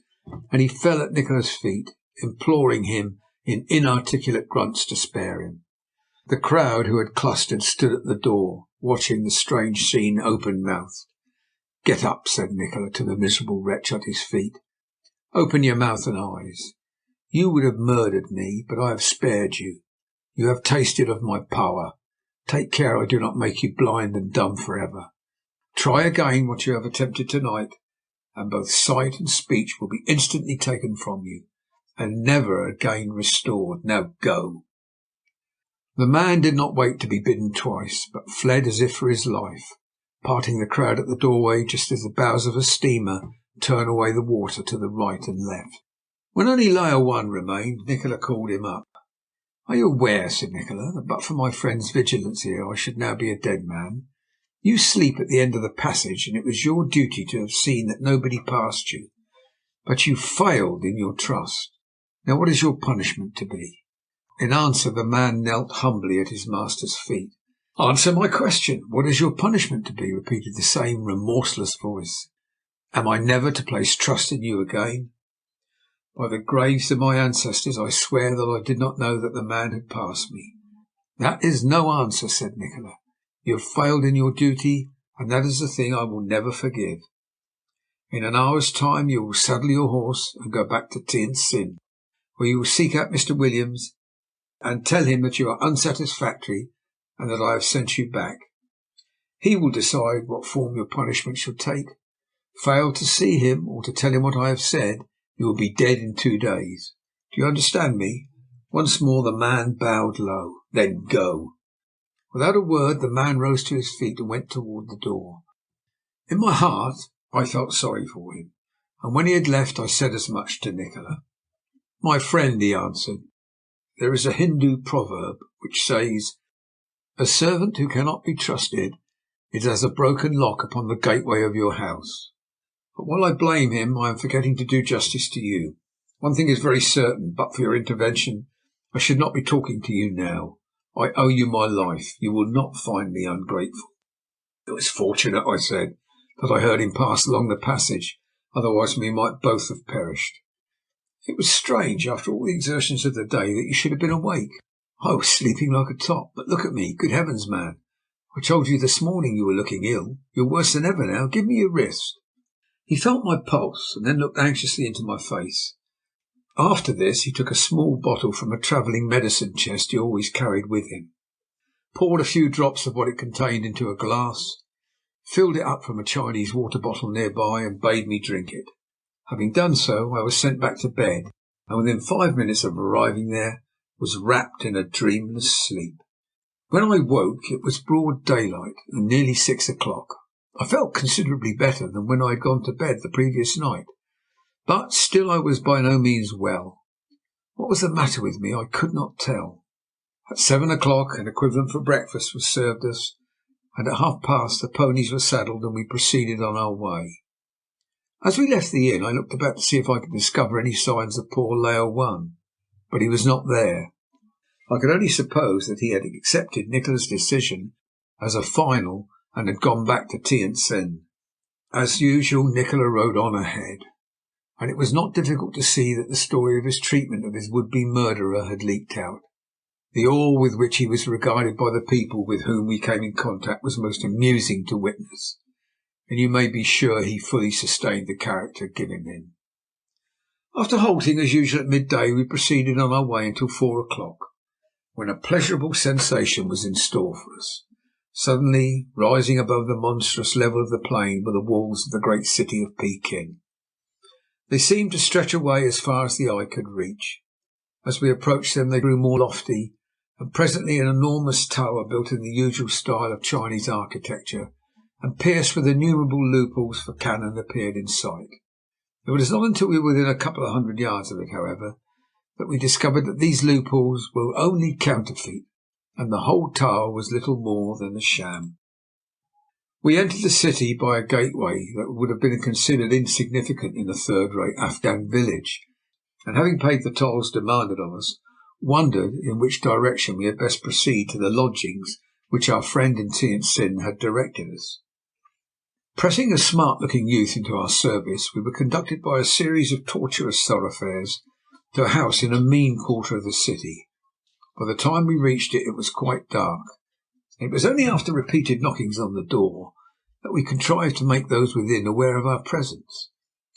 and he fell at Nikola's feet, imploring him in inarticulate grunts to spare him. The crowd who had clustered stood at the door, watching the strange scene open-mouthed. "Get up," said Nikola to the miserable wretch at his feet. "Open your mouth and eyes. You would have murdered me, but I have spared you. You have tasted of my power. Take care I do not make you blind and dumb forever. Try again what you have attempted tonight, and both sight and speech will be instantly taken from you, and never again restored. Now go." The man did not wait to be bidden twice, but fled as if for his life, parting the crowd at the doorway just as the bows of a steamer turn away the water to the right and left. When only Layer 1 remained, Nikola called him up. "Are you aware," said Nikola, "that but for my friend's vigilance here I should now be a dead man? You sleep at the end of the passage, and it was your duty to have seen that nobody passed you. But you failed in your trust. Now what is your punishment to be?" In answer, the man knelt humbly at his master's feet. "Answer my question. What is your punishment to be?" repeated the same remorseless voice. "Am I never to place trust in you again?" "By the graves of my ancestors, I swear that I did not know that the man had passed me." "That is no answer," said Nikola. "You have failed in your duty, and that is the thing I will never forgive. In an hour's time you will saddle your horse and go back to Tientsin, where you will seek out Mr. Williams and tell him that you are unsatisfactory and that I have sent you back. He will decide what form your punishment shall take. Fail to see him or to tell him what I have said, you will be dead in 2 days. Do you understand me?" Once more the man bowed low. "Then go." Without a word the man rose to his feet and went toward the door. In my heart I felt sorry for him, and when he had left I said as much to Nikola. "My friend," he answered, "there is a Hindu proverb which says, 'A servant who cannot be trusted is as a broken lock upon the gateway of your house.' But while I blame him, I am forgetting to do justice to you. One thing is very certain, but for your intervention I should not be talking to you now. I owe you my life. You will not find me ungrateful." "It was fortunate," I said, "that I heard him pass along the passage, otherwise we might both have perished. It was strange, after all the exertions of the day, that you should have been awake. I was sleeping like a top. But look at me. Good heavens, man, I told you this morning you were looking ill. You're worse than ever now. Give me your wrist." He felt my pulse, and then looked anxiously into my face. After this he took a small bottle from a travelling medicine chest he always carried with him, poured a few drops of what it contained into a glass, filled it up from a Chinese water bottle nearby, and bade me drink it. Having done so, I was sent back to bed, and within 5 minutes of arriving there was wrapped in a dreamless sleep. When I woke it was broad daylight and nearly 6 o'clock. I felt considerably better than when I had gone to bed the previous night, but still I was by no means well. What was the matter with me I could not tell. At 7 o'clock an equivalent for breakfast was served us, and at 1:30 the ponies were saddled and we proceeded on our way. As we left the inn I looked about to see if I could discover any signs of poor Layer 1, but he was not there. I could only suppose that he had accepted Nikola's decision as a final and had gone back to Tientsin. As usual, Nikola rode on ahead, and it was not difficult to see that the story of his treatment of his would-be murderer had leaked out. The awe with which he was regarded by the people with whom we came in contact was most amusing to witness, and you may be sure he fully sustained the character given him. After halting as usual at midday, we proceeded on our way until 4 o'clock, when a pleasurable sensation was in store for us. Suddenly, rising above the monstrous level of the plain, were the walls of the great city of Peking. They seemed to stretch away as far as the eye could reach. As we approached them they grew more lofty, and presently an enormous tower, built in the usual style of Chinese architecture and pierced with innumerable loopholes for cannon, appeared in sight. It was not until we were within a couple of 100 yards of it, however, that we discovered that these loopholes were only counterfeit, and the whole tower was little more than a sham. We entered the city by a gateway that would have been considered insignificant in a third-rate Afghan village, and having paid the tolls demanded of us, wondered in which direction we had best proceed to the lodgings which our friend in Tientsin had directed us. Pressing a smart-looking youth into our service, we were conducted by a series of tortuous thoroughfares to a house in a mean quarter of the city. By the time we reached it, it was quite dark. It was only after repeated knockings on the door that we contrived to make those within aware of our presence.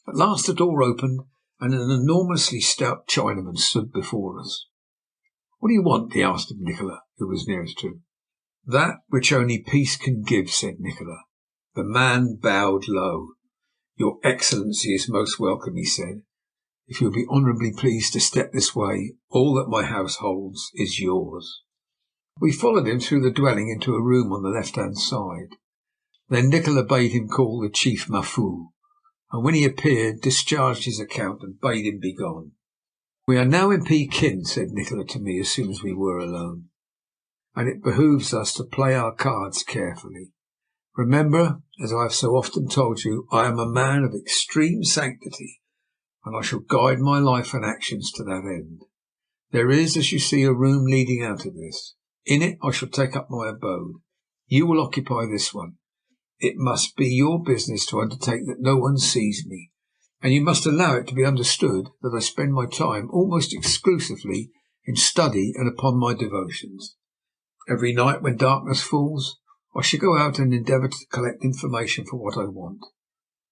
At last the door opened, and an enormously stout Chinaman stood before us. "What do you want?" he asked of Nikola, who was nearest to him. "That which only peace can give," said Nikola. The man bowed low. "Your Excellency is most welcome," he said. "If you will be honourably pleased to step this way, all that my house holds is yours." We followed him through the dwelling into a room on the left-hand side. Then Nikola bade him call the chief Mafu, and when he appeared, discharged his account and bade him begone. "We are now in Pekin," said Nikola to me as soon as we were alone, "and it behoves us to play our cards carefully. Remember, as I have so often told you, I am a man of extreme sanctity, and I shall guide my life and actions to that end. There is, as you see, a room leading out of this. In it I shall take up my abode. You will occupy this one. It must be your business to undertake that no one sees me, and you must allow it to be understood that I spend my time almost exclusively in study and upon my devotions. Every night when darkness falls, I shall go out and endeavour to collect information for what I want.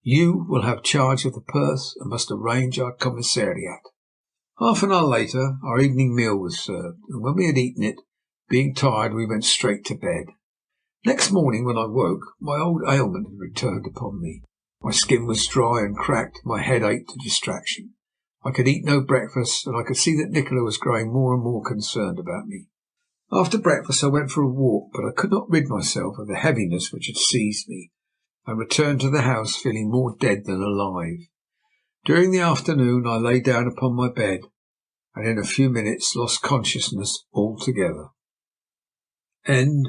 You will have charge of the purse and must arrange our commissariat." Half an hour later our evening meal was served, and when we had eaten it, being tired, we went straight to bed. Next morning when I woke, my old ailment had returned upon me. My skin was dry and cracked, my head ached to distraction. I could eat no breakfast, and I could see that Nikola was growing more and more concerned about me. After breakfast I went for a walk, but I could not rid myself of the heaviness which had seized me, and returned to the house feeling more dead than alive. During the afternoon I lay down upon my bed, and in a few minutes lost consciousness altogether. End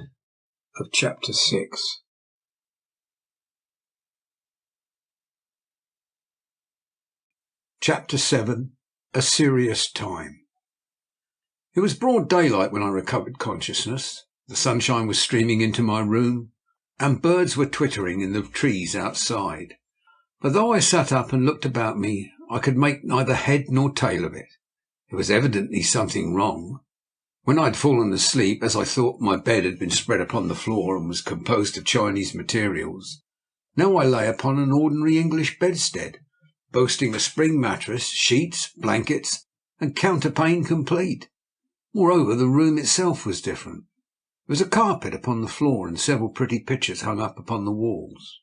of chapter 6. Chapter 7. A Serious Time. It was broad daylight when I recovered consciousness. The sunshine was streaming into my room, and birds were twittering in the trees outside. But though I sat up and looked about me, I could make neither head nor tail of it. There was evidently something wrong. When I had fallen asleep, as I thought my bed had been spread upon the floor and was composed of Chinese materials, now I lay upon an ordinary English bedstead, boasting a spring mattress, sheets, blankets, and counterpane complete. Moreover, the room itself was different. There was a carpet upon the floor and several pretty pictures hung up upon the walls.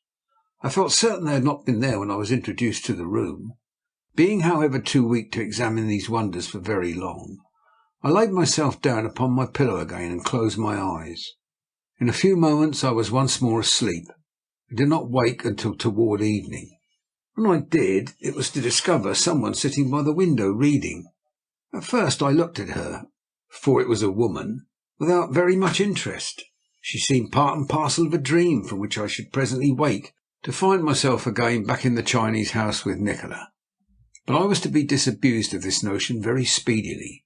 I felt certain they had not been there when I was introduced to the room. Being, however, too weak to examine these wonders for very long, I laid myself down upon my pillow again and closed my eyes. In a few moments I was once more asleep, and did not wake until toward evening. When I did, it was to discover someone sitting by the window reading. At first I looked at her, for it was a woman, without very much interest. She seemed part and parcel of a dream from which I should presently wake to find myself again back in the Chinese house with Nikola. But I was to be disabused of this notion very speedily.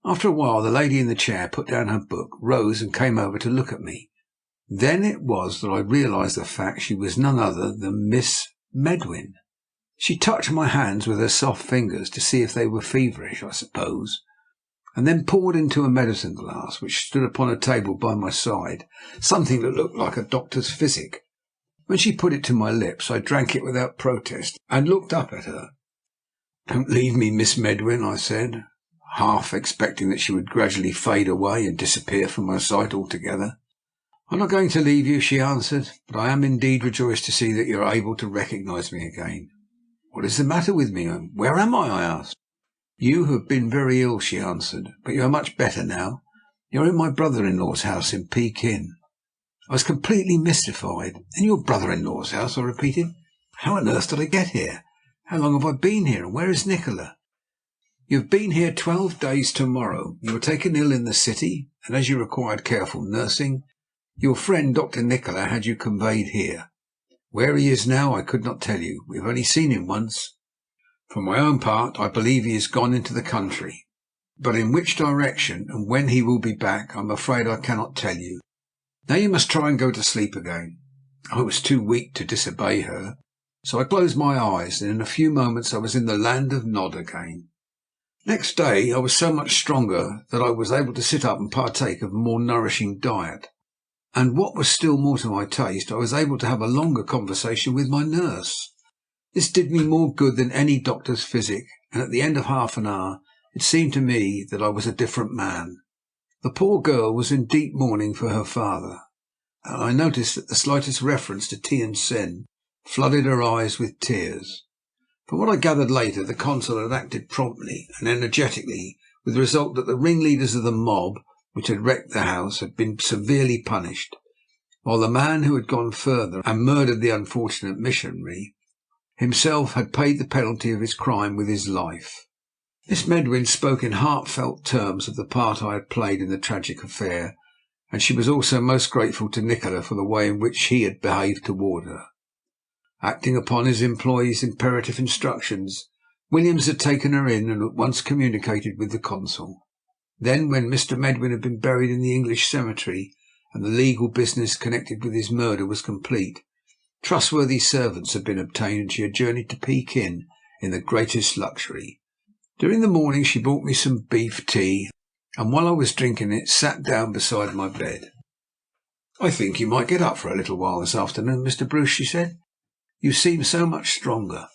After a while the lady in the chair put down her book, rose and came over to look at me. Then it was that I realized the fact she was none other than Miss Medwin. She touched my hands with her soft fingers to see if they were feverish, I suppose, and then poured into a medicine glass which stood upon a table by my side something that looked like a doctor's physic. When she put it to my lips I drank it without protest and looked up at her. "Don't leave me, Miss Medwin," I said, half expecting that she would gradually fade away and disappear from my sight altogether. "I'm not going to leave you," she answered, "but I am indeed rejoiced to see that you are able to recognize me again." "What is the matter with me? Where am I?" I asked. "You have been very ill," she answered, "but you are much better now. You are in my brother-in-law's house in Pekin." I was completely mystified. "In your brother-in-law's house?" I repeated. "How on earth did I get here? How long have I been here, and where is Nikola?" "You have been here 12 days to-morrow. You were taken ill in the city, and as you required careful nursing, your friend Dr. Nikola had you conveyed here. Where he is now I could not tell you. We have only seen him once. For my own part, I believe he has gone into the country, but in which direction and when he will be back, I am afraid I cannot tell you. Now you must try and go to sleep again. I was too weak to disobey her, so I closed my eyes, and in a few moments I was in the land of Nod again. Next day I was so much stronger that I was able to sit up and partake of a more nourishing diet, and what was still more to my taste, I was able to have a longer conversation with my nurse. This did me more good than any doctor's physic, and at the end of half an hour it seemed to me that I was a different man. The poor girl was in deep mourning for her father, and I noticed that the slightest reference to Tian Sin flooded her eyes with tears. From what I gathered later, the consul had acted promptly and energetically, with the result that the ringleaders of the mob which had wrecked the house had been severely punished, while the man who had gone further and murdered the unfortunate missionary himself had paid the penalty of his crime with his life. Miss Medwin spoke in heartfelt terms of the part I had played in the tragic affair, and she was also most grateful to Nikola for the way in which he had behaved toward her. Acting upon his employee's imperative instructions, Williams had taken her in and at once communicated with the consul. Then, when Mr. Medwin had been buried in the English cemetery and the legal business connected with his murder was complete, trustworthy servants had been obtained, and she had journeyed to Pekin in the greatest luxury. During the morning she brought me some beef tea, and while I was drinking it, sat down beside my bed. "I think you might get up for a little while this afternoon, Mr. Bruce," she said. "You seem so much stronger."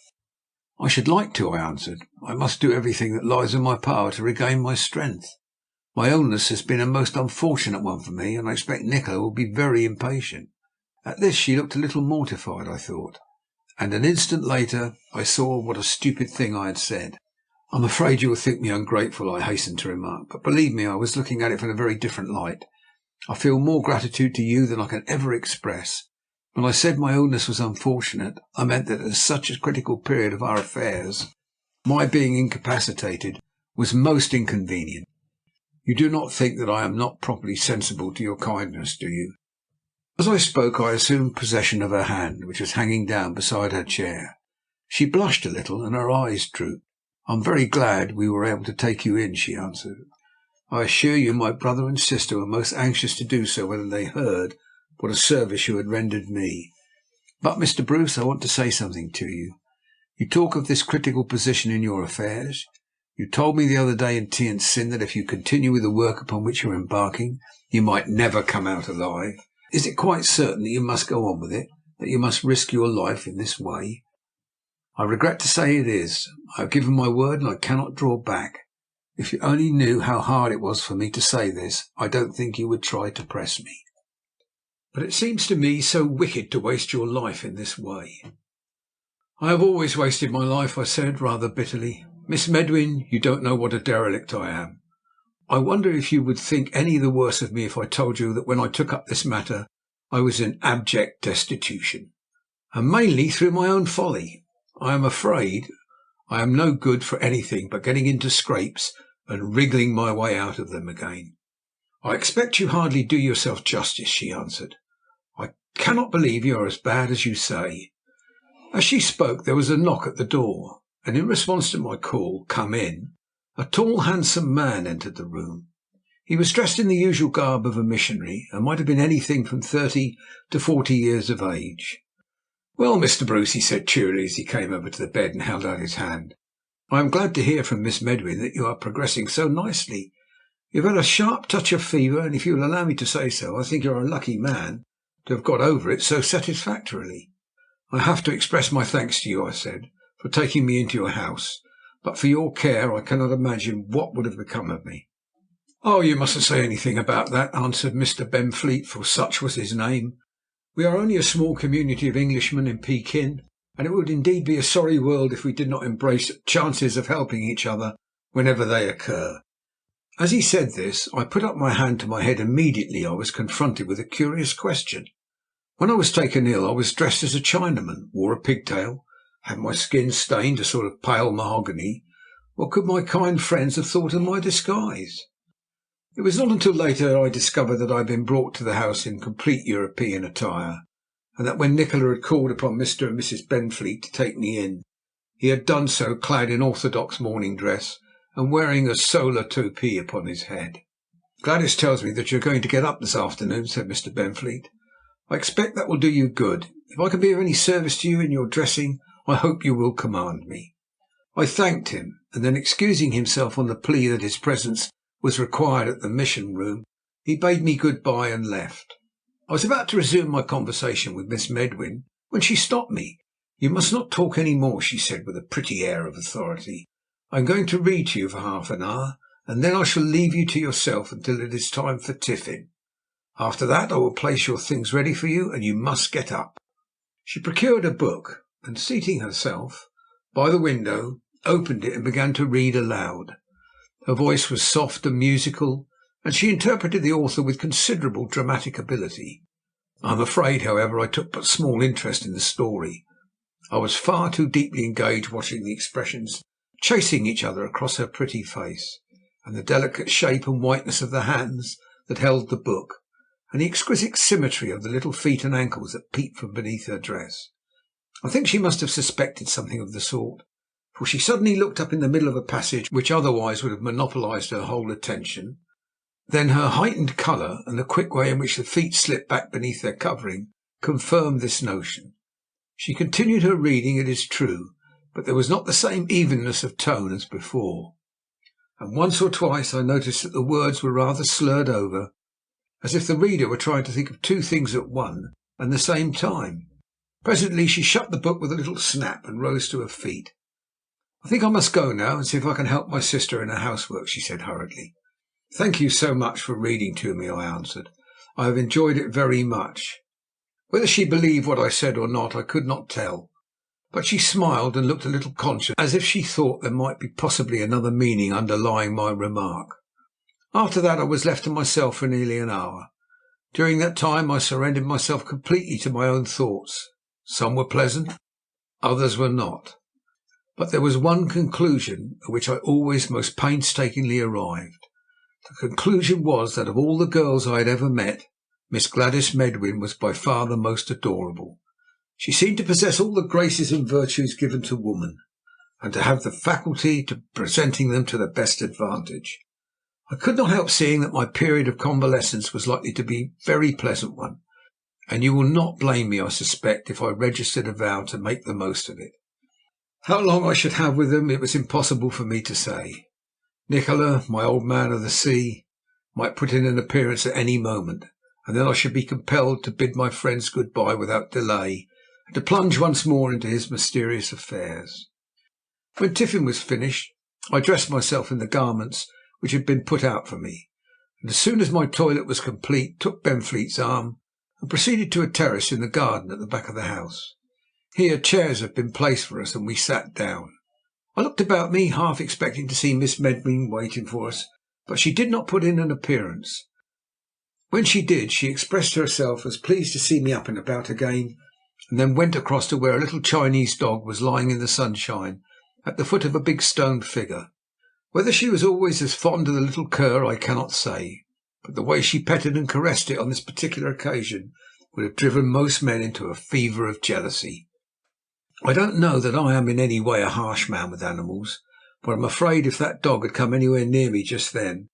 "I should like to," I answered. "I must do everything that lies in my power to regain my strength. My illness has been a most unfortunate one for me, and I expect Nikola will be very impatient." At this she looked a little mortified, I thought, and an instant later I saw what a stupid thing I had said. "I'm afraid you will think me ungrateful," I hastened to remark, "but believe me, I was looking at it from a very different light. I feel more gratitude to you than I can ever express. When I said my illness was unfortunate, I meant that at such a critical period of our affairs, my being incapacitated was most inconvenient. You do not think that I am not properly sensible to your kindness, do you?" As I spoke I assumed possession of her hand, which was hanging down beside her chair. She blushed a little and her eyes drooped. "I'm very glad we were able to take you in," she answered. "I assure you my brother and sister were most anxious to do so when they heard what a service you had rendered me. But, Mr. Bruce, I want to say something to you. You talk of this critical position in your affairs. You told me the other day in Tian Sin that if you continue with the work upon which you are embarking, you might never come out alive. Is it quite certain that you must go on with it, that you must risk your life in this way?" "I regret to say it is. I have given my word, and I cannot draw back. If you only knew how hard it was for me to say this, I don't think you would try to press me." "But it seems to me so wicked to waste your life in this way." "I have always wasted my life," I said, rather bitterly. "Miss Medwin, you don't know what a derelict I am. I wonder if you would think any the worse of me if I told you that when I took up this matter I was in abject destitution, and mainly through my own folly. I am afraid I am no good for anything but getting into scrapes and wriggling my way out of them again." "I expect you hardly do yourself justice," she answered. "I cannot believe you are as bad as you say." As she spoke there was a knock at the door, and in response to my call, "Come in," a tall, handsome man entered the room. He was dressed in the usual garb of a missionary, and might have been anything from 30 to 40 years of age. "Well, Mr. Bruce," he said cheerily as he came over to the bed and held out his hand, "I am glad to hear from Miss Medwin that you are progressing so nicely. You have had a sharp touch of fever, and if you will allow me to say so, I think you are a lucky man to have got over it so satisfactorily." "I have to express my thanks to you," I said, "for taking me into your house. But for your care I cannot imagine what would have become of me." "Oh, you mustn't say anything about that," answered Mr. Benfleet, for such was his name. "We are only a small community of Englishmen in Pekin, and it would indeed be a sorry world if we did not embrace chances of helping each other whenever they occur." As he said this, I put up my hand to my head. Immediately I was confronted with a curious question. When I was taken ill I was dressed as a Chinaman, wore a pigtail, had my skin stained a sort of pale mahogany. What could my kind friends have thought of my disguise? It was not until later I discovered that I had been brought to the house in complete European attire, and that when Nikola had called upon Mr. and Mrs. Benfleet to take me in, he had done so clad in orthodox morning dress and wearing a solar topee upon his head. "Gladys tells me that you are going to get up this afternoon," said Mr. Benfleet. I expect that will do you good. If I can be of any service to you in your dressing, I hope you will command me." I thanked him, and then excusing himself on the plea that his presence was required at the mission room, he bade me good-bye and left. I was about to resume my conversation with Miss Medwin when she stopped me. "You must not talk any more," she said with a pretty air of authority. "I am going to read to you for half an hour, and then I shall leave you to yourself until it is time for tiffin. After that I will place your things ready for you, and you must get up." She procured a book, and seating herself by the window, opened it and began to read aloud. Her voice was soft and musical, and she interpreted the author with considerable dramatic ability. I am afraid, however, I took but small interest in the story. I was far too deeply engaged watching the expressions chasing each other across her pretty face, and the delicate shape and whiteness of the hands that held the book, and the exquisite symmetry of the little feet and ankles that peeped from beneath her dress. I think she must have suspected something of the sort, for she suddenly looked up in the middle of a passage which otherwise would have monopolized her whole attention. Then her heightened colour and the quick way in which the feet slipped back beneath their covering confirmed this notion. She continued her reading, it is true, but there was not the same evenness of tone as before, and once or twice I noticed that the words were rather slurred over, as if the reader were trying to think of two things at one and the same time. Presently she shut the book with a little snap and rose to her feet. "I think I must go now and see if I can help my sister in her housework," she said hurriedly. "Thank you so much for reading to me," I answered. "I have enjoyed it very much." Whether she believed what I said or not I could not tell, but she smiled and looked a little conscious, as if she thought there might be possibly another meaning underlying my remark. After that I was left to myself for nearly an hour. During that time I surrendered myself completely to my own thoughts. Some were pleasant, others were not. But there was one conclusion at which I always most painstakingly arrived. The conclusion was that of all the girls I had ever met, Miss Gladys Medwin was by far the most adorable. She seemed to possess all the graces and virtues given to woman, and to have the faculty of presenting them to the best advantage. I could not help seeing that my period of convalescence was likely to be a very pleasant one, and you will not blame me, I suspect, if I registered a vow to make the most of it. How long I should have with them it was impossible for me to say. Nikola, my old man of the sea, might put in an appearance at any moment, and then I should be compelled to bid my friends good-bye without delay, and to plunge once more into his mysterious affairs. When tiffin was finished, I dressed myself in the garments which had been put out for me, and as soon as my toilet was complete, took Benfleet's arm and proceeded to a terrace in the garden at the back of the house. Here chairs had been placed for us, and we sat down. I looked about me, half expecting to see Miss Medwin waiting for us, but she did not put in an appearance. When she did, she expressed herself as pleased to see me up and about again, and then went across to where a little Chinese dog was lying in the sunshine at the foot of a big stone figure. Whether she was always as fond of the little cur I cannot say, but the way she petted and caressed it on this particular occasion would have driven most men into a fever of jealousy. I don't know that I am in any way a harsh man with animals, but I'm afraid if that dog had come anywhere near me just then,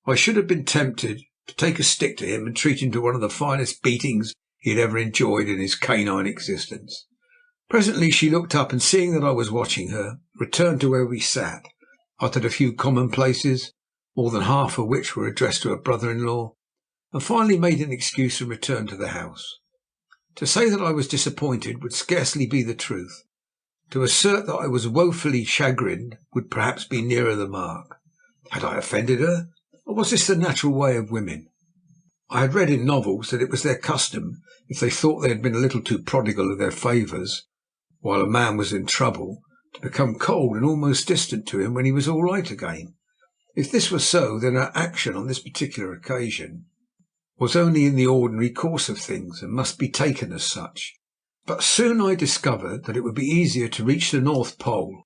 I should have been tempted to take a stick to him and treat him to one of the finest beatings he had ever enjoyed in his canine existence. Presently she looked up, and seeing that I was watching her, returned to where we sat, uttered a few commonplaces, more than half of which were addressed to her brother-in-law, and finally made an excuse and returned to the house. To say that I was disappointed would scarcely be the truth. To assert that I was woefully chagrined would perhaps be nearer the mark. Had I offended her, or was this the natural way of women? I had read in novels that it was their custom, if they thought they had been a little too prodigal of their favours while a man was in trouble, to become cold and almost distant to him when he was all right again. If this were so, then her action on this particular occasion was only in the ordinary course of things, and must be taken as such. But soon I discovered that it would be easier to reach the North Pole,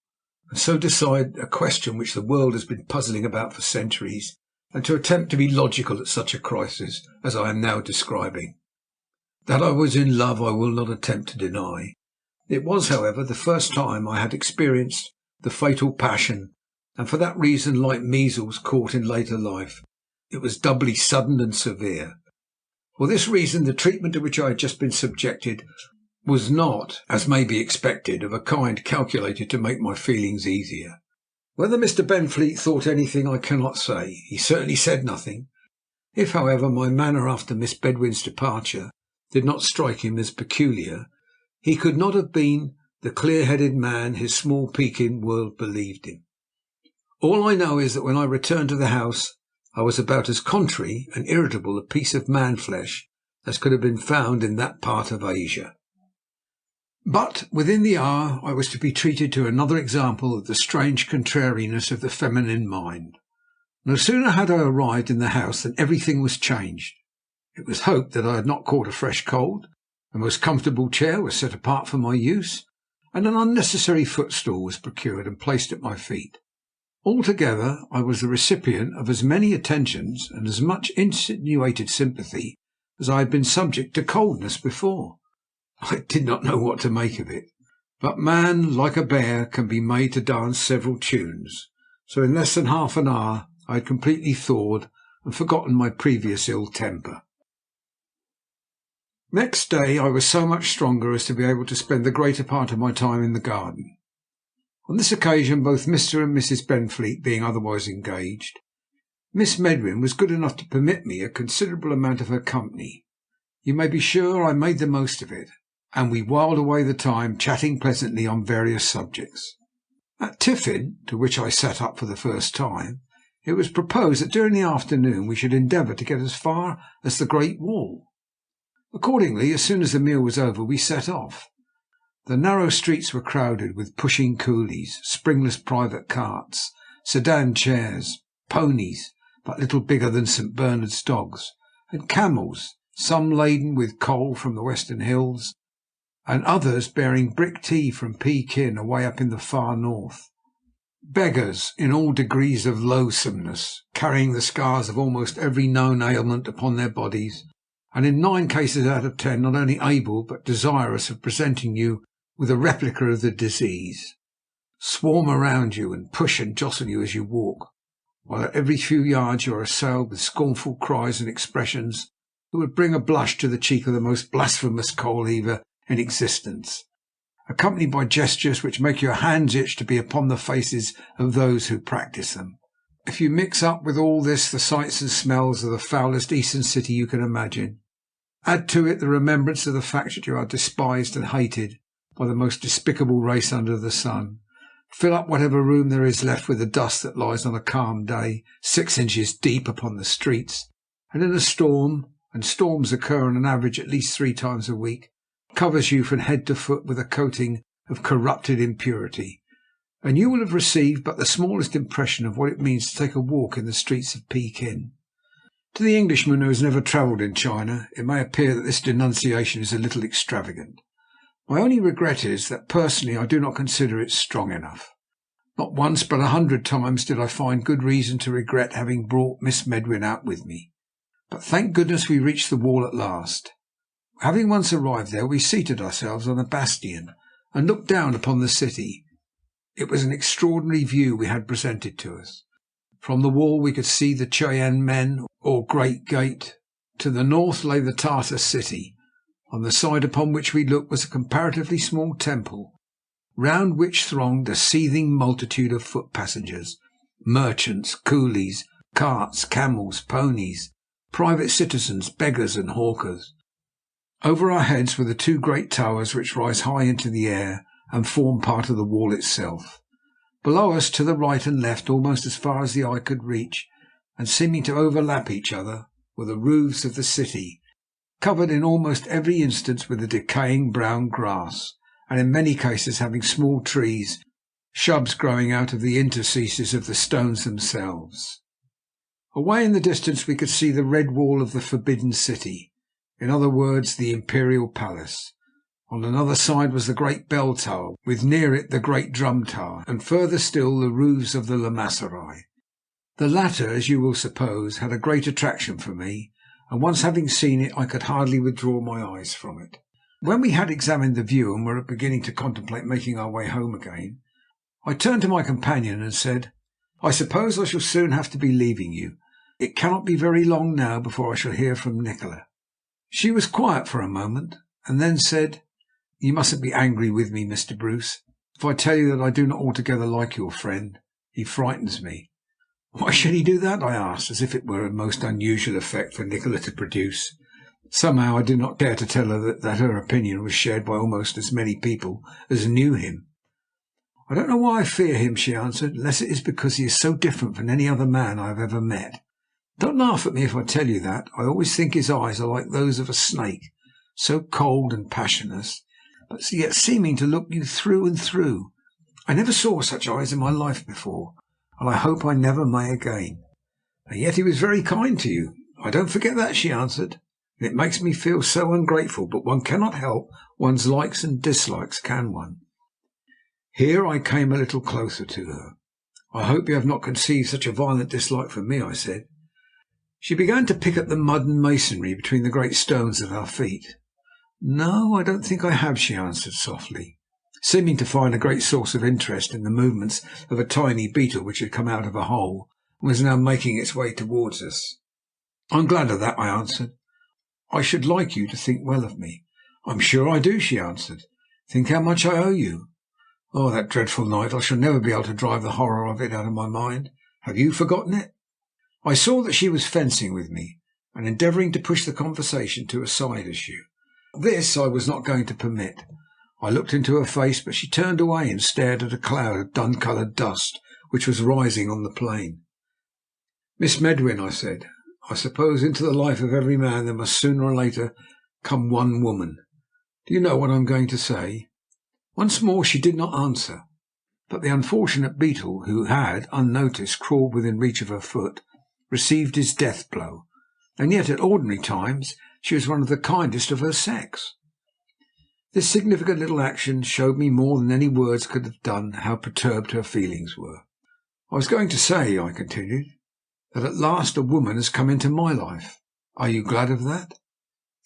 and so decide a question which the world has been puzzling about for centuries, and to attempt to be logical at such a crisis as I am now describing. That I was in love I will not attempt to deny. It was, however, the first time I had experienced the fatal passion, and for that reason, like measles caught in later life, it was doubly sudden and severe. For this reason, the treatment to which I had just been subjected was not, as may be expected, of a kind calculated to make my feelings easier. Whether Mr. Benfleet thought anything I cannot say. He certainly said nothing. If, however, my manner after Miss Bedwin's departure did not strike him as peculiar, he could not have been the clear-headed man his small Pekin world believed him. All I know is that when I returned to the house I was about as contrary and irritable a piece of man-flesh as could have been found in that part of Asia. But within the hour I was to be treated to another example of the strange contrariness of the feminine mind. No sooner had I arrived in the house than everything was changed. It was hoped that I had not caught a fresh cold. A most comfortable chair was set apart for my use, and an unnecessary footstool was procured and placed at my feet. Altogether I was the recipient of as many attentions and as much insinuated sympathy as I had been subject to coldness before. I did not know what to make of it, but man, like a bear, can be made to dance several tunes, so in less than half an hour I had completely thawed and forgotten my previous ill temper. Next day I was so much stronger as to be able to spend the greater part of my time in the garden. On this occasion, both Mr. and Mrs. Benfleet being otherwise engaged, Miss Medwin was good enough to permit me a considerable amount of her company. You may be sure I made the most of it, and we whiled away the time chatting pleasantly on various subjects. At tiffin, to which I sat up for the first time, it was proposed that during the afternoon we should endeavour to get as far as the Great Wall. Accordingly, as soon as the meal was over, we set off. The narrow streets were crowded with pushing coolies, springless private carts, sedan chairs, ponies but little bigger than St. Bernard's dogs, and camels, some laden with coal from the western hills, and others bearing brick tea from Pekin away up in the far north. Beggars in all degrees of loathsomeness, carrying the scars of almost every known ailment upon their bodies, and in 9 cases out of 10 not only able but desirous of presenting you with a replica of the disease, swarm around you and push and jostle you as you walk, while at every few yards you are assailed with scornful cries and expressions that would bring a blush to the cheek of the most blasphemous coal-heaver in existence, accompanied by gestures which make your hands itch to be upon the faces of those who practise them. If you mix up with all this the sights and smells of the foulest Eastern city you can imagine, add to it the remembrance of the fact that you are despised and hated by the most despicable race under the sun, fill up whatever room there is left with the dust that lies on a calm day 6 inches deep upon the streets, and in a storm, and storms occur on an average at least 3 times a week, covers you from head to foot with a coating of corrupted impurity, and you will have received but the smallest impression of what it means to take a walk in the streets of Pekin. To the Englishman who has never travelled in China, it may appear that this denunciation is a little extravagant. My only regret is that personally I do not consider it strong enough. Not once but 100 times did I find good reason to regret having brought Miss Medwin out with me. But thank goodness we reached the wall at last. Having once arrived there, we seated ourselves on a bastion and looked down upon the city. It was an extraordinary view we had presented to us. From the wall we could see the Cheyenne Men, or Great Gate. To the north lay the Tartar city. On the side upon which we looked was a comparatively small temple, round which thronged a seething multitude of foot passengers, merchants, coolies, carts, camels, ponies, private citizens, beggars and hawkers. Over our heads were the 2 great towers which rise high into the air and form part of the wall itself. Below us, to the right and left, almost as far as the eye could reach, and seeming to overlap each other, were the roofs of the city, covered in almost every instance with the decaying brown grass, and in many cases having small trees, shrubs growing out of the interstices of the stones themselves. Away in the distance we could see the red wall of the Forbidden City, in other words, the Imperial Palace. On another side was the great bell tower, with near it the great drum tower, and further still the roofs of the Lamaserai. The latter, as you will suppose, had a great attraction for me, and once having seen it I could hardly withdraw my eyes from it. When we had examined the view and were beginning to contemplate making our way home again, I turned to my companion and said, "I suppose I shall soon have to be leaving you. It cannot be very long now before I shall hear from Nikola." She was quiet for a moment, and then said, "You mustn't be angry with me, Mr. Bruce, if I tell you that I do not altogether like your friend. He frightens me." "Why should he do that?" I asked, as if it were a most unusual effect for Nikola to produce. Somehow I did not care to tell her that her opinion was shared by almost as many people as knew him. "I don't know why I fear him," she answered, "unless it is because he is so different from any other man I have ever met. Don't laugh at me if I tell you that. I always think his eyes are like those of a snake, so cold and passionless, but yet seeming to look you through and through. I never saw such eyes in my life before, and I hope I never may again. And yet he was very kind to you." "I don't forget that," she answered, "and it makes me feel so ungrateful, but one cannot help one's likes and dislikes, can one?" Here I came a little closer to her. "I hope you have not conceived such a violent dislike for me," I said. She began to pick at the mud and masonry between the great stones at our feet. "No, I don't think I have," she answered softly, seeming to find a great source of interest in the movements of a tiny beetle which had come out of a hole and was now making its way towards us. "I'm glad of that," I answered. "I should like you to think well of me." "I'm sure I do," she answered. "Think how much I owe you." "Oh, that dreadful night! I shall never be able to drive the horror of it out of my mind. Have you forgotten it?" I saw that she was fencing with me, and endeavouring to push the conversation to a side issue. This I was not going to permit. I looked into her face, but she turned away and stared at a cloud of dun-coloured dust which was rising on the plain. "Miss Medwin," I said, "I suppose into the life of every man there must sooner or later come one woman. Do you know what I am going to say?" Once more she did not answer, but the unfortunate beetle, who had, unnoticed, crawled within reach of her foot, received his death blow, and yet at ordinary times she was one of the kindest of her sex. This significant little action showed me more than any words could have done how perturbed her feelings were. "I was going to say," I continued, "that at last a woman has come into my life. Are you glad of that?"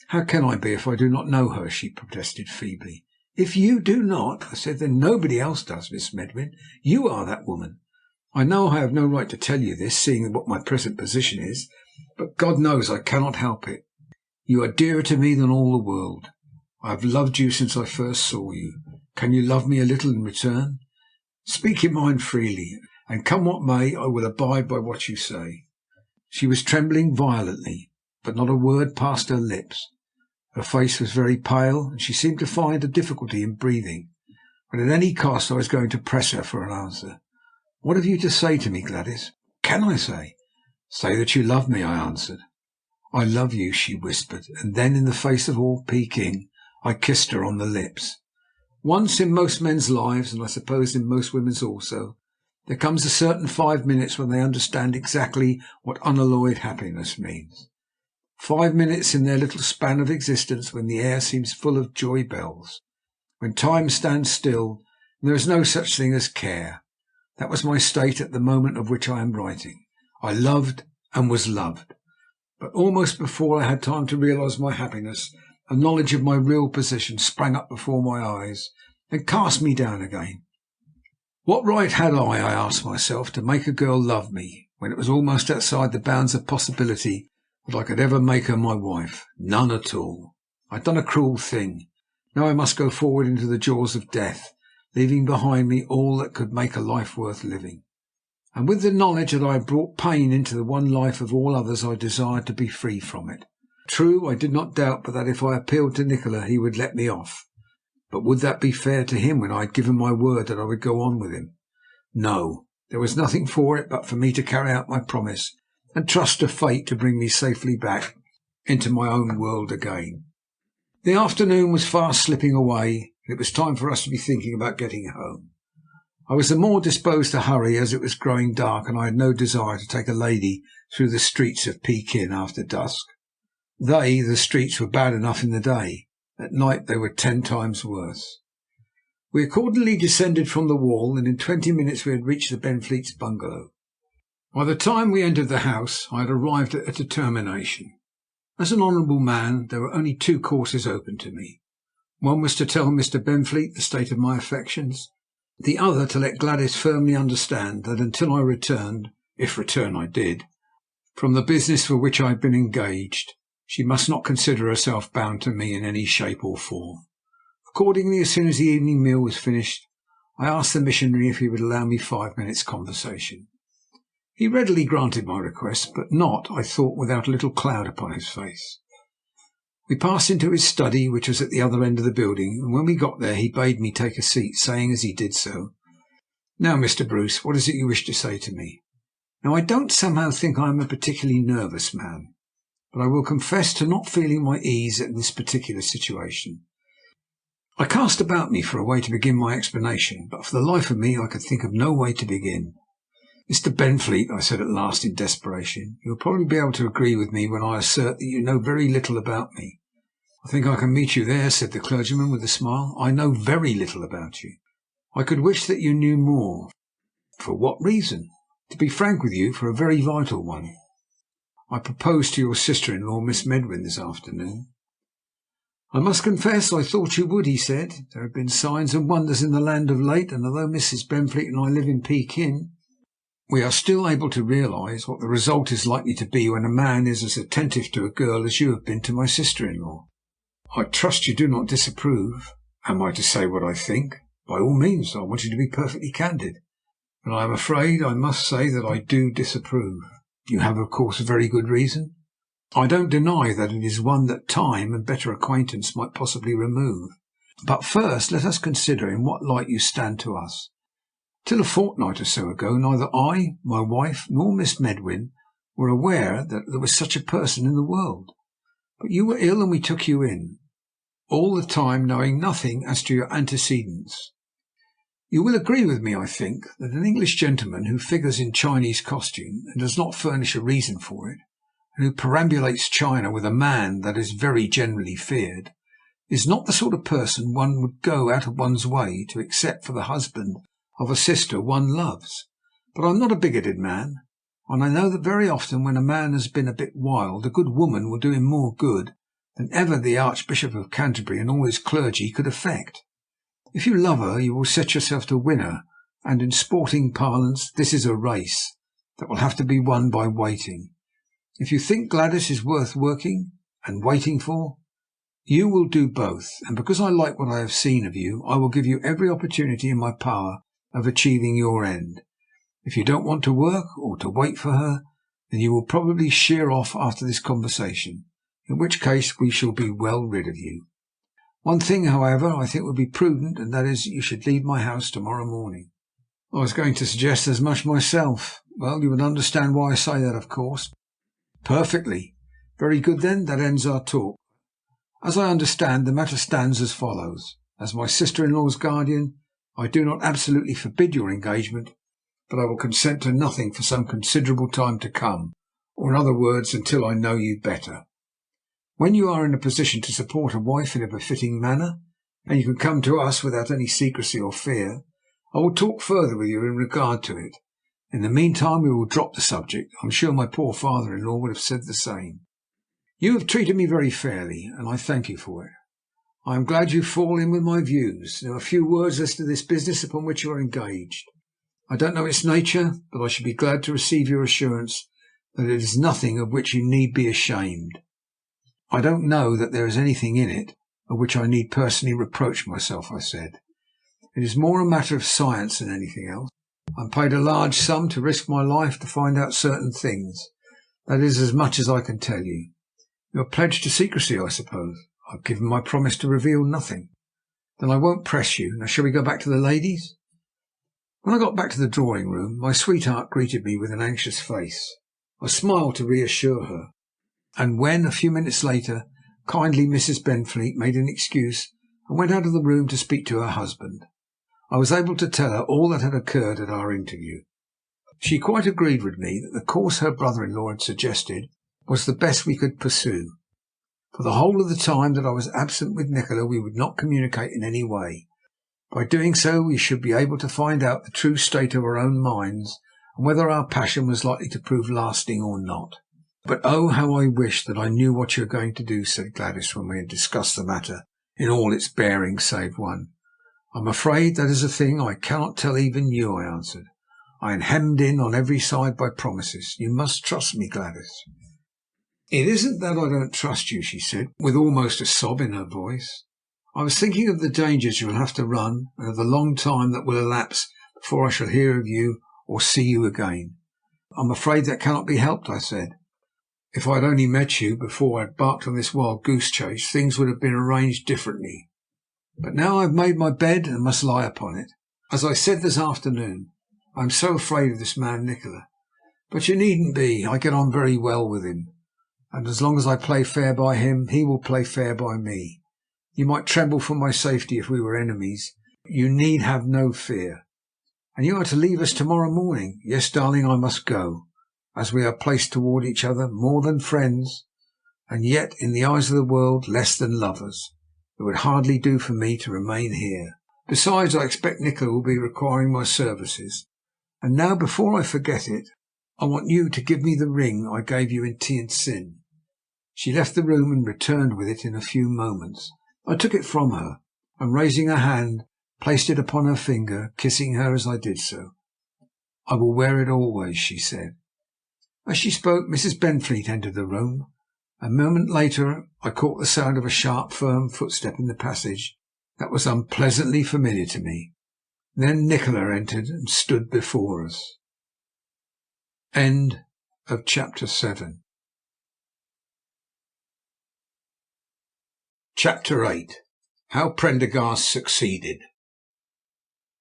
"How can I be if I do not know her?" she protested feebly. "If you do not," I said, "then nobody else does, Miss Medwin. You are that woman. I know I have no right to tell you this, seeing what my present position is, but God knows I cannot help it. You are dearer to me than all the world. I have loved you since I first saw you. Can you love me a little in return? Speak your mind freely, and come what may, I will abide by what you say." She was trembling violently, but not a word passed her lips. Her face was very pale, and she seemed to find a difficulty in breathing, but at any cost I was going to press her for an answer. "What have you to say to me, Gladys?" "Can I say?" "Say that you love me," I answered. "I love you," she whispered, and then in the face of all Peking I kissed her on the lips. Once in most men's lives, and I suppose in most women's also, there comes a certain 5 minutes when they understand exactly what unalloyed happiness means. 5 minutes in their little span of existence when the air seems full of joy bells, when time stands still and there is no such thing as care. That was my state at the moment of which I am writing. I loved and was loved, but almost before I had time to realize my happiness, a knowledge of my real position sprang up before my eyes and cast me down again. What right had I asked myself, to make a girl love me when it was almost outside the bounds of possibility that I could ever make her my wife? None at all. I had done a cruel thing. Now I must go forward into the jaws of death, leaving behind me all that could make a life worth living. And with the knowledge that I had brought pain into the one life of all others, I desired to be free from it. True, I did not doubt but that if I appealed to Nikola he would let me off. But would that be fair to him when I had given my word that I would go on with him? No, there was nothing for it but for me to carry out my promise and trust to fate to bring me safely back into my own world again. The afternoon was fast slipping away, and it was time for us to be thinking about getting home. I was the more disposed to hurry as it was growing dark, and I had no desire to take a lady through the streets of Pekin after dusk. The streets, were bad enough in the day. At night they were 10 times worse. We accordingly descended from the wall, and in 20 minutes we had reached the Benfleets' bungalow. By the time we entered the house I had arrived at a determination. As an honourable man, there were only 2 courses open to me. One was to tell Mr. Benfleet the state of my affections, the other to let Gladys firmly understand that until I returned, if return I did, from the business for which I had been engaged, She must not consider herself bound to me in any shape or form. Accordingly, as soon as the evening meal was finished, I asked the missionary if he would allow me 5 minutes' conversation. He readily granted my request, but not, I thought, without a little cloud upon his face. We passed into his study, which was at the other end of the building, and when we got there he bade me take a seat, saying as he did so, "Now, Mr. Bruce, what is it you wish to say to me?" Now, I don't somehow think I am a particularly nervous man, but I will confess to not feeling my ease in this particular situation. I cast about me for a way to begin my explanation, but for the life of me I could think of no way to begin. "Mr. Benfleet," I said at last in desperation, "you will probably be able to agree with me when I assert that you know very little about me." "I think I can meet you there," said the clergyman with a smile. "I know very little about you. I could wish that you knew more." "For what reason?" "To be frank with you, for a very vital one. I proposed to your sister-in-law, Miss Medwin, this afternoon." "I must confess I thought you would," he said. "There have been signs and wonders in the land of late, and although Mrs. Benfleet and I live in Pekin, we are still able to realize what the result is likely to be when a man is as attentive to a girl as you have been to my sister-in-law. I trust you do not disapprove." "Am I to say what I think?" "By all means. I want you to be perfectly candid." "But I am afraid I must say that I do disapprove." "You have, of course, a very good reason." "I don't deny that it is one that time and better acquaintance might possibly remove. But first let us consider in what light you stand to us. Till a fortnight or so ago neither I, my wife, nor Miss Medwin were aware that there was such a person in the world. But you were ill and we took you in, all the time knowing nothing as to your antecedents. You will agree with me, I think, that an English gentleman who figures in Chinese costume and does not furnish a reason for it, and who perambulates China with a man that is very generally feared, is not the sort of person one would go out of one's way to accept for the husband of a sister one loves. But I'm not a bigoted man, and I know that very often when a man has been a bit wild, a good woman will do him more good than ever the Archbishop of Canterbury and all his clergy could effect. If you love her, you will set yourself to win her, and in sporting parlance, this is a race that will have to be won by waiting. If you think Gladys is worth working and waiting for, you will do both, and because I like what I have seen of you, I will give you every opportunity in my power of achieving your end. If you don't want to work or to wait for her, then you will probably sheer off after this conversation, in which case we shall be well rid of you. One thing, however, I think would be prudent, and that is that you should leave my house tomorrow morning." "I was going to suggest as much myself." "Well, you would understand why I say that, of course." "Perfectly. Very good, then. That ends our talk. As I understand, the matter stands as follows. As my sister-in-law's guardian, I do not absolutely forbid your engagement, but I will consent to nothing for some considerable time to come, or in other words, until I know you better. When you are in a position to support a wife in a befitting manner, and you can come to us without any secrecy or fear, I will talk further with you in regard to it. In the meantime we will drop the subject. I am sure my poor father-in-law would have said the same. You have treated me very fairly, and I thank you for it. I am glad you fall in with my views. Now a few words as to this business upon which you are engaged. I don't know its nature, but I should be glad to receive your assurance that it is nothing of which you need be ashamed." "I don't know that there is anything in it of which I need personally reproach myself," I said. "It is more a matter of science than anything else. I am paid a large sum to risk my life to find out certain things. That is as much as I can tell you. You are pledged to secrecy, I suppose?" "I have given my promise to reveal nothing." "Then I won't press you. Now shall we go back to the ladies?" When I got back to the drawing-room, my sweetheart greeted me with an anxious face. I smiled to reassure her, and when, a few minutes later, kindly Mrs. Benfleet made an excuse and went out of the room to speak to her husband, I was able to tell her all that had occurred at our interview. She quite agreed with me that the course her brother-in-law had suggested was the best we could pursue. For the whole of the time that I was absent with Nikola we would not communicate in any way. By doing so we should be able to find out the true state of our own minds, and whether our passion was likely to prove lasting or not. "But oh, how I wish that I knew what you are going to do," said Gladys when we had discussed the matter in all its bearings save one. "I'm afraid that is a thing I cannot tell even you," I answered. "I am hemmed in on every side by promises. You must trust me, Gladys." "It isn't that I don't trust you," she said, with almost a sob in her voice. "I was thinking of the dangers you'll have to run, and of the long time that will elapse before I shall hear of you or see you again." "I'm afraid that cannot be helped," I said. "If I had only met you before I embarked on this wild goose chase, things would have been arranged differently. But now I have made my bed and must lie upon it. As I said this afternoon, I am so afraid of this man Nikola. But you needn't be. I get on very well with him, and as long as I play fair by him, he will play fair by me. You might tremble for my safety if we were enemies. You need have no fear. And you are to leave us tomorrow morning." "Yes, darling, I must go, as we are placed toward each other more than friends, and yet in the eyes of the world less than lovers. It would hardly do for me to remain here. Besides, I expect Nikola will be requiring my services. And now, before I forget it, I want you to give me the ring I gave you in Tientsin." She left the room and returned with it in a few moments. I took it from her, and raising her hand, placed it upon her finger, kissing her as I did so. "I will wear it always," she said. As she spoke, Mrs. Benfleet entered the room. A moment later I caught the sound of a sharp, firm footstep in the passage that was unpleasantly familiar to me. Then Nikola entered and stood before us. End of chapter 7. Chapter 8. How Prendergast Succeeded.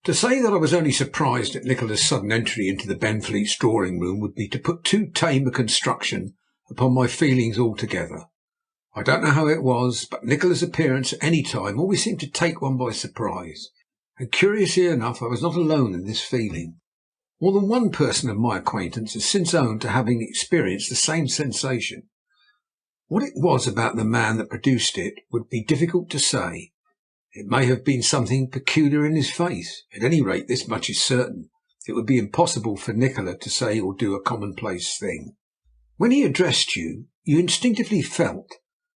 To say that I was only surprised at Nikola's sudden entry into the Benfleets' drawing room would be to put too tame a construction upon my feelings altogether. I don't know how it was, but Nikola's appearance at any time always seemed to take one by surprise, and curiously enough I was not alone in this feeling. More than one person of my acquaintance has since owned to having experienced the same sensation. What it was about the man that produced it would be difficult to say. It may have been something peculiar in his face. At any rate, this much is certain: it would be impossible for Nikola to say or do a commonplace thing. When he addressed you, you instinctively felt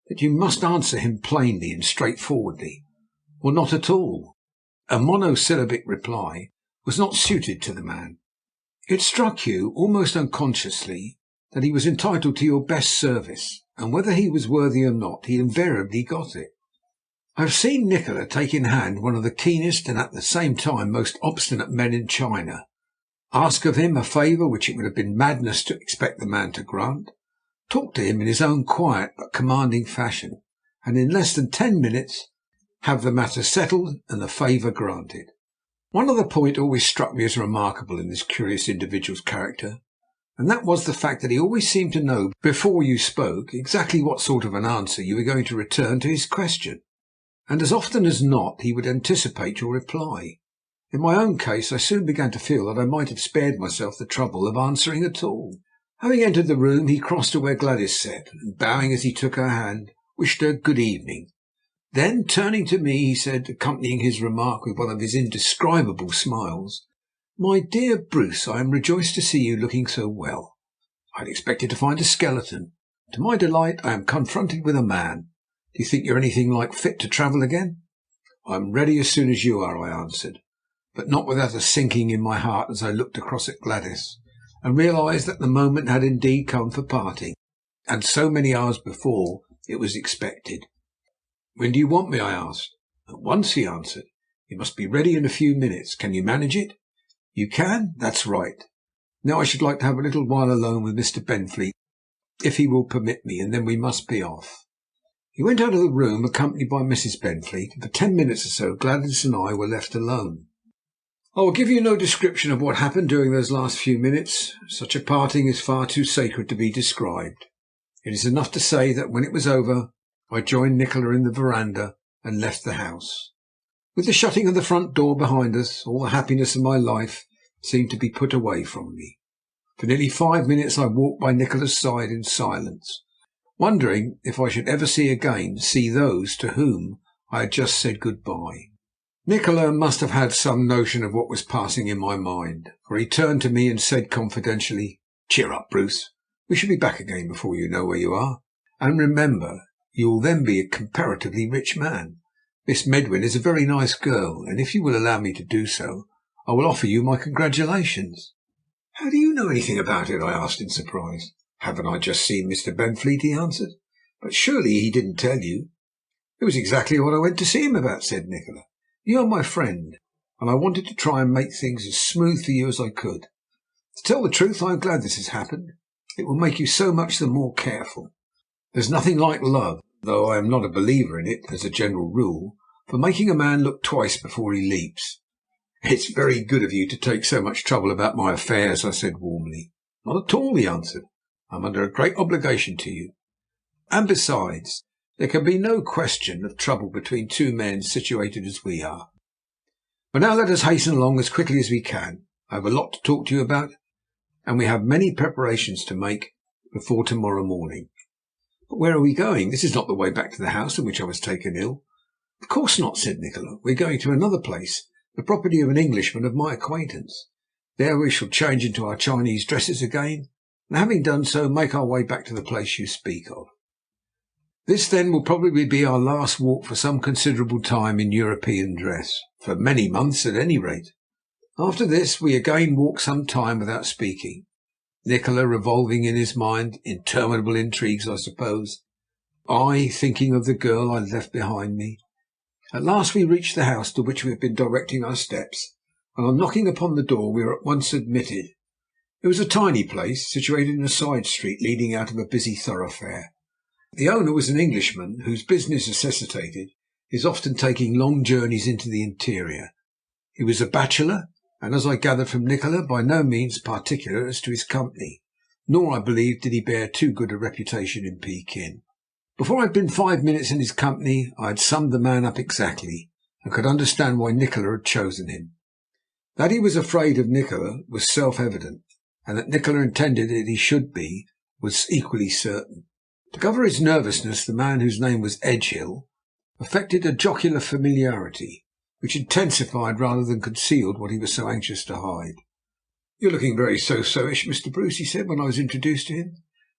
that you must answer him plainly and straightforwardly, or not at all. A monosyllabic reply was not suited to the man. It struck you, almost unconsciously, that he was entitled to your best service, and whether he was worthy or not, he invariably got it. I have seen Nikola take in hand one of the keenest and at the same time most obstinate men in China, ask of him a favour which it would have been madness to expect the man to grant, talk to him in his own quiet but commanding fashion, and in less than 10 minutes have the matter settled and the favour granted. One other point always struck me as remarkable in this curious individual's character, and that was the fact that he always seemed to know, before you spoke, exactly what sort of an answer you were going to return to his question, and as often as not he would anticipate your reply. In my own case I soon began to feel that I might have spared myself the trouble of answering at all. Having entered the room, he crossed to where Gladys sat, and bowing as he took her hand, wished her good evening. Then, turning to me, he said, accompanying his remark with one of his indescribable smiles, "My dear Bruce, I am rejoiced to see you looking so well. I had expected to find a skeleton. To my delight, I am confronted with a man. Do you think you're anything like fit to travel again?" "I am ready as soon as you are," I answered, but not without a sinking in my heart as I looked across at Gladys and realized that the moment had indeed come for parting, and so many hours before it was expected. "When do you want me?" I asked. "At once," he answered. "You must be ready in a few minutes. Can you manage it?" "You can? That's right. Now I should like to have a little while alone with Mr. Benfleet, if he will permit me, and then we must be off." He went out of the room accompanied by Mrs. Benfleet, and for 10 minutes or so Gladys and I were left alone. I will give you no description of what happened during those last few minutes. Such a parting is far too sacred to be described. It is enough to say that when it was over I joined Nikola in the verandah and left the house. With the shutting of the front door behind us, all the happiness of my life seemed to be put away from me. For nearly 5 minutes I walked by Nikola's side in silence, wondering if I should ever see those to whom I had just said good-bye. Nikola must have had some notion of what was passing in my mind, for he turned to me and said confidentially, "Cheer up, Bruce. We shall be back again before you know where you are. And remember, you will then be a comparatively rich man. Miss Medwin is a very nice girl, and if you will allow me to do so, I will offer you my congratulations." "How do you know anything about it?" I asked in surprise. "Haven't I just seen Mr. Benfleet?" he answered. "But surely he didn't tell you?" "It was exactly what I went to see him about," said Nikola. "You are my friend, and I wanted to try and make things as smooth for you as I could. To tell the truth, I am glad this has happened. It will make you so much the more careful. There's nothing like love, though I am not a believer in it as a general rule, for making a man look twice before he leaps." "It's very good of you to take so much trouble about my affairs," I said warmly. "Not at all," he answered. "I'm under a great obligation to you. And besides, there can be no question of trouble between two men situated as we are. But now let us hasten along as quickly as we can. I have a lot to talk to you about, and we have many preparations to make before tomorrow morning." "But where are we going? This is not the way back to the house in which I was taken ill." "Of course not," said Nikola. "We are going to another place, the property of an Englishman of my acquaintance. There we shall change into our Chinese dresses again, and having done so, make our way back to the place you speak of. This then will probably be our last walk for some considerable time in European dress, for many months at any rate. After this we again walk some time without speaking, Nikola revolving in his mind interminable intrigues, I suppose, I thinking of the girl I left behind me. At last we reach the house to which we have been directing our steps, and on knocking upon the door we are at once admitted. It was a tiny place, situated in a side street leading out of a busy thoroughfare. The owner was an Englishman whose business necessitated his often taking long journeys into the interior. He was a bachelor, and, as I gathered from Nikola, by no means particular as to his company, nor, I believe, did he bear too good a reputation in Pekin. Before I had been 5 minutes in his company I had summed the man up exactly, and could understand why Nikola had chosen him. That he was afraid of Nikola was self-evident, and that Nikola intended that he should be was equally certain. To cover his nervousness, the man, whose name was Edgehill, affected a jocular familiarity, which intensified rather than concealed what he was so anxious to hide. "You're looking very so-so-ish, Mr. Bruce," he said when I was introduced to him.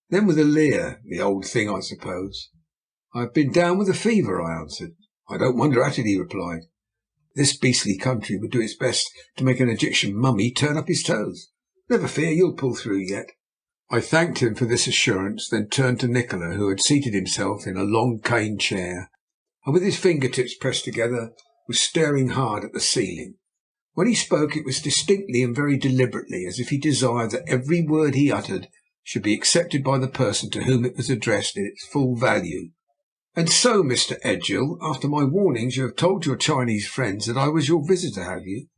Then, with a leer, "The old thing, I suppose." "I have been down with a fever," I answered. "I don't wonder at it," he replied. "This beastly country would do its best to make an Egyptian mummy turn up his toes. Never fear, you'll pull through yet." I thanked him for this assurance, then turned to Nikola, who had seated himself in a long cane chair, and with his fingertips pressed together was staring hard at the ceiling. When he spoke it was distinctly and very deliberately, as if he desired that every word he uttered should be accepted by the person to whom it was addressed in its full value. "And so, Mr. Edgehill, after my warnings you have told your Chinese friends that I was your visitor, have you?"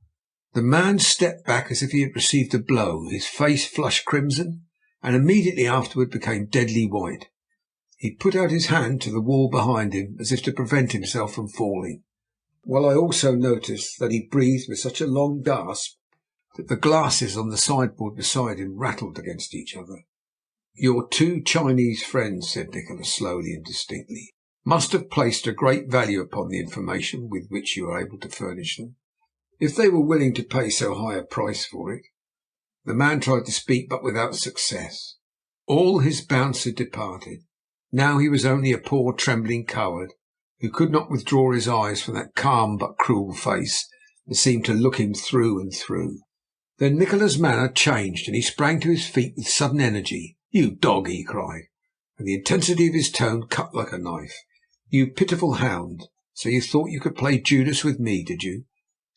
The man stepped back as if he had received a blow. His face flushed crimson, and immediately afterward became deadly white. He put out his hand to the wall behind him, as if to prevent himself from falling, while I also noticed that he breathed with such a long gasp that the glasses on the sideboard beside him rattled against each other. "Your two Chinese friends," said Nikola slowly and distinctly, "must have placed a great value upon the information with which you were able to furnish them, if they were willing to pay so high a price for it." The man tried to speak, but without success. All his bounce had departed. Now he was only a poor trembling coward, who could not withdraw his eyes from that calm but cruel face that seemed to look him through and through. Then Nikola's manner changed, and he sprang to his feet with sudden energy. "You dog!" he cried, and the intensity of his tone cut like a knife. "You pitiful hound! So you thought you could play Judas with me, did you?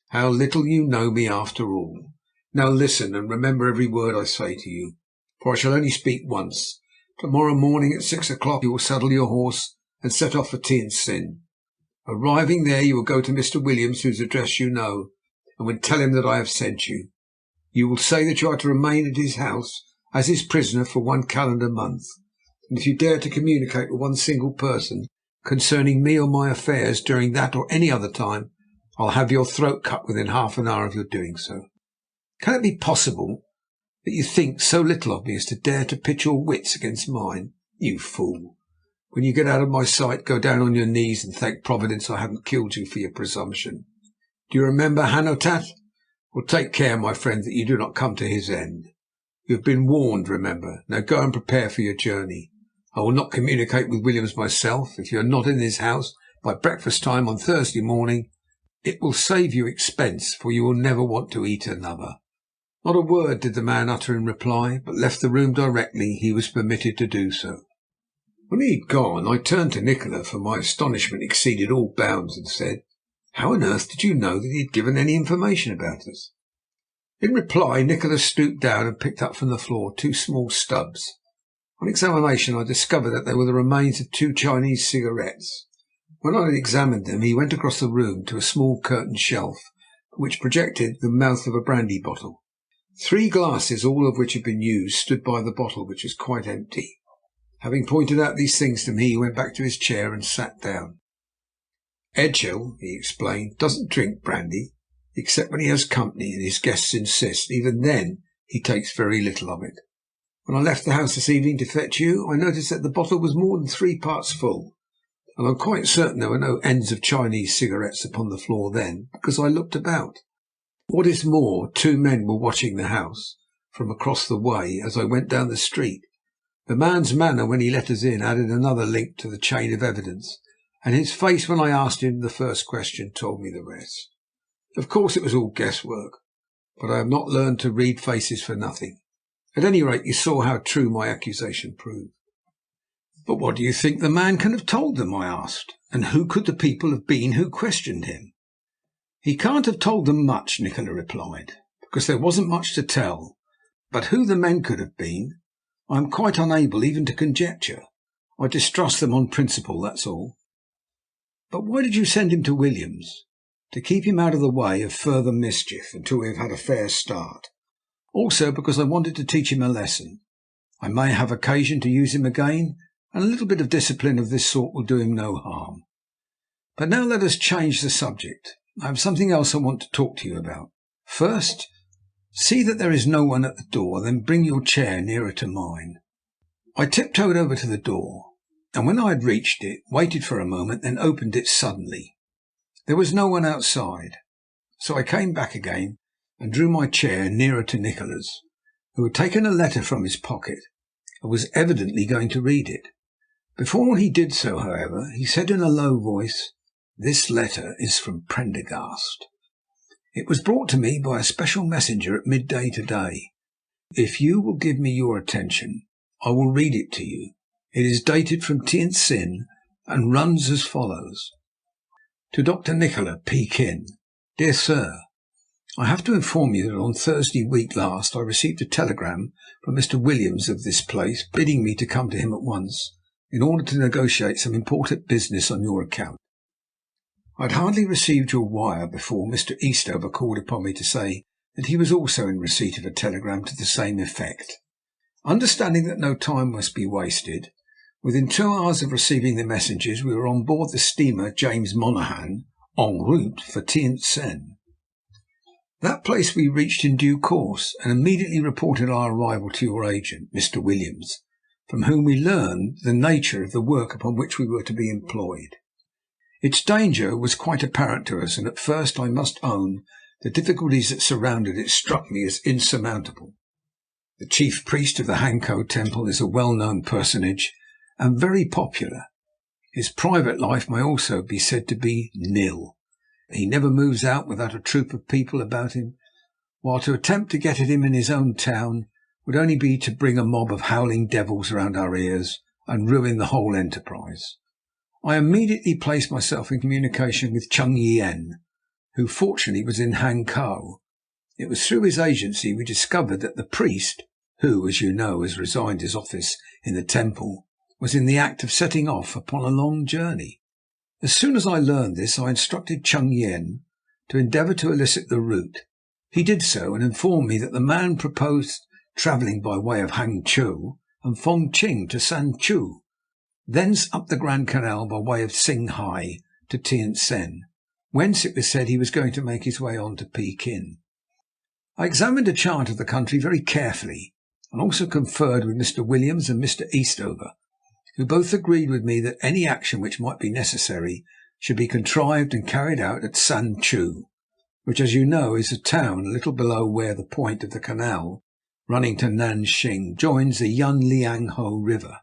How little you know me after all! Now listen, and remember every word I say to you, for I shall only speak once. Tomorrow morning at 6 o'clock you will saddle your horse and set off for Tientsin. Arriving there, you will go to Mr. Williams, whose address you know, and will tell him that I have sent you. You will say that you are to remain at his house as his prisoner for 1 calendar month, and if you dare to communicate with one single person concerning me or my affairs during that or any other time, I'll have your throat cut within half an hour of your doing so. Can it be possible that you think so little of me as to dare to pit your wits against mine? You fool! When you get out of my sight, go down on your knees and thank Providence I haven't killed you for your presumption. Do you remember Hanotat? Well, take care, my friend, that you do not come to his end. You have been warned, remember. Now go and prepare for your journey. I will not communicate with Williams myself. If you are not in his house by breakfast time on Thursday morning, it will save you expense, for you will never want to eat another. Not a word did the man utter in reply, but left the room directly he was permitted to do so. When he had gone, I turned to Nikola, for my astonishment exceeded all bounds, and said, "How on earth did you know that he had given any information about us?" In reply, Nikola stooped down and picked up from the floor 2 small stubs. On examination, I discovered that they were the remains of 2 Chinese cigarettes. When I had examined them, he went across the room to a small curtained shelf, from which projected the mouth of a brandy bottle. 3 glasses, all of which had been used, stood by the bottle, which was quite empty. Having pointed out these things to me, he went back to his chair and sat down. "Edghill," he explained, "doesn't drink brandy, except when he has company and his guests insist. Even then he takes very little of it. When I left the house this evening to fetch you, I noticed that the bottle was more than 3 parts full, and I'm quite certain there were no ends of Chinese cigarettes upon the floor then, because I looked about. What is more, 2 men were watching the house from across the way as I went down the street. The man's manner when he let us in added another link to the chain of evidence, and his face when I asked him the first question told me the rest. Of course it was all guesswork, but I have not learned to read faces for nothing. At any rate, you saw how true my accusation proved." "But what do you think the man can have told them?" I asked. "And who could the people have been who questioned him?" "He can't have told them much," Nikola replied, "because there wasn't much to tell. But who the men could have been, I am quite unable even to conjecture. I distrust them on principle, that's all." "But why did you send him to Williams?" "To keep him out of the way of further mischief until we have had a fair start. Also because I wanted to teach him a lesson. I may have occasion to use him again, and a little bit of discipline of this sort will do him no harm. But now let us change the subject. I have something else I want to talk to you about. First, see that there is no one at the door, then bring your chair nearer to mine." I tiptoed over to the door, and when I had reached it, waited for a moment, then opened it suddenly. There was no one outside, so I came back again and drew my chair nearer to Nikola's, who had taken a letter from his pocket and was evidently going to read it. Before he did so, however, he said in a low voice, "This letter is from Prendergast. It was brought to me by a special messenger at midday today. If you will give me your attention, I will read it to you. It is dated from Tientsin and runs as follows: To Dr. Nikola, Pekin. Dear Sir, I have to inform you that on Thursday week last I received a telegram from Mr. Williams of this place, bidding me to come to him at once in order to negotiate some important business on your account. I had hardly received your wire before Mr. Eastover called upon me to say that he was also in receipt of a telegram to the same effect. Understanding that no time must be wasted, within 2 hours of receiving the messages we were on board the steamer James Monaghan, en route for Tientsin. That place we reached in due course, and immediately reported our arrival to your agent, Mr. Williams, from whom we learned the nature of the work upon which we were to be employed. Its danger was quite apparent to us, and at first, I must own, the difficulties that surrounded it struck me as insurmountable. The chief priest of the Hanko temple is a well-known personage and very popular. His private life may also be said to be nil. He never moves out without a troop of people about him, while to attempt to get at him in his own town would only be to bring a mob of howling devils round our ears and ruin the whole enterprise. I immediately placed myself in communication with Chung Yen, who fortunately was in Hanko. It was through his agency we discovered that the priest, who, as you know, has resigned his office in the temple, was in the act of setting off upon a long journey. As soon as I learned this, I instructed Chung Yen to endeavour to elicit the route. He did so, and informed me that the man proposed travelling by way of Hangzhou and Fengqing to Sanchu, thence up the Grand Canal by way of Singhai to Tientsin, whence it was said he was going to make his way on to Pekin. I examined a chart of the country very carefully, and also conferred with Mr. Williams and Mr. Eastover, who both agreed with me that any action which might be necessary should be contrived and carried out at Sanchu, which, as you know, is a town a little below where the point of the canal running to Nanxing joins the Yunliangho River.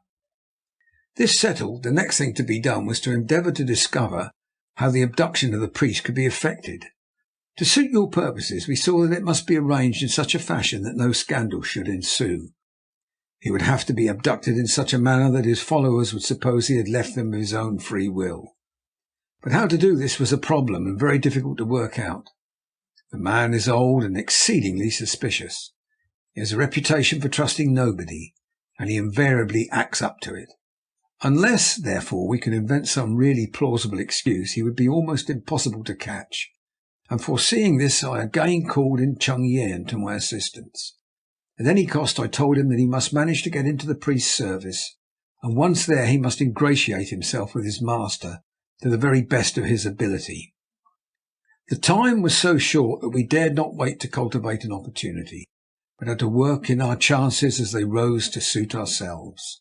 This settled, the next thing to be done was to endeavour to discover how the abduction of the priest could be effected. To suit your purposes, we saw that it must be arranged in such a fashion that no scandal should ensue. He would have to be abducted in such a manner that his followers would suppose he had left them of his own free will. But how to do this was a problem, and very difficult to work out. The man is old and exceedingly suspicious. He has a reputation for trusting nobody, and he invariably acts up to it. Unless, therefore, we can invent some really plausible excuse, he would be almost impossible to catch. And foreseeing this, I again called in Chung Yen to my assistance. At any cost, I told him that he must manage to get into the priest's service, and once there he must ingratiate himself with his master to the very best of his ability. The time was so short that we dared not wait to cultivate an opportunity, but had to work in our chances as they rose to suit ourselves.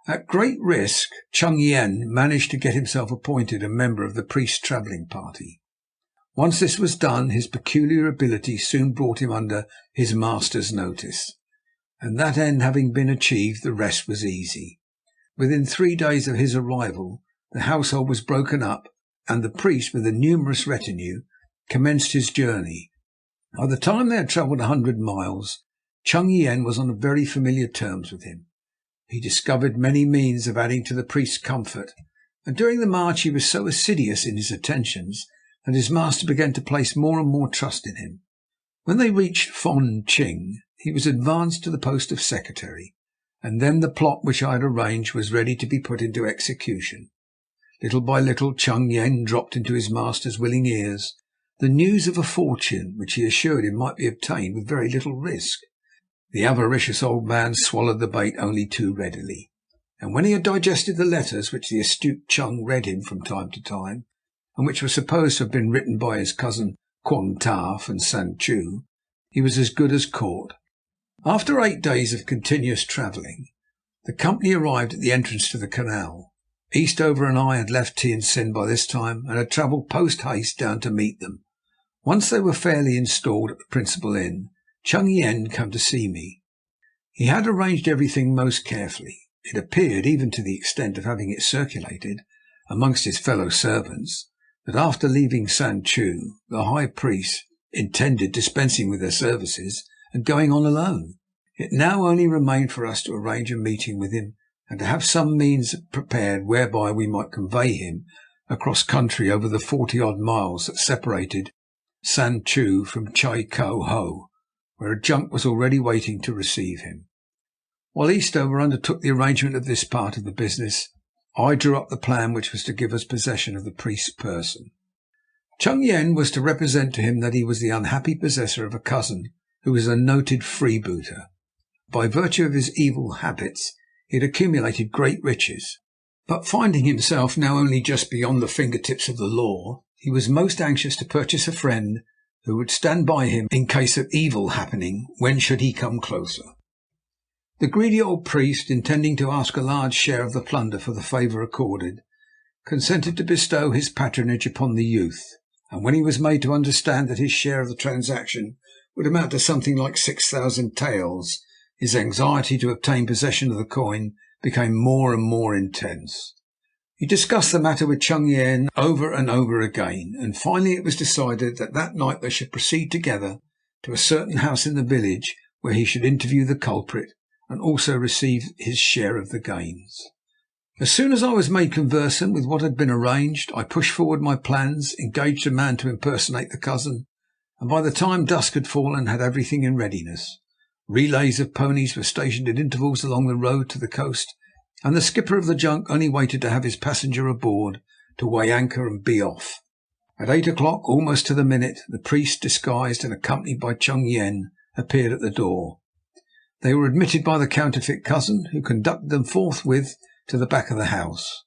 At great risk, Chung Yen managed to get himself appointed a member of the priest's travelling party. Once this was done, his peculiar ability soon brought him under his master's notice, and that end having been achieved, the rest was easy. Within 3 days of his arrival, the household was broken up, and the priest, with a numerous retinue, commenced his journey. By the time they had travelled 100 miles, Chung Yen was on very familiar terms with him. He discovered many means of adding to the priest's comfort, and during the march he was so assiduous in his attentions that his master began to place more and more trust in him. When they reached Fon Ching, he was advanced to the post of secretary, and then the plot which I had arranged was ready to be put into execution. Little by little Chung Yen dropped into his master's willing ears the news of a fortune which he assured him might be obtained with very little risk. The avaricious old man swallowed the bait only too readily, and when he had digested the letters which the astute Chung read him from time to time, and which were supposed to have been written by his cousin Quang Ta from San Chu, he was as good as caught. After 8 days of continuous travelling, the company arrived at the entrance to the canal. Eastover and I had left Tientsin by this time, and had travelled post-haste down to meet them. Once they were fairly installed at the principal inn, Chung Yen came to see me. He had arranged everything most carefully. It appeared, even to the extent of having it circulated amongst his fellow servants, that after leaving San Chu, the high priest intended dispensing with their services and going on alone. It now only remained for us to arrange a meeting with him, and to have some means prepared whereby we might convey him across country over the 40-odd miles that separated San Chu from Chai Kow Ho, where a junk was already waiting to receive him. While Eastover undertook the arrangement of this part of the business, I drew up the plan which was to give us possession of the priest's person. Chung Yen was to represent to him that he was the unhappy possessor of a cousin who was a noted freebooter. By virtue of his evil habits, he had accumulated great riches, but finding himself now only just beyond the fingertips of the law, he was most anxious to purchase a friend who would stand by him in case of evil happening when should he come closer. The greedy old priest, intending to ask a large share of the plunder for the favour accorded, consented to bestow his patronage upon the youth, and when he was made to understand that his share of the transaction would amount to something like 6,000 taels, his anxiety to obtain possession of the coin became more and more intense. He discussed the matter with Chung Yen over and over again, and finally it was decided that that night they should proceed together to a certain house in the village, where he should interview the culprit and also receive his share of the gains. As soon as I was made conversant with what had been arranged, I pushed forward my plans, engaged a man to impersonate the cousin, and by the time dusk had fallen had everything in readiness. Relays of ponies were stationed at intervals along the road to the coast, and the skipper of the junk only waited to have his passenger aboard to weigh anchor and be off. At 8 o'clock, almost to the minute, the priest, disguised and accompanied by Chung Yen, appeared at the door. They were admitted by the counterfeit cousin, who conducted them forthwith to the back of the house.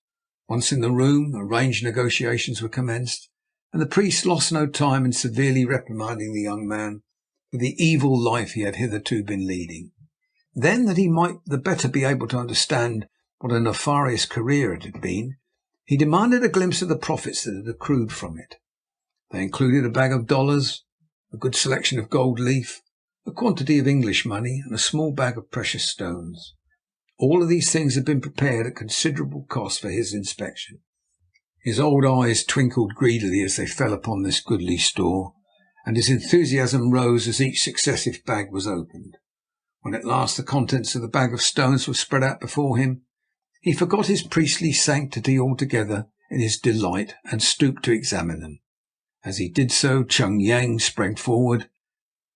Once in the room, arranged negotiations were commenced, and the priest lost no time in severely reprimanding the young man for the evil life he had hitherto been leading. Then, that he might the better be able to understand what a nefarious career it had been, he demanded a glimpse of the profits that had accrued from it. They included a bag of dollars, a good selection of gold leaf, a quantity of English money, and a small bag of precious stones. All of these things had been prepared at considerable cost for his inspection. His old eyes twinkled greedily as they fell upon this goodly store, and his enthusiasm rose as each successive bag was opened. When at last the contents of the bag of stones were spread out before him, he forgot his priestly sanctity altogether in his delight and stooped to examine them. As he did so, Chung Yang sprang forward,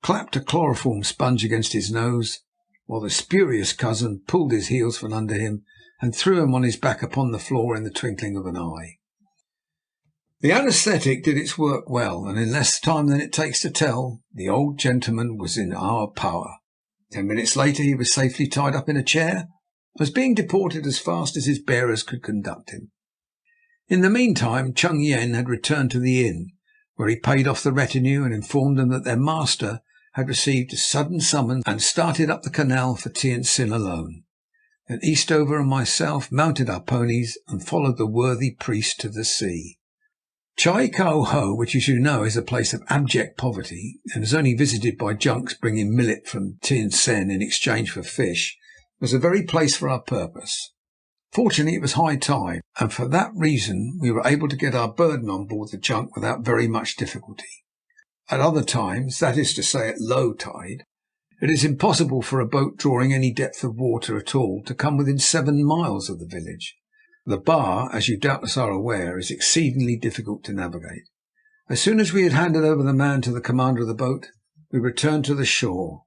clapped a chloroform sponge against his nose, while the spurious cousin pulled his heels from under him and threw him on his back upon the floor in the twinkling of an eye. The anaesthetic did its work well, and in less time than it takes to tell, the old gentleman was in our power. 10 minutes later he was safely tied up in a chair and was being deported as fast as his bearers could conduct him. In the meantime, Chung Yen had returned to the inn, where he paid off the retinue and informed them that their master had received a sudden summons and started up the canal for Tientsin alone. Then Eastover and myself mounted our ponies and followed the worthy priest to the sea. Chai Kow Ho, which, as you know, is a place of abject poverty and is only visited by junks bringing millet from Tientsin in exchange for fish, was the very place for our purpose. Fortunately, it was high tide, and for that reason we were able to get our burden on board the junk without very much difficulty. At other times, that is to say at low tide, it is impossible for a boat drawing any depth of water at all to come within 7 miles of the village. The bar, as you doubtless are aware, is exceedingly difficult to navigate. As soon as we had handed over the man to the commander of the boat, we returned to the shore.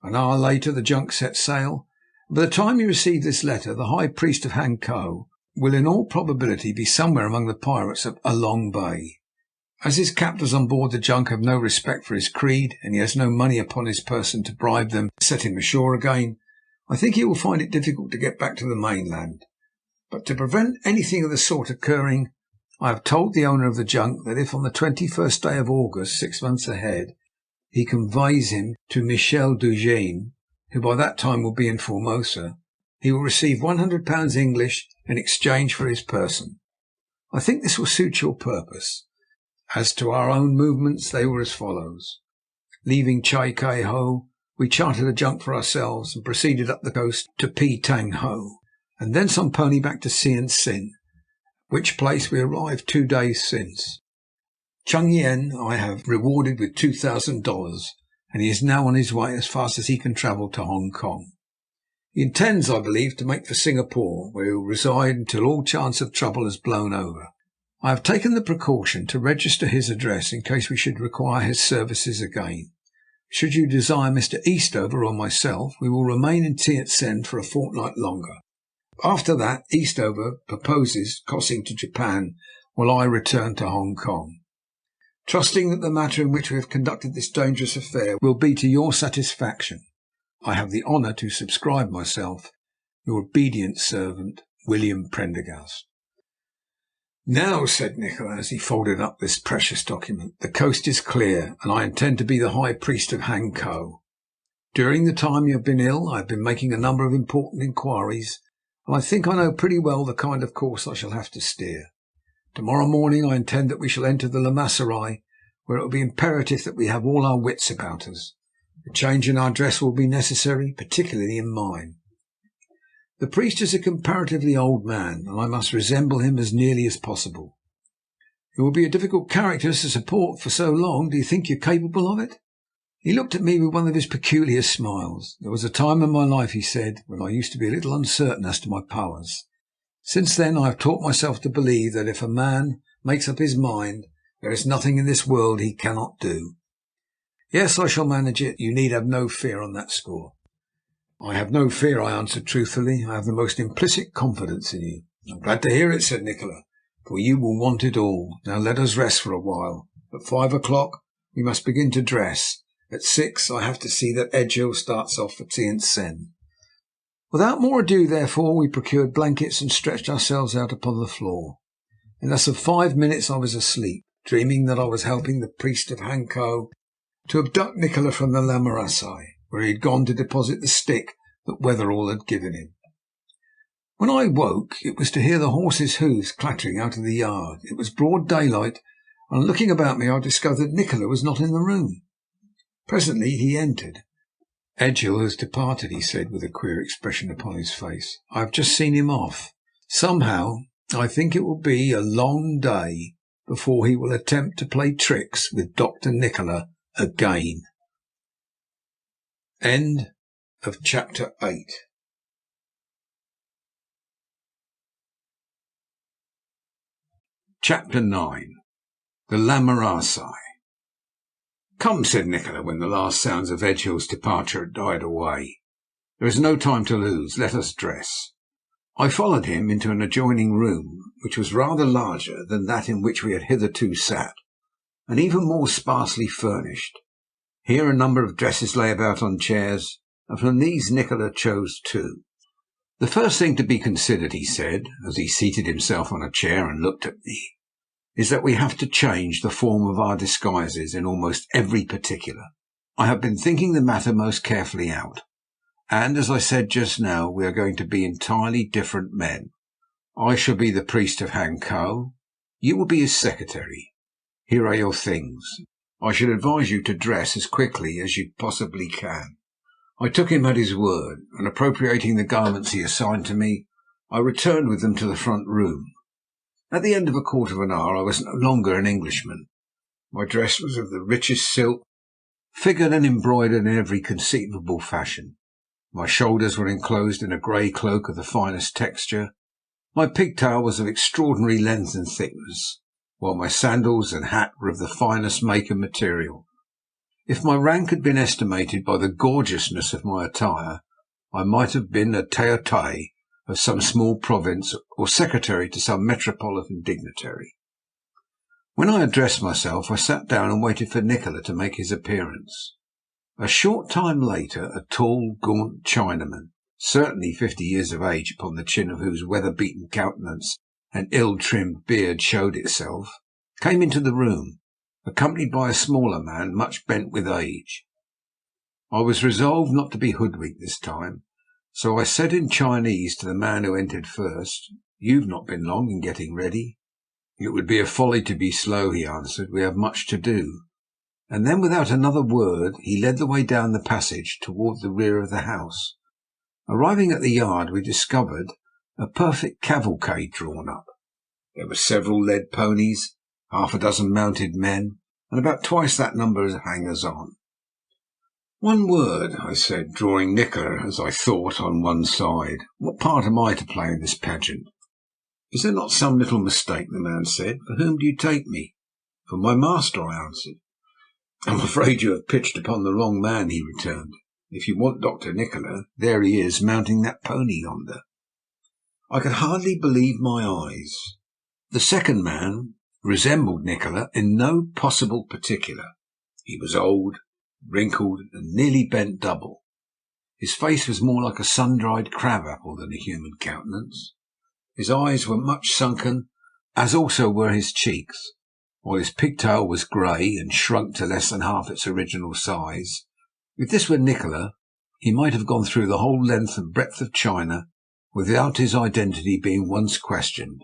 An hour later the junk set sail. By the time you receive this letter, the high priest of Hankow will in all probability be somewhere among the pirates of Along Bay. As his captors on board the junk have no respect for his creed, and he has no money upon his person to bribe them to set him ashore again, I think he will find it difficult to get back to the mainland. But to prevent anything of the sort occurring, I have told the owner of the junk that if on the 21st day of August, 6 months ahead, he conveys him to Michel Duchesne, who by that time will be in Formosa, he will receive £100 English in exchange for his person. I think this will suit your purpose. As to our own movements, they were as follows. Leaving Chai Kai Ho, we chartered a junk for ourselves and proceeded up the coast to Pi Tang Ho, and thence on pony back to Sien Sin, which place we arrived 2 days since. Chung Yen I have rewarded with $2,000, and he is now on his way as fast as he can travel to Hong Kong. He intends, I believe, to make for Singapore, where he will reside until all chance of trouble has blown over. I have taken the precaution to register his address in case we should require his services again. Should you desire Mr. Eastover or myself, we will remain in Tientsin for a fortnight longer. After that, Eastover proposes crossing to Japan, while I return to Hong Kong. Trusting that the matter in which we have conducted this dangerous affair will be to your satisfaction, I have the honour to subscribe myself, your obedient servant, William Prendergast. Now, said Nikola, as he folded up this precious document, the coast is clear, and I intend to be the high priest of Hankow. During the time you have been ill, I have been making a number of important inquiries, and I think I know pretty well the kind of course I shall have to steer. Tomorrow morning I intend that we shall enter the Lamaserai, where it will be imperative that we have all our wits about us. A change in our dress will be necessary, particularly in mine. The priest is a comparatively old man, and I must resemble him as nearly as possible. It will be a difficult character to support for so long. Do you think you are capable of it? He looked at me with one of his peculiar smiles. There was a time in my life, he said, when I used to be a little uncertain as to my powers. Since then I have taught myself to believe that if a man makes up his mind, there is nothing in this world he cannot do. Yes, I shall manage it. You need have no fear on that score. I have no fear, I answered truthfully. I have the most implicit confidence in you. I'm glad to hear it, said Nikola, for you will want it all. Now let us rest for a while. At 5 o'clock we must begin to dress. At 6 I have to see that Edghill starts off for Tientsin. Without more ado, therefore, we procured blankets and stretched ourselves out upon the floor. In less than 5 minutes I was asleep, dreaming that I was helping the priest of Hankow to abduct Nikola from the Lamaserai, where he had gone to deposit the stick that Wetherall had given him. When I woke, it was to hear the horses' hoofs clattering out of the yard. It was broad daylight, and on looking about me I discovered that Nikola was not in the room. Presently he entered. Edghill has departed, he said, with a queer expression upon his face. I have just seen him off. Somehow I think it will be a long day before he will attempt to play tricks with Dr. Nikola again. End of chapter 8. Chapter 9. The Lamarasai. "Come," said Nikola, when the last sounds of Edgill's departure had died away. "There is no time to lose. Let us dress." I followed him into an adjoining room, which was rather larger than that in which we had hitherto sat, and even more sparsely furnished. Here a number of dresses lay about on chairs, and from these Nikola chose two. "The first thing to be considered," he said, as he seated himself on a chair and looked at me, "is that we have to change the form of our disguises in almost every particular. I have been thinking the matter most carefully out, and, as I said just now, we are going to be entirely different men. I shall be the priest of Hankow. You will be his secretary. Here are your things. I should advise you to dress as quickly as you possibly can." I took him at his word, and appropriating the garments he assigned to me, I returned with them to the front room. At the end of a quarter of an hour I was no longer an Englishman. My dress was of the richest silk, figured and embroidered in every conceivable fashion. My shoulders were enclosed in a grey cloak of the finest texture. My pigtail was of extraordinary length and thickness, while my sandals and hat were of the finest make and material. If my rank had been estimated by the gorgeousness of my attire, I might have been a Teotai of some small province, or secretary to some metropolitan dignitary. When I had dressed myself, I sat down and waited for Nikola to make his appearance. A short time later, a tall, gaunt Chinaman, certainly 50 years of age, upon the chin of whose weather-beaten countenance an ill-trimmed beard showed itself, came into the room, accompanied by a smaller man, much bent with age. I was resolved not to be hoodwinked this time, so I said in Chinese to the man who entered first, "You've not been long in getting ready." "It would be a folly to be slow," he answered. "We have much to do." And then, without another word, he led the way down the passage toward the rear of the house. Arriving at the yard, we discovered a perfect cavalcade drawn up. There were several led ponies, half a dozen mounted men, and about twice that number of hangers-on. "One word," I said, drawing Nikola, as I thought, on one side. "What part am I to play in this pageant?" "Is there not some little mistake?" the man said. "For whom do you take me?" "For my master," I answered. "I'm afraid you have pitched upon the wrong man," he returned. "If you want Dr. Nikola, there he is, mounting that pony yonder." I could hardly believe my eyes. The second man resembled Nikola in no possible particular. He was old, wrinkled, and nearly bent double. His face was more like a sun-dried crab-apple than a human countenance. His eyes were much sunken, as also were his cheeks, while his pigtail was grey and shrunk to less than half its original size. If this were Nikola, he might have gone through the whole length and breadth of China without his identity being once questioned.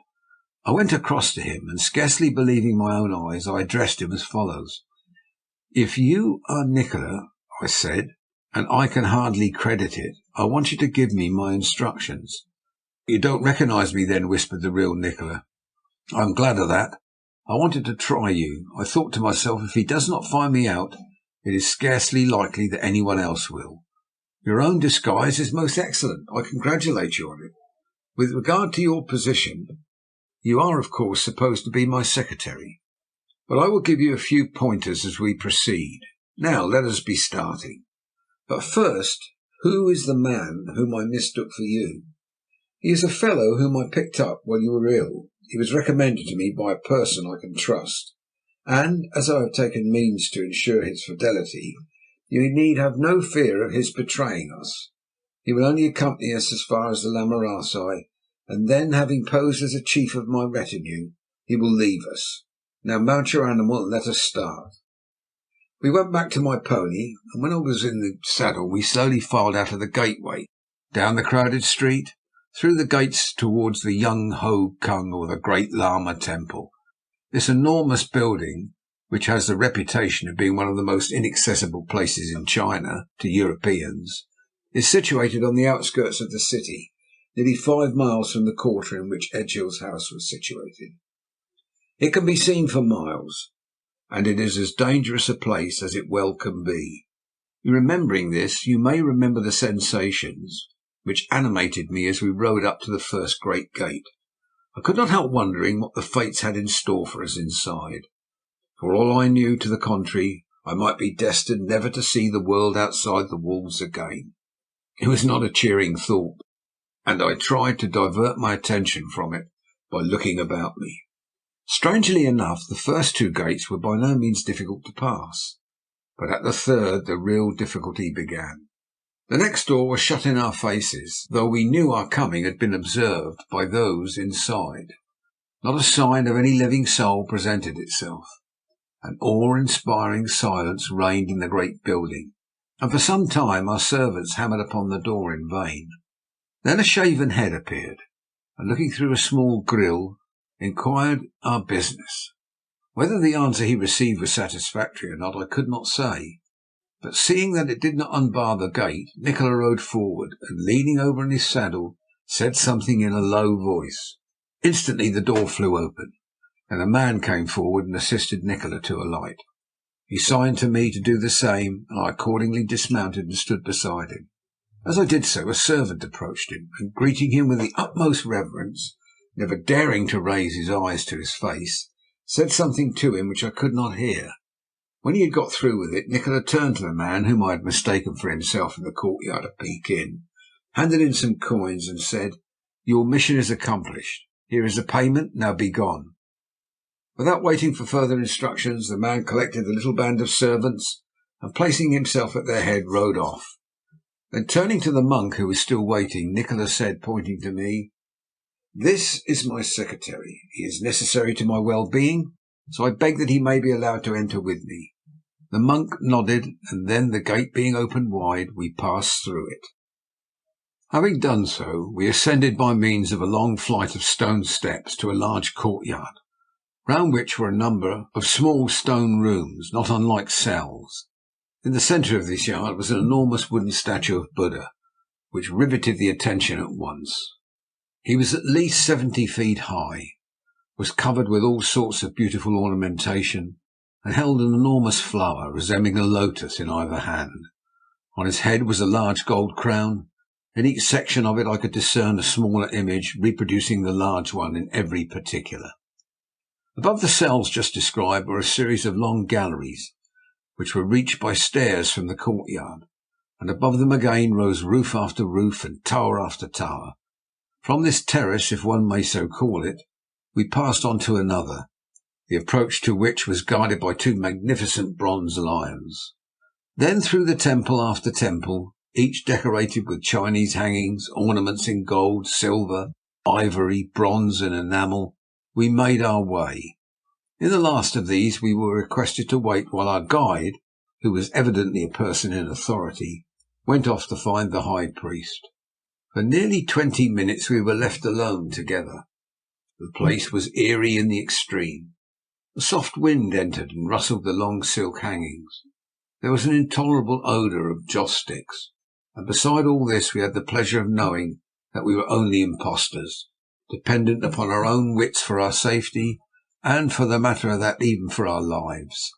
I went across to him, and scarcely believing my own eyes, I addressed him as follows. "If you are Nikola," I said, "and I can hardly credit it, I want you to give me my instructions." "You don't recognise me, then?" whispered the real Nikola. "I am glad of that. I wanted to try you. I thought to myself, if he does not find me out, it is scarcely likely that anyone else will. Your own disguise is most excellent. I congratulate you on it. With regard to your position, you are, of course, supposed to be my secretary, but I will give you a few pointers as we proceed. Now let us be starting. But first, who is the man whom I mistook for you?" "He is a fellow whom I picked up while you were ill. He was recommended to me by a person I can trust, and as I have taken means to ensure his fidelity, you need have no fear of his betraying us. He will only accompany us as far as the Lamarasai, and then, having posed as a chief of my retinue, he will leave us. Now mount your animal and let us start." We went back to my pony, and when I was in the saddle we slowly filed out of the gateway, down the crowded street, through the gates towards the Yung Ho Kung, or the Great Lama Temple. This enormous building, which has the reputation of being one of the most inaccessible places in China to Europeans, is situated on the outskirts of the city, nearly 5 miles from the quarter in which Edgill's house was situated. It can be seen for miles. and it is as dangerous a place as it well can be. Remembering this, you may remember the sensations which animated me as we rode up to the first great gate. I could not help wondering what the fates had in store for us inside. For all I knew to the contrary, I might be destined never to see the world outside the walls again. It was not a cheering thought, and I tried to divert my attention from it by looking about me. Strangely enough, the first two gates were by no means difficult to pass, but at the third the real difficulty began. The next door was shut in our faces, though we knew our coming had been observed by those inside. Not a sign of any living soul presented itself. An awe-inspiring silence reigned in the great building, and for some time our servants hammered upon the door in vain. Then a shaven head appeared, and looking through a small grille, inquired our business. Whether the answer he received was satisfactory or not, I could not say, but seeing that it did not unbar the gate, Nikola rode forward, and leaning over in his saddle, said something in a low voice. Instantly the door flew open, and a man came forward and assisted Nikola to alight. He signed to me to do the same, and I accordingly dismounted and stood beside him. As I did so, a servant approached him, and greeting him with the utmost reverence, never daring to raise his eyes to his face, said something to him which I could not hear. When he had got through with it, Nikola turned to the man whom I had mistaken for himself in the courtyard of Pekin, handed him some coins, and said, "Your mission is accomplished. Here is the payment. Now be gone." Without waiting for further instructions, the man collected the little band of servants, and placing himself at their head, rode off. Then turning to the monk, who was still waiting, Nikola said, pointing to me, "This is my secretary. He is necessary to my well-being, so I beg that he may be allowed to enter with me." The monk nodded, and then, the gate being opened wide, we passed through it. Having done so, we ascended by means of a long flight of stone steps to a large courtyard, round which were a number of small stone rooms, not unlike cells. In the centre of this yard was an enormous wooden statue of Buddha, which riveted the attention at once. He was at least 70 feet high, was covered with all sorts of beautiful ornamentation, and held an enormous flower resembling a lotus in either hand. On his head was a large gold crown. In each section of it I could discern a smaller image reproducing the large one in every particular. Above the cells just described were a series of long galleries, which were reached by stairs from the courtyard, and above them again rose roof after roof and tower after tower. From this terrace, if one may so call it, we passed on to another, the approach to which was guarded by two magnificent bronze lions. Then through the temple after temple, each decorated with Chinese hangings, ornaments in gold, silver, ivory, bronze and enamel, we made our way. In the last of these we were requested to wait while our guide, who was evidently a person in authority, went off to find the high priest. For nearly 20 minutes we were left alone together. The place was eerie in the extreme. A soft wind entered and rustled the long silk hangings. There was an intolerable odour of joss sticks, and beside all this we had the pleasure of knowing that we were only impostors, dependent upon our own wits for our safety, and, for the matter of that, even for our lives.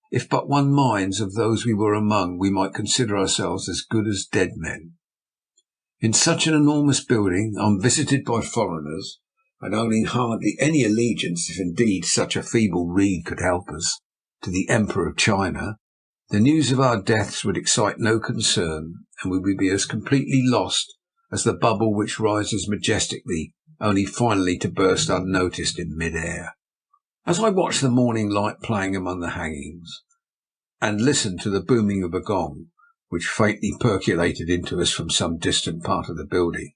If but one minds of those we were among, we might consider ourselves as good as dead men. In such an enormous building, unvisited by foreigners, and owning hardly any allegiance, if indeed such a feeble reed could help us, to the Emperor of China, the news of our deaths would excite no concern, and we would be as completely lost as the bubble which rises majestically, only finally to burst unnoticed in mid-air. As I watched the morning light playing among the hangings, and listened to the booming of a gong, which faintly percolated into us from some distant part of the building,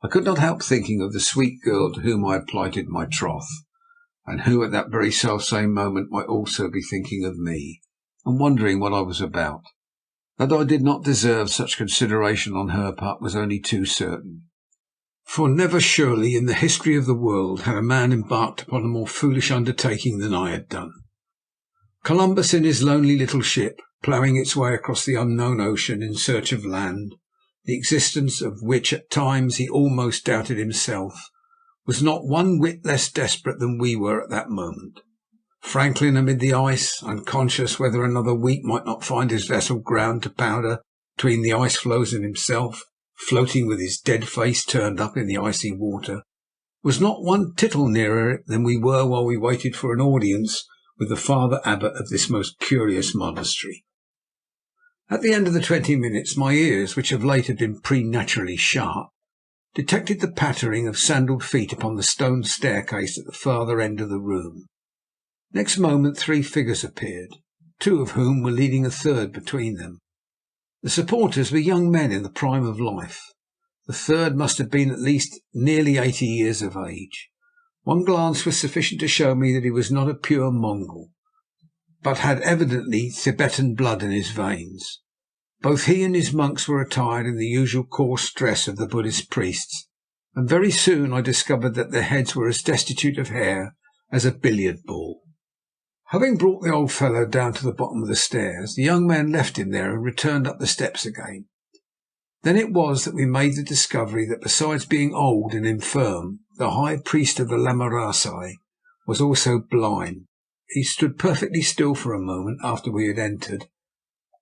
I could not help thinking of the sweet girl to whom I had plighted my troth, and who at that very selfsame moment might also be thinking of me, and wondering what I was about. That I did not deserve such consideration on her part was only too certain. For never surely in the history of the world had a man embarked upon a more foolish undertaking than I had done. Columbus in his lonely little ship, ploughing its way across the unknown ocean in search of land, the existence of which at times he almost doubted himself, was not one whit less desperate than we were at that moment. Franklin amid the ice, unconscious whether another week might not find his vessel ground to powder between the ice floes and himself, floating with his dead face turned up in the icy water, was not one tittle nearer it than we were while we waited for an audience with the Father Abbot of this most curious monastery. At the end of the 20 minutes, my ears, which of late had been preternaturally sharp, detected the pattering of sandalled feet upon the stone staircase at the farther end of the room. Next moment 3 figures appeared, 2 of whom were leading a third between them. The supporters were young men in the prime of life. The third must have been at least nearly 80 years of age. One glance was sufficient to show me that he was not a pure Mongol, but had evidently Tibetan blood in his veins. Both he and his monks were attired in the usual coarse dress of the Buddhist priests, and very soon I discovered that their heads were as destitute of hair as a billiard ball. Having brought the old fellow down to the bottom of the stairs, the young man left him there and returned up the steps again. Then it was that we made the discovery that besides being old and infirm, the high priest of the Lamarasai was also blind. He stood perfectly still for a moment after we had entered,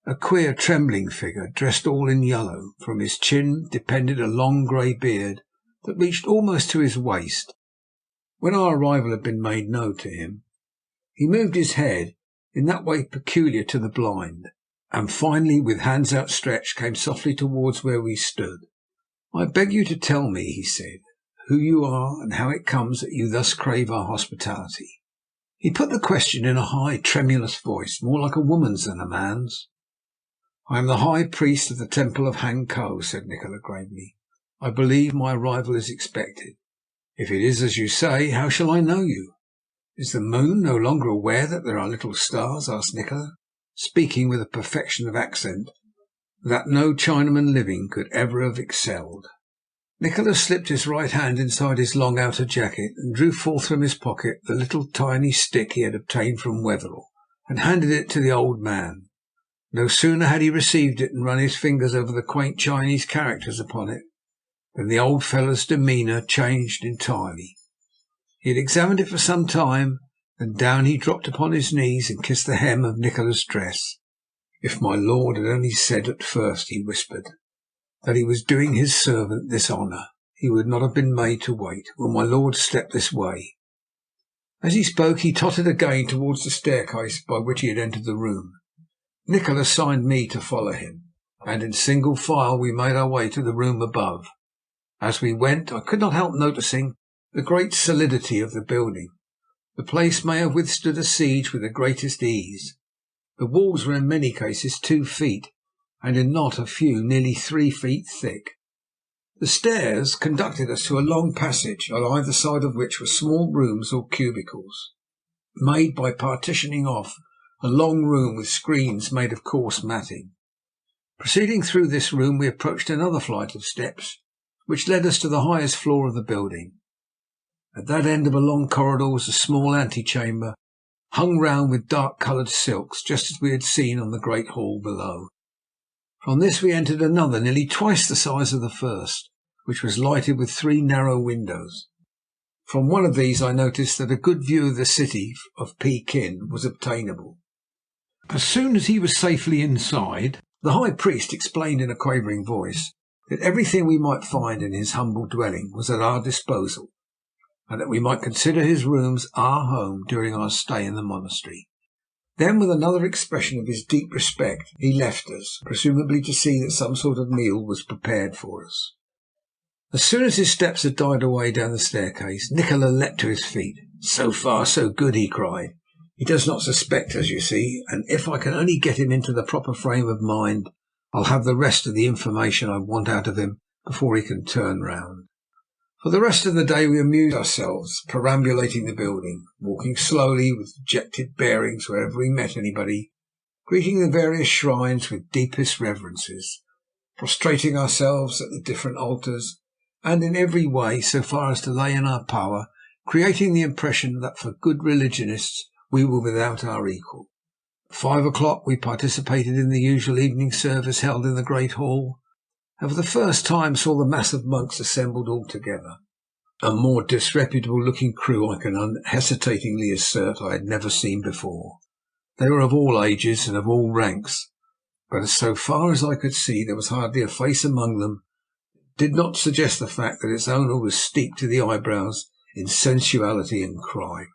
a queer trembling figure, dressed all in yellow. From his chin depended a long grey beard that reached almost to his waist. When our arrival had been made known to him, he moved his head in that way peculiar to the blind, and finally, with hands outstretched, came softly towards where we stood. "I beg you to tell me," he said, "who you are and how it comes that you thus crave our hospitality." He put the question in a high, tremulous voice, more like a woman's than a man's. "I am the high priest of the temple of Hanko," said Nikola gravely. "I believe my arrival is expected. If it is as you say, how shall I know you?" "Is the moon no longer aware that there are little stars?" asked Nikola, speaking with a perfection of accent that no Chinaman living could ever have excelled. Nikola slipped his right hand inside his long outer jacket and drew forth from his pocket the little tiny stick he had obtained from Wetherell, and handed it to the old man. No sooner had he received it and run his fingers over the quaint Chinese characters upon it than the old fellow's demeanour changed entirely. He had examined it for some time, then down he dropped upon his knees and kissed the hem of Nikola's dress. "If my lord had only said at first," he whispered, "that he was doing his servant this honour, he would not have been made to wait. Will my lord step this way?" As he spoke he tottered again towards the staircase by which he had entered the room. Nikola signed me to follow him, and in single file we made our way to the room above. As we went, I could not help noticing the great solidity of the building. The place may have withstood a siege with the greatest ease. The walls were in many cases 2 feet, and in not a few nearly 3 feet thick. The stairs conducted us to a long passage, on either side of which were small rooms or cubicles, made by partitioning off a long room with screens made of coarse matting. Proceeding through this room, we approached another flight of steps, which led us to the highest floor of the building. At that end of a long corridor was a small antechamber, hung round with dark-coloured silks, just as we had seen on the great hall below. From this we entered another, nearly twice the size of the first, which was lighted with 3 narrow windows. From one of these I noticed that a good view of the city of Pekin was obtainable. As soon as he was safely inside, the high priest explained in a quavering voice that everything we might find in his humble dwelling was at our disposal, and that we might consider his rooms our home during our stay in the monastery. Then, with another expression of his deep respect, he left us, presumably to see that some sort of meal was prepared for us. As soon as his steps had died away down the staircase, Nikola leapt to his feet. "So far, so good," he cried. "He does not suspect us, you see, and if I can only get him into the proper frame of mind, I'll have the rest of the information I want out of him before he can turn round." For the rest of the day we amused ourselves perambulating the building, walking slowly with dejected bearings wherever we met anybody, greeting the various shrines with deepest reverences, prostrating ourselves at the different altars, and in every way, so far as to lay in our power, creating the impression that for good religionists we were without our equal. At 5 o'clock we participated in the usual evening service held in the great hall, and for the first time saw the mass of monks assembled all together. a more disreputable-looking crew I can unhesitatingly assert I had never seen before. They were of all ages and of all ranks, but so far as I could see there was hardly a face among them that did not suggest the fact that its owner was steeped to the eyebrows in sensuality and crime.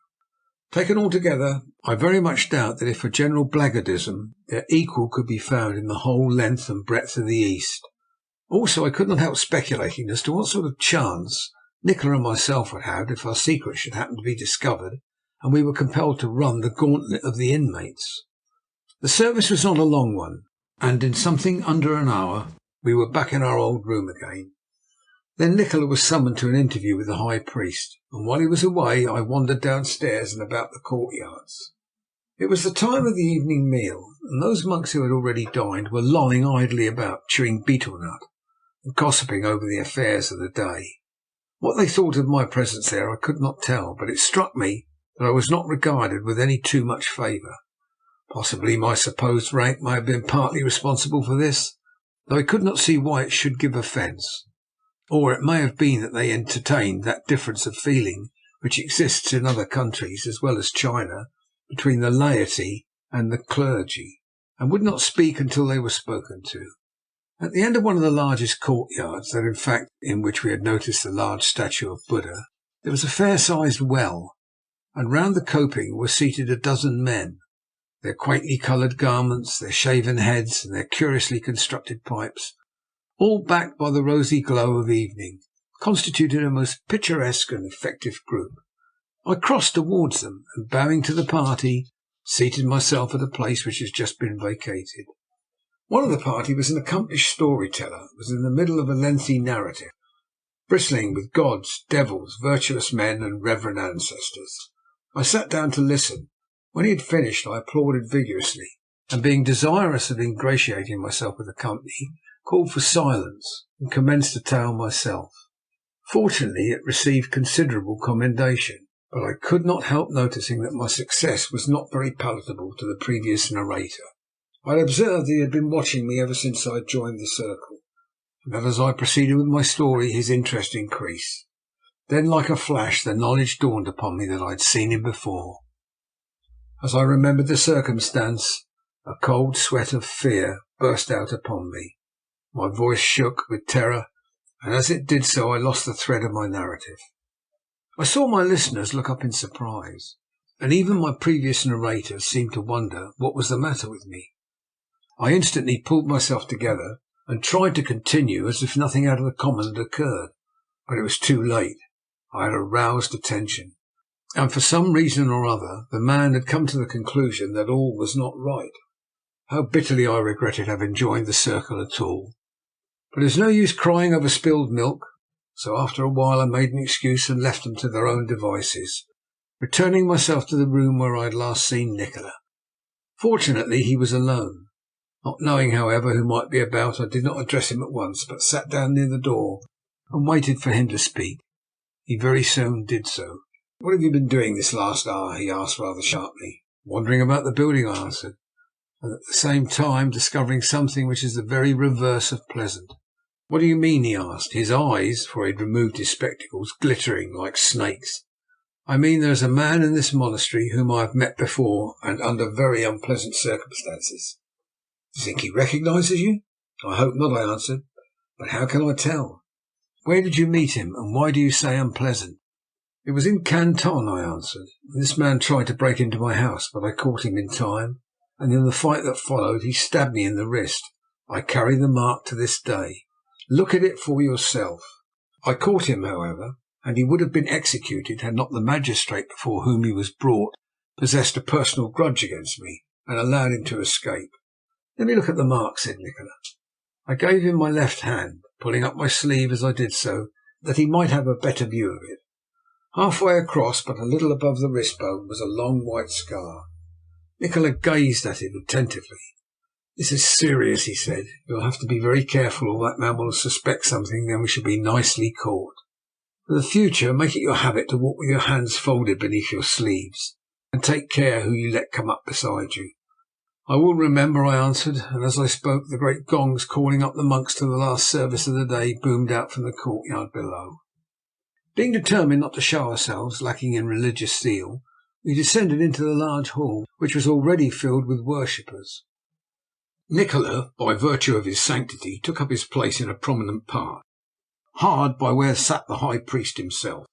Taken altogether, I very much doubt that if for general blackguardism their equal could be found in the whole length and breadth of the East. Also, I could not help speculating as to what sort of chance Nikola and myself would have if our secret should happen to be discovered and we were compelled to run the gauntlet of the inmates. The service was not a long one, and in something under an hour we were back in our old room again. Then Nikola was summoned to an interview with the high priest, and while he was away I wandered downstairs and about the courtyards. It was the time of the evening meal, and those monks who had already dined were lolling idly about, chewing betel nut and gossiping over the affairs of the day. What they thought of my presence there I could not tell, but it struck me that I was not regarded with any too much favour. Possibly my supposed rank may have been partly responsible for this, though I could not see why it should give offence. Or it may have been that they entertained that difference of feeling which exists in other countries, as well as China, between the laity and the clergy, and would not speak until they were spoken to. At the end of one of the largest courtyards, that in fact in which we had noticed the large statue of Buddha, there was a fair-sized well, and round the coping were seated a dozen men. Their quaintly coloured garments, their shaven heads, and their curiously constructed pipes, all backed by the rosy glow of evening, constituted a most picturesque and effective group. I crossed towards them, and bowing to the party, seated myself at a place which has just been vacated. One of the party was an accomplished storyteller, and was in the middle of a lengthy narrative, bristling with gods, devils, virtuous men, and reverend ancestors. I sat down to listen. When he had finished, I applauded vigorously, and being desirous of ingratiating myself with the company, called for silence and commenced a tale myself. Fortunately, it received considerable commendation, but I could not help noticing that my success was not very palatable to the previous narrator. I had observed that he had been watching me ever since I had joined the circle, and that as I proceeded with my story his interest increased. Then, like a flash, the knowledge dawned upon me that I had seen him before. As I remembered the circumstance, a cold sweat of fear burst out upon me. My voice shook with terror, and as it did so I lost the thread of my narrative. I saw my listeners look up in surprise, and even my previous narrator seemed to wonder what was the matter with me. I instantly pulled myself together and tried to continue as if nothing out of the common had occurred, but it was too late. I had aroused attention, and for some reason or other the man had come to the conclusion that all was not right. How bitterly I regretted having joined the circle at all. But it was no use crying over spilled milk, so after a while I made an excuse and left them to their own devices, returning myself to the room where I had last seen Nikola. Fortunately he was alone. Not knowing, however, who might be about, I did not address him at once, but sat down near the door and waited for him to speak. He very soon did so. "What have you been doing this last hour?" he asked rather sharply. "Wandering about the building," I answered, "and at the same time discovering something which is the very reverse of pleasant." "What do you mean?" he asked, his eyes, for he had removed his spectacles, glittering like snakes. "I mean there is a man in this monastery whom I have met before, and under very unpleasant circumstances." "Do you think he recognises you?" "I hope not," I answered, "but how can I tell?" "Where did you meet him, and why do you say unpleasant?" "It was in Canton," I answered. "This man tried to break into my house, but I caught him in time, and in the fight that followed he stabbed me in the wrist. I carry the mark to this day. Look at it for yourself. I caught him, however, and he would have been executed had not the magistrate before whom he was brought possessed a personal grudge against me, and allowed him to escape." "Let me look at the mark," said Nikola. I gave him my left hand, pulling up my sleeve as I did so, that he might have a better view of it. Half-way across, but a little above the wrist bone, was a long white scar. Nikola gazed at it attentively. "This is serious," he said. "You'll have to be very careful, or that man will suspect something, then we shall be nicely caught. For the future, make it your habit to walk with your hands folded beneath your sleeves, and take care who you let come up beside you." "I will remember," I answered, and as I spoke the great gongs calling up the monks to the last service of the day boomed out from the courtyard below. Being determined not to show ourselves lacking in religious zeal, we descended into the large hall, which was already filled with worshippers. Nikola, by virtue of his sanctity, took up his place in a prominent part, hard by where sat the high priest himself.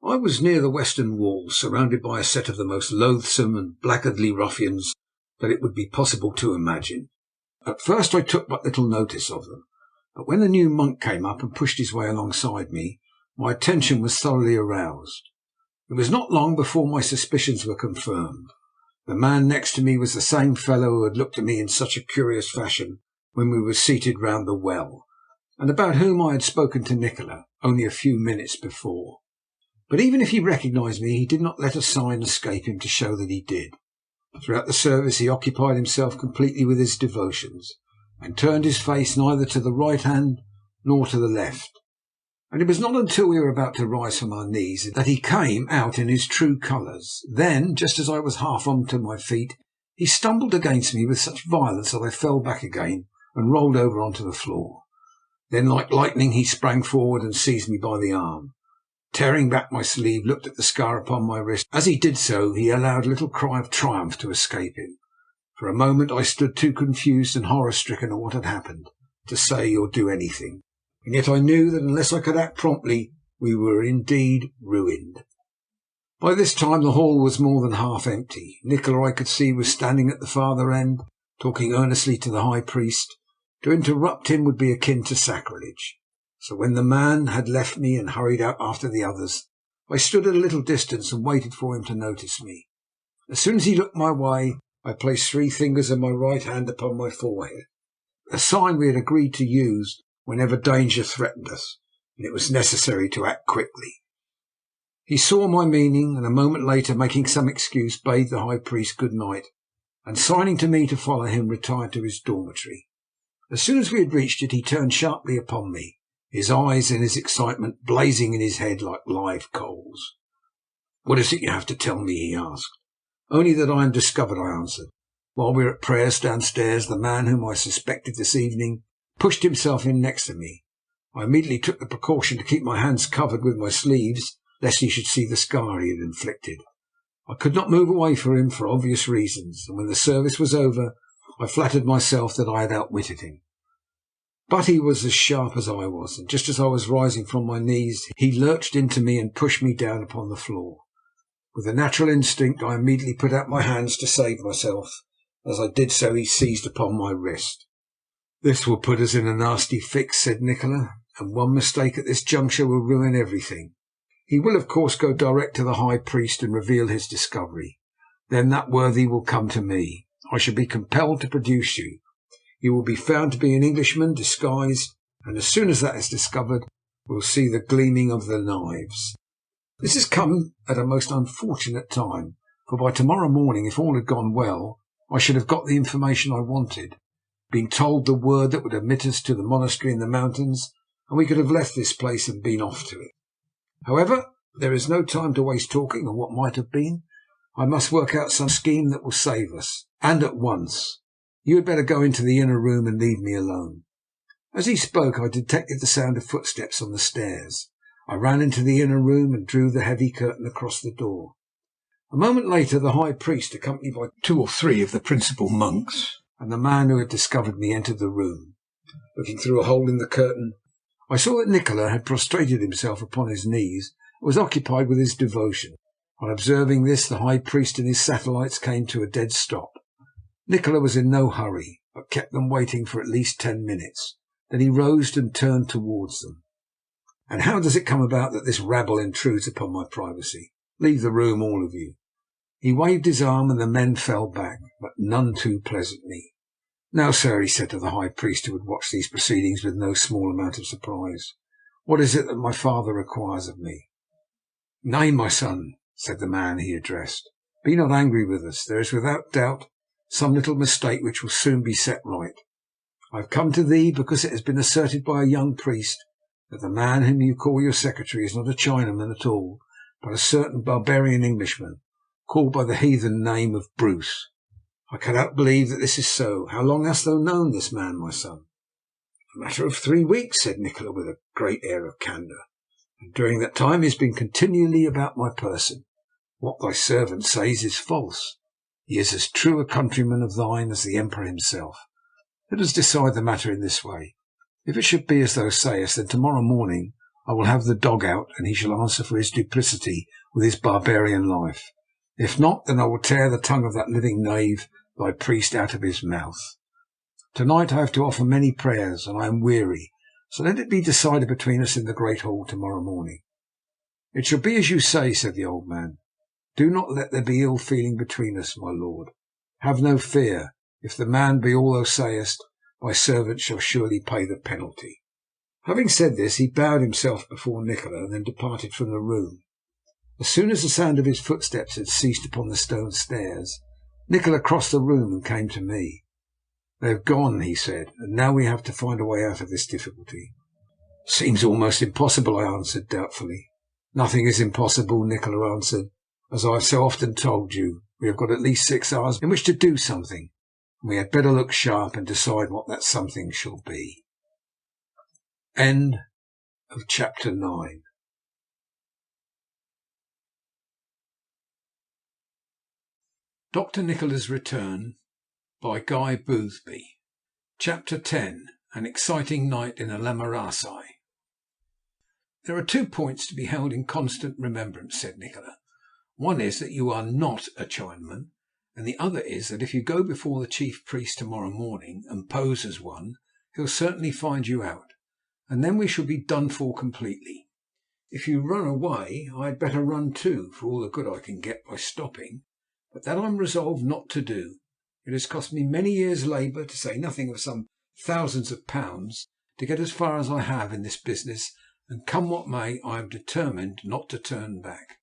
I was near the western wall, surrounded by a set of the most loathsome and blackguardly ruffians that it would be possible to imagine. At first I took but little notice of them, but when the new monk came up and pushed his way alongside me, my attention was thoroughly aroused. It was not long before my suspicions were confirmed. The man next to me was the same fellow who had looked at me in such a curious fashion when we were seated round the well, and about whom I had spoken to Nikola only a few minutes before. But even if he recognised me, he did not let a sign escape him to show that he did. Throughout the service he occupied himself completely with his devotions, and turned his face neither to the right hand nor to the left. And it was not until we were about to rise from our knees that he came out in his true colours. Then, just as I was half on to my feet, he stumbled against me with such violence that I fell back again and rolled over onto the floor. Then, like lightning, he sprang forward and seized me by the arm. Tearing back my sleeve, looked at the scar upon my wrist. As he did so, he allowed a little cry of triumph to escape him. For a moment I stood too confused and horror-stricken at what had happened to say or do anything. And yet I knew that unless I could act promptly, we were indeed ruined. By this time the hall was more than half empty. Nikola, I could see, was standing at the farther end, talking earnestly to the high priest. To interrupt him would be akin to sacrilege. So when the man had left me and hurried out after the others, I stood at a little distance and waited for him to notice me. As soon as he looked my way, I placed 3 fingers of my right hand upon my forehead, a sign we had agreed to use whenever danger threatened us, and it was necessary to act quickly. He saw my meaning, and a moment later, making some excuse, bade the high priest good night, and signing to me to follow him, retired to his dormitory. As soon as we had reached it, he turned sharply upon me, his eyes in his excitement blazing in his head like live coals. "What is it you have to tell me?" he asked. "Only that I am discovered," I answered. "While we were at prayers downstairs, the man whom I suspected this evening pushed himself in next to me. I immediately took the precaution to keep my hands covered with my sleeves, lest he should see the scar he had inflicted. I could not move away from him for obvious reasons, and when the service was over, I flattered myself that I had outwitted him. But he was as sharp as I was, and just as I was rising from my knees, he lurched into me and pushed me down upon the floor. With a natural instinct, I immediately put out my hands to save myself. As I did so, he seized upon my wrist. "This will put us in a nasty fix," said Nikola, "and one mistake at this juncture will ruin everything. He will, of course, go direct to the high priest and reveal his discovery. Then that worthy will come to me. I shall be compelled to produce you. You will be found to be an Englishman disguised, and as soon as that is discovered, we'll see the gleaming of the knives. This has come at a most unfortunate time, for by tomorrow morning, if all had gone well, I should have got the information I wanted, been told the word that would admit us to the monastery in the mountains, and we could have left this place and been off to it. However, there is no time to waste talking of what might have been. I must work out some scheme that will save us, and at once. You had better go into the inner room and leave me alone." As he spoke, I detected the sound of footsteps on the stairs. I ran into the inner room and drew the heavy curtain across the door. A moment later, the high priest, accompanied by 2 or 3 of the principal monks, and the man who had discovered me, entered the room. Looking through a hole in the curtain, I saw that Nikola had prostrated himself upon his knees and was occupied with his devotion. On observing this, the high priest and his satellites came to a dead stop. Nikola was in no hurry, but kept them waiting for at least 10 minutes. Then he rose and turned towards them. "And how does it come about that this rabble intrudes upon my privacy? Leave the room, all of you." He waved his arm, and the men fell back, but none too pleasantly. "Now, sir," he said to the high priest, who had watched these proceedings with no small amount of surprise, "what is it that my father requires of me?" "Nay, my son," said the man he addressed, "be not angry with us. There is without doubt some little mistake which will soon be set right. I have come to thee because it has been asserted by a young priest that the man whom you call your secretary is not a Chinaman at all, but a certain barbarian Englishman, called by the heathen name of Bruce. I cannot believe that this is so. How long hast thou known this man, my son?" "A matter of 3 weeks," said Nikola with a great air of candour. and during that time he has been continually about my person. What thy servant says is false. He is as true a countryman of thine as the Emperor himself. Let us decide the matter in this way. If it should be as thou sayest, then tomorrow morning I will have the dog out, and he shall answer for his duplicity with his barbarian life. If not, then I will tear the tongue of that living knave, thy priest, out of his mouth. Tonight I have to offer many prayers, and I am weary, so let it be decided between us in the great hall tomorrow morning." "It shall be as you say," said the old man. "Do not let there be ill feeling between us, my lord. Have no fear. If the man be all thou sayest, my servant shall surely pay the penalty." Having said this, he bowed himself before Nikola and then departed from the room. As soon as the sound of his footsteps had ceased upon the stone stairs, Nikola crossed the room and came to me. "They have gone," he said, "and now we have to find a way out of this difficulty." "Seems almost impossible," I answered doubtfully. "Nothing is impossible," Nikola answered. "As I have so often told you, we have got at least 6 hours in which to do something, and we had better look sharp and decide what that something shall be." End of chapter 9. Dr. Nikola's Return by Guy Boothby. Chapter 10. An exciting night in a Lamarasai. "There are 2 points to be held in constant remembrance," said Nikola. "One is that you are not a Chinaman, and the other is that if you go before the chief priest tomorrow morning and pose as one, he'll certainly find you out, and then we shall be done for completely. If you run away, I had better run too, for all the good I can get by stopping, but that I'm resolved not to do. It has cost me many years' labour, to say nothing of some thousands of pounds, to get as far as I have in this business, and come what may, I am determined not to turn back."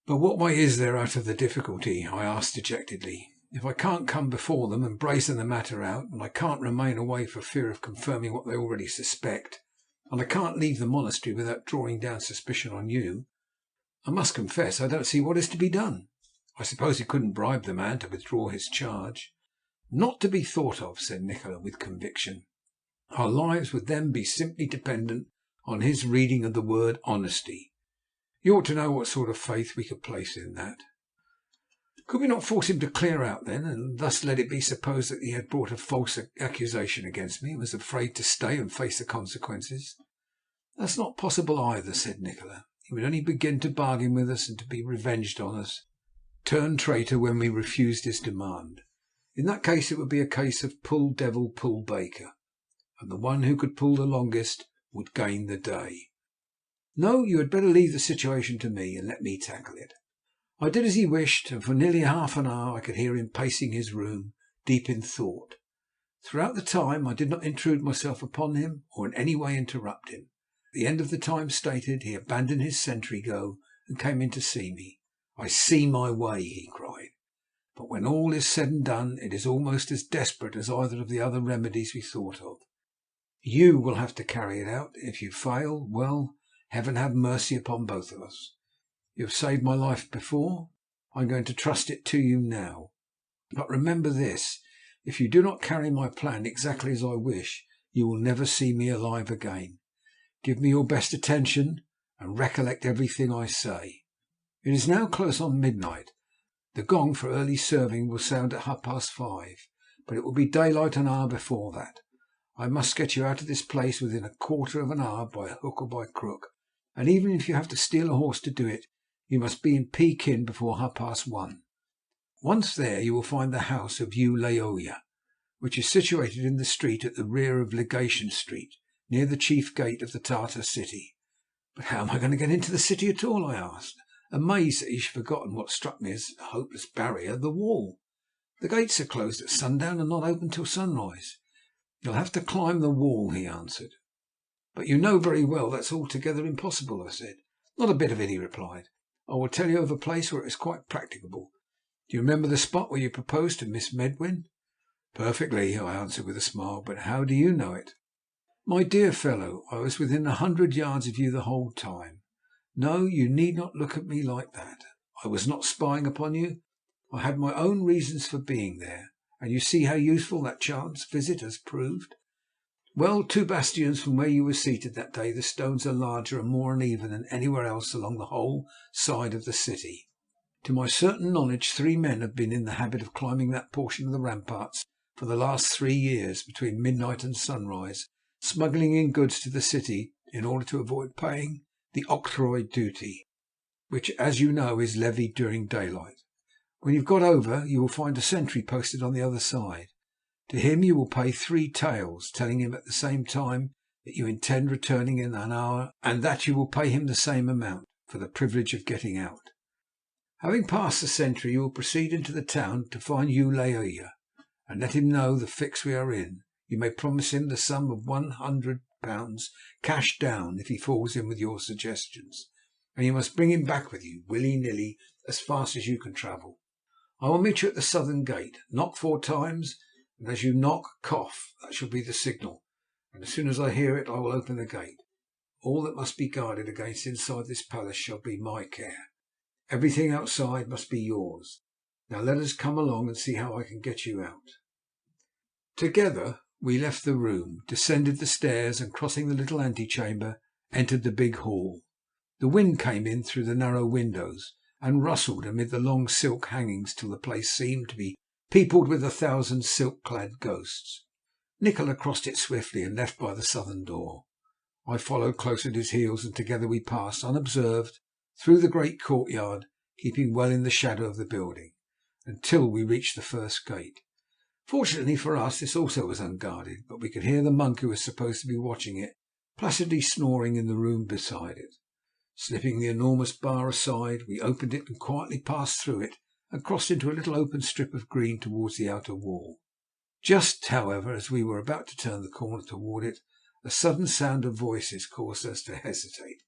"But what way is there out of the difficulty?" I asked dejectedly. "If I can't come before them and brazen the matter out, and I can't remain away for fear of confirming what they already suspect, and I can't leave the monastery without drawing down suspicion on you, I must confess I don't see what is to be done. I suppose you couldn't bribe the man to withdraw his charge?" "Not to be thought of," said Nikola with conviction. "Our lives would then be simply dependent on his reading of the word honesty. You ought to know what sort of faith we could place in that." "Could we not force him to clear out then, and thus let it be supposed that he had brought a false accusation against me and was afraid to stay and face the consequences?" "That's not possible either," said Nikola. "He would only begin to bargain with us and to be revenged on us, turn traitor when we refused his demand. In that case it would be a case of pull devil, pull baker, and the one who could pull the longest would gain the day. No, you had better leave the situation to me and let me tackle it." I did as he wished, and for nearly half an hour I could hear him pacing his room, deep in thought. Throughout the time I did not intrude myself upon him or in any way interrupt him. At the end of the time stated he abandoned his sentry go and came in to see me. "I see my way," he cried. "But when all is said and done, it is almost as desperate as either of the other remedies we thought of. You will have to carry it out. If you fail, well, Heaven have mercy upon both of us. You have saved my life before. I am going to trust it to you now. But remember this, if you do not carry my plan exactly as I wish, you will never see me alive again. Give me your best attention, and recollect everything I say. It is now close on midnight. The gong for early serving will sound at 5:30, but it will be daylight an hour before that. I must get you out of this place within a quarter of an hour by hook or by crook, and even if you have to steal a horse to do it, you must be in Pekin before 1:30. Once there you will find the house of Yu Laoya, which is situated in the street at the rear of Legation Street, near the chief gate of the Tartar city." "But how am I going to get into the city at all?" I asked, amazed that he should have forgotten what struck me as a hopeless barrier, the wall. "The gates are closed at sundown and not open till sunrise." "You'll have to climb the wall," he answered. "But you know very well that's altogether impossible," I said. "Not a bit of it," he replied. "I will tell you of a place where it is quite practicable. Do you remember the spot where you proposed to Miss Medwin?" "Perfectly," I answered with a smile. "But how do you know it?" "My dear fellow, I was within 100 yards of you the whole time. No, you need not look at me like that. I was not spying upon you. I had my own reasons for being there, and you see how useful that chance visit has proved. Well, 2 bastions from where you were seated that day, the stones are larger and more uneven than anywhere else along the whole side of the city. To my certain knowledge 3 men have been in the habit of climbing that portion of the ramparts for the last 3 years between midnight and sunrise, smuggling in goods to the city in order to avoid paying the octroi duty, which, as you know, is levied during daylight. When you've got over, you will find a sentry posted on the other side. To him you will pay 3 taels, telling him at the same time that you intend returning in an hour, and that you will pay him the same amount for the privilege of getting out. Having passed the sentry, you will proceed into the town to find Ulaya, and let him know the fix we are in. You may promise him the sum of £100 cash down if he falls in with your suggestions, and you must bring him back with you, willy-nilly, as fast as you can travel. I will meet you at the southern gate. Knock 4 times, and as you knock, cough. That shall be the signal, and as soon as I hear it I will open the gate. All that must be guarded against inside this palace shall be my care. Everything outside must be yours. Now let us come along and see how I can get you out." Together we left the room, descended the stairs, and crossing the little antechamber, entered the big hall. The wind came in through the narrow windows and rustled amid the long silk hangings till the place seemed to be peopled with 1,000 silk-clad ghosts. Nikola crossed it swiftly and left by the southern door. I followed close at his heels, and together we passed, unobserved, through the great courtyard, keeping well in the shadow of the building, until we reached the first gate. Fortunately for us, this also was unguarded, but we could hear the monk who was supposed to be watching it placidly snoring in the room beside it. Slipping the enormous bar aside, we opened it and quietly passed through it and crossed into a little open strip of green towards the outer wall. Just, however, as we were about to turn the corner toward it, a sudden sound of voices caused us to hesitate.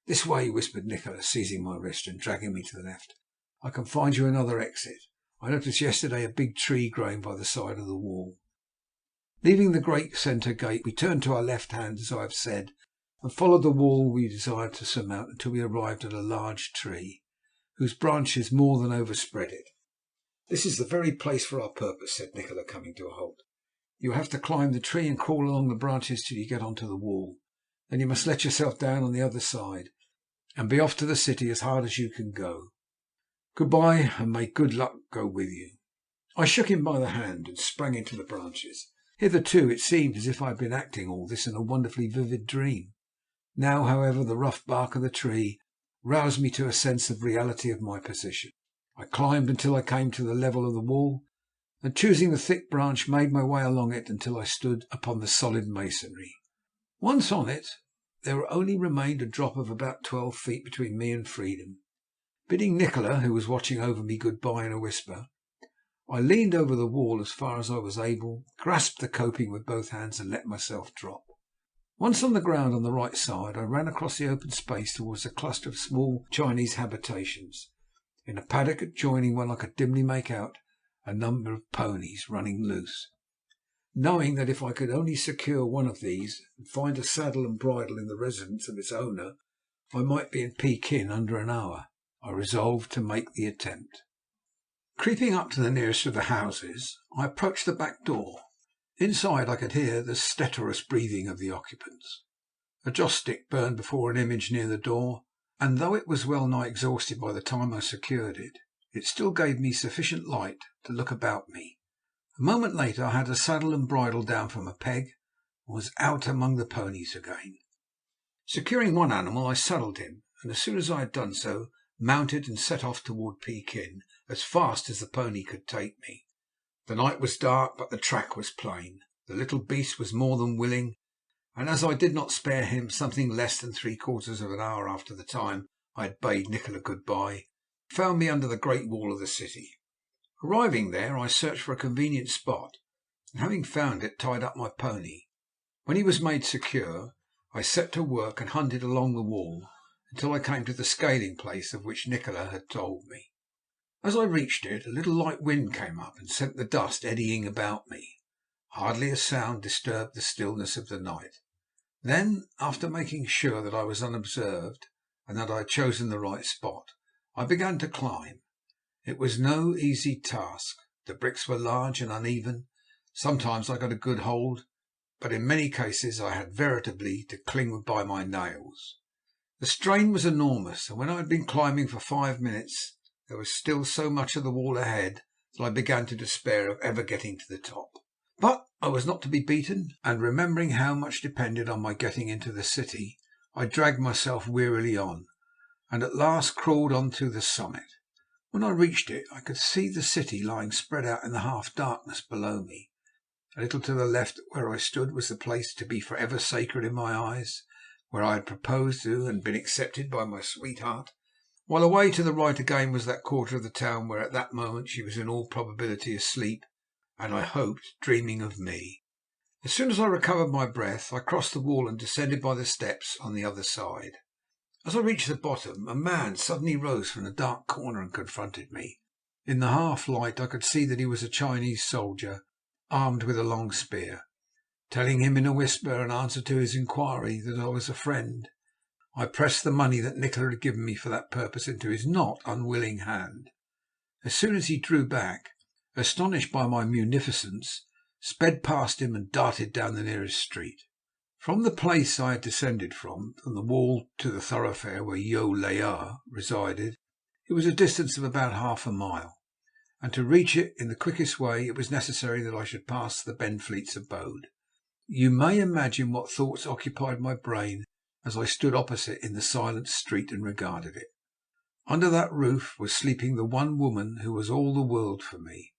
"This way," whispered Nikola, seizing my wrist and dragging me to the left. "I can find you another exit. I noticed yesterday a big tree growing by the side of the wall." Leaving the great centre gate, we turned to our left hand, as I have said, and followed the wall we desired to surmount until we arrived at a large tree, whose branches more than overspread it. "This is the very place for our purpose," said Nikola, coming to a halt. "You will have to climb the tree and crawl along the branches till you get onto the wall. Then you must let yourself down on the other side, and be off to the city as hard as you can go. Goodbye, and may good luck go with you." I shook him by the hand and sprang into the branches. Hitherto it seemed as if I had been acting all this in a wonderfully vivid dream. Now, however, the rough bark of the tree roused me to a sense of reality of my position. I climbed until I came to the level of the wall, and choosing the thick branch, made my way along it until I stood upon the solid masonry. Once on it, there only remained a drop of about 12 feet between me and freedom. Bidding Nikola, who was watching over me, good-bye in a whisper, I leaned over the wall as far as I was able, grasped the coping with both hands, and let myself drop. Once on the ground on the right side, I ran across the open space towards a cluster of small Chinese habitations. In a paddock adjoining one I could dimly make out a number of ponies running loose. Knowing that if I could only secure one of these and find a saddle and bridle in the residence of its owner, I might be in Pekin under an hour, I resolved to make the attempt. Creeping up to the nearest of the houses, I approached the back door. Inside I could hear the stertorous breathing of the occupants. A joss stick burned before an image near the door, and though it was well nigh exhausted by the time I secured it, it still gave me sufficient light to look about me. A moment later I had a saddle and bridle down from a peg, and was out among the ponies again. Securing one animal, I saddled him, and as soon as I had done so, mounted and set off toward Pekin as fast as the pony could take me. The night was dark, but the track was plain. The little beast was more than willing, and as I did not spare him, something less than 3/4 of an hour after the time I had bade Nikola good-bye, found me under the great wall of the city. Arriving there, I searched for a convenient spot, and having found it, tied up my pony. When he was made secure, I set to work and hunted along the wall until I came to the scaling place of which Nikola had told me. As I reached it, a little light wind came up and sent the dust eddying about me. Hardly a sound disturbed the stillness of the night. Then, after making sure that I was unobserved and that I had chosen the right spot, I began to climb. It was no easy task. The bricks were large and uneven. Sometimes I got a good hold, but in many cases I had veritably to cling by my nails. The strain was enormous, and when I had been climbing for 5 minutes there was still so much of the wall ahead that I began to despair of ever getting to the top. But I was not to be beaten, and remembering how much depended on my getting into the city, I dragged myself wearily on, and at last crawled on to the summit. When I reached it, I could see the city lying spread out in the half-darkness below me. A little to the left where I stood was the place to be for ever sacred in my eyes, where I had proposed to and been accepted by my sweetheart, while away to the right again was that quarter of the town where at that moment she was in all probability asleep, and I hoped dreaming of me. As soon as I recovered my breath, I crossed the wall and descended by the steps on the other side. As I reached the bottom, a man suddenly rose from a dark corner and confronted me. In the half light I could see that he was a Chinese soldier, armed with a long spear. Telling him in a whisper, in answer to his inquiry, that I was a friend, I pressed the money that Nikola had given me for that purpose into his not unwilling hand. As soon as he drew back, astonished by my munificence, sped past him and darted down the nearest street. From the place I had descended from the wall to the thoroughfare where Yo Laya resided, it was a distance of about half a mile, and to reach it in the quickest way it was necessary that I should pass the Benfleet's abode. You may imagine what thoughts occupied my brain as I stood opposite in the silent street and regarded it. Under that roof was sleeping the one woman who was all the world for me.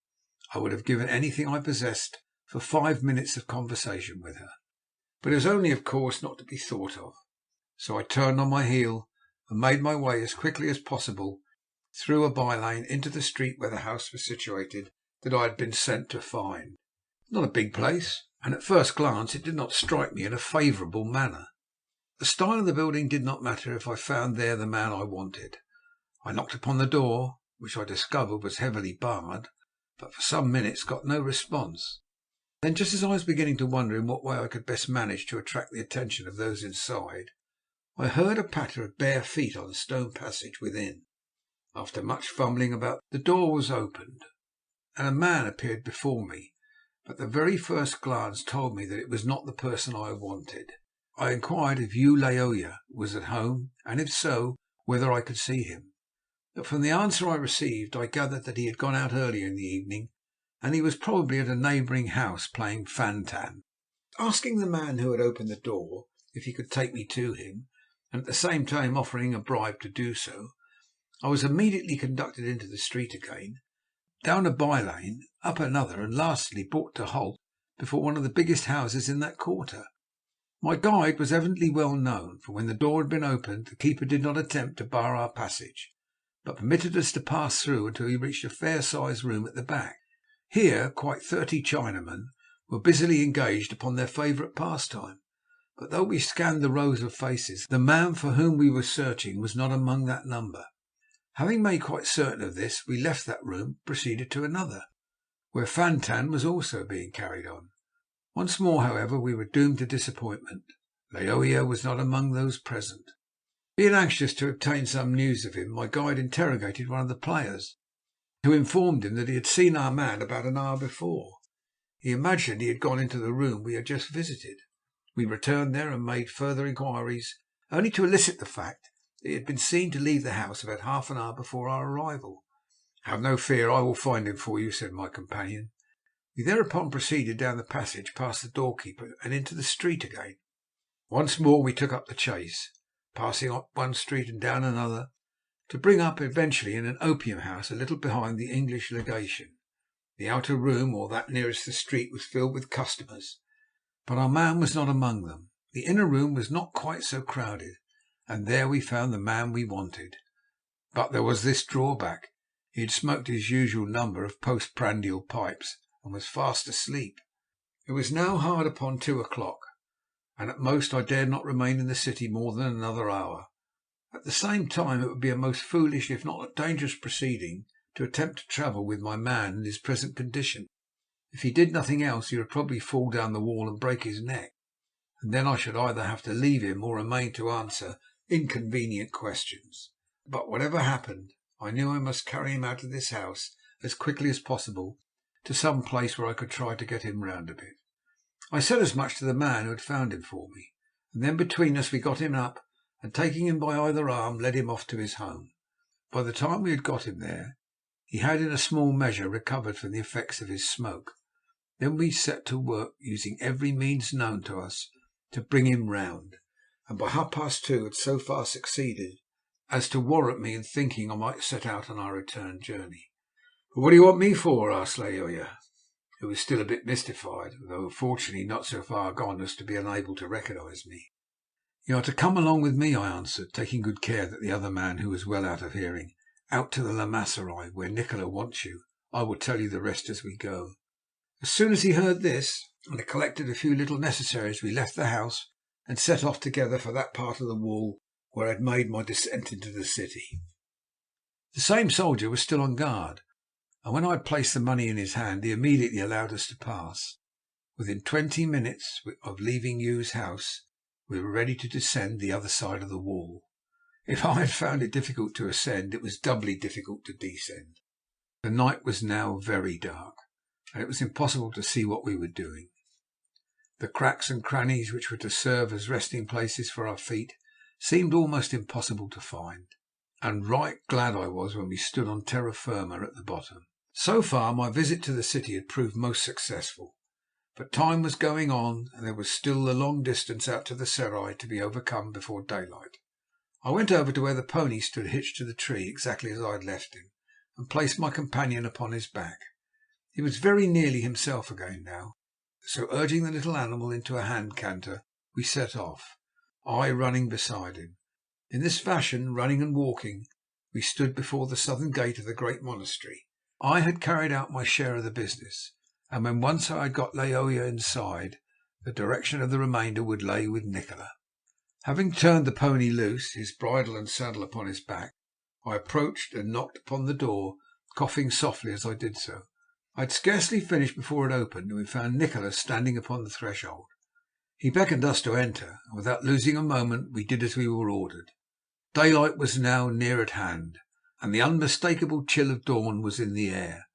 I would have given anything I possessed for 5 minutes of conversation with her, but it was only, of course, not to be thought of. So I turned on my heel and made my way as quickly as possible through a by-lane into the street where the house was situated that I had been sent to find. Not a big place, and at first glance it did not strike me in a favourable manner. The style of the building did not matter if I found there the man I wanted. I knocked upon the door, which I discovered was heavily barred, but for some minutes got no response. Then, just as I was beginning to wonder in what way I could best manage to attract the attention of those inside, I heard a patter of bare feet on the stone passage within. After much fumbling about, the door was opened, and a man appeared before me, but the very first glance told me that it was not the person I wanted. I inquired if Ulloa was at home, and if so, whether I could see him. But from the answer I received, I gathered that he had gone out earlier in the evening, and he was probably at a neighbouring house playing fan-tan. Asking the man who had opened the door if he could take me to him, and at the same time offering a bribe to do so, I was immediately conducted into the street again, down a by-lane, up another, and lastly brought to halt before one of the biggest houses in that quarter. My guide was evidently well known, for when the door had been opened the keeper did not attempt to bar our passage, but permitted us to pass through until we reached a fair-sized room at the back. Here quite 30 Chinamen were busily engaged upon their favourite pastime, but though we scanned the rows of faces, the man for whom we were searching was not among that number. Having made quite certain of this, we left that room, proceeded to another, where fan-tan was also being carried on. Once more, however, we were doomed to disappointment. Laoia was not among those present. Being anxious to obtain some news of him, my guide interrogated one of the players, who informed him that he had seen our man about an hour before. He imagined he had gone into the room we had just visited. We returned there and made further inquiries, only to elicit the fact that he had been seen to leave the house about half an hour before our arrival. "Have no fear, I will find him for you," said my companion. We thereupon proceeded down the passage past the doorkeeper and into the street again. Once more we took up the chase, passing up one street and down another, to bring up eventually in an opium house a little behind the English legation. The outer room, or that nearest the street, was filled with customers, but our man was not among them. The inner room was not quite so crowded, and there we found the man we wanted. But there was this drawback: he had smoked his usual number of postprandial pipes and was fast asleep. It was now hard upon 2 o'clock, and at most I dared not remain in the city more than another hour. At the same time, it would be a most foolish, if not a dangerous proceeding, to attempt to travel with my man in his present condition. If he did nothing else, he would probably fall down the wall and break his neck, and then I should either have to leave him or remain to answer inconvenient questions. But whatever happened, I knew I must carry him out of this house as quickly as possible to some place where I could try to get him round a bit. I said as much to the man who had found him for me, and then between us we got him up, and taking him by either arm led him off to his home. By the time we had got him there, he had in a small measure recovered from the effects of his smoke. Then we set to work, using every means known to us, to bring him round, and by 2:30 had so far succeeded as to warrant me in thinking I might set out on our return journey. "But what do you want me for?" asked Laoya, who was still a bit mystified, though fortunately not so far gone as to be unable to recognise me. "You are to come along with me," I answered, taking good care that the other man, who was well out of hearing, "out to the Lamaserai, where Nikola wants you. I will tell you the rest as we go." As soon as he heard this, and had collected a few little necessaries, we left the house and set off together for that part of the wall where I had made my descent into the city. The same soldier was still on guard, and when I had placed the money in his hand, he immediately allowed us to pass. Within 20 minutes of leaving Yu's house, we were ready to descend the other side of the wall. If I had found it difficult to ascend, it was doubly difficult to descend. The night was now very dark, and it was impossible to see what we were doing. The cracks and crannies which were to serve as resting places for our feet seemed almost impossible to find, and right glad I was when we stood on terra firma at the bottom. So far my visit to the city had proved most successful, but time was going on, and there was still the long distance out to the serai to be overcome before daylight. I went over to where the pony stood hitched to the tree, exactly as I had left him, and placed my companion upon his back. He was very nearly himself again now, so urging the little animal into a hand canter, we set off, I running beside him. In this fashion, running and walking, we stood before the southern gate of the great monastery. I had carried out my share of the business, and when once I had got Laoya inside, the direction of the remainder would lay with Nikola. Having turned the pony loose, his bridle and saddle upon his back, I approached and knocked upon the door, coughing softly as I did so. I had scarcely finished before it opened, and we found Nikola standing upon the threshold. He beckoned us to enter, and without losing a moment we did as we were ordered. Daylight was now near at hand, and the unmistakable chill of dawn was in the air.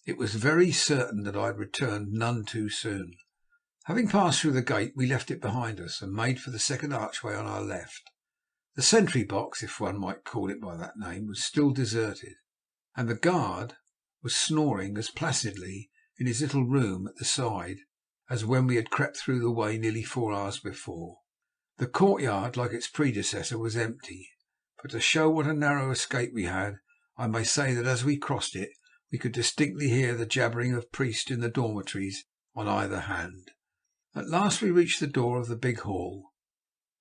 It was very certain that I had returned none too soon. Having passed through the gate, we left it behind us and made for the second archway on our left. The sentry box, if one might call it by that name, was still deserted, and the guard was snoring as placidly in his little room at the side as when we had crept through the way nearly 4 hours before. The courtyard, like its predecessor, was empty, but to show what a narrow escape we had, I may say that as we crossed it we could distinctly hear the jabbering of priests in the dormitories on either hand. At last we reached the door of the big hall.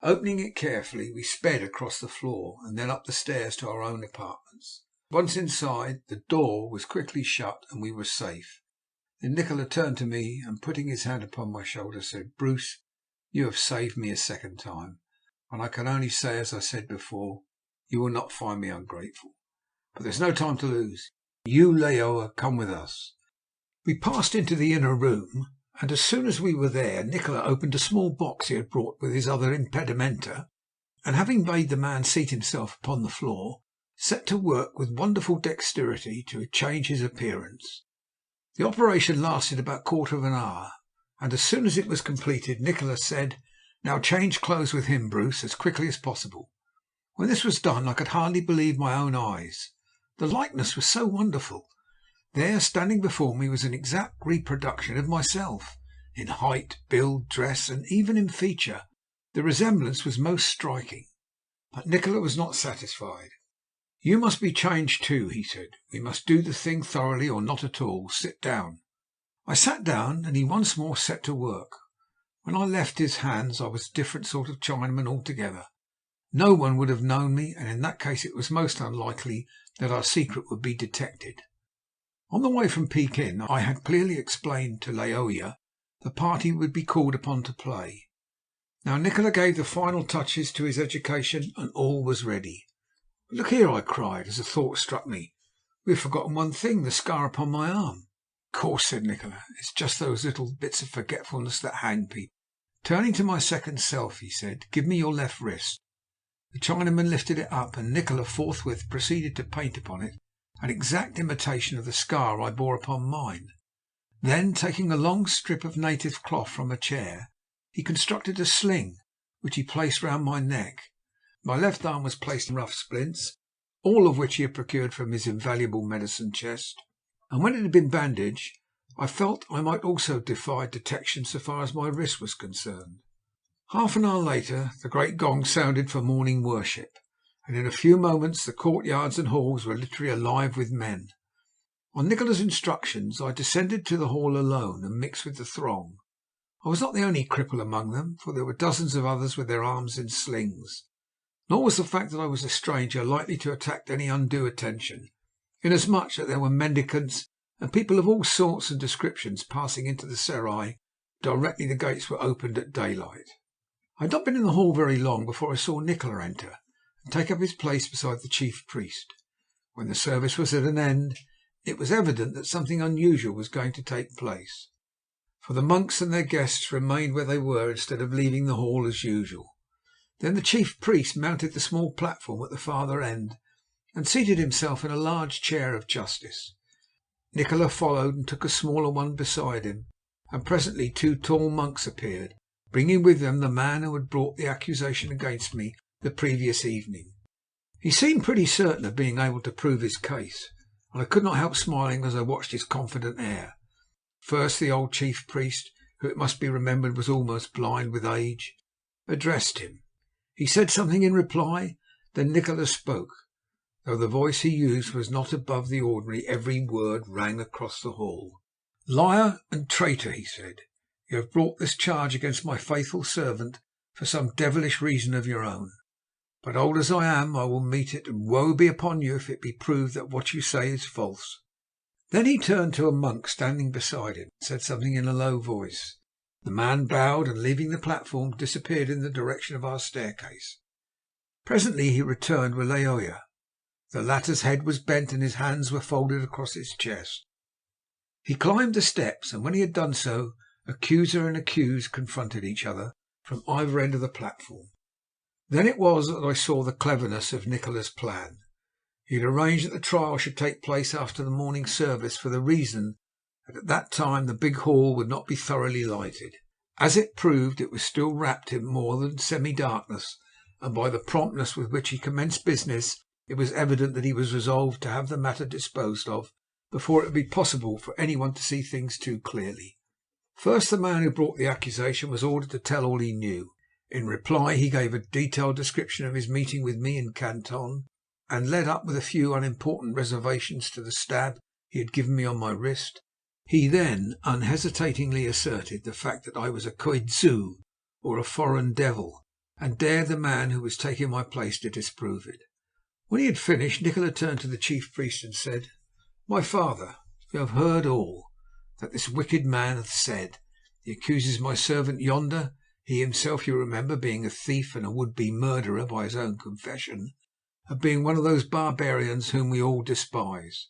Opening it carefully, we sped across the floor and then up the stairs to our own apartments. Once inside, the door was quickly shut and we were safe. Then Nikola turned to me and, putting his hand upon my shoulder, said, "Bruce, you have saved me a second time, and I can only say, as I said before, you will not find me ungrateful. But there's no time to lose. You, Laoya, come with us." We passed into the inner room, and as soon as we were there, Nikola opened a small box he had brought with his other impedimenta, and having made the man seat himself upon the floor, set to work with wonderful dexterity to change his appearance. The operation lasted about a quarter of an hour, and as soon as it was completed, Nikola said, "Now change clothes with him, Bruce, as quickly as possible." When this was done, I could hardly believe my own eyes. The likeness was so wonderful. There, standing before me, was an exact reproduction of myself, in height, build, dress, and even in feature. The resemblance was most striking. But Nikola was not satisfied. "You must be changed too," he said. "We must do the thing thoroughly or not at all. Sit down." I sat down, and he once more set to work. When I left his hands I was a different sort of Chinaman altogether. No one would have known me, and in that case it was most unlikely that our secret would be detected. On the way from Pekin I had clearly explained to Laoya the part he would be called upon to play. Now Nikola gave the final touches to his education, and all was ready. "But look here," I cried, as a thought struck me. "We have forgotten one thing, the scar upon my arm." "Of course," said Nikola. "It's just those little bits of forgetfulness that hang people." Turning to my second self, he said, "Give me your left wrist." The Chinaman lifted it up, and Nikola forthwith proceeded to paint upon it an exact imitation of the scar I bore upon mine. Then, taking a long strip of native cloth from a chair, he constructed a sling, which he placed round my neck. My left arm was placed in rough splints, all of which he had procured from his invaluable medicine chest, and when it had been bandaged, I felt I might also defy detection so far as my wrist was concerned. Half an hour later the great gong sounded for morning worship, and in a few moments the courtyards and halls were literally alive with men. On Nikola's instructions I descended to the hall alone and mixed with the throng. I was not the only cripple among them, for there were dozens of others with their arms in slings. Nor was the fact that I was a stranger likely to attract any undue attention, inasmuch that there were mendicants and people of all sorts and descriptions passing into the serai directly the gates were opened at daylight. I had not been in the hall very long before I saw Nikola enter and take up his place beside the chief priest. When the service was at an end, it was evident that something unusual was going to take place, for the monks and their guests remained where they were instead of leaving the hall as usual. Then the chief priest mounted the small platform at the farther end and seated himself in a large chair of justice. Nikola followed and took a smaller one beside him, and presently 2 tall monks appeared, bringing with them the man who had brought the accusation against me the previous evening. He seemed pretty certain of being able to prove his case, and I could not help smiling as I watched his confident air. First the old chief priest, who it must be remembered was almost blind with age, addressed him. He said something in reply, then Nikola spoke. Though the voice he used was not above the ordinary, every word rang across the hall. "Liar and traitor," he said, "you have brought this charge against my faithful servant for some devilish reason of your own. But old as I am, I will meet it, and woe be upon you if it be proved that what you say is false." Then he turned to a monk standing beside him and said something in a low voice. The man bowed and, leaving the platform, disappeared in the direction of our staircase. Presently he returned with Laoya. The latter's head was bent and his hands were folded across his chest. He climbed the steps, and when he had done so, accuser and accused confronted each other from either end of the platform. Then it was that I saw the cleverness of Nikola's plan. He had arranged that the trial should take place after the morning service for the reason that at that time the big hall would not be thoroughly lighted. As it proved, it was still wrapped in more than semi-darkness, and by the promptness with which he commenced business, it was evident that he was resolved to have the matter disposed of before it would be possible for anyone to see things too clearly. First, the man who brought the accusation was ordered to tell all he knew. In reply, he gave a detailed description of his meeting with me in Canton, and led up with a few unimportant reservations to the stab he had given me on my wrist. He then unhesitatingly asserted the fact that I was a Koidzu, or a foreign devil, and dared the man who was taking my place to disprove it. When he had finished, Nikola turned to the chief priest and said, "My father, you have heard all that this wicked man hath said. He accuses my servant yonder, he himself, you remember, being a thief and a would-be murderer by his own confession, of being one of those barbarians whom we all despise.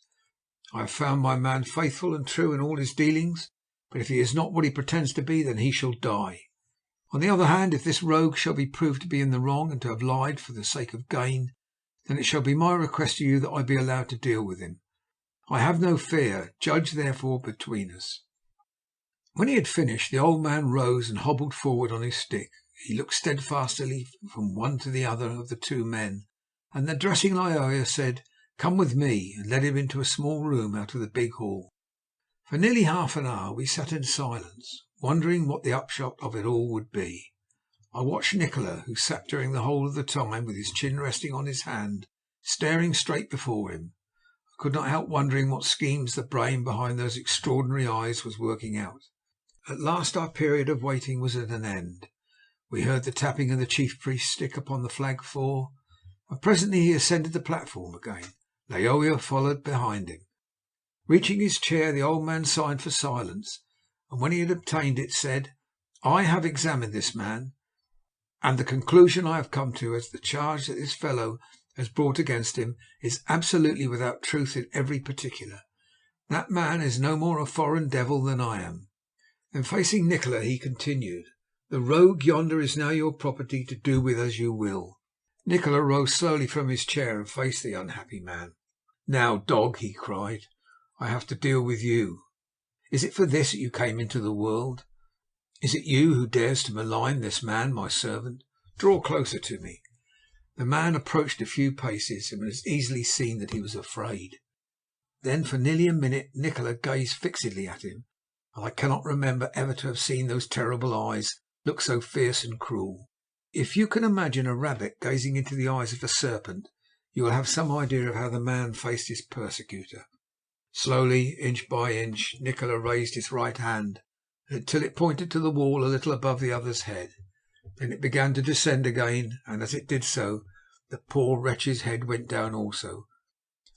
I have found my man faithful and true in all his dealings, but if he is not what he pretends to be, then he shall die. On the other hand, if this rogue shall be proved to be in the wrong and to have lied for the sake of gain, then it shall be my request to you that I be allowed to deal with him. I have no fear. Judge, therefore, between us." When he had finished, the old man rose and hobbled forward on his stick. He looked steadfastly from one to the other of the 2 men, and addressing Laoya, said, "Come with me," and led him into a small room out of the big hall. For nearly half an hour we sat in silence, wondering what the upshot of it all would be. I watched Nikola, who sat during the whole of the time with his chin resting on his hand, staring straight before him. I could not help wondering what schemes the brain behind those extraordinary eyes was working out. At last our period of waiting was at an end. We heard the tapping of the chief priest's stick upon the flag floor, and presently he ascended the platform again. Laoya followed behind him. Reaching his chair, the old man signed for silence, and when he had obtained it, said, "I have examined this man, and the conclusion I have come to is the charge that this fellow has brought against him is absolutely without truth in every particular. That man is no more a foreign devil than I am." Then facing Nikola, he continued, "The rogue yonder is now your property to do with as you will." Nikola rose slowly from his chair and faced the unhappy man. "Now, dog," he cried, "I have to deal with you. Is it for this that you came into the world? Is it you who dares to malign this man, my servant? Draw closer to me." The man approached a few paces, and it was easily seen that he was afraid. Then for nearly a minute Nikola gazed fixedly at him, and I cannot remember ever to have seen those terrible eyes look so fierce and cruel. If you can imagine a rabbit gazing into the eyes of a serpent, you will have some idea of how the man faced his persecutor. Slowly, inch by inch, Nikola raised his right hand until it pointed to the wall a little above the other's head. Then it began to descend again, and as it did so, the poor wretch's head went down also,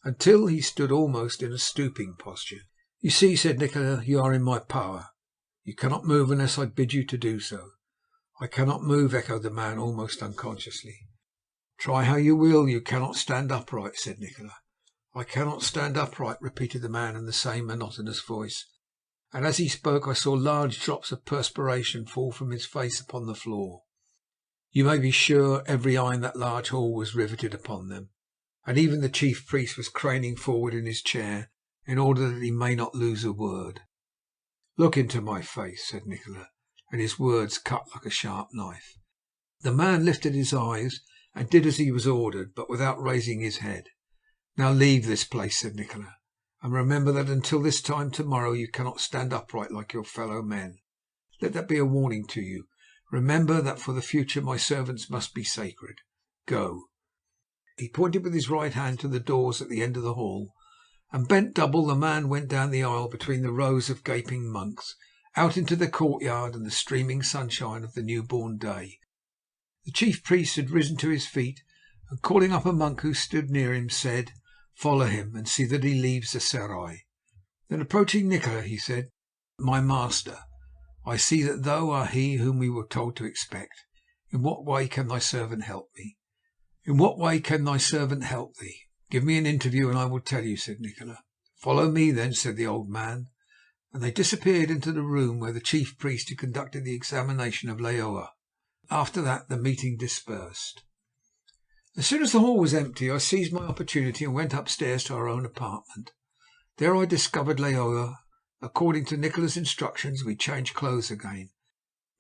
until he stood almost in a stooping posture. "You see," said Nikola, "you are in my power. You cannot move unless I bid you to do so." "I cannot move," echoed the man almost unconsciously. "Try how you will, you cannot stand upright," said Nikola. "I cannot stand upright," repeated the man in the same monotonous voice, and as he spoke I saw large drops of perspiration fall from his face upon the floor. You may be sure every eye in that large hall was riveted upon them, and even the chief priest was craning forward in his chair in order that he may not lose a word. "Look into my face," said Nikola, and his words cut like a sharp knife. The man lifted his eyes and did as he was ordered, but without raising his head. "Now leave this place," said Nikola, "and remember that until this time tomorrow you cannot stand upright like your fellow men. Let that be a warning to you. Remember that for the future my servants must be sacred. Go." He pointed with his right hand to the doors at the end of the hall, and bent double the man went down the aisle between the rows of gaping monks, out into the courtyard and the streaming sunshine of the newborn day. The chief priest had risen to his feet, and calling up a monk who stood near him, said, "Follow him and see that he leaves the serai." Then approaching Nikola, he said, "My master, I see that thou art he whom we were told to expect. In what way can thy servant help me?" "In what way can thy servant help thee? Give me an interview and I will tell you," said Nikola. "Follow me then," said the old man, and they disappeared into the room where the chief priest had conducted the examination of Laoa. After that the meeting dispersed. As soon as the hall was empty I seized my opportunity and went upstairs to our own apartment. There I discovered Laoa. According to Nikola's instructions we changed clothes again,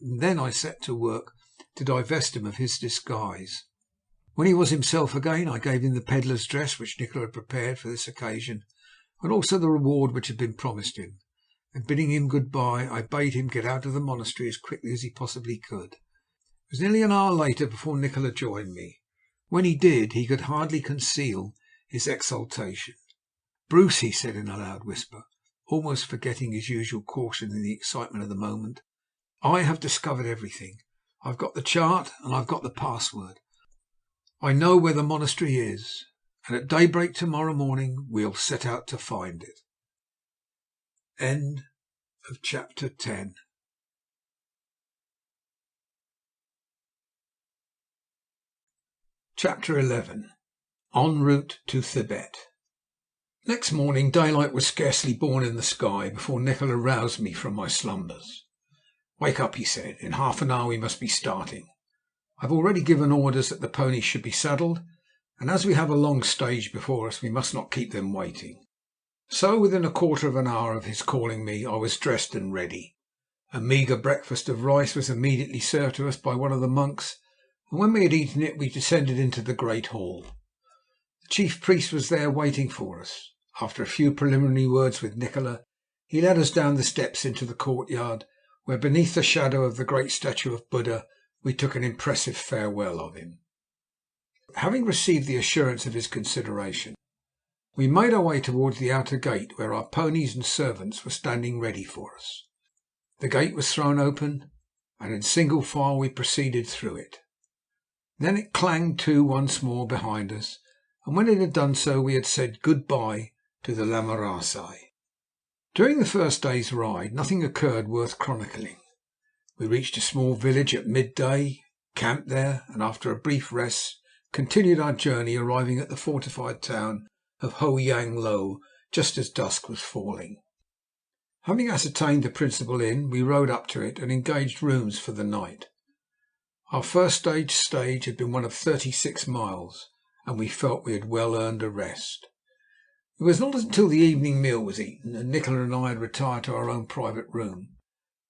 and then I set to work to divest him of his disguise. When he was himself again I gave him the pedlar's dress which Nikola had prepared for this occasion, and also the reward which had been promised him, and bidding him good-bye I bade him get out of the monastery as quickly as he possibly could. It was nearly an hour later before Nikola joined me. When he did he could hardly conceal his exultation. "Bruce," he said in a loud whisper, almost forgetting his usual caution in the excitement of the moment, "I have discovered everything. I've got the chart and I've got the password. I know where the monastery is, and at daybreak tomorrow morning we'll set out to find it." End of chapter 10. Chapter 11. En route to Tibet. Next morning daylight was scarcely born in the sky before Nikola roused me from my slumbers. "Wake up," he said. "In half an hour we must be starting. I've already given orders that the ponies should be saddled, and as we have a long stage before us we must not keep them waiting." So within a quarter of an hour of his calling me I was dressed and ready. A meagre breakfast of rice was immediately served to us by one of the monks, and when we had eaten it we descended into the great hall. The chief priest was there waiting for us. After a few preliminary words with Nikola, he led us down the steps into the courtyard, where beneath the shadow of the great statue of Buddha we took an impressive farewell of him. Having received the assurance of his consideration, we made our way towards the outer gate, where our ponies and servants were standing ready for us. The gate was thrown open, and in single file we proceeded through it. Then it clanged to once more behind us, and when it had done so we had said good-bye to the Lamarasai. During the first day's ride nothing occurred worth chronicling. We reached a small village at midday, camped there, and after a brief rest continued our journey, arriving at the fortified town of Ho Yang Lo just as dusk was falling. Having ascertained the principal inn, we rode up to it and engaged rooms for the night. Our first stage had been one of 36 miles, and we felt we had well earned a rest. It was not until the evening meal was eaten and Nikola and I had retired to our own private room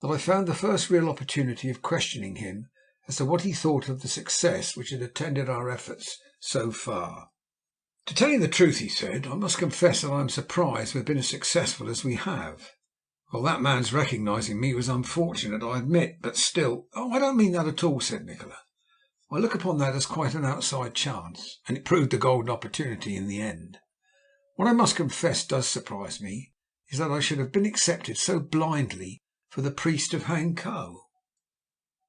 that I found the first real opportunity of questioning him as to what he thought of the success which had attended our efforts so far. "To tell you the truth," he said, "I must confess that I am surprised we have been as successful as we have." "Well, that man's recognising me was unfortunate, I admit, but still—" "Oh, I don't mean that at all," said Nikola. "I look upon that as quite an outside chance, and it proved a golden opportunity in the end. What I must confess does surprise me is that I should have been accepted so blindly for the priest of Hankow."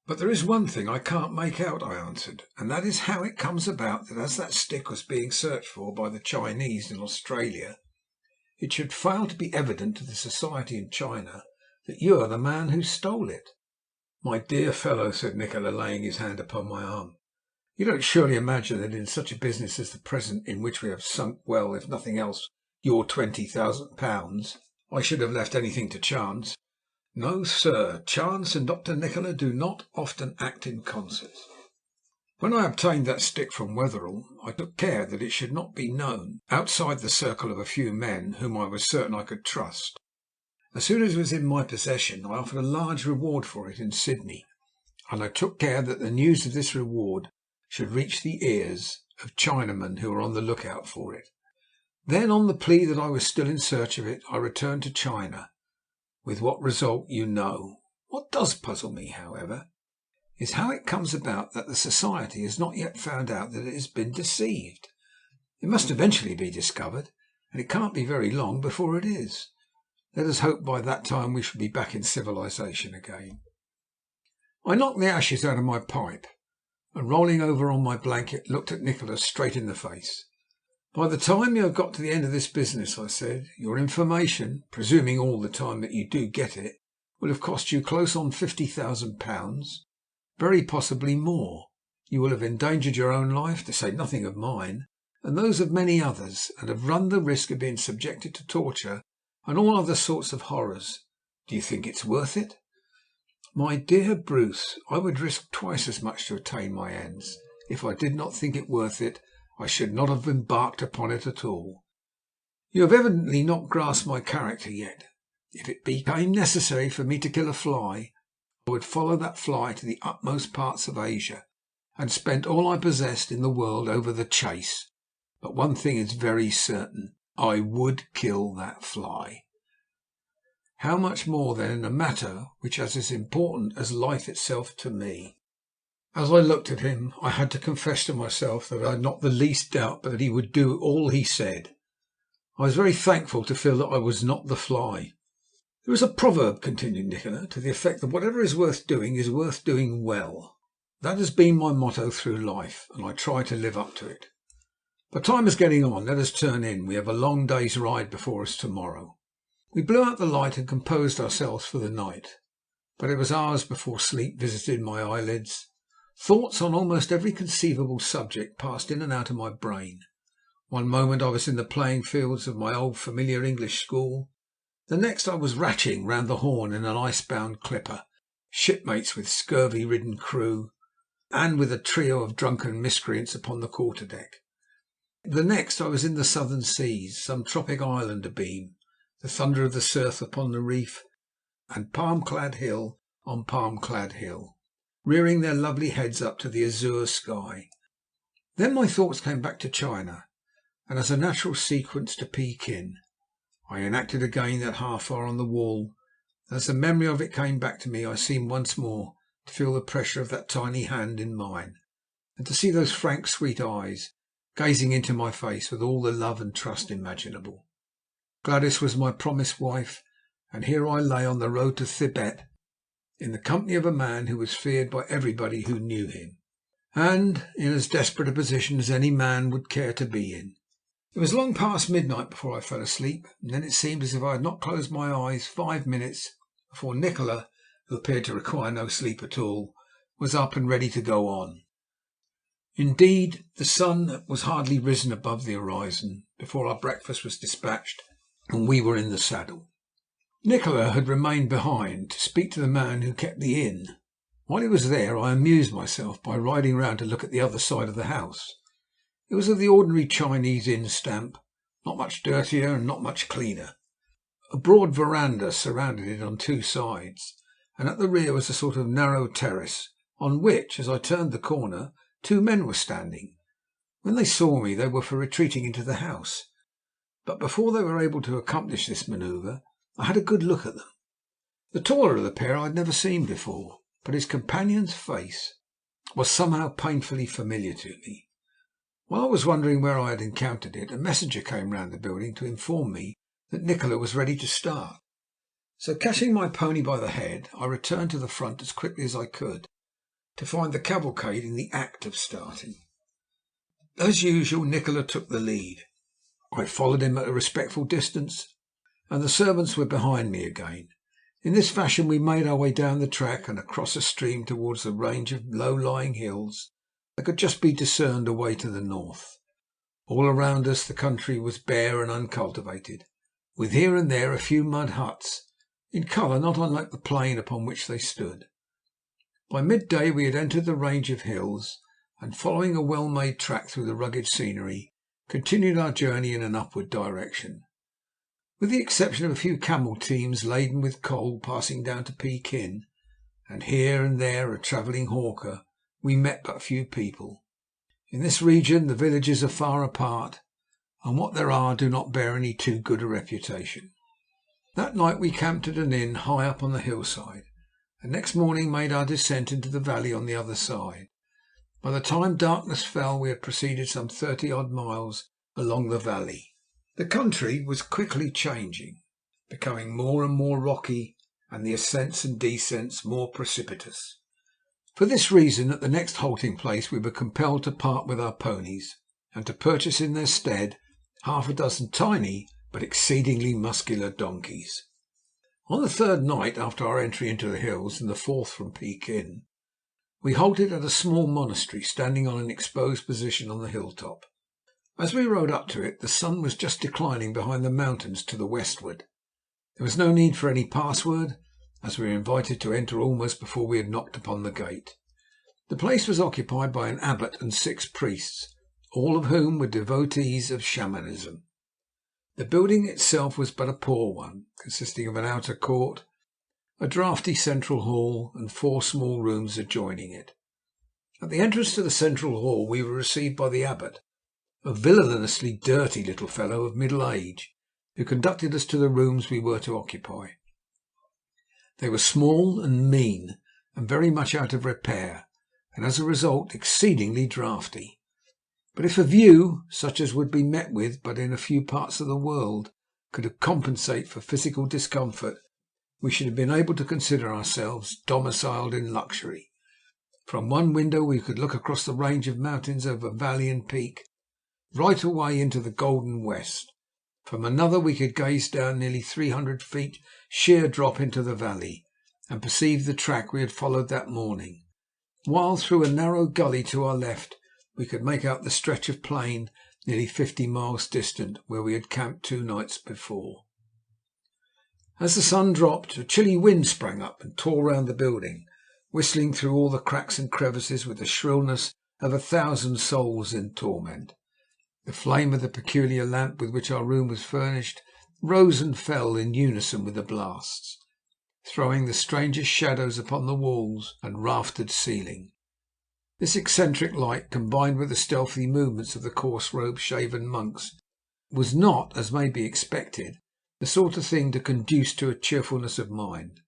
"But there is one thing I can't make out," I answered, "and that is how it comes about that as that stick was being searched for by the Chinese in Australia, it should fail to be evident to the society in China that you are the man who stole it." "My dear fellow," said Nikola, laying his hand upon my arm, "you don't surely imagine that in such a business as the present, in which we have sunk, well, if nothing else, your £20,000, I should have left anything to chance? No, sir, chance and Dr. Nikola do not often act in concert. When I obtained that stick from Wetherell, I took care that it should not be known outside the circle of a few men whom I was certain I could trust. As soon as it was in my possession, I offered a large reward for it in Sydney, and I took care that the news of this reward should reach the ears of Chinamen who were on the lookout for it. Then, on the plea that I was still in search of it, I returned to China, with what result you know. What does puzzle me, however, is how it comes about that the society has not yet found out that it has been deceived. It must eventually be discovered, and it can't be very long before it is. Let us hope by that time we shall be back in civilization again." I knocked the ashes out of my pipe, and rolling over on my blanket, looked at Nikola straight in the face. "By the time you have got to the end of this business," I said, "your information, presuming all the time that you do get it, will have cost you close on £50,000, very possibly more. You will have endangered your own life, to say nothing of mine, and those of many others, and have run the risk of being subjected to torture and all other sorts of horrors. Do you think it's worth it?" "My dear Bruce, I would risk twice as much to attain my ends. If I did not think it worth it, I should not have embarked upon it at all. You have evidently not grasped my character yet. If it became necessary for me to kill a fly, I would follow that fly to the utmost parts of Asia, and spend all I possessed in the world over the chase. But one thing is very certain, I would kill that fly. How much more, then, in a matter which is as important as life itself to me?" As I looked at him, I had to confess to myself that I had not the least doubt but that he would do all he said. I was very thankful to feel that I was not the fly. "There is a proverb," continued Nikola, "to the effect that whatever is worth doing well. That has been my motto through life, and I try to live up to it. But time is getting on. Let us turn in. We have a long day's ride before us to-morrow." We blew out the light and composed ourselves for the night, but it was hours before sleep visited my eyelids. Thoughts on almost every conceivable subject passed in and out of my brain. One moment I was in the playing fields of my old familiar English school. The next I was ratching round the Horn in an ice-bound clipper, shipmates with scurvy-ridden crew, and with a trio of drunken miscreants upon the quarter-deck. The next I was in the southern seas, some tropic island abeam, the thunder of the surf upon the reef, and palm-clad hill on palm-clad hill, rearing their lovely heads up to the azure sky. Then my thoughts came back to China, and as a natural sequence to Pekin. I enacted again that half-hour on the wall, and as the memory of it came back to me, I seemed once more to feel the pressure of that tiny hand in mine, and to see those frank, sweet eyes gazing into my face with all the love and trust imaginable. Gladys was my promised wife, and here I lay on the road to Tibet, in the company of a man who was feared by everybody who knew him, and in as desperate a position as any man would care to be in. It was long past midnight before I fell asleep, and then it seemed as if I had not closed my eyes 5 minutes before Nikola, who appeared to require no sleep at all, was up and ready to go on. Indeed, the sun was hardly risen above the horizon before our breakfast was dispatched and we were in the saddle. Nikola had remained behind to speak to the man who kept the inn. While he was there I amused myself by riding round to look at the other side of the house. It was of the ordinary Chinese inn stamp, not much dirtier and not much cleaner. A broad verandah surrounded it on two sides, and at the rear was a sort of narrow terrace, on which, as I turned the corner, two men were standing. When they saw me, they were for retreating into the house, but before they were able to accomplish this manoeuvre, I had a good look at them. The taller of the pair I had never seen before, but his companion's face was somehow painfully familiar to me. While I was wondering where I had encountered it, a messenger came round the building to inform me that Nikola was ready to start. So, catching my pony by the head, I returned to the front as quickly as I could, to find the cavalcade in the act of starting. As usual, Nikola took the lead. I followed him at a respectful distance, and the servants were behind me again. In this fashion we made our way down the track and across a stream towards a range of low-lying hills that could just be discerned away to the north. All around us the country was bare and uncultivated, with here and there a few mud huts, in colour not unlike the plain upon which they stood. By midday we had entered the range of hills, and following a well-made track through the rugged scenery, continued our journey in an upward direction. With the exception of a few camel teams laden with coal passing down to Pekin, and here and there a travelling hawker, we met but few people. In this region the villages are far apart, and what there are do not bear any too good a reputation. That night we camped at an inn high up on the hillside, and next morning made our descent into the valley on the other side. By the time darkness fell we had proceeded some 30-odd miles along the valley. The country was quickly changing, becoming more and more rocky, and the ascents and descents more precipitous. For this reason, at the next halting place we were compelled to part with our ponies, and to purchase in their stead half a dozen tiny but exceedingly muscular donkeys. On the third night after our entry into the hills, and the fourth from Pekin, we halted at a small monastery standing on an exposed position on the hilltop. As we rode up to it, the sun was just declining behind the mountains to the westward. There was no need for any password, as we were invited to enter almost before we had knocked upon the gate. The place was occupied by an abbot and 6 priests, all of whom were devotees of shamanism. The building itself was but a poor one, consisting of an outer court, a draughty central hall, and 4 small rooms adjoining it. At the entrance to the central hall we were received by the abbot, a villainously dirty little fellow of middle age, who conducted us to the rooms we were to occupy. They were small and mean, and very much out of repair, and as a result exceedingly draughty. But if a view, such as would be met with but in a few parts of the world, could compensate for physical discomfort, we should have been able to consider ourselves domiciled in luxury. From one window we could look across the range of mountains over valley and peak, right away into the golden west. From another we could gaze down nearly 300 feet sheer drop into the valley, and perceive the track we had followed that morning, while through a narrow gully to our left we could make out the stretch of plain nearly 50 miles distant, where we had camped 2 nights before. As the sun dropped, a chilly wind sprang up and tore round the building, whistling through all the cracks and crevices with the shrillness of 1,000 souls in torment. The flame of the peculiar lamp with which our room was furnished rose and fell in unison with the blasts, throwing the strangest shadows upon the walls and raftered ceiling. This eccentric light, combined with the stealthy movements of the coarse-robed shaven monks, was not, as may be expected, the sort of thing to conduce to a cheerfulness of mind,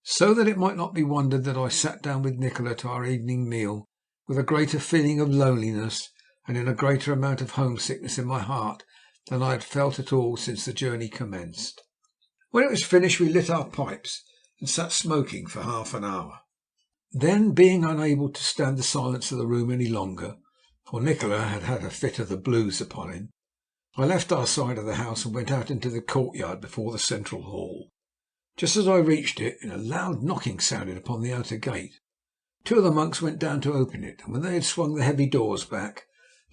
so that it might not be wondered that I sat down with Nikola to our evening meal with a greater feeling of loneliness and in a greater amount of homesickness in my heart than I had felt at all since the journey commenced. When it was finished we lit our pipes and sat smoking for half an hour. Then, being unable to stand the silence of the room any longer, for Nikola had had a fit of the blues upon him, I left our side of the house and went out into the courtyard before the central hall. Just as I reached it, a loud knocking sounded upon the outer gate. 2 of the monks went down to open it, and when they had swung the heavy doors back,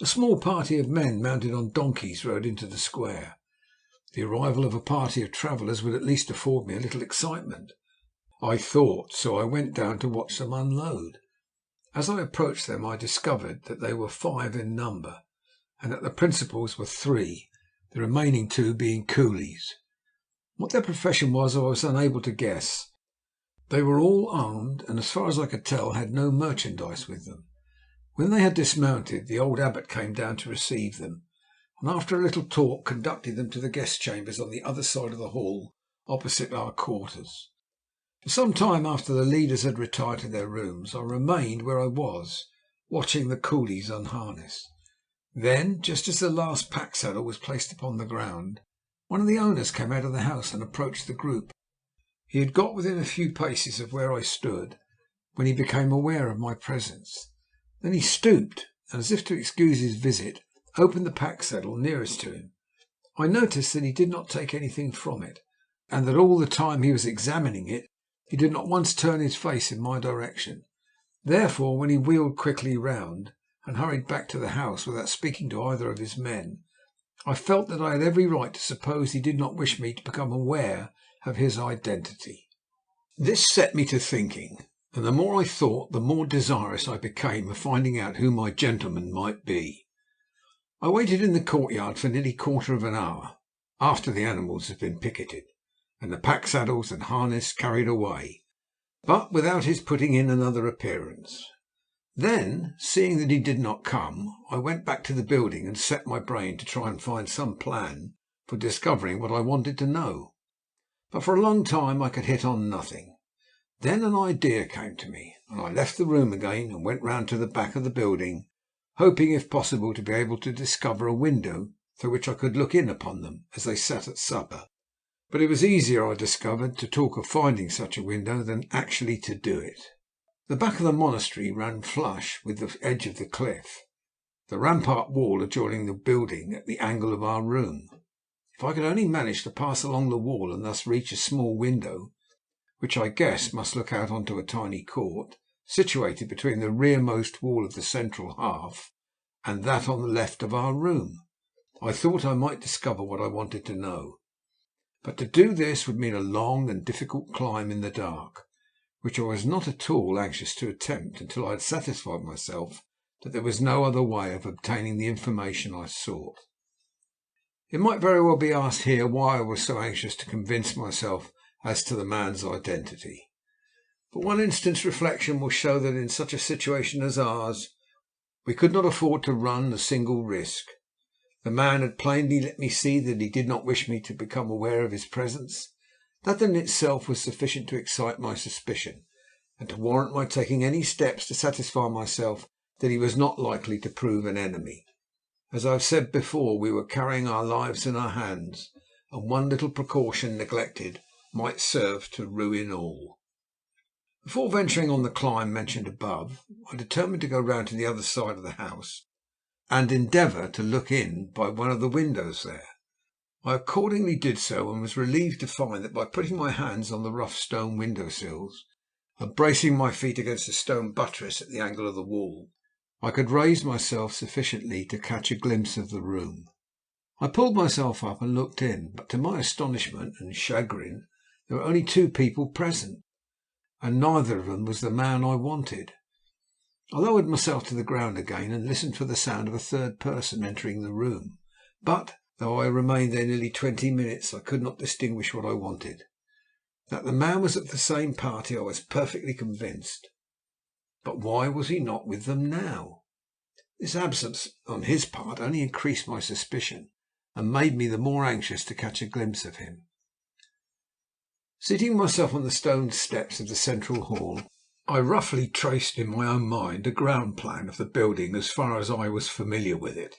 a small party of men mounted on donkeys rode into the square. The arrival of a party of travellers would at least afford me a little excitement, I thought, so I went down to watch them unload. As I approached them I discovered that they were 5 in number, and that the principals were 3, the remaining two being coolies. What their profession was I was unable to guess. They were all armed, and as far as I could tell had no merchandise with them. When they had dismounted, the old abbot came down to receive them, and after a little talk conducted them to the guest chambers on the other side of the hall opposite our quarters. For some time after the leaders had retired to their rooms, I remained where I was, watching the coolies unharness. Then, just as the last pack saddle was placed upon the ground, one of the owners came out of the house and approached the group. He had got within a few paces of where I stood when he became aware of my presence. Then he stooped, and as if to excuse his visit, opened the pack saddle nearest to him. I noticed that he did not take anything from it, and that all the time he was examining it he did not once turn his face in my direction. Therefore, when he wheeled quickly round and hurried back to the house without speaking to either of his men, I felt that I had every right to suppose he did not wish me to become aware of his identity. This set me to thinking, and the more I thought, the more desirous I became of finding out who my gentleman might be. I waited in the courtyard for nearly a quarter of an hour, after the animals had been picketed, and the pack saddles and harness carried away, but without his putting in another appearance. Then, seeing that he did not come, I went back to the building and set my brain to try and find some plan for discovering what I wanted to know. But for a long time I could hit on nothing. Then an idea came to me, and I left the room again and went round to the back of the building, hoping if possible to be able to discover a window through which I could look in upon them as they sat at supper. But it was easier, I discovered, to talk of finding such a window than actually to do it. The back of the monastery ran flush with the edge of the cliff, the rampart wall adjoining the building at the angle of our room. If I could only manage to pass along the wall and thus reach a small window, which I guessed must look out onto a tiny court, situated between the rearmost wall of the central half and that on the left of our room, I thought I might discover what I wanted to know. But to do this would mean a long and difficult climb in the dark, which I was not at all anxious to attempt until I had satisfied myself that there was no other way of obtaining the information I sought. It might very well be asked here why I was so anxious to convince myself as to the man's identity. But one instant's reflection will show that in such a situation as ours we could not afford to run a single risk. The man had plainly let me see that he did not wish me to become aware of his presence. That in itself was sufficient to excite my suspicion, and to warrant my taking any steps to satisfy myself that he was not likely to prove an enemy. As I have said before, we were carrying our lives in our hands, and one little precaution neglected might serve to ruin all. Before venturing on the climb mentioned above, I determined to go round to the other side of the house and endeavour to look in by one of the windows there. I accordingly did so, and was relieved to find that by putting my hands on the rough stone window sills and bracing my feet against a stone buttress at the angle of the wall, I could raise myself sufficiently to catch a glimpse of the room. I pulled myself up and looked in, but to my astonishment and chagrin there were only two people present, and neither of them was the man I wanted. I lowered myself to the ground again and listened for the sound of a third person entering the room, but though I remained there nearly 20 minutes, I could not distinguish what I wanted. That the man was of the same party I was perfectly convinced, but why was he not with them now? This absence on his part only increased my suspicion, and made me the more anxious to catch a glimpse of him. Seating myself on the stone steps of the central hall, I roughly traced in my own mind a ground plan of the building as far as I was familiar with it.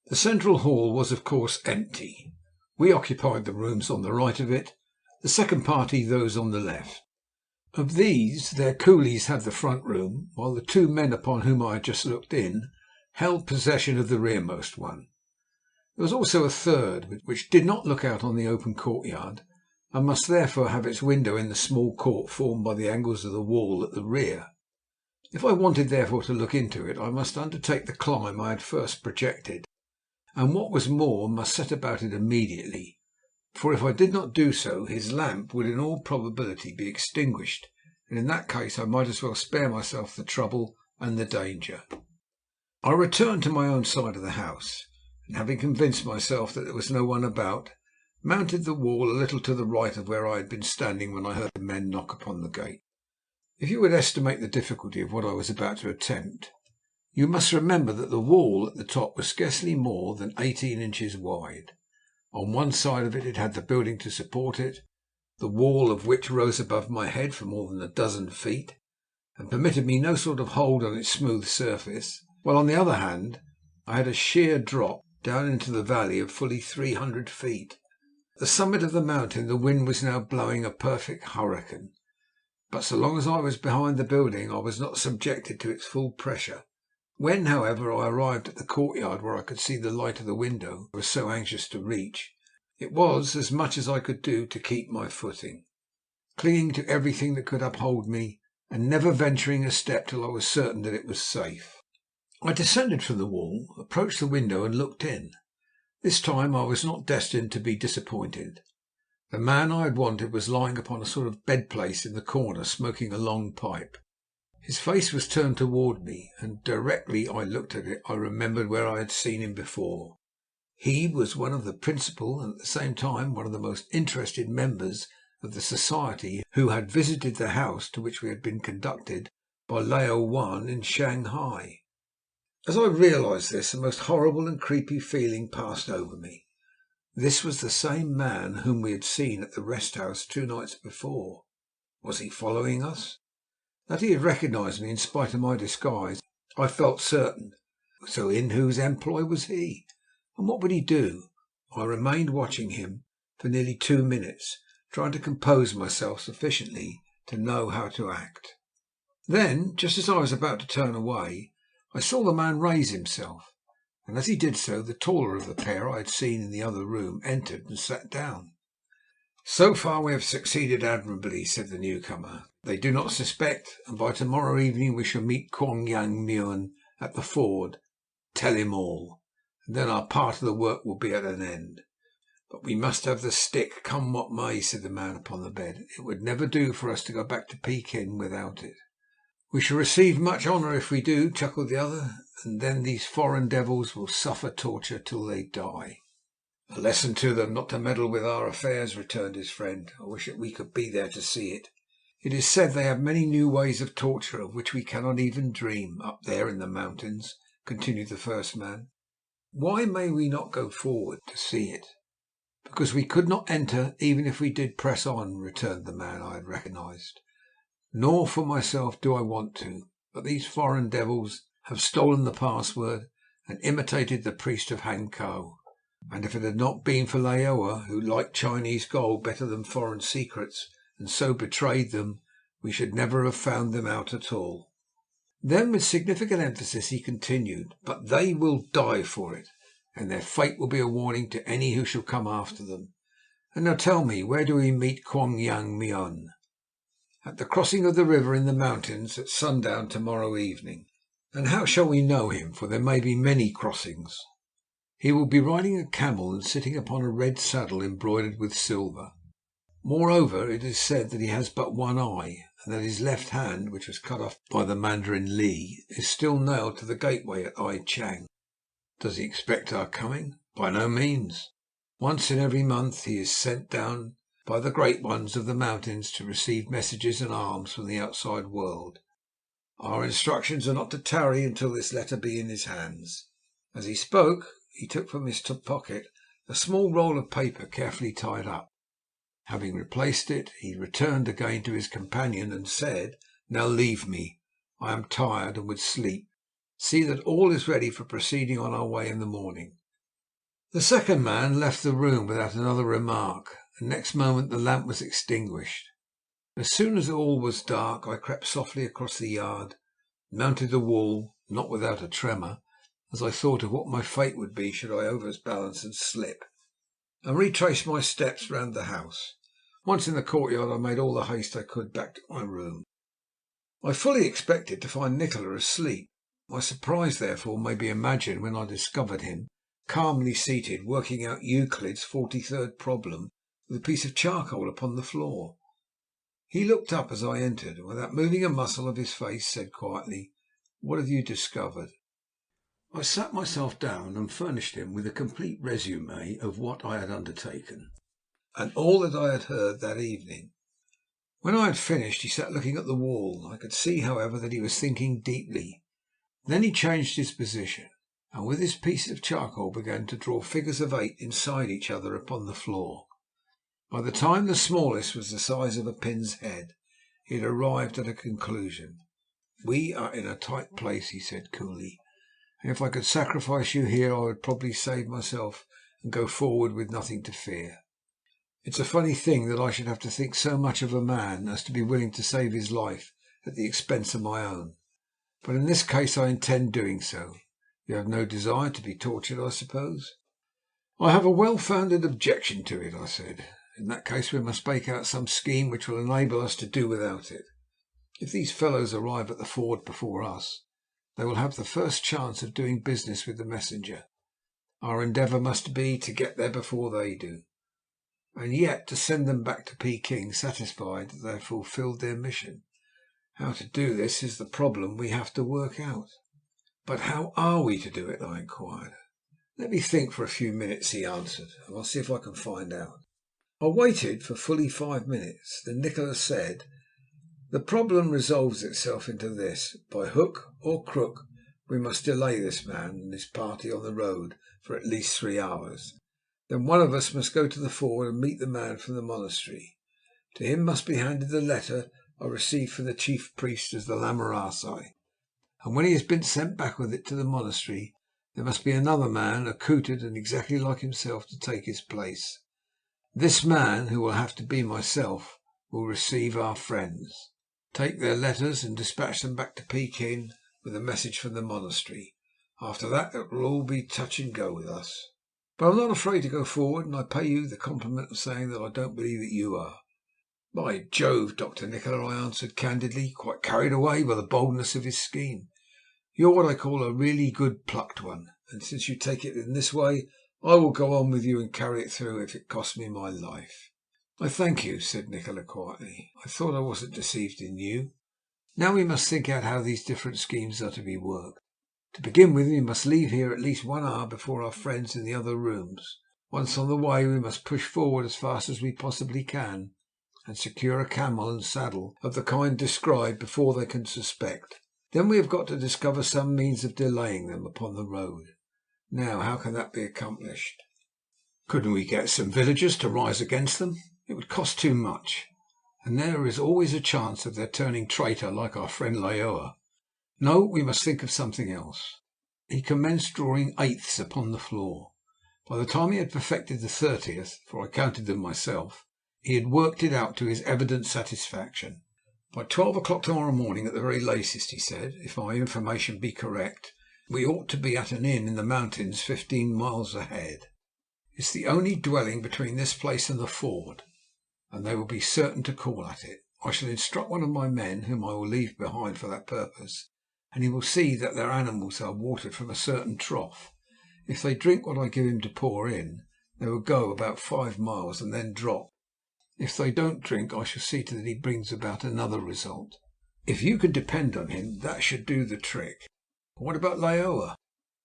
The central hall was, of course, empty. We occupied the rooms on the right of it, the second party those on the left. Of these, their coolies had the front room, while the two men upon whom I had just looked in held possession of the rearmost one. There was also a third, which did not look out on the open courtyard, and must therefore have its window in the small court formed by the angles of the wall at the rear. If I wanted therefore to look into it, I must undertake the climb I had first projected, and what was more, must set about it immediately, for if I did not do so, his lamp would in all probability be extinguished, and in that case I might as well spare myself the trouble and the danger. I returned to my own side of the house, and having convinced myself that there was no one about, mounted the wall a little to the right of where I had been standing when I heard the men knock upon the gate. If you would estimate the difficulty of what I was about to attempt, you must remember that the wall at the top was scarcely more than 18 inches wide. On one side of it had the building to support it, the wall of which rose above my head for more than a dozen feet, and permitted me no sort of hold on its smooth surface, while on the other hand I had a sheer drop down into the valley of fully 300 feet. At the summit of the mountain the wind was now blowing a perfect hurricane, but so long as I was behind the building I was not subjected to its full pressure. When, however, I arrived at the courtyard where I could see the light of the window I was so anxious to reach, it was as much as I could do to keep my footing, clinging to everything that could uphold me, and never venturing a step till I was certain that it was safe. I descended from the wall, approached the window, and looked in. This time I was not destined to be disappointed. The man I had wanted was lying upon a sort of bed place in the corner, smoking a long pipe. His face was turned toward me, and directly I looked at it I remembered where I had seen him before. He was one of the principal and at the same time one of the most interested members of the society who had visited the house to which we had been conducted by Lao Wan in Shanghai. As I realized this, a most horrible and creepy feeling passed over me. This was the same man whom we had seen at the rest house 2 nights before. Was he following us? That he had recognized me in spite of my disguise I felt certain. So in whose employ was he, and what would he do? I remained watching him for nearly 2 minutes, trying to compose myself sufficiently to know how to act. Then, just as I was about to turn away, I saw the man raise himself, and as he did so, the taller of the pair I had seen in the other room entered and sat down. "So far we have succeeded admirably," said the newcomer. "They do not suspect, and by tomorrow evening we shall meet Kwang Yang Muan at the ford. Tell him all, and then our part of the work will be at an end." "But we must have the stick, come what may," said the man upon the bed. "It would never do for us to go back to Pekin without it." "We shall receive much honour if we do," chuckled the other, "and then these foreign devils will suffer torture till they die." "A lesson to them not to meddle with our affairs," returned his friend. "I wish that we could be there to see it. It is said they have many new ways of torture of which we cannot even dream, up there in the mountains," continued the first man. "Why may we not go forward to see it?" "Because we could not enter even if we did press on," returned the man I had recognized. "Nor for myself do I want to, but these foreign devils have stolen the password and imitated the priest of Hankow. And if it had not been for Laowa, who liked Chinese gold better than foreign secrets, and so betrayed them, we should never have found them out at all." Then, with significant emphasis, he continued, "But they will die for it, and their fate will be a warning to any who shall come after them. And now tell me, where do we meet Kwang Yang Mian?" "At the crossing of the river in the mountains at sundown tomorrow evening." "And how shall we know him? For there may be many crossings." "He will be riding a camel and sitting upon a red saddle embroidered with silver. Moreover, it is said that he has but one eye, and that his left hand, which was cut off by the Mandarin Li, is still nailed to the gateway at Ai Chang." "Does he expect our coming?" "By no means. Once in every month he is sent down by the great ones of the mountains to receive messages and arms from the outside world. Our instructions are not to tarry until this letter be in his hands." As he spoke, he took from his pocket a small roll of paper carefully tied up. Having replaced it, he returned again to his companion and said, "Now leave me. I am tired and would sleep. See that all is ready for proceeding on our way in the morning." The second man left the room without another remark, and next moment the lamp was extinguished. As soon as all was dark, I crept softly across the yard, mounted the wall, not without a tremor, as I thought of what my fate would be should I overbalance and slip, and retraced my steps round the house. Once in the courtyard, I made all the haste I could back to my room. I fully expected to find Nikola asleep. My surprise, therefore, may be imagined when I discovered him calmly seated, working out Euclid's 43rd problem with a piece of charcoal upon the floor. He looked up as I entered, and without moving a muscle of his face, said quietly, "What have you discovered?" I sat myself down and furnished him with a complete resume of what I had undertaken, and all that I had heard that evening. When I had finished, he sat looking at the wall. I could see, however, that he was thinking deeply. Then he changed his position, and with his piece of charcoal began to draw figures of 8 inside each other upon the floor. By the time the smallest was the size of a pin's head, he had arrived at a conclusion. "We are in a tight place," he said coolly, "and if I could sacrifice you here I would probably save myself and go forward with nothing to fear. It's a funny thing that I should have to think so much of a man as to be willing to save his life at the expense of my own. But in this case I intend doing so. You have no desire to be tortured, I suppose?" "I have a well-founded objection to it," I said. "In that case we must make out some scheme which will enable us to do without it. If these fellows arrive at the ford before us, they will have the first chance of doing business with the messenger. Our endeavour must be to get there before they do, and yet to send them back to Peking satisfied that they have fulfilled their mission. How to do this is the problem we have to work out." "But how are we to do it?" I inquired. "Let me think for a few minutes," he answered, "and I'll see if I can find out." I waited for fully 5 minutes. Then Nikola said, "The problem resolves itself into this. By hook or crook we must delay this man and his party on the road for at least 3 hours. Then one of us must go to the ford and meet the man from the monastery. To him must be handed the letter I received from the chief priest of the Lamarasai, and when he has been sent back with it to the monastery, there must be another man accoutred and exactly like himself to take his place. This man, who will have to be myself, will receive our friends, take their letters and dispatch them back to Peking with a message from the monastery. After that it will all be touch and go with us. But I'm not afraid to go forward, and I pay you the compliment of saying that I don't believe that you are." "By Jove, Dr. Nikola," I answered candidly, quite carried away by the boldness of his scheme, "you're what I call a really good plucked one, and since you take it in this way, I will go on with you and carry it through if it costs me my life." "I thank you," said Nikola quietly. "I thought I wasn't deceived in you. Now we must think out how these different schemes are to be worked. To begin with, we must leave here at least 1 hour before our friends in the other rooms. Once on the way, we must push forward as fast as we possibly can and secure a camel and saddle of the kind described before they can suspect. Then we have got to discover some means of delaying them upon the road. Now, how can that be accomplished?" "Couldn't we get some villagers to rise against them? It would cost too much, and there is always a chance of their turning traitor like our friend Laoa. No, we must think of something else." He commenced drawing eighths upon the floor. By the time he had perfected the 30th, for I counted them myself, he had worked it out to his evident satisfaction. "By 12 o'clock tomorrow morning at the very latest," he said, "if my information be correct, we ought to be at an inn in the mountains 15 miles ahead. It's the only dwelling between this place and the ford, and they will be certain to call at it. I shall instruct one of my men, whom I will leave behind for that purpose, and he will see that their animals are watered from a certain trough. If they drink what I give him to pour in, they will go about 5 miles and then drop. If they don't drink, I shall see to that he brings about another result. If you can depend on him, that should do the trick." "But what about Laoa?"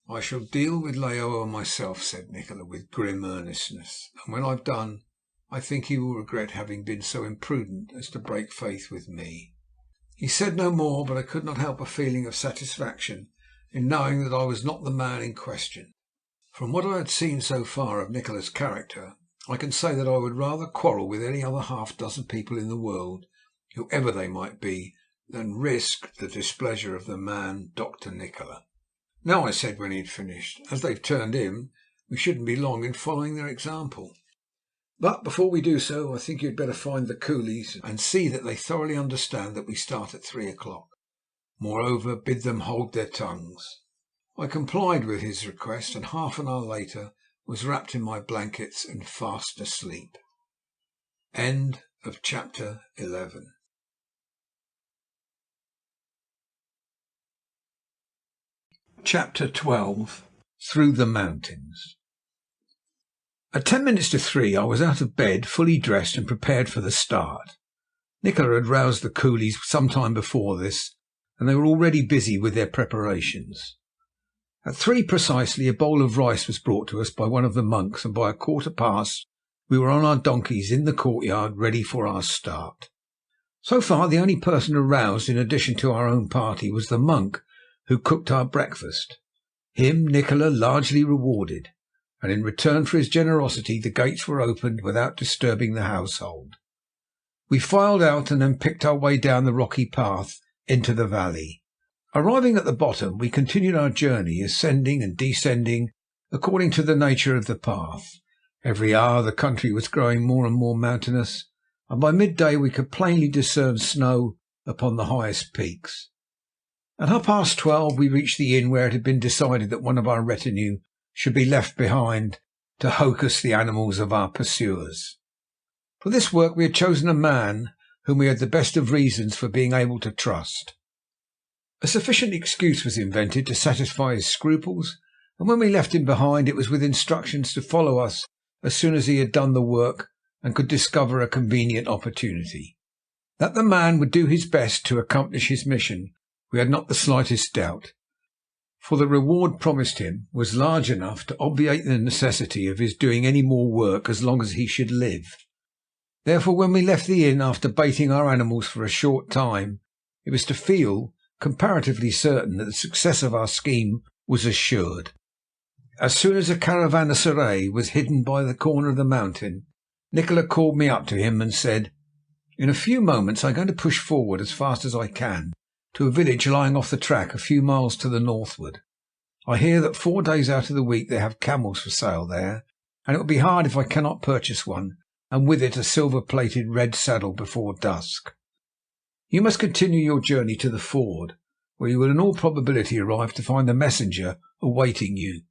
"I shall deal with Laoa myself," said Nikola with grim earnestness, "and when I've done, I think he will regret having been so imprudent as to break faith with me." He said no more, but I could not help a feeling of satisfaction in knowing that I was not the man in question. From what I had seen so far of Nikola's character, I can say that I would rather quarrel with any other half-dozen people in the world, whoever they might be, than risk the displeasure of the man Dr. Nikola. "Now," I said when he had finished, "as they've turned in, we shouldn't be long in following their example. But before we do so, I think you had better find the coolies and see that they thoroughly understand that we start at 3 o'clock. Moreover, bid them hold their tongues." I complied with his request, and half an hour later was wrapped in my blankets and fast asleep. End of chapter 11. Chapter 12. Through the Mountains. At 10 minutes to 3 I was out of bed, fully dressed and prepared for the start. Nikola had roused the coolies some time before this, and they were already busy with their preparations. At 3 precisely a bowl of rice was brought to us by one of the monks, and by 1:15 we were on our donkeys in the courtyard ready for our start. So far the only person aroused in addition to our own party was the monk who cooked our breakfast. Him Nikola largely rewarded, and in return for his generosity the gates were opened without disturbing the household. We filed out and then picked our way down the rocky path into the valley. Arriving at the bottom, we continued our journey, ascending and descending according to the nature of the path. Every hour the country was growing more and more mountainous, and by midday we could plainly discern snow upon the highest peaks. At 12:30 we reached the inn where it had been decided that one of our retinue should be left behind to hocus the animals of our pursuers. For this work we had chosen a man whom we had the best of reasons for being able to trust. A sufficient excuse was invented to satisfy his scruples, and when we left him behind it was with instructions to follow us as soon as he had done the work and could discover a convenient opportunity. That the man would do his best to accomplish his mission we had not the slightest doubt, for the reward promised him was large enough to obviate the necessity of his doing any more work as long as he should live. Therefore, when we left the inn after baiting our animals for a short time, it was to feel comparatively certain that the success of our scheme was assured. As soon as a caravanserai was hidden by the corner of the mountain, Nikola called me up to him and said, "In a few moments I am going to push forward as fast as I can to a village lying off the track a few miles to the northward. I hear that 4 days out of the week they have camels for sale there, and it will be hard if I cannot purchase one, and with it a silver-plated red saddle before dusk. You must continue your journey to the ford, where you will in all probability arrive to find the messenger awaiting you.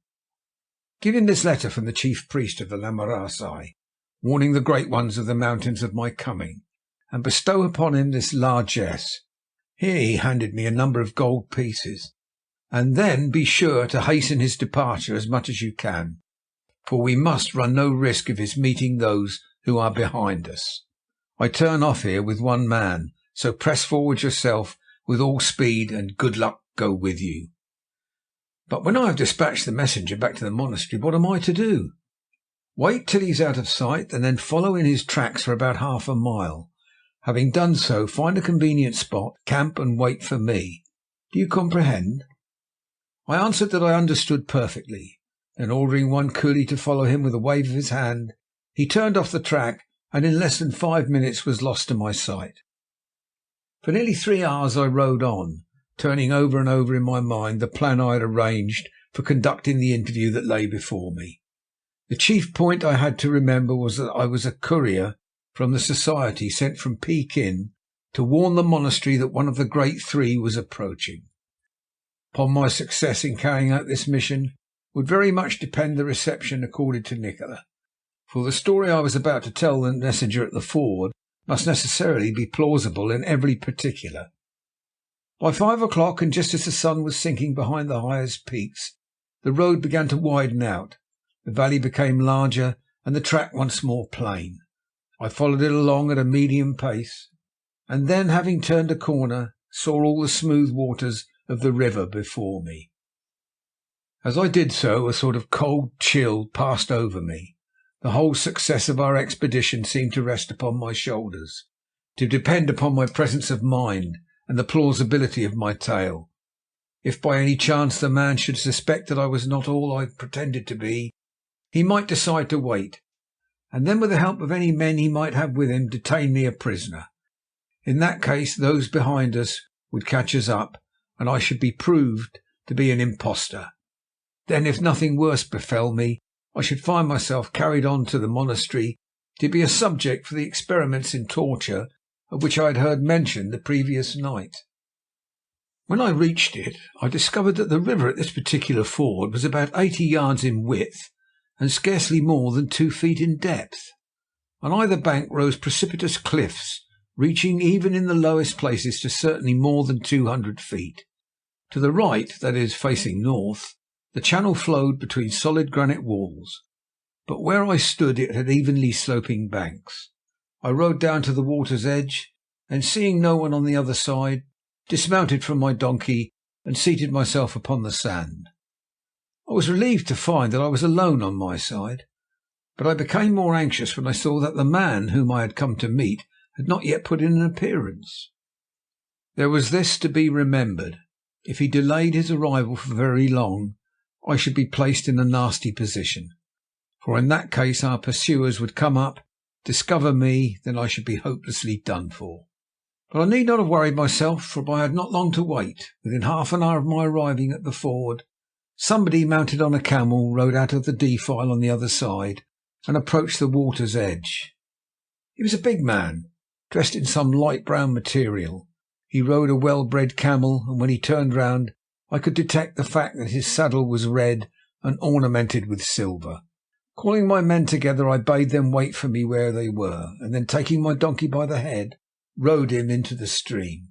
Give him this letter from the chief priest of the Lamarasai, warning the great ones of the mountains of my coming, and bestow upon him this largesse." Here he handed me a number of gold pieces. "And then be sure to hasten his departure as much as you can, for we must run no risk of his meeting those who are behind us. I turn off here with one man, so press forward yourself with all speed, and good luck go with you." "But when I have dispatched the messenger back to the monastery, what am I to do?" "Wait till he is out of sight, and then follow in his tracks for about half a mile. Having done so, find a convenient spot, camp, and wait for me. Do you comprehend?" I answered that I understood perfectly. Then, ordering one coolie to follow him with a wave of his hand, he turned off the track, and in less than 5 minutes was lost to my sight. For nearly 3 hours I rode on, turning over and over in my mind the plan I had arranged for conducting the interview that lay before me. The chief point I had to remember was that I was a courier from the society sent from Pekin to warn the monastery that one of the great three was approaching. Upon my success in carrying out this mission would very much depend the reception accorded to Nikola, for the story I was about to tell the messenger at the ford must necessarily be plausible in every particular. By 5 o'clock, and just as the sun was sinking behind the highest peaks, the road began to widen out, the valley became larger, and the track once more plain. I followed it along at a medium pace, and then, having turned a corner, saw all the smooth waters of the river before me. As I did so, a sort of cold chill passed over me. The whole success of our expedition seemed to rest upon my shoulders, to depend upon my presence of mind and the plausibility of my tale. If by any chance the man should suspect that I was not all I pretended to be, he might decide to wait, and then with the help of any men he might have with him detain me a prisoner. In that case those behind us would catch us up, and I should be proved to be an impostor. Then, if nothing worse befell me, I should find myself carried on to the monastery to be a subject for the experiments in torture of which I had heard mention the previous night. When I reached it, I discovered that the river at this particular ford was about 80 yards in width and scarcely more than 2 feet in depth. On either bank rose precipitous cliffs, reaching even in the lowest places to certainly more than 200 feet. To the right, that is, facing north, the channel flowed between solid granite walls, but where I stood it had evenly sloping banks. I rode down to the water's edge, and seeing no one on the other side, dismounted from my donkey and seated myself upon the sand. I was relieved to find that I was alone on my side, but I became more anxious when I saw that the man whom I had come to meet had not yet put in an appearance. There was this to be remembered. If he delayed his arrival for very long, I should be placed in a nasty position, for in that case our pursuers would come up, discover me, then I should be hopelessly done for. But I need not have worried myself, for I had not long to wait. Within half an hour of my arriving at the ford, somebody mounted on a camel rode out of the defile on the other side and approached the water's edge. He was a big man, dressed in some light brown material. He rode a well-bred camel, and when he turned round I could detect the fact that his saddle was red and ornamented with silver. Calling my men together, I bade them wait for me where they were, and then taking my donkey by the head, rode him into the stream.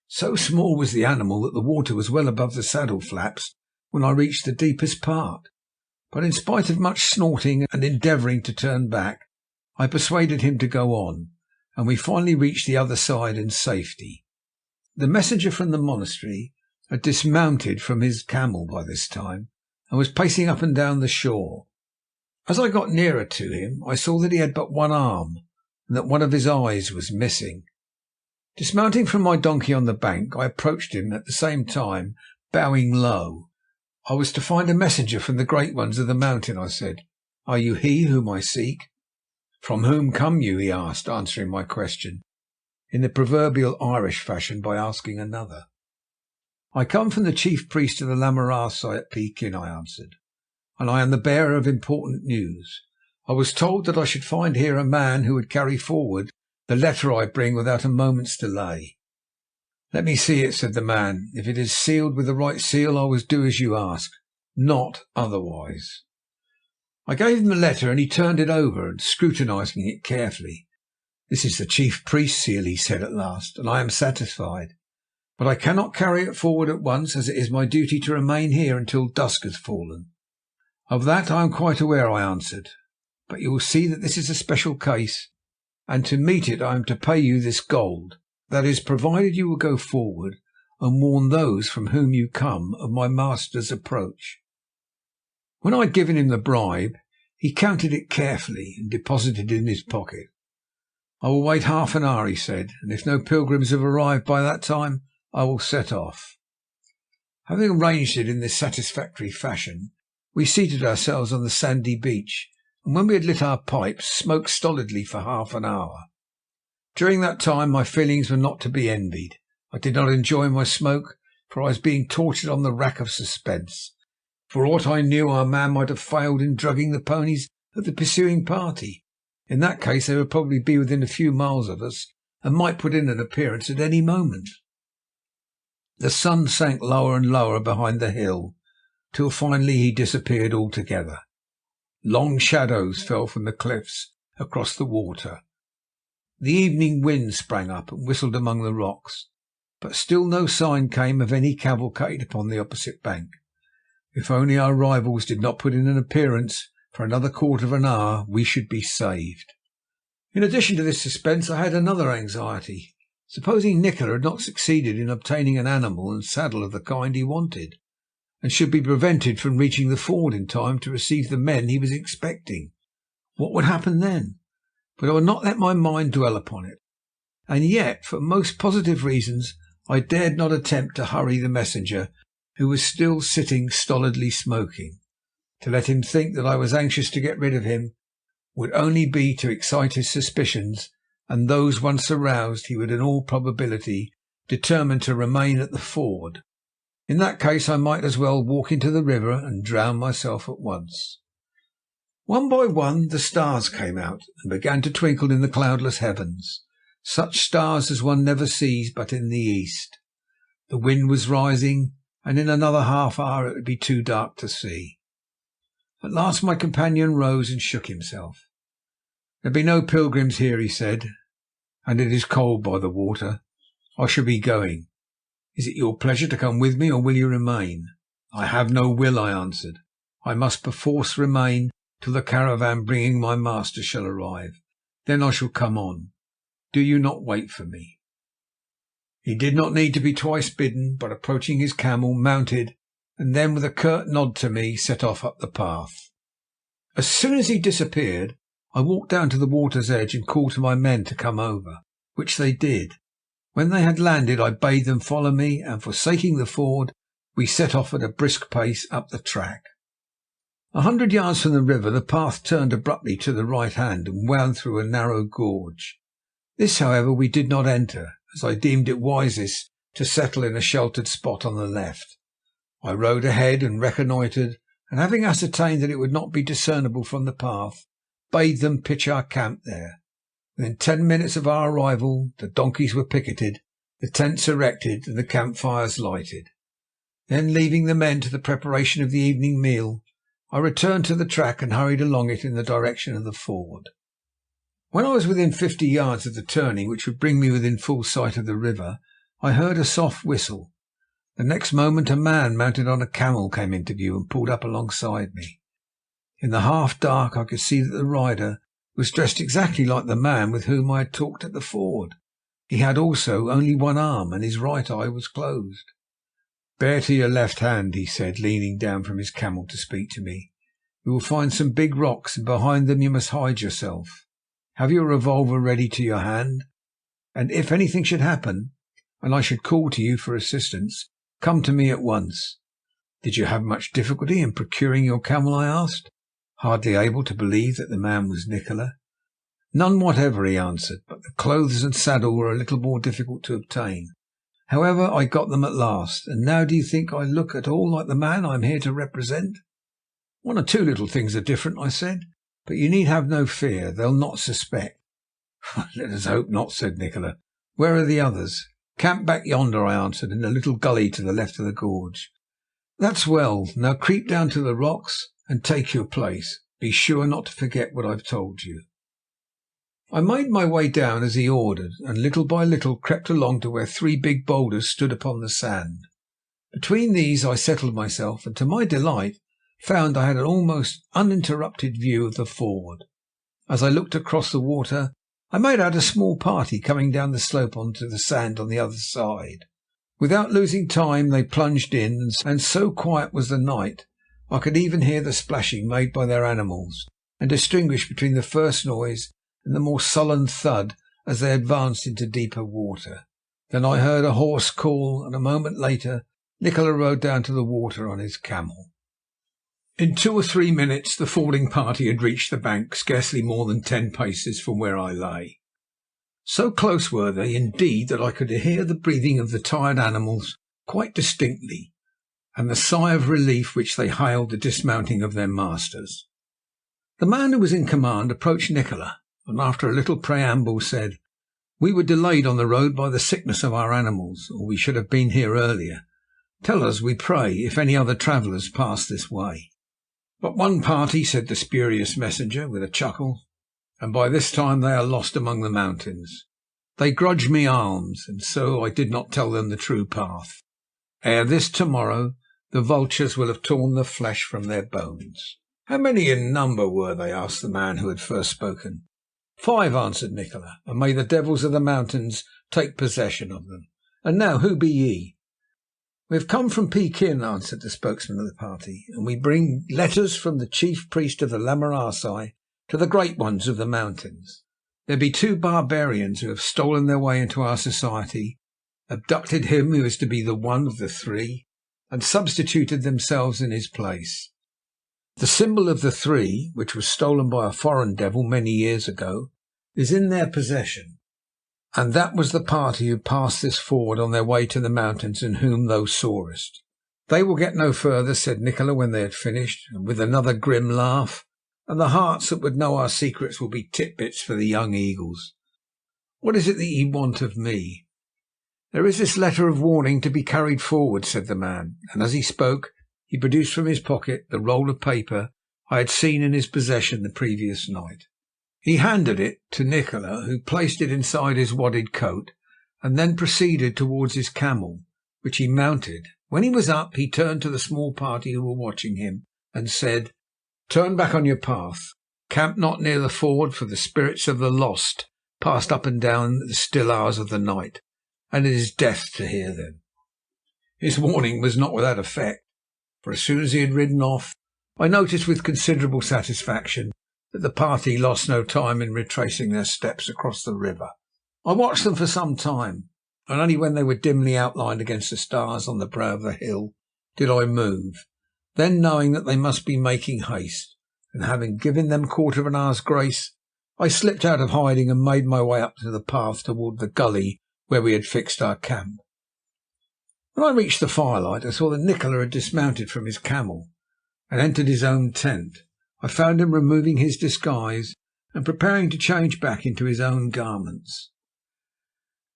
So small was the animal that the water was well above the saddle flaps when I reached the deepest part. But in spite of much snorting and endeavouring to turn back, I persuaded him to go on, and we finally reached the other side in safety. The messenger from the monastery had dismounted from his camel by this time and was pacing up and down the shore. As I got nearer to him, I saw that he had but one arm, and that one of his eyes was missing. Dismounting from my donkey on the bank, I approached him, at the same time bowing low. I was to find a messenger from the great ones of the mountain, I said. Are you he whom I seek? From whom come you? He asked, answering my question in the proverbial Irish fashion by asking another. I come from the chief priest of the Lamarasai at Pekin, I answered, and I am the bearer of important news. I was told that I should find here a man who would carry forward the letter I bring without a moment's delay. Let me see it, said the man. If it is sealed with the right seal, I will do as you ask, not otherwise. I gave him the letter, and he turned it over and scrutinizing it carefully. This is the chief priest's seal, he said at last, and I am satisfied. But I cannot carry it forward at once, as it is my duty to remain here until dusk has fallen. Of that I am quite aware, I answered. But you will see that this is a special case, and to meet it I am to pay you this gold. That is, provided you will go forward and warn those from whom you come of my master's approach. When I had given him the bribe, he counted it carefully and deposited it in his pocket. I will wait half an hour, he said, and if no pilgrims have arrived by that time, I will set off. Having arranged it in this satisfactory fashion, we seated ourselves on the sandy beach, and when we had lit our pipes, smoked stolidly for half an hour. During that time my feelings were not to be envied. I did not enjoy my smoke, for I was being tortured on the rack of suspense. For aught I knew, our man might have failed in drugging the ponies of the pursuing party. In that case they would probably be within a few miles of us, and might put in an appearance at any moment. The sun sank lower and lower behind the hill, till finally he disappeared altogether. Long shadows fell from the cliffs across the water. The evening wind sprang up and whistled among the rocks, but still no sign came of any cavalcade upon the opposite bank. If only our rivals did not put in an appearance for another quarter of an hour, we should be saved. In addition to this suspense, I had another anxiety. Supposing Nikola had not succeeded in obtaining an animal and saddle of the kind he wanted, and should be prevented from reaching the ford in time to receive the men he was expecting, what would happen then? But I would not let my mind dwell upon it. And yet, for most positive reasons, I dared not attempt to hurry the messenger, who was still sitting stolidly smoking. To let him think that I was anxious to get rid of him would only be to excite his suspicions, and those once aroused, he would in all probability determine to remain at the ford. In that case I might as well walk into the river and drown myself at once. One by one the stars came out and began to twinkle in the cloudless heavens, such stars as one never sees but in the east. The wind was rising, and in another half hour it would be too dark to see. At last my companion rose and shook himself. There be no pilgrims here, he said, and it is cold by the water. I shall be going. Is it your pleasure to come with me, or will you remain? I have no will, I answered. I must perforce remain till the caravan bringing my master shall arrive. Then I shall come on. Do you not wait for me. He did not need to be twice bidden, but approaching his camel, mounted and then, with a curt nod to me, set off up the path. As soon as he disappeared, I walked down to the water's edge and called to my men to come over, which they did. When they had landed, I bade them follow me, and, forsaking the ford, we set off at a brisk pace up the track. 100 yards from the river, the path turned abruptly to the right hand and wound through a narrow gorge. This, however, we did not enter, as I deemed it wisest to settle in a sheltered spot on the left. I rode ahead and reconnoitred, and having ascertained that it would not be discernible from the path, bade them pitch our camp there. Within 10 minutes of our arrival, the donkeys were picketed, the tents erected, and the campfires lighted. Then, leaving the men to the preparation of the evening meal, I returned to the track and hurried along it in the direction of the ford. When I was within 50 yards of the turning which would bring me within full sight of the river, I heard a soft whistle. The next moment a man mounted on a camel came into view and pulled up alongside me. In the half dark I could see that the rider was dressed exactly like the man with whom I had talked at the ford. He had also only one arm, and his right eye was closed. "Bear to your left hand," he said, leaning down from his camel to speak to me. "You will find some big rocks, and behind them you must hide yourself. Have your revolver ready to your hand, and if anything should happen, and I should call to you for assistance, come to me at once." "Did you have much difficulty in procuring your camel?" I asked, hardly able to believe that the man was Nikola. "None whatever," he answered, "but the clothes and saddle were a little more difficult to obtain. However, I got them at last, and now do you think I look at all like the man I am here to represent?" "One or two little things are different," I said, "but you need have no fear. They'll not suspect." "Let us hope not," said Nikola. "Where are the others?" "Camp back yonder," I answered, "in a little gully to the left of the gorge." "That's well. Now creep down to the rocks and take your place. Be sure not to forget what I've told you." I made my way down as he ordered, and little by little crept along to where 3 big boulders stood upon the sand. Between these I settled myself, and to my delight found I had an almost uninterrupted view of the ford. As I looked across the water, I made out a small party coming down the slope onto the sand on the other side. Without losing time they plunged in, and so quiet was the night I could even hear the splashing made by their animals, and distinguish between the first noise and the more sullen thud as they advanced into deeper water. Then I heard a hoarse call, and a moment later Nikola rode down to the water on his camel. In 2 or 3 minutes the fording party had reached the bank, scarcely more than 10 paces from where I lay. So close were they, indeed, that I could hear the breathing of the tired animals quite distinctly, and the sigh of relief which they hailed the dismounting of their masters. The man who was in command approached Nikola, and after a little preamble said, "We were delayed on the road by the sickness of our animals, or we should have been here earlier. Tell us, we pray, if any other travellers pass this way." "But one party," said the spurious messenger with a chuckle, "and by this time they are lost among the mountains. They grudge me alms, and so I did not tell them the true path. Ere this tomorrow the vultures will have torn the flesh from their bones." "How many in number were they?" asked the man who had first spoken. "5," answered Nikola, "and may the devils of the mountains take possession of them. And now, who be ye?" "We have come from Pekin," answered the spokesman of the party, "and we bring letters from the chief priest of the Lamarasai to the great ones of the mountains. There be 2 barbarians who have stolen their way into our society, abducted him who is to be the one of the 3, and substituted themselves in his place. The symbol of the 3, which was stolen by a foreign devil many years ago, is in their possession, and that was the party who passed this ford on their way to the mountains and whom thou sawest." "They will get no further," said Nikola when they had finished, and with another grim laugh, "and the hearts that would know our secrets will be tit-bits for the young eagles. What is it that ye want of me?" "There is this letter of warning to be carried forward," said the man, and as he spoke he produced from his pocket the roll of paper I had seen in his possession the previous night. He handed it to Nikola, who placed it inside his wadded coat, and then proceeded towards his camel, which he mounted. When he was up, he turned to the small party who were watching him and said, "Turn back on your path. Camp not near the ford, for the spirits of the lost passed up and down the still hours of the night, and it is death to hear them." His warning was not without effect. for as soon as he had ridden off, I noticed with considerable satisfaction that the party lost no time in retracing their steps across the river. I watched them for some time, and only when they were dimly outlined against the stars on the brow of the hill did I move. Then, knowing that they must be making haste, and having given them quarter of an hour's grace, I slipped out of hiding and made my way up to the path toward the gully where we had fixed our camp. When I reached the firelight, I saw that Nikola had dismounted from his camel and entered his own tent. I found him removing his disguise and preparing to change back into his own garments.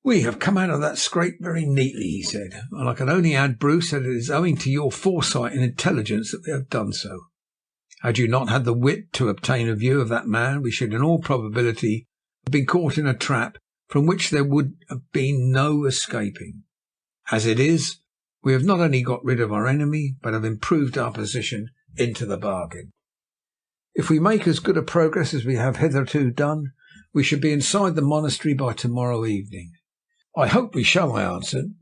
"We have come out of that scrape very neatly," he said, "and I can only add, Bruce, that it is owing to your foresight and intelligence that we have done so. Had you not had the wit to obtain a view of that man, we should in all probability have been caught in a trap from which there would have been no escaping. As it is, we have not only got rid of our enemy, but have improved our position into the bargain. If we make as good a progress as we have hitherto done, we should be inside the monastery by tomorrow evening." "I hope we shall," I answered,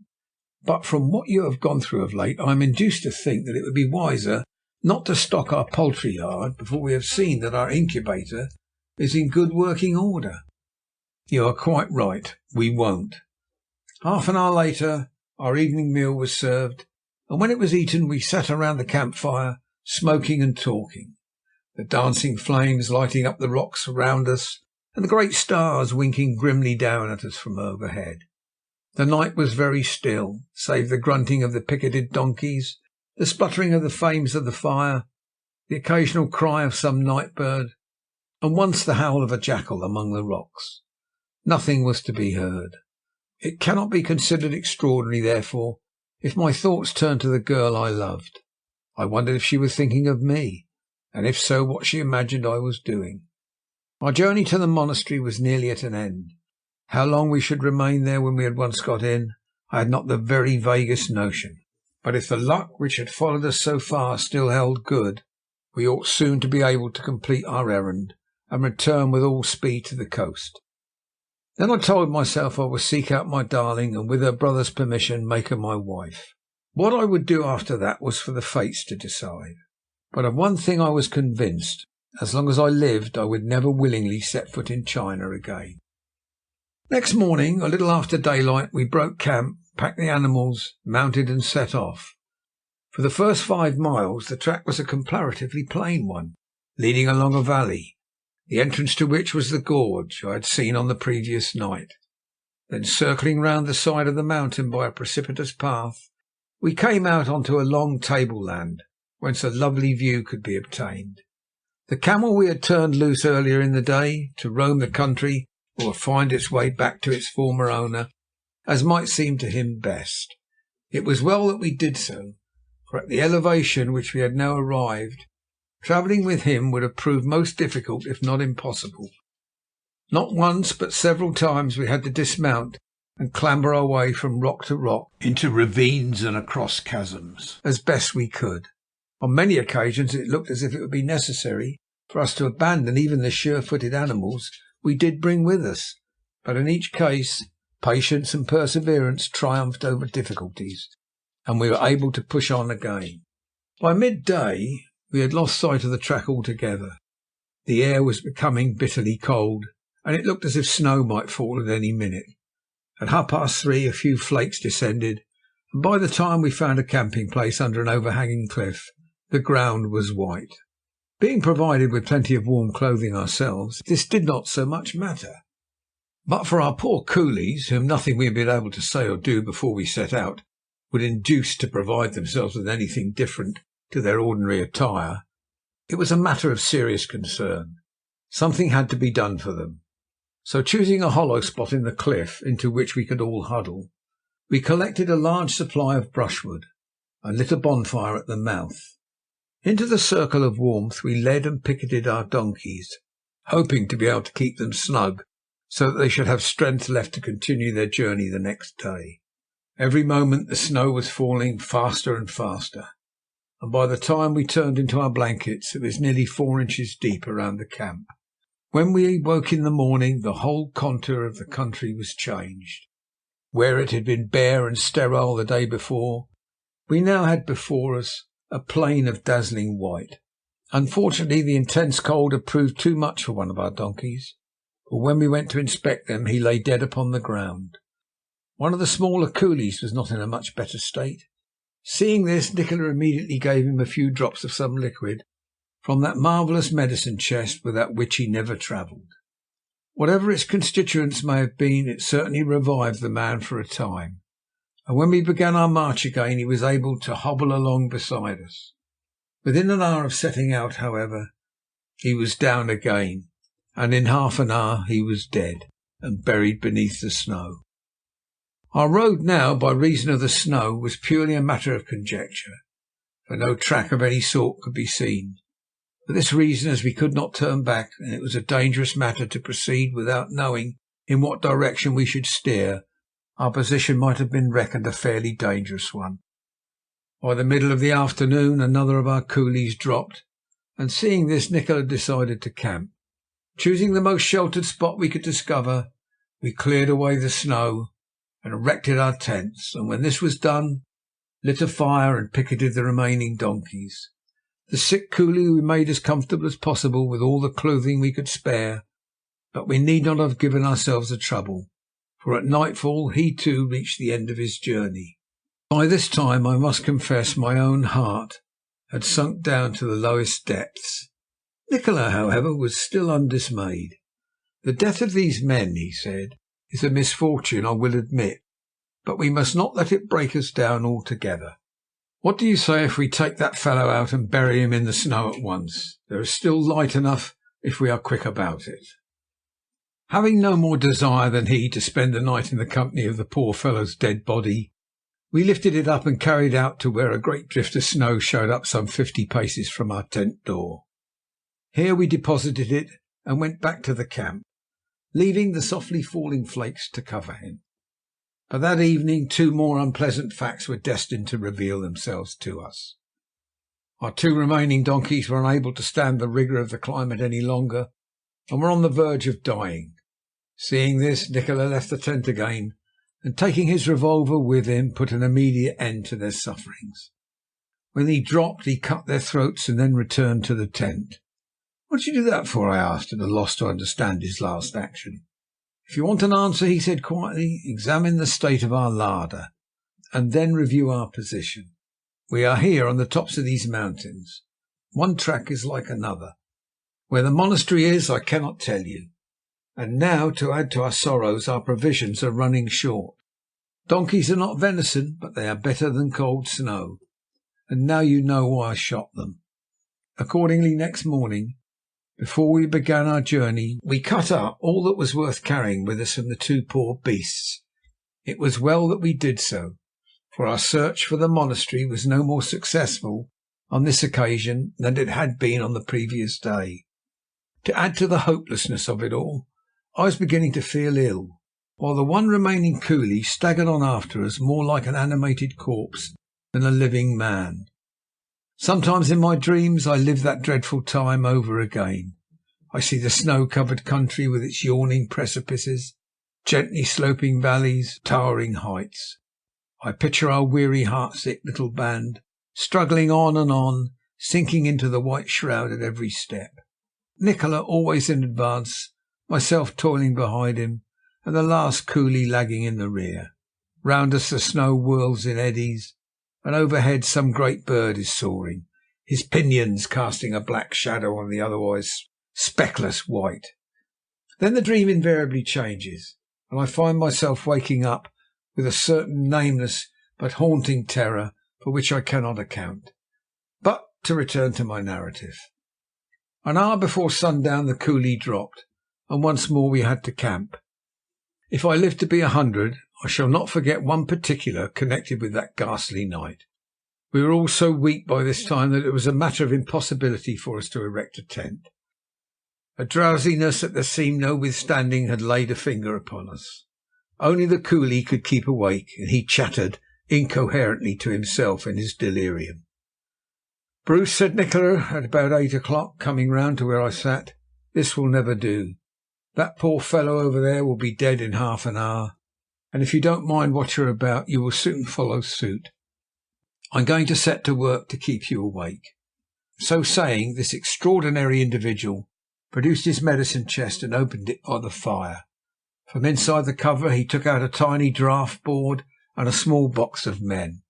"but from what you have gone through of late, I am induced to think that it would be wiser not to stock our poultry yard before we have seen that our incubator is in good working order." "You are quite right. We won't." Half an hour later our evening meal was served, and when it was eaten we sat around the campfire, smoking and talking, the dancing flames lighting up the rocks around us and the great stars winking grimly down at us from overhead. The night was very still, save the grunting of the picketed donkeys, the spluttering of the flames of the fire, the occasional cry of some night bird, and once the howl of a jackal among the rocks. Nothing was to be heard. It cannot be considered extraordinary, therefore, if my thoughts turned to the girl I loved. I wondered if she was thinking of me, and if so, what she imagined I was doing. Our journey to the monastery was nearly at an end. How long we should remain there when we had once got in, I had not the very vaguest notion. But if the luck which had followed us so far still held good, we ought soon to be able to complete our errand and return with all speed to the coast. Then I told myself I would seek out my darling and, with her brother's permission, make her my wife. What I would do after that was for the fates to decide. But of one thing I was convinced: as long as I lived I would never willingly set foot in China again. Next morning, a little after daylight, we broke camp, packed the animals, mounted and set off. For the first 5 miles the track was a comparatively plain one, leading along a valley, the entrance to which was the gorge I had seen on the previous night. Then, circling round the side of the mountain by a precipitous path, we came out onto a long tableland, whence a lovely view could be obtained. The camel we had turned loose earlier in the day to roam the country or find its way back to its former owner, as might seem to him best. It was well that we did so, for at the elevation which we had now arrived, travelling with him would have proved most difficult, if not impossible. Not once, but several times we had to dismount and clamber our way from rock to rock, into ravines and across chasms, as best we could. On many occasions it looked as if it would be necessary for us to abandon even the sure-footed animals we did bring with us, but in each case patience and perseverance triumphed over difficulties, and we were able to push on again. By midday we had lost sight of the track altogether. The air was becoming bitterly cold, and it looked as if snow might fall at any minute. At 3:30 a few flakes descended, and by the time we found a camping place under an overhanging cliff, the ground was white. Being provided with plenty of warm clothing ourselves, this did not so much matter. But for our poor coolies, whom nothing we had been able to say or do before we set out would induce to provide themselves with anything different to their ordinary attire, it was a matter of serious concern. Something had to be done for them. So, choosing a hollow spot in the cliff into which we could all huddle, we collected a large supply of brushwood and lit a bonfire at the mouth. Into the circle of warmth we led and picketed our donkeys, hoping to be able to keep them snug so that they should have strength left to continue their journey the next day. Every moment the snow was falling faster and faster, and by the time we turned into our blankets it was nearly 4 inches deep around the camp. When we woke in the morning the whole contour of the country was changed. Where it had been bare and sterile the day before, we now had before us a plain of dazzling white. Unfortunately, the intense cold had proved too much for one of our donkeys, for when we went to inspect them he lay dead upon the ground. One of the smaller coolies was not in a much better state. Seeing this, Nikola immediately gave him a few drops of some liquid from that marvellous medicine chest without which he never travelled. Whatever its constituents may have been, it certainly revived the man for a time, and when we began our march again he was able to hobble along beside us. Within an hour of setting out, however, he was down again, and in half an hour he was dead and buried beneath the snow. Our road now, by reason of the snow, was purely a matter of conjecture, for no track of any sort could be seen. For this reason, as we could not turn back, and it was a dangerous matter to proceed without knowing in what direction we should steer, our position might have been reckoned a fairly dangerous one. By the middle of the afternoon another of our coolies dropped, and seeing this, Nikola decided to camp. Choosing the most sheltered spot we could discover, we cleared away the snow and erected our tents, and when this was done, lit a fire and picketed the remaining donkeys. The sick coolie we made as comfortable as possible with all the clothing we could spare, but we need not have given ourselves the trouble, for at nightfall he too reached the end of his journey. By this time I must confess my own heart had sunk down to the lowest depths. Nikola, however, was still undismayed. "The death of these men," he said, "is a misfortune, I will admit, but we must not let it break us down altogether. What do you say if we take that fellow out and bury him in the snow at once? There is still light enough if we are quick about it." Having no more desire than he to spend the night in the company of the poor fellow's dead body, we lifted it up and carried it out to where a great drift of snow showed up some 50 paces from our tent door. Here we deposited it and went back to the camp, leaving the softly falling flakes to cover him. But that evening 2 more unpleasant facts were destined to reveal themselves to us. Our 2 remaining donkeys were unable to stand the rigour of the climate any longer, and were on the verge of dying. Seeing this, Nikola left the tent again, and taking his revolver with him, put an immediate end to their sufferings. When he dropped, he cut their throats and then returned to the tent. "What did you do that for?" I asked, at a loss to understand his last action. "If you want an answer," he said quietly, "examine the state of our larder, and then review our position. We are here on the tops of these mountains. One track is like another. Where the monastery is I cannot tell you. And now, to add to our sorrows, our provisions are running short. Donkeys are not venison, but they are better than cold snow. And now you know why I shot them." Accordingly, next morning, before we began our journey, we cut up all that was worth carrying with us from the 2 poor beasts. It was well that we did so, for our search for the monastery was no more successful on this occasion than it had been on the previous day. To add to the hopelessness of it all, I was beginning to feel ill, while the one remaining coolie staggered on after us more like an animated corpse than a living man. Sometimes in my dreams I live that dreadful time over again. I see the snow-covered country with its yawning precipices, gently sloping valleys, towering heights. I picture our weary, heartsick little band, struggling on and on, sinking into the white shroud at every step. Nikola always in advance, myself toiling behind him, and the last coolie lagging in the rear. Round us the snow whirls in eddies, and overhead some great bird is soaring, his pinions casting a black shadow on the otherwise speckless white. Then the dream invariably changes, and I find myself waking up with a certain nameless but haunting terror for which I cannot account. But to return to my narrative. An hour before sundown the coolie dropped, and once more we had to camp. If I live to be 100, I shall not forget one particular connected with that ghastly night. We were all so weak by this time that it was a matter of impossibility for us to erect a tent. A drowsiness that there seemed no withstanding had laid a finger upon us. Only the coolie could keep awake, and he chattered incoherently to himself in his delirium. "Bruce," said Nikola at about 8 o'clock, coming round to where I sat, "this will never do. That poor fellow over there will be dead in half an hour, and if you don't mind what you're about, you will soon follow suit. I'm going to set to work to keep you awake." So saying, this extraordinary individual produced his medicine chest and opened it by the fire. From inside the cover he took out a tiny draught board and a small box of men.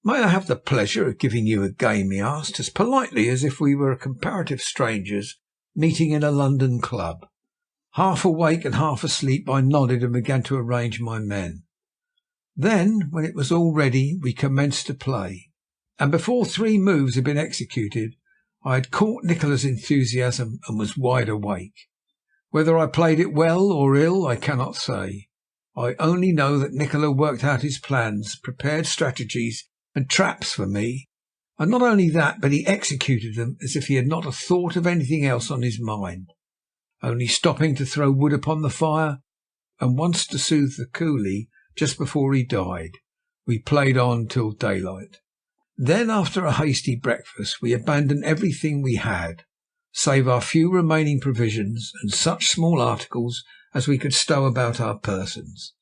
"May I have the pleasure of giving you a game?" he asked, as politely as if we were comparative strangers meeting in a London club. Half awake and half asleep, I nodded and began to arrange my men. Then, when it was all ready, we commenced to play, and before 3 moves had been executed, I had caught Nikola's enthusiasm and was wide awake. Whether I played it well or ill I cannot say. I only know that Nikola worked out his plans, prepared strategies and traps for me, and not only that, but he executed them as if he had not a thought of anything else on his mind, only stopping to throw wood upon the fire, and once to soothe the coolie just before he died. We played on till daylight. Then, after a hasty breakfast, we abandoned everything we had, save our few remaining provisions and such small articles as we could stow about our persons,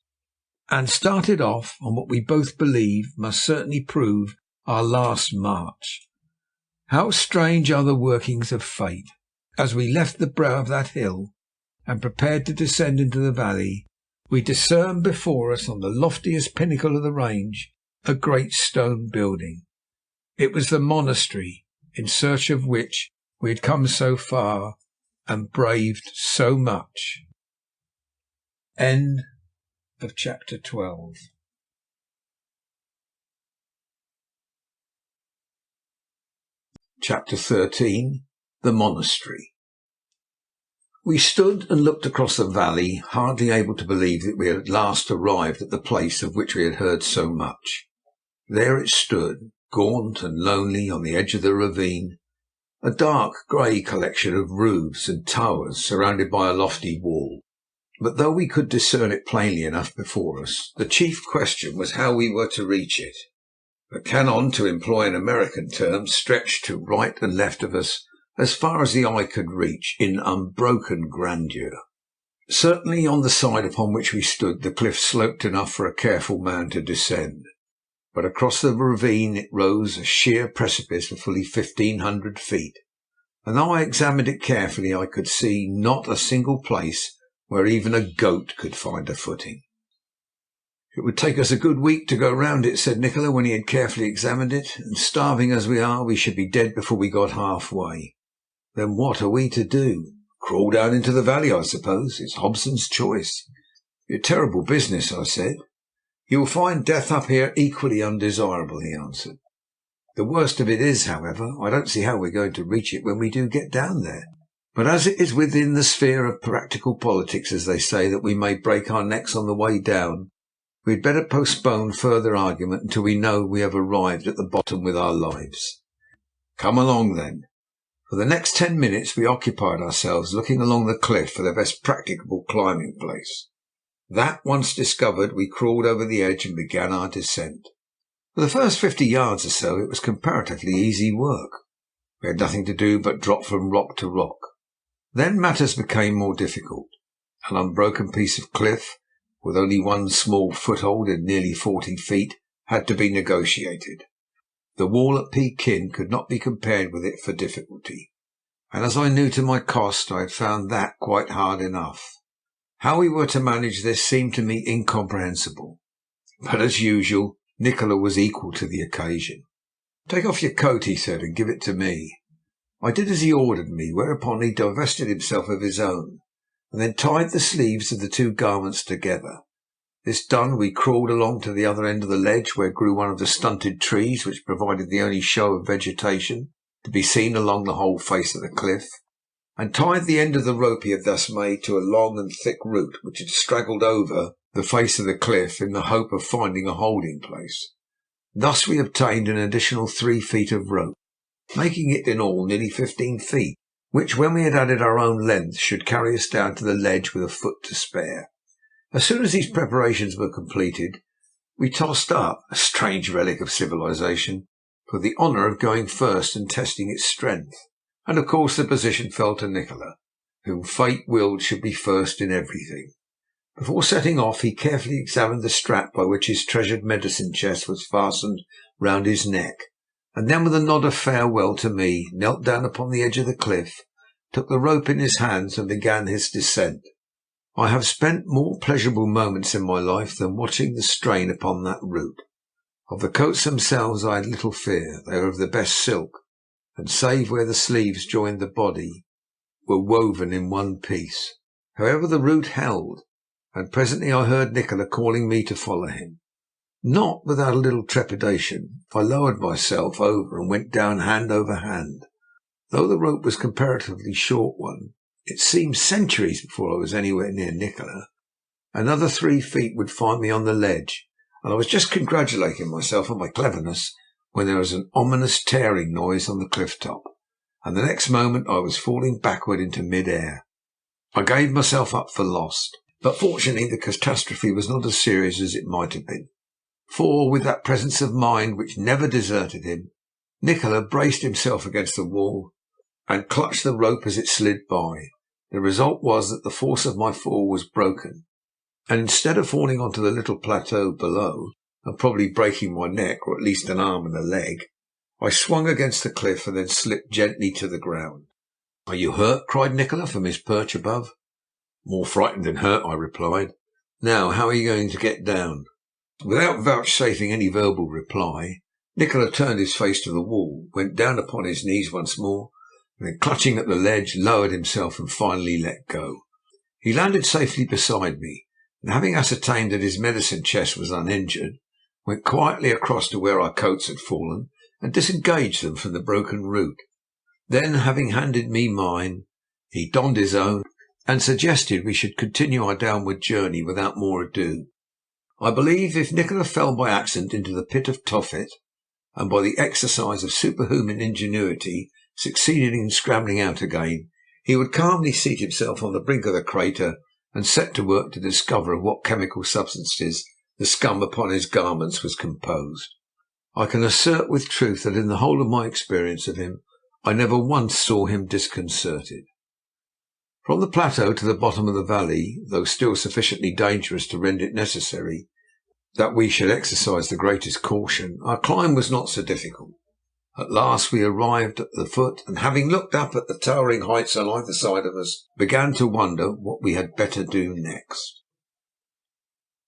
and started off on what we both believe must certainly prove our last march. How strange are the workings of fate! As we left the brow of that hill and prepared to descend into the valley, we discerned before us, on the loftiest pinnacle of the range, a great stone building. It was the monastery in search of which we had come so far and braved so much. End of chapter 12. Chapter 13. The Monastery. We stood and looked across the valley, hardly able to believe that we had at last arrived at the place of which we had heard so much. There it stood, gaunt and lonely on the edge of the ravine, a dark grey collection of roofs and towers surrounded by a lofty wall. But though we could discern it plainly enough before us, the chief question was how we were to reach it. The canon, to employ an American term, stretched to right and left of us as far as the eye could reach in unbroken grandeur. Certainly on the side upon which we stood the cliff sloped enough for a careful man to descend, but across the ravine it rose a sheer precipice of fully 1,500 feet, and though I examined it carefully I could see not a single place where even a goat could find a footing. "It would take us a good week to go round it," said Nikola when he had carefully examined it, "and starving as we are, we should be dead before we got halfway. Then what are we to do? Crawl down into the valley, I suppose. It's Hobson's choice." "A terrible business," I said. "You will find death up here equally undesirable," he answered. "The worst of it is, however, I don't see how we're going to reach it when we do get down there. But as it is within the sphere of practical politics, as they say, that we may break our necks on the way down, we had better postpone further argument until we know we have arrived at the bottom with our lives." "Come along, then." For the next 10 minutes we occupied ourselves looking along the cliff for the best practicable climbing place. That once discovered, we crawled over the edge and began our descent. For the first 50 yards or so it was comparatively easy work. We had nothing to do but drop from rock to rock. Then matters became more difficult. An unbroken piece of cliff, with only one small foothold in nearly 40 feet, had to be negotiated. The wall at Pekin could not be compared with it for difficulty, and as I knew to my cost, I had found that quite hard enough. How we were to manage this seemed to me incomprehensible, but as usual Nikola was equal to the occasion. "Take off your coat," he said, "and give it to me." I did as he ordered me, whereupon he divested himself of his own, and then tied the sleeves of the 2 garments together. This done, we crawled along to the other end of the ledge, where grew one of the stunted trees which provided the only show of vegetation to be seen along the whole face of the cliff, and tied the end of the rope he had thus made to a long and thick root which had straggled over the face of the cliff in the hope of finding a holding place. Thus we obtained an additional 3 feet of rope, making it in all nearly 15 feet, which, when we had added our own length, should carry us down to the ledge with a foot to spare. As soon as these preparations were completed, we tossed up, a strange relic of civilization, for the honour of going first and testing its strength, and of course the position fell to Nikola, whom fate willed should be first in everything. Before setting off he carefully examined the strap by which his treasured medicine chest was fastened round his neck, and then with a nod of farewell to me, knelt down upon the edge of the cliff, took the rope in his hands and began his descent. I have spent more pleasurable moments in my life than watching the strain upon that route. Of the coats themselves I had little fear. They were of the best silk, and save where the sleeves joined the body, were woven in one piece. However, the route held, and presently I heard Nikola calling me to follow him. Not without a little trepidation, I lowered myself over and went down hand over hand. Though the rope was a comparatively short one, it seemed centuries before I was anywhere near Nikola. Another 3 feet would find me on the ledge, and I was just congratulating myself on my cleverness when there was an ominous tearing noise on the cliff top, and the next moment I was falling backward into mid-air. I gave myself up for lost, but fortunately the catastrophe was not as serious as it might have been, for with that presence of mind which never deserted him, Nikola braced himself against the wall and clutched the rope as it slid by. The result was that the force of my fall was broken, and instead of falling onto the little plateau below and probably breaking my neck, or at least an arm and a leg, I swung against the cliff and then slipped gently to the ground. "Are you hurt?" cried Nikola from his perch above. "More frightened than hurt," I replied. "Now, how are you going to get down?" Without vouchsafing any verbal reply, Nikola turned his face to the wall, went down upon his knees once more, and then, clutching at the ledge, lowered himself and finally let go. He landed safely beside me, and having ascertained that his medicine chest was uninjured, went quietly across to where our coats had fallen and disengaged them from the broken root. Then, having handed me mine, he donned his own and suggested we should continue our downward journey without more ado. I believe if Nikola fell by accident into the pit of Tophet, and by the exercise of superhuman ingenuity succeeded in scrambling out again, he would calmly seat himself on the brink of the crater and set to work to discover of what chemical substances the scum upon his garments was composed. I can assert with truth that in the whole of my experience of him, I never once saw him disconcerted. From the plateau to the bottom of the valley, though still sufficiently dangerous to render it necessary that we should exercise the greatest caution, our climb was not so difficult. At last we arrived at the foot, and having looked up at the towering heights on either side of us, began to wonder what we had better do next.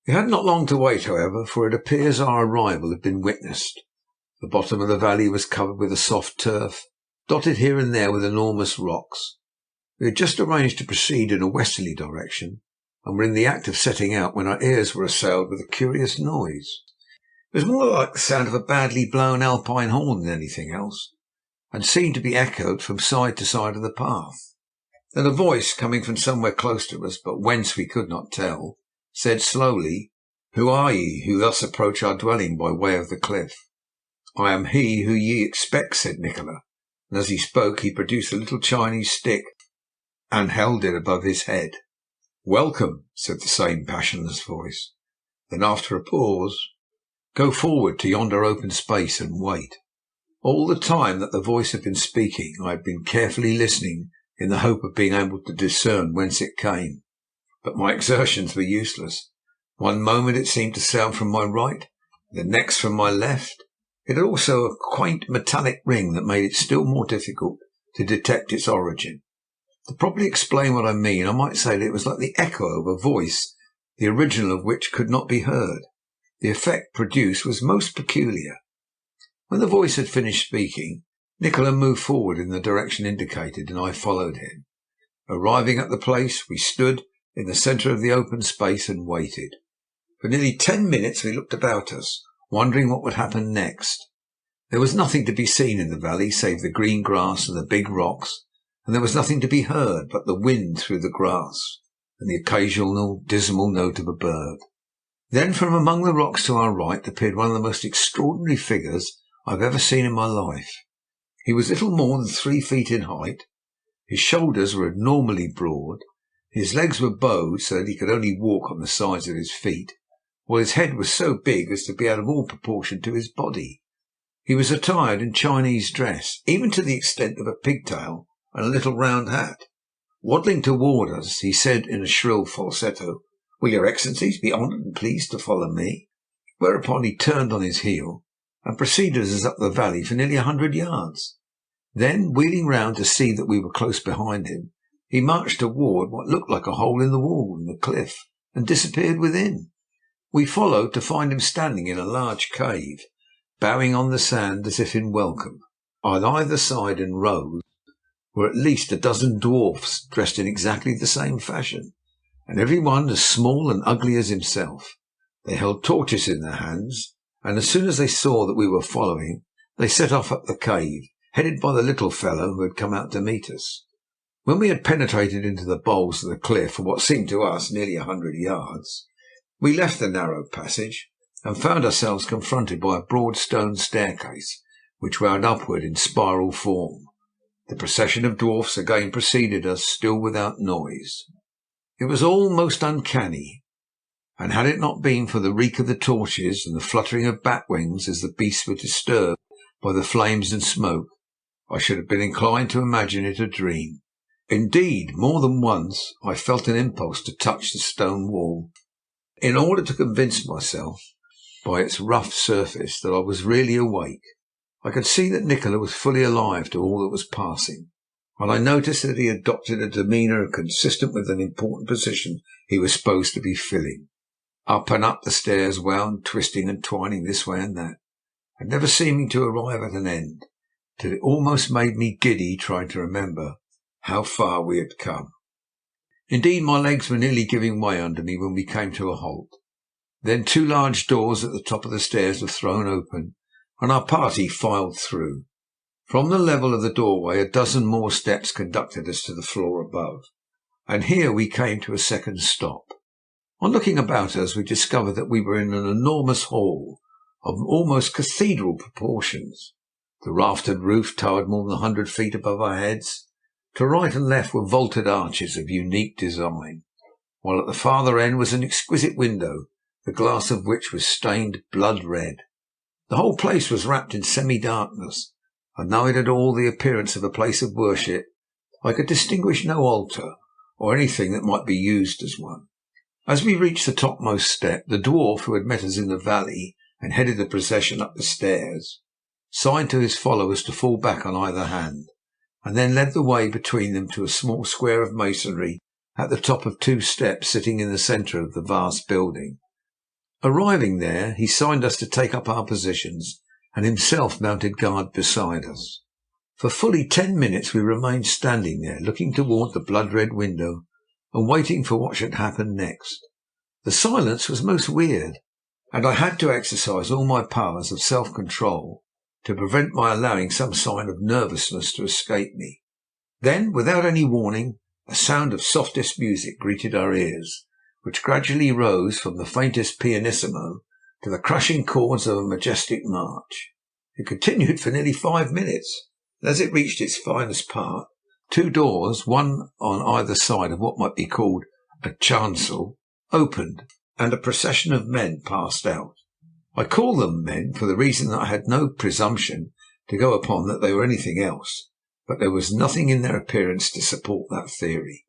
We had not long to wait, however, for it appears our arrival had been witnessed. The bottom of the valley was covered with a soft turf, dotted here and there with enormous rocks. We had just arranged to proceed in a westerly direction, and were in the act of setting out when our ears were assailed with a curious noise. It was more like the sound of a badly blown alpine horn than anything else, and seemed to be echoed from side to side of the path. Then a voice, coming from somewhere close to us, but whence we could not tell, said slowly, "Who are ye, who thus approach our dwelling by way of the cliff?" "I am he who ye expect," said Nikola, and as he spoke he produced a little Chinese stick and held it above his head. "Welcome," said the same passionless voice. Then, after a pause, "Go forward to yonder open space and wait." All the time that the voice had been speaking I had been carefully listening in the hope of being able to discern whence it came, but my exertions were useless. One moment it seemed to sound from my right, the next from my left. It had also a quaint metallic ring that made it still more difficult to detect its origin. To properly explain what I mean, I might say that it was like the echo of a voice, the original of which could not be heard. The effect produced was most peculiar. When the voice had finished speaking, Nikola moved forward in the direction indicated, and I followed him. Arriving at the place, we stood in the centre of the open space and waited. For nearly 10 minutes we looked about us, wondering what would happen next. There was nothing to be seen in the valley save the green grass and the big rocks, and there was nothing to be heard but the wind through the grass and the occasional dismal note of a bird. Then from among the rocks to our right appeared one of the most extraordinary figures I have ever seen in my life. He was little more than 3 feet in height. His shoulders were abnormally broad. His legs were bowed so that he could only walk on the sides of his feet, while his head was so big as to be out of all proportion to his body. He was attired in Chinese dress, even to the extent of a pigtail and a little round hat. Waddling toward us, he said in a shrill falsetto, "Will your excellencies be honoured and pleased to follow me?" Whereupon he turned on his heel and preceded us up the valley for nearly 100 yards. Then, wheeling round to see that we were close behind him, he marched toward what looked like a hole in the wall in the cliff and disappeared within. We followed to find him standing in a large cave, bowing on the sand as if in welcome. On either side in rows were at least a dozen dwarfs dressed in exactly the same fashion, and every one as small and ugly as himself. They held torches in their hands, and as soon as they saw that we were following, they set off up the cave, headed by the little fellow who had come out to meet us. When we had penetrated into the bowls of the cliff for what seemed to us nearly 100 yards, we left the narrow passage and found ourselves confronted by a broad stone staircase which wound upward in spiral form. The procession of dwarfs again preceded us, still without noise. It was all most uncanny, and had it not been for the reek of the torches and the fluttering of bat wings as the beasts were disturbed by the flames and smoke, I should have been inclined to imagine it a dream. Indeed, more than once I felt an impulse to touch the stone wall, in order to convince myself by its rough surface that I was really awake. I could see that Nikola was fully alive to all that was passing, and I noticed that he adopted a demeanour consistent with an important position he was supposed to be filling. Up and up the stairs wound, twisting and twining this way and that, and never seeming to arrive at an end, till it almost made me giddy trying to remember how far we had come. Indeed, my legs were nearly giving way under me when we came to a halt. Then 2 large doors at the top of the stairs were thrown open, and our party filed through. From the level of the doorway a dozen more steps conducted us to the floor above, and here we came to a second stop. On looking about us, we discovered that we were in an enormous hall of almost cathedral proportions. The raftered roof towered more than 100 feet above our heads. To right and left were vaulted arches of unique design, while at the farther end was an exquisite window, the glass of which was stained blood red. The whole place was wrapped in semi-darkness, and though it had all the appearance of a place of worship, I could distinguish no altar or anything that might be used as one. As we reached the topmost step, the dwarf who had met us in the valley and headed the procession up the stairs signed to his followers to fall back on either hand, and then led the way between them to a small square of masonry at the top of 2 steps sitting in the centre of the vast building. Arriving there, he signed us to take up our positions, and himself mounted guard beside us. For fully 10 minutes we remained standing there, looking toward the blood-red window and waiting for what should happen next. The silence was most weird, and I had to exercise all my powers of self-control to prevent my allowing some sign of nervousness to escape me. Then, without any warning, a sound of softest music greeted our ears, which gradually rose from the faintest pianissimo to the crushing chords of a majestic march. It continued for nearly 5 minutes, and as it reached its finest part, 2 doors, one on either side of what might be called a chancel, opened, and a procession of men passed out. I call them men for the reason that I had no presumption to go upon that they were anything else, but there was nothing in their appearance to support that theory.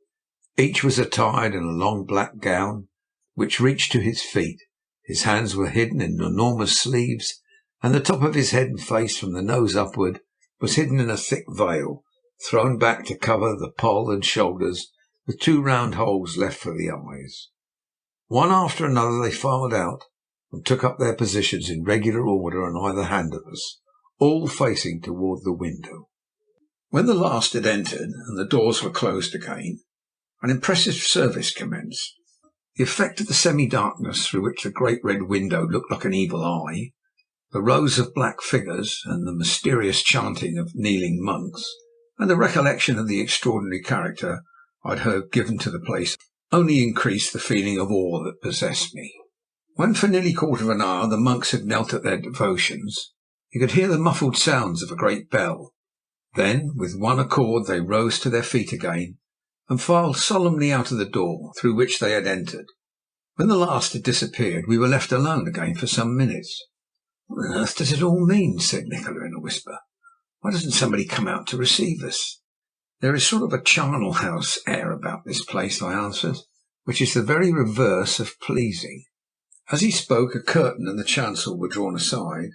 Each was attired in a long black gown which reached to his feet. His hands were hidden in enormous sleeves, and the top of his head and face from the nose upward was hidden in a thick veil, thrown back to cover the poll and shoulders, with 2 round holes left for the eyes. One after another they filed out and took up their positions in regular order on either hand of us, all facing toward the window. When the last had entered and the doors were closed again, an impressive service commenced. The effect of the semi-darkness through which the great red window looked like an evil eye, the rows of black figures and the mysterious chanting of kneeling monks, and the recollection of the extraordinary character I had heard given to the place only increased the feeling of awe that possessed me. When for nearly a quarter of an hour the monks had knelt at their devotions, you could hear the muffled sounds of a great bell. Then, with one accord, they rose to their feet again and filed solemnly out of the door through which they had entered. When the last had disappeared, we were left alone again for some minutes. "What on earth does it all mean?" said Nikola in a whisper. "Why doesn't somebody come out to receive us?" "There is sort of a charnel house air about this place," I answered, "which is the very reverse of pleasing." As he spoke, a curtain and the chancel were drawn aside,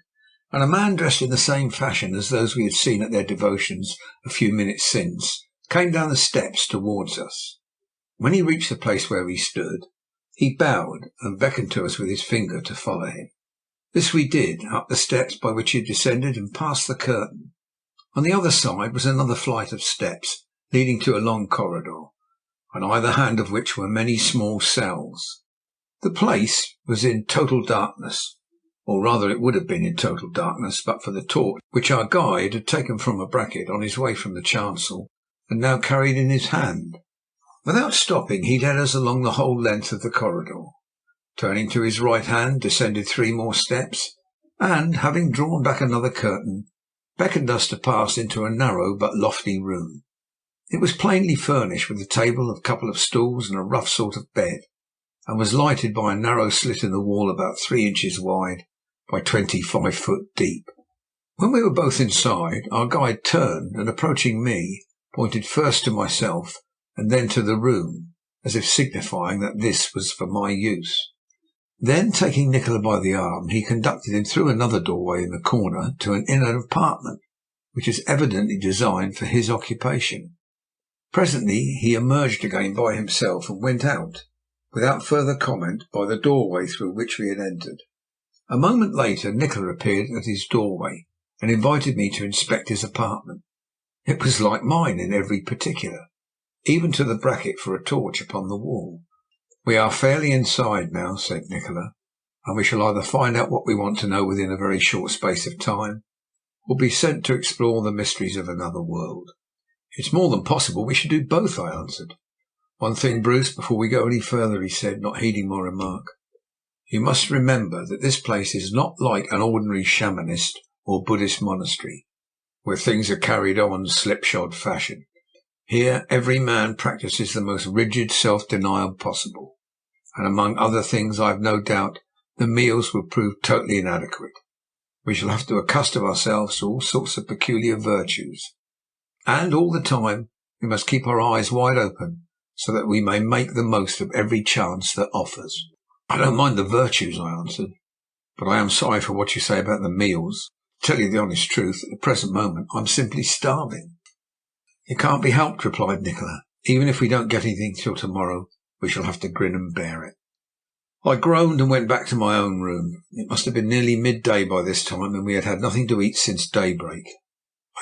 and a man dressed in the same fashion as those we had seen at their devotions a few minutes since came down the steps towards us. When he reached the place where we stood, he bowed and beckoned to us with his finger to follow him. This we did, up the steps by which he had descended and past the curtain. On the other side was another flight of steps leading to a long corridor, on either hand of which were many small cells. The place was in total darkness, or rather it would have been in total darkness but for the torch which our guide had taken from a bracket on his way from the chancel and now carried in his hand. Without stopping, he led us along the whole length of the corridor. Turning to his right hand, descended 3 more steps, and, having drawn back another curtain, beckoned us to pass into a narrow but lofty room. It was plainly furnished with a table, a couple of stools, and a rough sort of bed, and was lighted by a narrow slit in the wall about 3 inches wide by 25 foot deep. When we were both inside, our guide turned and, approaching me, pointed first to myself and then to the room, as if signifying that this was for my use. Then, taking Nikola by the arm, he conducted him through another doorway in the corner to an inner apartment, which was evidently designed for his occupation. Presently he emerged again by himself and went out, without further comment, by the doorway through which we had entered. A moment later Nikola appeared at his doorway and invited me to inspect his apartment. It was like mine in every particular, even to the bracket for a torch upon the wall. "We are fairly inside now," said Nikola, "and we shall either find out what we want to know within a very short space of time, or be sent to explore the mysteries of another world." "It's more than possible we should do both," I answered. "One thing, Bruce, before we go any further," he said, not heeding my remark. "You must remember that this place is not like an ordinary shamanist or Buddhist monastery, where things are carried on slipshod fashion. Here every man practices the most rigid self-denial possible, and among other things I have no doubt the meals will prove totally inadequate. We shall have to accustom ourselves to all sorts of peculiar virtues, and all the time we must keep our eyes wide open so that we may make the most of every chance that offers." "I don't mind the virtues," I answered, "but I am sorry for what you say about the meals. To tell you the honest truth, at the present moment I'm simply starving." "It can't be helped," replied Nikola. "Even if we don't get anything till tomorrow, we shall have to grin and bear it." I groaned and went back to my own room. It must have been nearly midday by this time, and we had had nothing to eat since daybreak.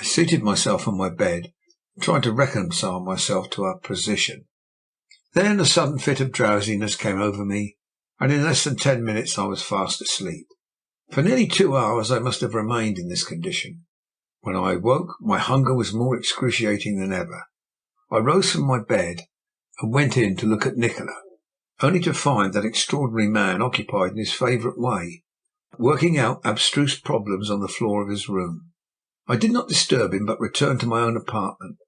I seated myself on my bed and tried to reconcile myself to our position. Then a sudden fit of drowsiness came over me, and in less than 10 minutes I was fast asleep. For nearly 2 hours I must have remained in this condition. When I awoke, my hunger was more excruciating than ever. I rose from my bed and went in to look at Nikola, only to find that extraordinary man occupied in his favourite way, working out abstruse problems on the floor of his room. I did not disturb him, but returned to my own apartment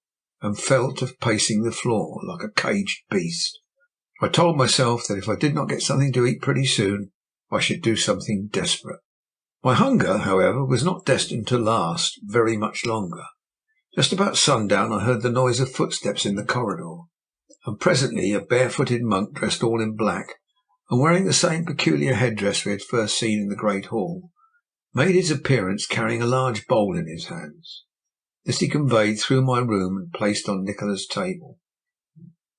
and fell to pacing the floor like a caged beast. I told myself that if I did not get something to eat pretty soon, I should do something desperate. My hunger, however, was not destined to last very much longer. Just about sundown I heard the noise of footsteps in the corridor, and presently a barefooted monk dressed all in black, and wearing the same peculiar headdress we had first seen in the great hall, made his appearance carrying a large bowl in his hands. This he conveyed through my room and placed on Nikola's table.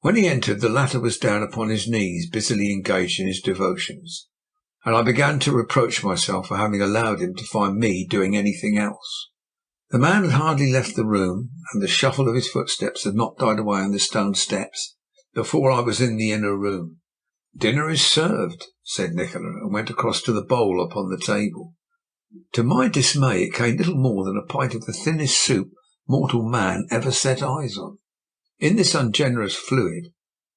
When he entered, the latter was down upon his knees, busily engaged in his devotions, and I began to reproach myself for having allowed him to find me doing anything else. The man had hardly left the room, and the shuffle of his footsteps had not died away on the stone steps before I was in the inner room. "Dinner is served," said Nikola, and went across to the bowl upon the table. To my dismay it came little more than a pint of the thinnest soup mortal man ever set eyes on. In this ungenerous fluid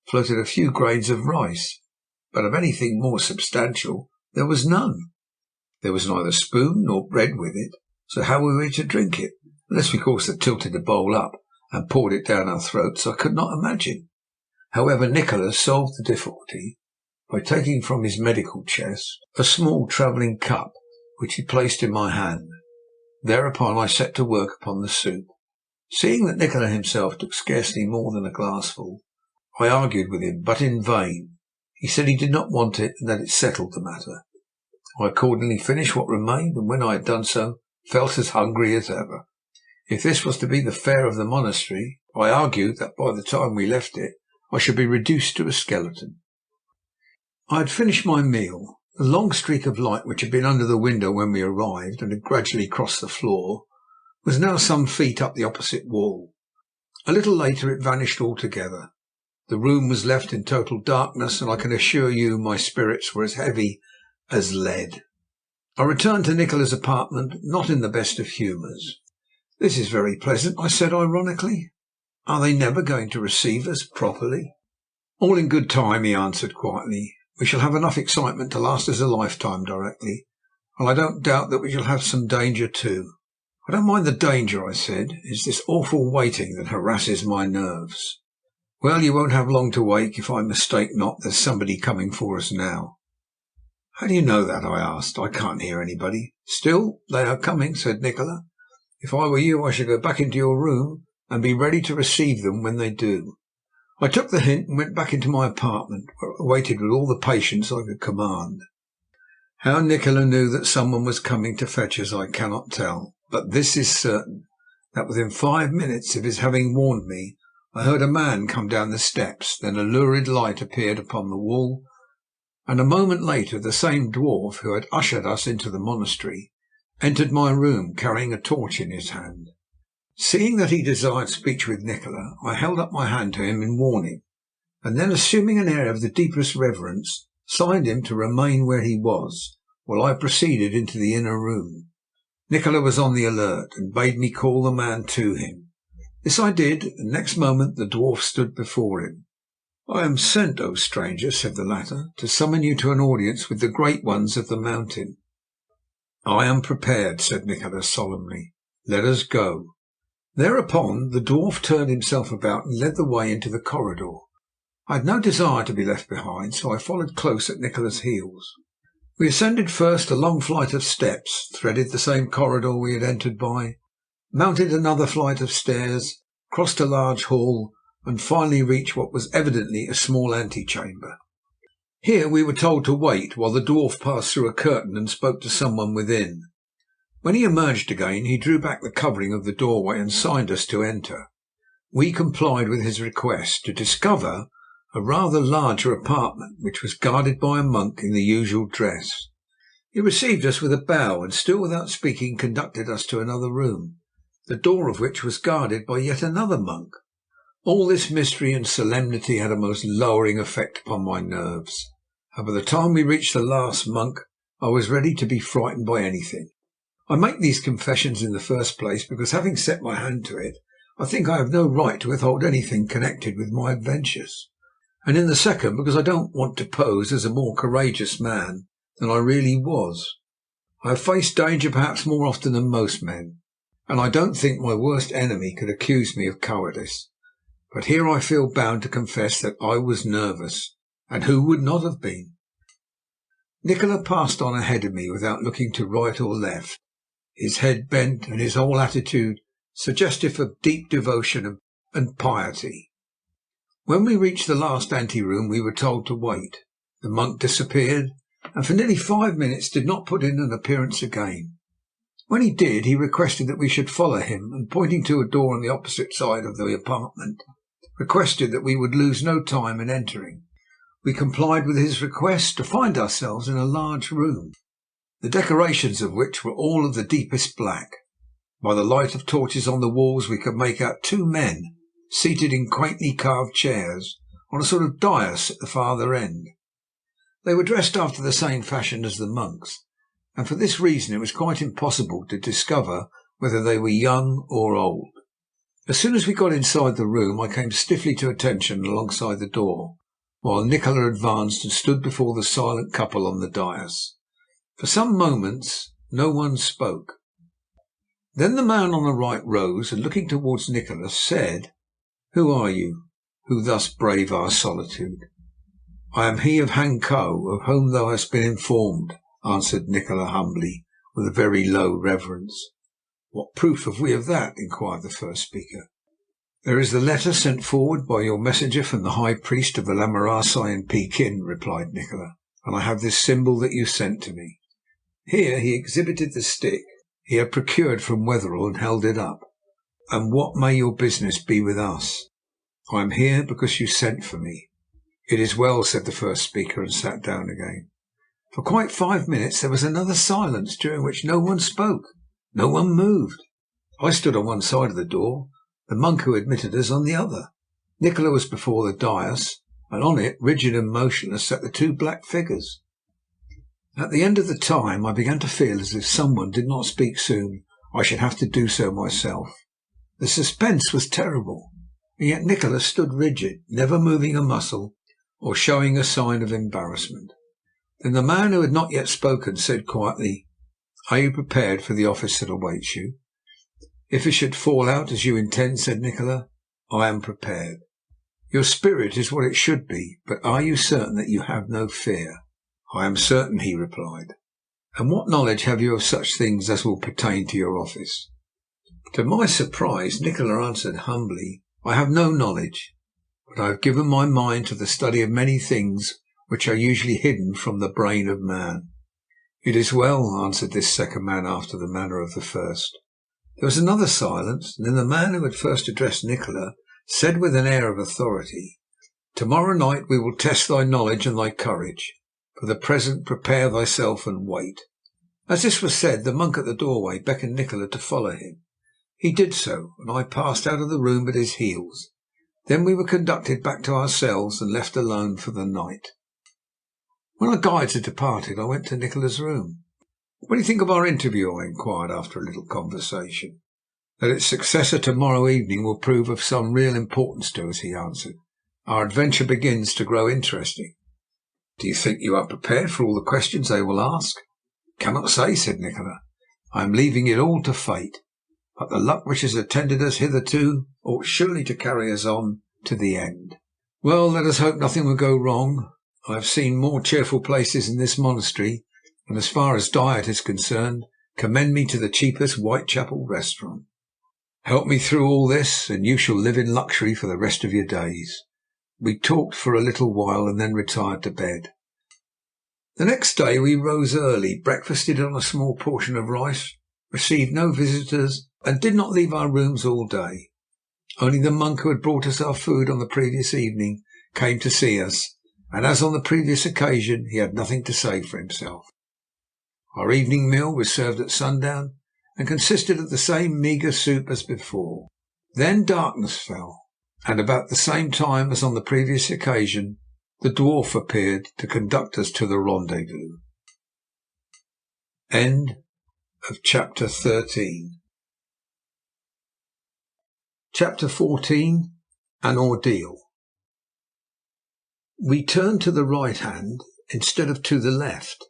floated a few grains of rice, but of anything more substantial there was none. There was neither spoon nor bread with it, so how were we to drink it? Unless we, of course, had tilted the bowl up and poured it down our throats, I could not imagine. However, Nikola solved the difficulty by taking from his medical chest a small travelling cup, which he placed in my hand. Thereupon I set to work upon the soup. Seeing that Nikola himself took scarcely more than a glassful, I argued with him, but in vain. He said he did not want it, and that it settled the matter. I accordingly finished what remained, and when I had done so, felt as hungry as ever. If this was to be the fare of the monastery, I argued that by the time we left it I should be reduced to a skeleton. I had finished my meal. The long streak of light which had been under the window when we arrived, and had gradually crossed the floor, was now some feet up the opposite wall. A little later it vanished altogether. The room was left in total darkness, and I can assure you my spirits were as heavy as lead. I returned to Nikola's apartment, not in the best of humours. "This is very pleasant," I said ironically. "Are they never going to receive us properly?" "All in good time," he answered quietly. "We shall have enough excitement to last us a lifetime directly, and I don't doubt that we shall have some danger too." "I don't mind the danger," I said. "It's this awful waiting that harasses my nerves." "Well, you won't have long to wait. If I mistake not, there's somebody coming for us now." "How do you know that?" I asked. "I can't hear anybody." "Still, they are coming," said Nikola. "If I were you I should go back into your room and be ready to receive them when they do." I took the hint and went back into my apartment, where I waited with all the patience I could command. How Nikola knew that someone was coming to fetch us I cannot tell, but this is certain, that within 5 minutes of his having warned me, I heard a man come down the steps. Then a lurid light appeared upon the wall, and a moment later the same dwarf who had ushered us into the monastery entered my room carrying a torch in his hand. Seeing that he desired speech with Nikola, I held up my hand to him in warning, and then, assuming an air of the deepest reverence, signed him to remain where he was, while I proceeded into the inner room. Nikola was on the alert, and bade me call the man to him. This I did, and next moment the dwarf stood before him. "I am sent, O stranger," said the latter, "to summon you to an audience with the great ones of the mountain." "I am prepared," said Nikola solemnly. "Let us go." Thereupon the dwarf turned himself about and led the way into the corridor. I had no desire to be left behind, so I followed close at Nikola's heels. We ascended first a long flight of steps, threaded the same corridor we had entered by, mounted another flight of stairs, crossed a large hall, and finally reached what was evidently a small antechamber. Here we were told to wait while the dwarf passed through a curtain and spoke to someone within. When he emerged again, he drew back the covering of the doorway and signed us to enter. We complied with his request, to discover a rather larger apartment, which was guarded by a monk in the usual dress. He received us with a bow, and still without speaking conducted us to another room, the door of which was guarded by yet another monk. All this mystery and solemnity had a most lowering effect upon my nerves, and by the time we reached the last monk I was ready to be frightened by anything. I make these confessions in the first place because, having set my hand to it, I think I have no right to withhold anything connected with my adventures, and in the second because I don't want to pose as a more courageous man than I really was. I have faced danger perhaps more often than most men, and I don't think my worst enemy could accuse me of cowardice. But here I feel bound to confess that I was nervous, and who would not have been? Nikola passed on ahead of me without looking to right or left, his head bent and his whole attitude suggestive of deep devotion and piety. When we reached the last anteroom we were told to wait. The monk disappeared, and for nearly 5 minutes did not put in an appearance again. When he did, he requested that we should follow him, and pointing to a door on the opposite side of the apartment, requested that we would lose no time in entering. We complied with his request, to find ourselves in a large room, the decorations of which were all of the deepest black. By the light of torches on the walls we could make out 2 men seated in quaintly carved chairs on a sort of dais at the farther end. They were dressed after the same fashion as the monks, and for this reason it was quite impossible to discover whether they were young or old. As soon as we got inside the room I came stiffly to attention alongside the door, while Nikola advanced and stood before the silent couple on the dais. For some moments no one spoke. Then the man on the right rose, and looking towards Nikola said, "Who are you, who thus brave our solitude?" "I am he of Hankow, of whom thou hast been informed," answered Nikola humbly, with a very low reverence. "What proof have we of that?" inquired the first speaker. "There is the letter sent forward by your messenger from the high priest of the Lamarasai in Pekin," replied Nikola, "and I have this symbol that you sent to me." Here he exhibited the stick he had procured from Wetherell and held it up. "And what may your business be with us?" "I am here because you sent for me." "It is well," said the first speaker, and sat down again. For quite 5 minutes there was another silence, during which no one spoke, no one moved. I stood on one side of the door, the monk who admitted us on the other. Nikola was before the dais, and on it, rigid and motionless, sat the two black figures. At the end of the time I began to feel as if someone did not speak soon I should have to do so myself. The suspense was terrible, and yet Nikola stood rigid, never moving a muscle or showing a sign of embarrassment. Then the man who had not yet spoken said quietly, "Are you prepared for the office that awaits you?" "If it should fall out as you intend," said Nikola, "I am prepared." "Your spirit is what it should be, but are you certain that you have no fear?" "I am certain," he replied. "And what knowledge have you of such things as will pertain to your office?" To my surprise, Nikola answered humbly, "I have no knowledge, but I have given my mind to the study of many things which are usually hidden from the brain of man." "It is well," answered this second man after the manner of the first. There was another silence, and then the man who had first addressed Nikola said with an air of authority, "Tomorrow night we will test thy knowledge and thy courage. For the present prepare thyself and wait." As this was said, the monk at the doorway beckoned Nikola to follow him. He did so, and I passed out of the room at his heels. Then we were conducted back to our cells and left alone for the night. When our guides had departed, I went to Nikola's room. "What do you think of our interview?" I inquired after a little conversation. "That its successor tomorrow evening will prove of some real importance to us," he answered. "Our adventure begins to grow interesting." "Do you think you are prepared for all the questions they will ask?" "Cannot say," said Nikola. "I am leaving it all to fate. But the luck which has attended us hitherto ought surely to carry us on to the end." "Well, let us hope nothing will go wrong. I have seen more cheerful places in this monastery, and as far as diet is concerned, commend me to the cheapest Whitechapel restaurant. Help me through all this, and you shall live in luxury for the rest of your days." We talked for a little while and then retired to bed. The next day we rose early, breakfasted on a small portion of rice, received no visitors, and did not leave our rooms all day. Only the monk who had brought us our food on the previous evening came to see us, and as on the previous occasion he had nothing to say for himself. Our evening meal was served at sundown, and consisted of the same meagre soup as before. Then darkness fell, and about the same time as on the previous occasion the dwarf appeared to conduct us to the rendezvous. End of chapter 13. Chapter 14. An ordeal. We turned to the right hand instead of to the left,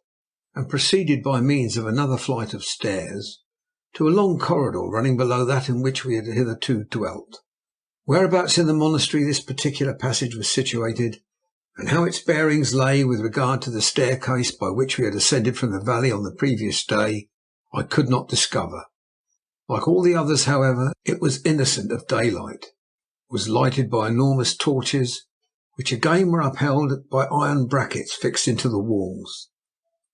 and proceeded by means of another flight of stairs to a long corridor running below that in which we had hitherto dwelt. Whereabouts in the monastery this particular passage was situated, and how its bearings lay with regard to the staircase by which we had ascended from the valley on the previous day, I could not discover. Like all the others, however, it was innocent of daylight, was lighted by enormous torches, which again were upheld by iron brackets fixed into the walls.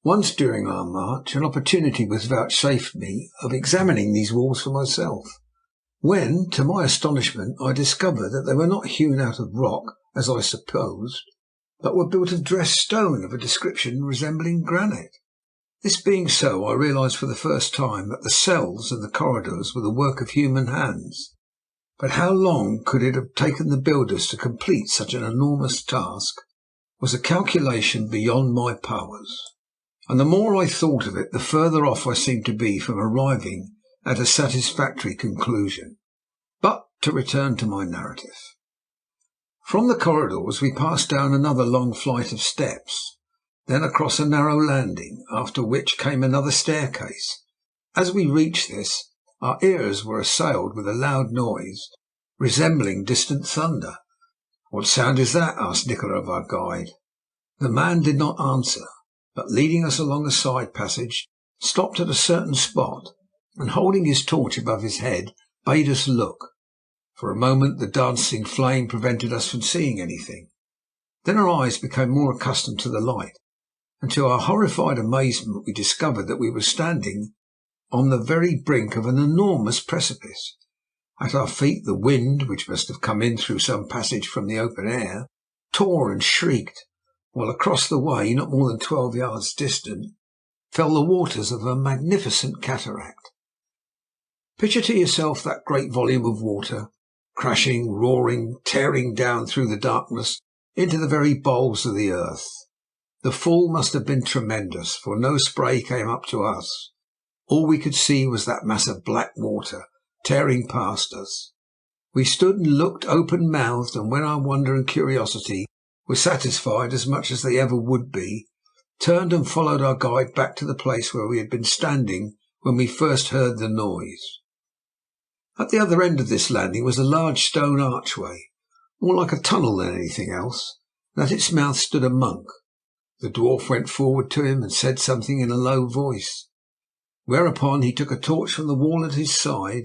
Once during our march an opportunity was vouchsafed me of examining these walls for myself, when, to my astonishment, I discovered that they were not hewn out of rock, as I supposed, but were built of dressed stone of a description resembling granite. This being so, I realized for the first time that the cells and the corridors were the work of human hands. But how long could it have taken the builders to complete such an enormous task was a calculation beyond my powers, and the more I thought of it, the further off I seemed to be from arriving at a satisfactory conclusion. But to return to my narrative. From the corridors we passed down another long flight of steps, then across a narrow landing, after which came another staircase. As we reached this, our ears were assailed with a loud noise resembling distant thunder. "What sound is that?" asked Nikola of our guide. The man did not answer, but leading us along a side passage, stopped at a certain spot, and holding his torch above his head, bade us look. For a moment the dancing flame prevented us from seeing anything. Then our eyes became more accustomed to the light, and to our horrified amazement we discovered that we were standing on the very brink of an enormous precipice. At our feet the wind, which must have come in through some passage from the open air, tore and shrieked, while across the way, not more than 12 yards distant, fell the waters of a magnificent cataract. Picture to yourself that great volume of water, crashing, roaring, tearing down through the darkness into the very bowels of the earth. The fall must have been tremendous, for no spray came up to us. All we could see was that mass of black water tearing past us. We stood and looked open-mouthed, and when our wonder and curiosity were satisfied as much as they ever would be, turned and followed our guide back to the place where we had been standing when we first heard the noise. At the other end of this landing was a large stone archway, more like a tunnel than anything else, and at its mouth stood a monk. The dwarf went forward to him and said something in a low voice, whereupon he took a torch from the wall at his side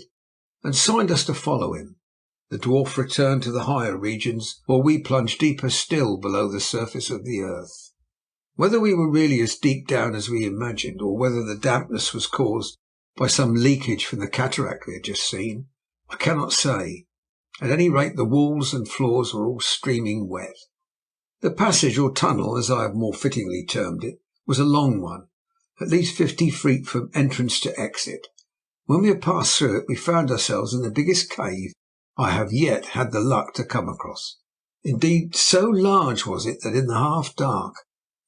and signed us to follow him. The dwarf returned to the higher regions, while we plunged deeper still below the surface of the earth. Whether we were really as deep down as we imagined, or whether the dampness was caused by some leakage from the cataract we had just seen, I cannot say. At any rate, the walls and floors were all streaming wet. The passage, or tunnel, as I have more fittingly termed it, was a long one, at least 50 feet from entrance to exit. When we had passed through it, we found ourselves in the biggest cave I have yet had the luck to come across. Indeed, so large was it that in the half-dark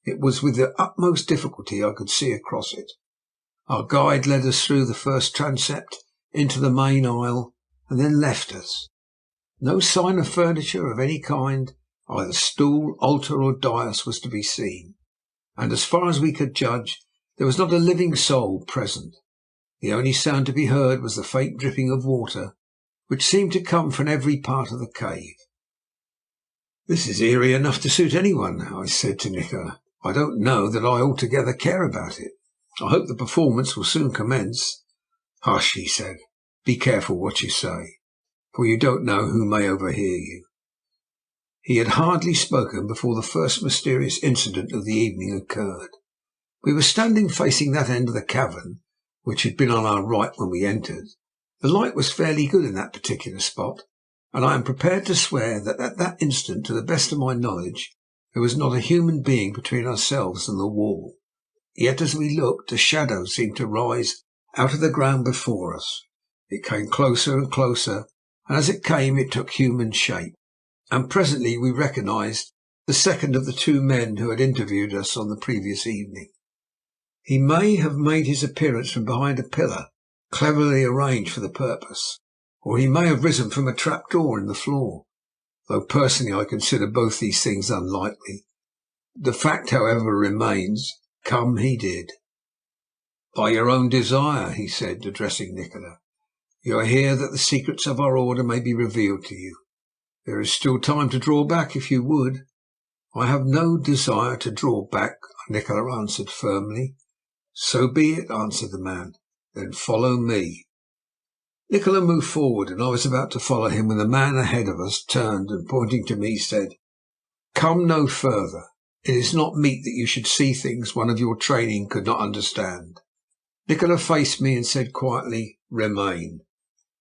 it was with the utmost difficulty I could see across it. Our guide led us through the first transept into the main aisle, and then left us. No sign of furniture of any kind, either stool, altar, or dais, was to be seen, and as far as we could judge, there was not a living soul present. The only sound to be heard was the faint dripping of water, which seemed to come from every part of the cave. "This is eerie enough to suit anyone," I said to Nikola. "I don't know that I altogether care about it. I hope the performance will soon commence." "Hush," he said. "Be careful what you say, for you don't know who may overhear you." He had hardly spoken before the first mysterious incident of the evening occurred. We were standing facing that end of the cavern which had been on our right when we entered. The light was fairly good in that particular spot, and I am prepared to swear that at that instant, to the best of my knowledge, there was not a human being between ourselves and the wall. Yet as we looked, a shadow seemed to rise out of the ground before us. It came closer and closer, and as it came it took human shape, and presently we recognized the second of the two men who had interviewed us on the previous evening. He may have made his appearance from behind a pillar, cleverly arranged for the purpose, or he may have risen from a trap-door in the floor, though personally I consider both these things unlikely. The fact, however, remains, come he did. "By your own desire," he said, addressing Nikola. "You are here that the secrets of our order may be revealed to you. There is still time to draw back if you would." "I have no desire to draw back," Nikola answered firmly. "So be it," answered the man. "Then follow me." Nikola moved forward, and I was about to follow him when the man ahead of us turned and, pointing to me, said, "Come no further. It is not meet that you should see things one of your training could not understand." Nikola faced me and said quietly, "Remain."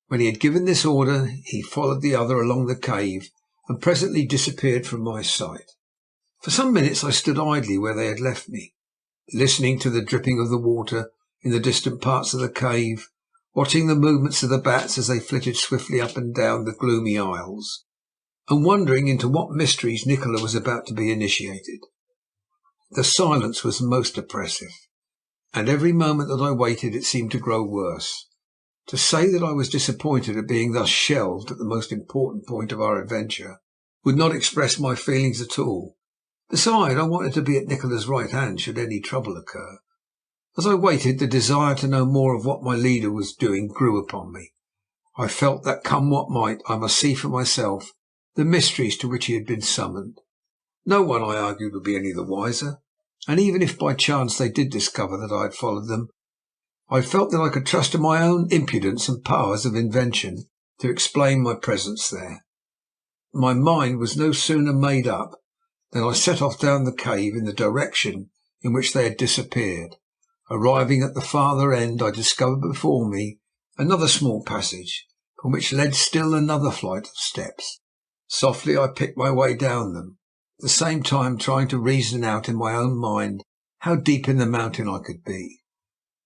When he had given this order, he followed the other along the cave and presently disappeared from my sight. For some minutes I stood idly where they had left me, listening to the dripping of the water in the distant parts of the cave, watching the movements of the bats as they flitted swiftly up and down the gloomy aisles, and wondering into what mysteries Nikola was about to be initiated. The silence was most oppressive, and every moment that I waited it seemed to grow worse. To say that I was disappointed at being thus shelved at the most important point of our adventure would not express my feelings at all. Besides, I wanted to be at Nikola's right hand should any trouble occur. As I waited, the desire to know more of what my leader was doing grew upon me. I felt that, come what might, I must see for myself the mysteries to which he had been summoned. No one, I argued, would be any the wiser, and even if by chance they did discover that I had followed them, I felt that I could trust to my own impudence and powers of invention to explain my presence there. My mind was no sooner made up than I set off down the cave in the direction in which they had disappeared. Arriving at the farther end, I discovered before me another small passage, from which led still another flight of steps. Softly I picked my way down them, at the same time trying to reason out in my own mind how deep in the mountain I could be.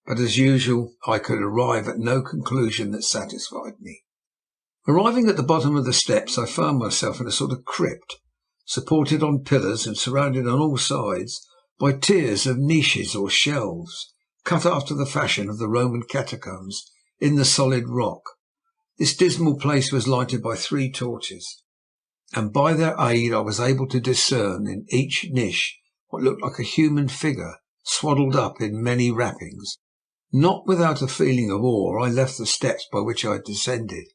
But as usual, I could arrive at no conclusion that satisfied me. Arriving at the bottom of the steps, I found myself in a sort of crypt, supported on pillars and surrounded on all sides by tiers of niches or shelves, cut after the fashion of the Roman catacombs in the solid rock. This dismal place was lighted by 3 torches, and by their aid I was able to discern in each niche what looked like a human figure swaddled up in many wrappings. Not without a feeling of awe, I left the steps by which I had descended,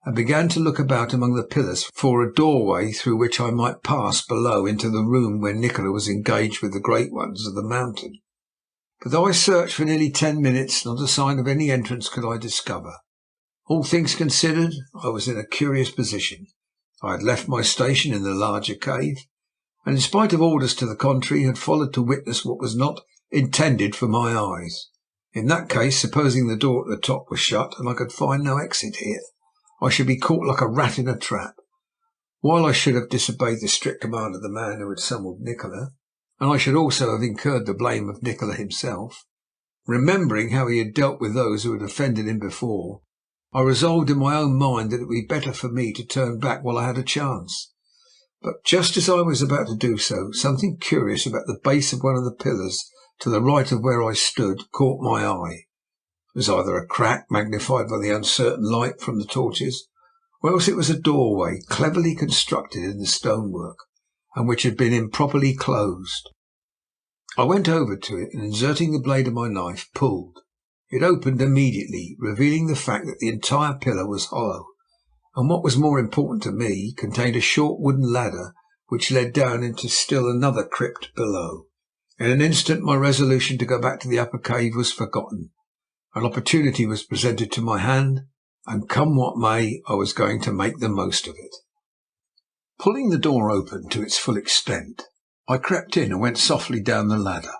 and began to look about among the pillars for a doorway through which I might pass below into the room where Nikola was engaged with the great ones of the mountain. But though I searched for nearly 10 minutes, not a sign of any entrance could I discover. All things considered, I was in a curious position. I had left my station in the larger cave, and in spite of orders to the contrary, had followed to witness what was not intended for my eyes. In that case, supposing the door at the top was shut and I could find no exit here, I should be caught like a rat in a trap. While I should have disobeyed the strict command of the man who had summoned Nikola, and I should also have incurred the blame of Nikola himself, remembering how he had dealt with those who had offended him before, I resolved in my own mind that it would be better for me to turn back while I had a chance. But just as I was about to do so, something curious about the base of one of the pillars to the right of where I stood caught my eye. It was either a crack magnified by the uncertain light from the torches, or else it was a doorway cleverly constructed in the stonework, and which had been improperly closed. I went over to it, and inserting the blade of my knife, pulled. It opened immediately, revealing the fact that the entire pillar was hollow, and what was more important to me, contained a short wooden ladder which led down into still another crypt below. In an instant my resolution to go back to the upper cave was forgotten. An opportunity was presented to my hand, and come what may, I was going to make the most of it. Pulling the door open to its full extent, I crept in and went softly down the ladder.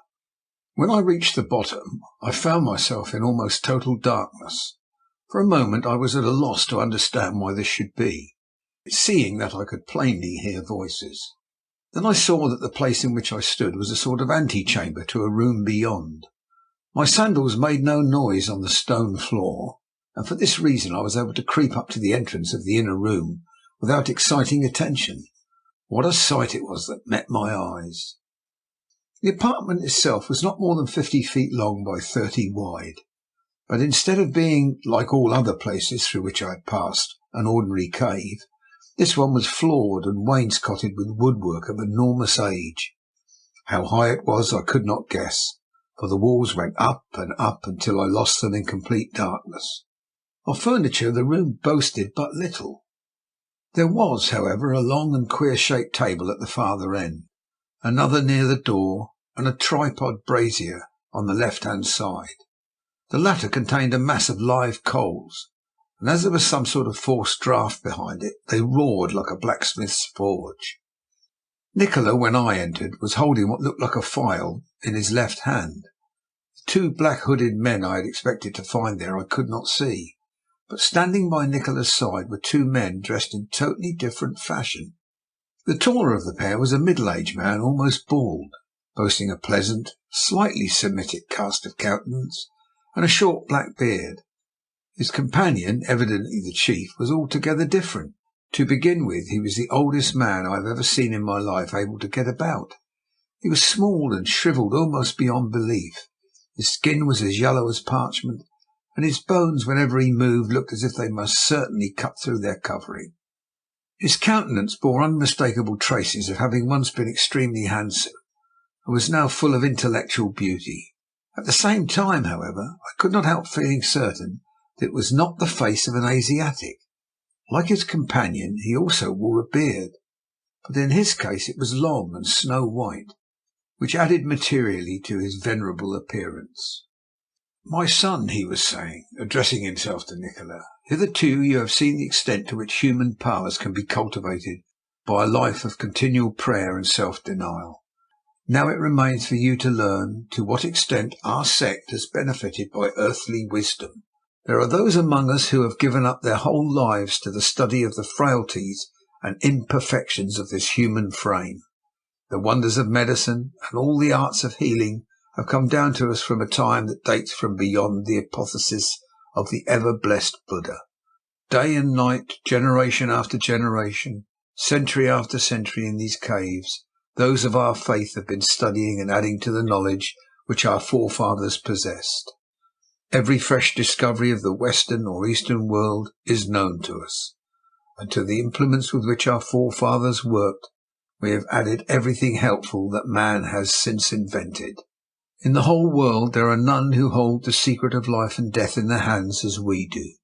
When I reached the bottom, I found myself in almost total darkness. For a moment I was at a loss to understand why this should be, seeing that I could plainly hear voices. Then I saw that the place in which I stood was a sort of antechamber to a room beyond. My sandals made no noise on the stone floor, and for this reason I was able to creep up to the entrance of the inner room without exciting attention. What a sight it was that met my eyes! The apartment itself was not more than 50 feet long by 30 wide, but instead of being, like all other places through which I had passed, an ordinary cave, this one was floored and wainscoted with woodwork of enormous age. How high it was I could not guess, for the walls went up and up until I lost them in complete darkness. Of furniture the room boasted but little. There was, however, a long and queer-shaped table at the farther end, another near the door, and a tripod brazier on the left-hand side. The latter contained a mass of live coals, and as there was some sort of forced draught behind it, they roared like a blacksmith's forge. Nikola, when I entered, was holding what looked like a file in his left hand. The 2 black-hooded men I had expected to find there I could not see, but standing by Nikola's side were 2 men dressed in totally different fashion. The taller of the pair was a middle-aged man, almost bald, boasting a pleasant, slightly Semitic cast of countenance and a short black beard. His companion, evidently the chief, was altogether different. To begin with, he was the oldest man I have ever seen in my life able to get about. He was small and shrivelled almost beyond belief. His skin was as yellow as parchment, and his bones, whenever he moved, looked as if they must certainly cut through their covering. His countenance bore unmistakable traces of having once been extremely handsome, and was now full of intellectual beauty. At the same time, however, I could not help feeling certain that it was not the face of an Asiatic. Like his companion, he also wore a beard, but in his case it was long and snow-white, which added materially to his venerable appearance. "My son," he was saying, addressing himself to Nikola, "hitherto you have seen the extent to which human powers can be cultivated by a life of continual prayer and self-denial. Now it remains for you to learn to what extent our sect has benefited by earthly wisdom. There are those among us who have given up their whole lives to the study of the frailties and imperfections of this human frame. The wonders of medicine and all the arts of healing have come down to us from a time that dates from beyond the apotheosis of the ever-blessed Buddha. Day and night, generation after generation, century after century in these caves, those of our faith have been studying and adding to the knowledge which our forefathers possessed. Every fresh discovery of the Western or Eastern world is known to us, and to the implements with which our forefathers worked we have added everything helpful that man has since invented. In the whole world there are none who hold the secret of life and death in their hands as we do.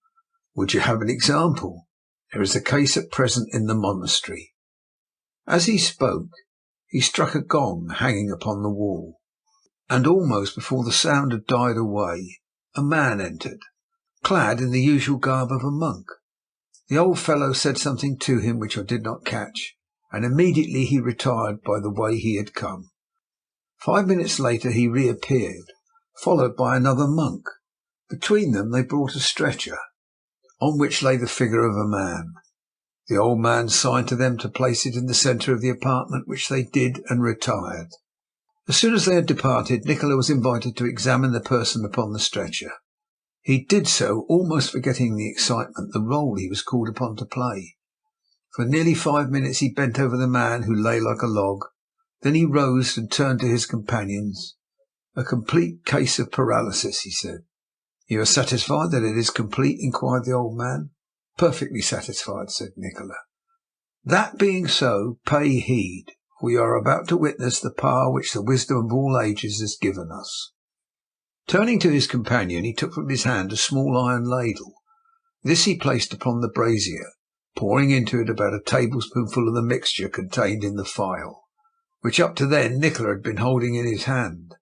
Would you have an example? There is a case at present in the monastery." As he spoke, he struck a gong hanging upon the wall, and almost before the sound had died away, a man entered, clad in the usual garb of a monk. The old fellow said something to him which I did not catch, and immediately he retired by the way he had come. 5 minutes later he reappeared, followed by another monk. Between them they brought a stretcher, on which lay the figure of a man. The old man signed to them to place it in the centre of the apartment, which they did, and retired. As soon as they had departed, Nikola was invited to examine the person upon the stretcher. He did so, almost forgetting the excitement, the role he was called upon to play. For nearly 5 minutes he bent over the man, who lay like a log. Then he rose and turned to his companions. "A complete case of paralysis," he said. "You are satisfied that it is complete?" inquired the old man. "Perfectly satisfied," said Nikola. "That being so, pay heed, for you are about to witness the power which the wisdom of all ages has given us." Turning to his companion, he took from his hand a small iron ladle. This he placed upon the brazier, pouring into it about a tablespoonful of the mixture contained in the phial, which up to then Nikola had been holding in his hand.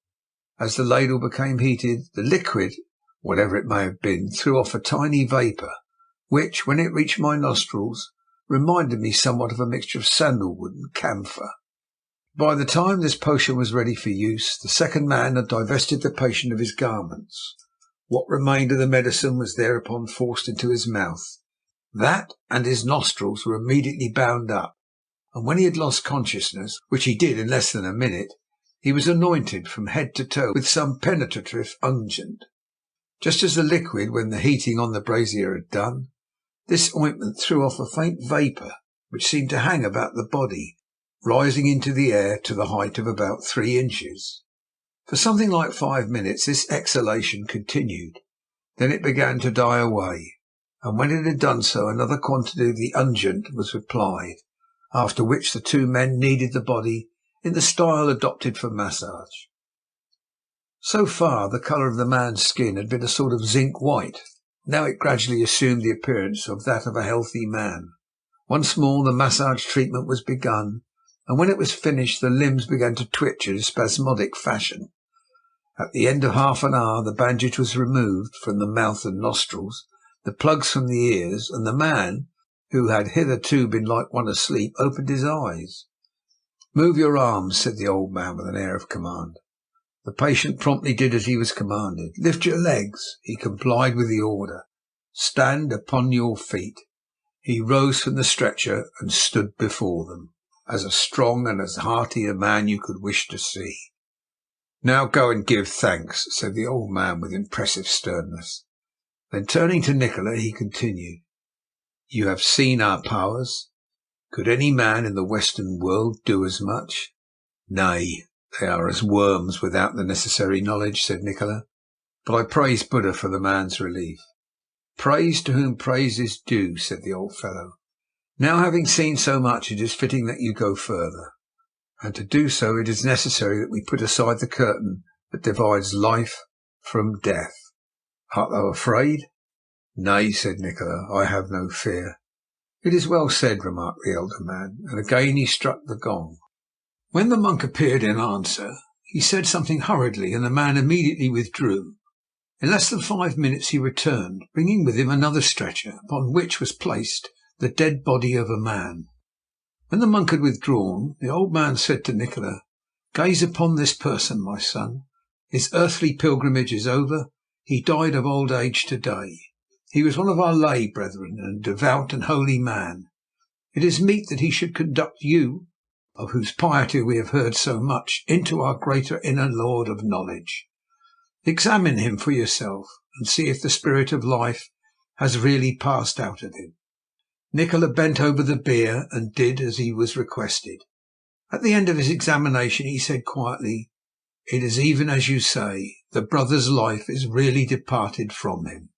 As the ladle became heated, the liquid, whatever it may have been, threw off a tiny vapour, which, when it reached my nostrils, reminded me somewhat of a mixture of sandalwood and camphor. By the time this potion was ready for use, the second man had divested the patient of his garments. What remained of the medicine was thereupon forced into his mouth. That and his nostrils were immediately bound up, and when he had lost consciousness, which he did in less than a minute, he was anointed from head to toe with some penetrative unguent. Just as the liquid, when the heating on the brazier had done, this ointment threw off a faint vapour which seemed to hang about the body, rising into the air to the height of about 3 inches. For something like 5 minutes this exhalation continued. Then it began to die away, and when it had done so, another quantity of the unguent was applied, after which the two men kneaded the body in the style adopted for massage. So far the colour of the man's skin had been a sort of zinc white. Now it gradually assumed the appearance of that of a healthy man. Once more the massage treatment was begun, and when it was finished the limbs began to twitch in a spasmodic fashion. At the end of half an hour the bandage was removed from the mouth and nostrils, the plugs from the ears, and the man, who had hitherto been like one asleep, opened his eyes. "Move your arms," said the old man with an air of command. The patient promptly did as he was commanded. "Lift your legs." He complied with the order. "Stand upon your feet." He rose from the stretcher and stood before them, as strong and as hearty a man you could wish to see. "Now go and give thanks," said the old man with impressive sternness. Then turning to Nikola, he continued, "You have seen our powers. Could any man in the Western world do as much?" "Nay, they are as worms without the necessary knowledge," said Nikola. "But I praise Buddha for the man's relief." "Praise to whom praise is due," said the old fellow. "Now, having seen so much, it is fitting that you go further, and to do so it is necessary that we put aside the curtain that divides life from death. Art thou afraid?" "Nay," said Nikola, "I have no fear." "It is well said," remarked the elder man, and again he struck the gong. When the monk appeared in answer, he said something hurriedly, and the man immediately withdrew. In less than 5 minutes he returned, bringing with him another stretcher, upon which was placed the dead body of a man. When the monk had withdrawn, the old man said to Nikola, Gaze upon this person, my son. His earthly pilgrimage is over. He died of old age today. He was one of our lay brethren, and a devout and holy man. It is meet that he should conduct you, of whose piety we have heard so much, into our greater inner Lord of knowledge. Examine him for yourself, and see if the spirit of life has really passed out of him." Nikola bent over the bier and did as he was requested. At the end of his examination he said quietly, "It is even as you say. The brother's life is really departed from him."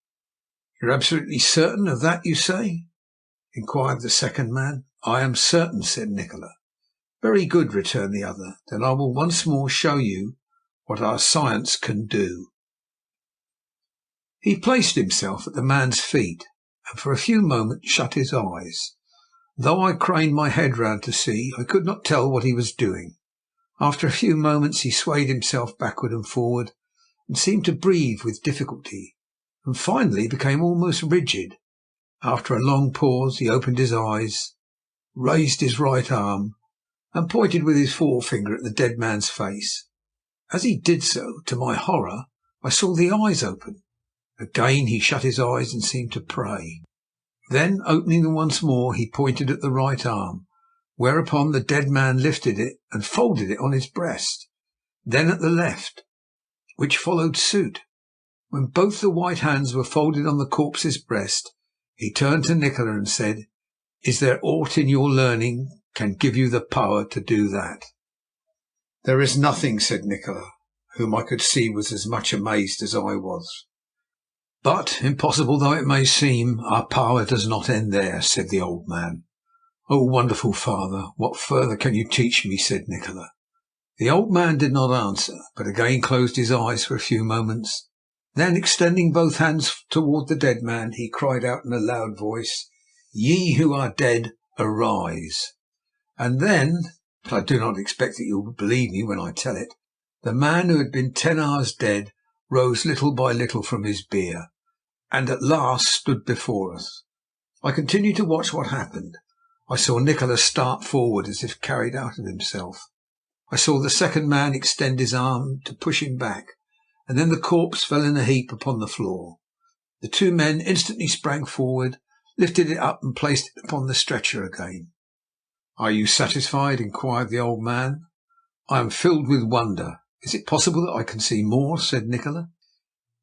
"You're absolutely certain of that, you say?" inquired the second man. "I am certain," said Nikola. "Very good," returned the other. "Then I will once more show you what our science can do." He placed himself at the man's feet, and for a few moments shut his eyes. Though I craned my head round to see, I could not tell what he was doing. After a few moments he swayed himself backward and forward, and seemed to breathe with difficulty, and finally became almost rigid. After a long pause he opened his eyes, raised his right arm, and pointed with his forefinger at the dead man's face. As he did so, to my horror, I saw the eyes open. Again he shut his eyes and seemed to pray. Then, opening them once more, he pointed at the right arm, whereupon the dead man lifted it and folded it on his breast. Then at the left, which followed suit. When both the white hands were folded on the corpse's breast, he turned to Nikola and said, "Is there aught in your learning can give you the power to do that?" "There is nothing," said Nikola, whom I could see was as much amazed as I was. "But, impossible though it may seem, our power does not end there," said the old man. "Oh, wonderful father, what further can you teach me?" said Nikola. The old man did not answer, but again closed his eyes for a few moments. Then, extending both hands toward the dead man, he cried out in a loud voice, "Ye who are dead, arise!" And then, but I do not expect that you will believe me when I tell it, the man who had been 10 hours dead rose little by little from his bier, and at last stood before us. I continued to watch what happened. I saw Nikola start forward as if carried out of himself. I saw the second man extend his arm to push him back, and then the corpse fell in a heap upon the floor. The two men instantly sprang forward, lifted it up and placed it upon the stretcher again. "Are you satisfied?" inquired the old man. "I am filled with wonder. Is it possible that I can see more?" said Nikola.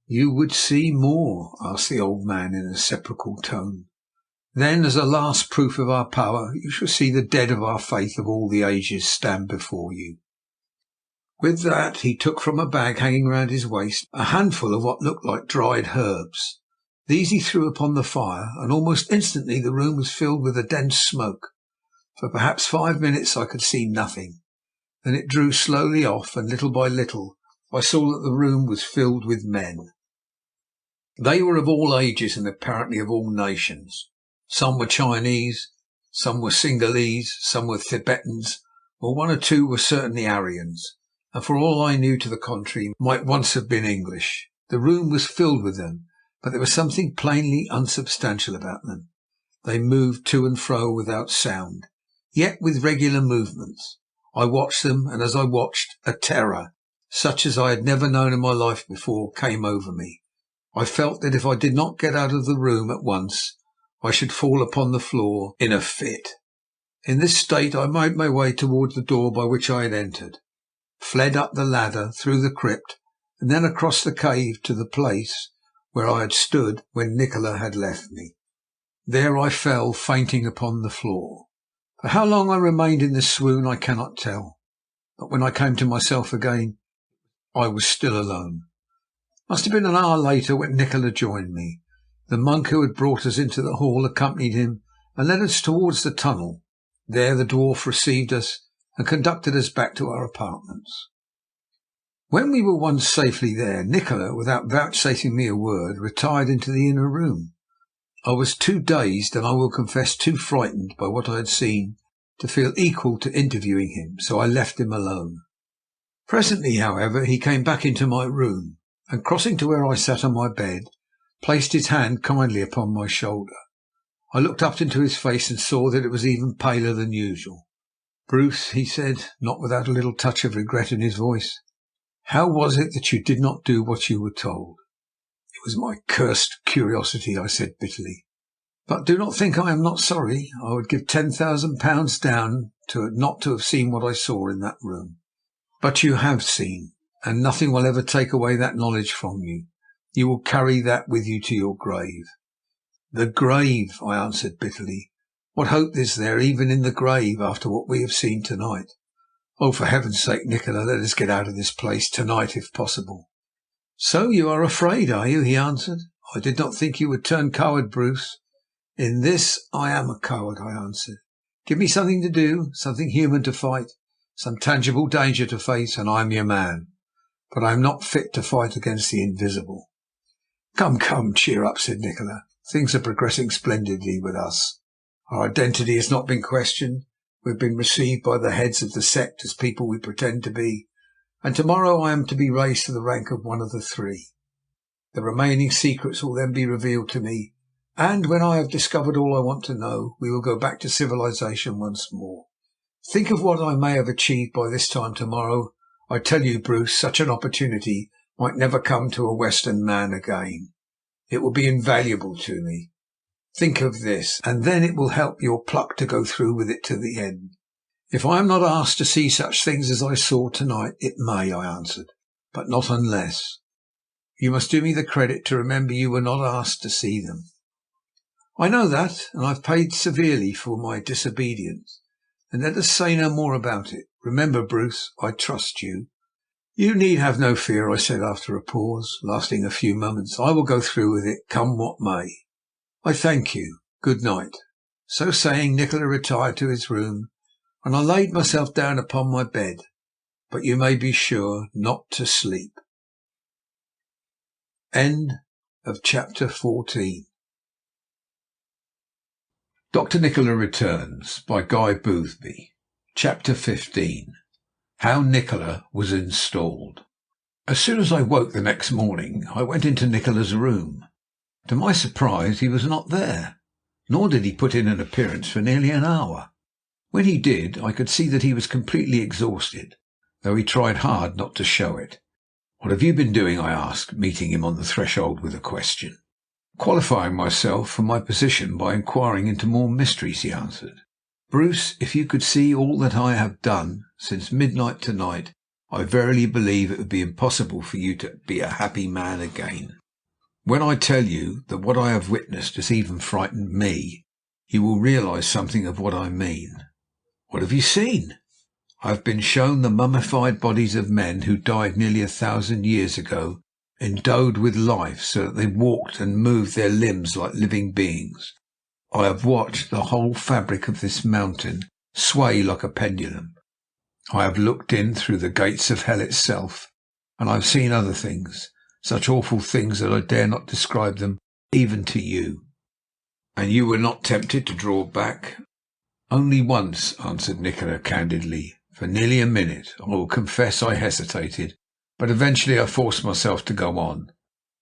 "You would see more?" asked the old man in a sepulchral tone. "Then, as a last proof of our power, you shall see the dead of our faith of all the ages stand before you." With that he took from a bag hanging round his waist a handful of what looked like dried herbs. These he threw upon the fire, and almost instantly the room was filled with a dense smoke. For perhaps 5 minutes I could see nothing. Then it drew slowly off, and little by little I saw that the room was filled with men. They were of all ages and apparently of all nations. Some were Chinese, some were Singalese, some were Tibetans, while 1 or 2 were certainly Aryans, and for all I knew to the contrary might once have been English. The room was filled with them, but there was something plainly unsubstantial about them. They moved to and fro without sound, yet with regular movements. I watched them, and as I watched, a terror, such as I had never known in my life before, came over me. I felt that if I did not get out of the room at once, I should fall upon the floor in a fit. In this state I made my way towards the door by which I had entered, fled up the ladder, through the crypt, and then across the cave to the place where I had stood when Nikola had left me. There I fell fainting upon the floor. For how long I remained in this swoon I cannot tell, but when I came to myself again I was still alone. It must have been an hour later when Nikola joined me. The monk who had brought us into the hall accompanied him and led us towards the tunnel. There the dwarf received us and conducted us back to our apartments. When we were once safely there, Nikola, without vouchsafing me a word, retired into the inner room. I was too dazed, and I will confess too frightened by what I had seen, to feel equal to interviewing him, so I left him alone. Presently, however, he came back into my room, and crossing to where I sat on my bed, placed his hand kindly upon my shoulder. I looked up into his face and saw that it was even paler than usual. Bruce, he said, not without a little touch of regret in his voice, how was it that you did not do what you were told? It was my cursed curiosity, I said bitterly. But do not think I am not sorry. I would give £10,000 down not to have seen what I saw in that room. But you have seen, and nothing will ever take away that knowledge from you. You will carry that with you to your grave. The grave, I answered bitterly. What hope is there even in the grave after what we have seen tonight? Oh, for heaven's sake, Nikola, let us get out of this place tonight if possible. So you are afraid, are you? He answered. I did not think you would turn coward, Bruce. In this I am a coward, I answered. Give me something to do, something human to fight, some tangible danger to face, and I am your man. But I am not fit to fight against the invisible. Come, come, cheer up, said Nikola. Things are progressing splendidly with us. Our identity has not been questioned. We have been received by the heads of the sect as people we pretend to be, and tomorrow I am to be raised to the rank of one of the three. The remaining secrets will then be revealed to me, and when I have discovered all I want to know, we will go back to civilization once more. Think of what I may have achieved by this time tomorrow. I tell you, Bruce, such an opportunity might never come to a Western man again. It will be invaluable to me. Think of this, and then it will help your pluck to go through with it to the end. If I am not asked to see such things as I saw tonight, it may, I answered, but not unless. You must do me the credit to remember you were not asked to see them. I know that, and I've paid severely for my disobedience. And let us say no more about it. Remember, Bruce, I trust you. You need have no fear, I said after a pause, lasting a few moments. I will go through with it, come what may. I thank you. Good night. So saying, Nikola retired to his room, and I laid myself down upon my bed, but you may be sure not to sleep. End of chapter 14. Dr. Nikola Returns by Guy Boothby. Chapter 15. How Nikola was installed. As soon as I woke the next morning, I went into Nikola's room. To my surprise, he was not there, nor did he put in an appearance for nearly an hour. When he did, I could see that he was completely exhausted, though he tried hard not to show it. "What have you been doing?" I asked, meeting him on the threshold with a question. "Qualifying myself for my position by inquiring into more mysteries," he answered. "Bruce, if you could see all that I have done since midnight tonight, I verily believe it would be impossible for you to be a happy man again. When I tell you that what I have witnessed has even frightened me, you will realize something of what I mean." "What have you seen?" "I have been shown the mummified bodies of men who died nearly 1,000 years ago, endowed with life so that they walked and moved their limbs like living beings. I have watched the whole fabric of this mountain sway like a pendulum. I have looked in through the gates of hell itself, and I have seen other things, such awful things that I dare not describe them even to you." "And you were not tempted to draw back?" "Only once," answered Nikola candidly. "For nearly a minute, I will confess, I hesitated, but eventually I forced myself to go on.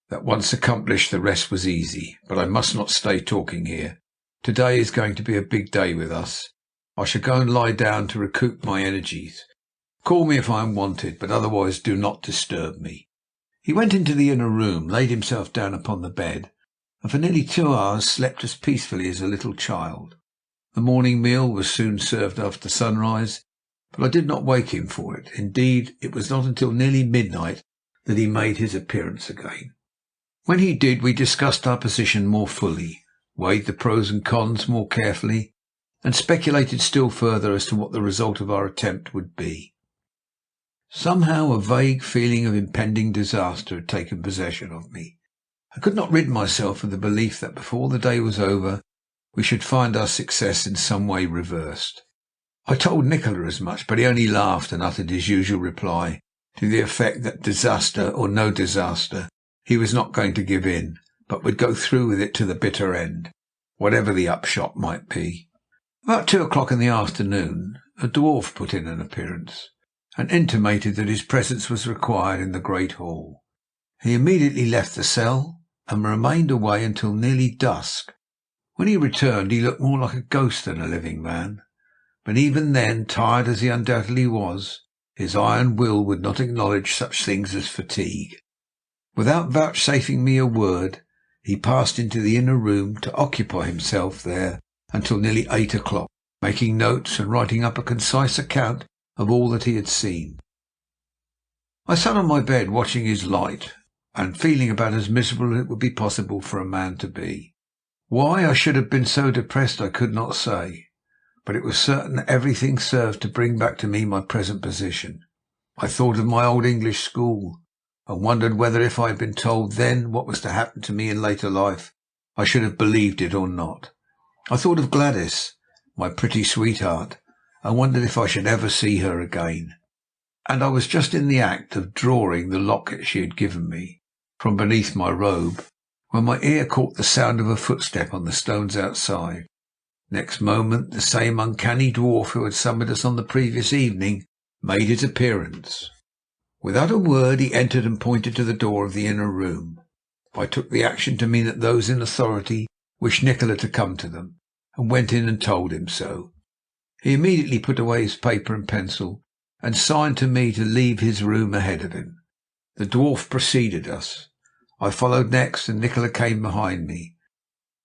That once accomplished, the rest was easy. But I must not stay talking here. Today is going to be a big day with us. I shall go and lie down to recoup my energies. Call me if I am wanted, but otherwise do not disturb me." He went into the inner room, laid himself down upon the bed, and for nearly 2 hours slept as peacefully as a little child. The morning meal was soon served after sunrise, but I did not wake him for it. Indeed, it was not until nearly midnight that he made his appearance again. When he did, we discussed our position more fully, weighed the pros and cons more carefully, and speculated still further as to what the result of our attempt would be. Somehow a vague feeling of impending disaster had taken possession of me. I could not rid myself of the belief that before the day was over we should find our success in some way reversed. I told Nikola as much, but he only laughed and uttered his usual reply, to the effect that disaster or no disaster, he was not going to give in, but would go through with it to the bitter end, whatever the upshot might be. About 2 o'clock in the afternoon, a dwarf put in an appearance, and intimated that his presence was required in the great hall. He immediately left the cell, and remained away until nearly dusk. When he returned, he looked more like a ghost than a living man. But even then, tired as he undoubtedly was, his iron will would not acknowledge such things as fatigue. Without vouchsafing me a word, he passed into the inner room to occupy himself there until nearly 8 o'clock, making notes and writing up a concise account of all that he had seen. I sat on my bed watching his light, and feeling about as miserable as it would be possible for a man to be. Why I should have been so depressed I could not say, but it was certain that everything served to bring back to me my present position. I thought of my old English school, and wondered whether, if I had been told then what was to happen to me in later life, I should have believed it or not. I thought of Gladys, my pretty sweetheart, and wondered if I should ever see her again. And I was just in the act of drawing the locket she had given me from beneath my robe, when my ear caught the sound of a footstep on the stones outside. Next moment the same uncanny dwarf who had summoned us on the previous evening made his appearance. Without a word he entered and pointed to the door of the inner room. I took the action to mean that those in authority wished Nikola to come to them, and went in and told him so. He immediately put away his paper and pencil, and signed to me to leave his room ahead of him. The dwarf preceded us. I followed next, and Nikola came behind me.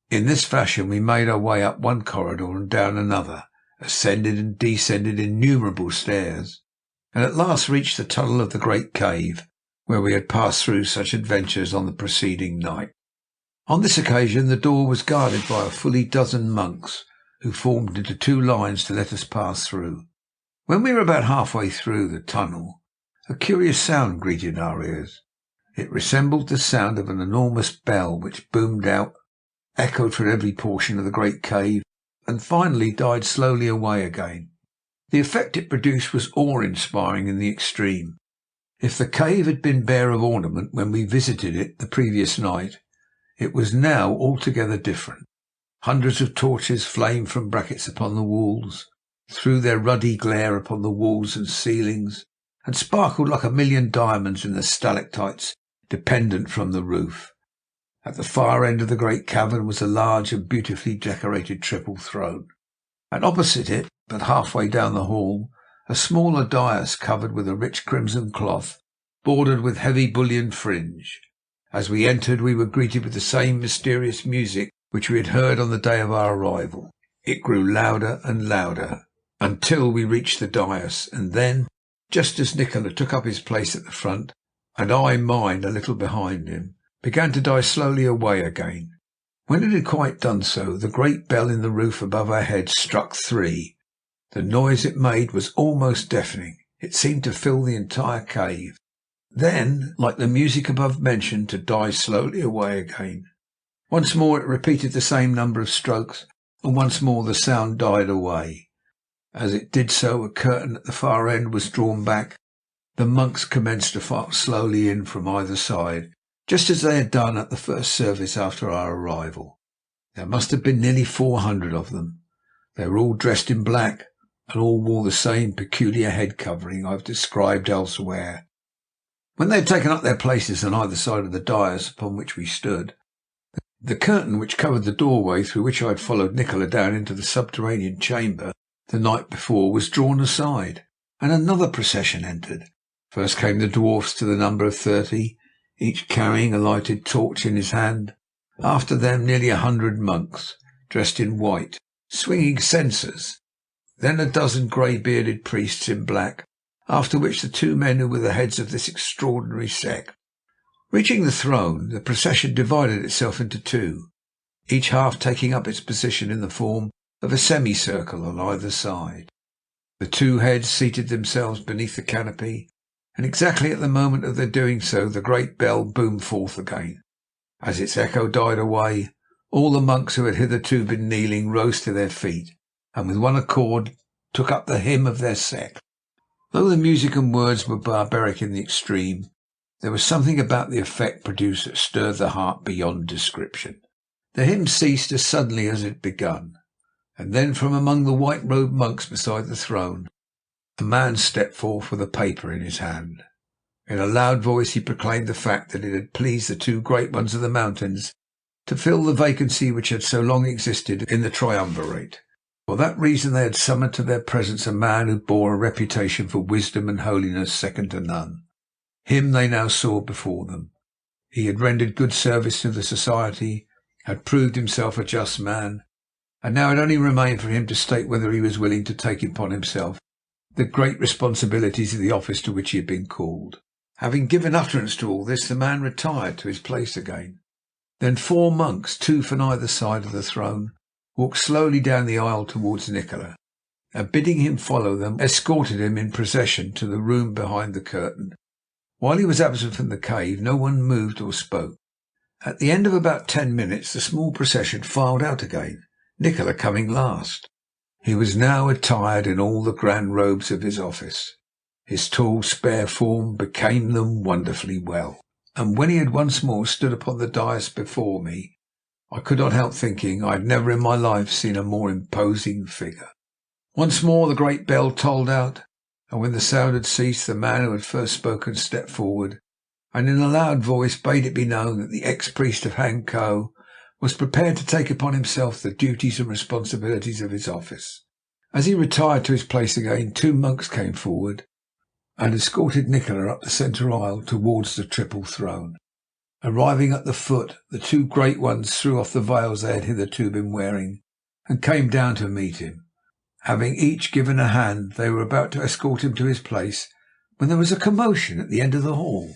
In this fashion we made our way up one corridor and down another, ascended and descended innumerable stairs, and at last reached the tunnel of the great cave, where we had passed through such adventures on the preceding night. On this occasion the door was guarded by a fully dozen monks, who formed into 2 lines to let us pass through. When we were about halfway through the tunnel, a curious sound greeted our ears. It resembled the sound of an enormous bell which boomed out, echoed from every portion of the great cave, and finally died slowly away again. The effect it produced was awe-inspiring in the extreme. If the cave had been bare of ornament when we visited it the previous night, it was now altogether different. Hundreds of torches flamed from brackets upon the walls, threw their ruddy glare upon the walls and ceilings, and sparkled like 1,000,000 diamonds in the stalactites dependent from the roof. At the far end of the great cavern was a large and beautifully decorated triple throne, and opposite it, but halfway down the hall, a smaller dais covered with a rich crimson cloth bordered with heavy bullion fringe. As we entered we were greeted with the same mysterious music which we had heard on the day of our arrival. It grew louder and louder until we reached the dais, and then, just as Nikola took up his place at the front, and I mine a little behind him, began to die slowly away again. When it had quite done so, the great bell in the roof above our heads struck 3. The noise it made was almost deafening. It seemed to fill the entire cave. Then, like the music above mentioned, to die slowly away again. Once more it repeated the same number of strokes, and once more the sound died away. As it did so, a curtain at the far end was drawn back. The monks commenced to file slowly in from either side, just as they had done at the first service after our arrival. There must have been nearly 400 of them. They were all dressed in black, and all wore the same peculiar head covering I have described elsewhere. When they had taken up their places on either side of the dais upon which we stood, the curtain which covered the doorway through which I had followed Nikola down into the subterranean chamber the night before was drawn aside, and another procession entered. First came the dwarfs to the number of 30, each carrying a lighted torch in his hand. After them nearly 100 monks, dressed in white, swinging censers. Then a dozen grey-bearded priests in black, after which the 2 men who were the heads of this extraordinary sect. Reaching the throne, the procession divided itself into 2, each half taking up its position in the form of a semicircle on either side. The 2 heads seated themselves beneath the canopy, and exactly at the moment of their doing so the great bell boomed forth again. As its echo died away, all the monks who had hitherto been kneeling rose to their feet, and with one accord took up the hymn of their sect. Though the music and words were barbaric in the extreme, there was something about the effect produced that stirred the heart beyond description. The hymn ceased as suddenly as it had begun, and then from among the white-robed monks beside the throne a man stepped forth with a paper in his hand. In a loud voice he proclaimed the fact that it had pleased the 2 great ones of the mountains to fill the vacancy which had so long existed in the triumvirate. For that reason they had summoned to their presence a man who bore a reputation for wisdom and holiness second to none. Him they now saw before them. He had rendered good service to the society, had proved himself a just man, and now it only remained for him to state whether he was willing to take upon himself the great responsibilities of the office to which he had been called. Having given utterance to all this, the man retired to his place again. Then 4 monks, 2 from either side of the throne, walked slowly down the aisle towards Nikola, and bidding him follow them, escorted him in procession to the room behind the curtain. While he was absent from the cave, no one moved or spoke. At the end of about 10 minutes, the small procession filed out again, Nikola coming last. He was now attired in all the grand robes of his office. His tall, spare form became them wonderfully well, and when he had once more stood upon the dais before me, I could not help thinking I had never in my life seen a more imposing figure. Once more the great bell tolled out, and when the sound had ceased, the man who had first spoken stepped forward, and in a loud voice bade it be known that the ex-priest of Hanko was prepared to take upon himself the duties and responsibilities of his office. As he retired to his place again, 2 monks came forward and escorted Nikola up the centre aisle towards the triple throne. Arriving at the foot, the 2 great ones threw off the veils they had hitherto been wearing and came down to meet him. Having each given a hand, they were about to escort him to his place when there was a commotion at the end of the hall.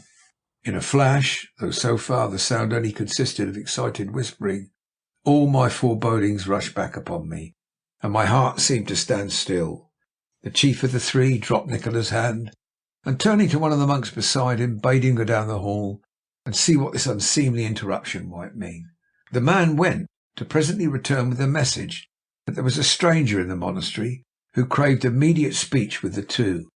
In a flash, though so far the sound only consisted of excited whispering, all my forebodings rushed back upon me, and my heart seemed to stand still. The chief of the 3 dropped Nikola's hand, and turning to one of the monks beside him, bade him go down the hall and see what this unseemly interruption might mean. The man went, to presently return with a message that there was a stranger in the monastery who craved immediate speech with the 2.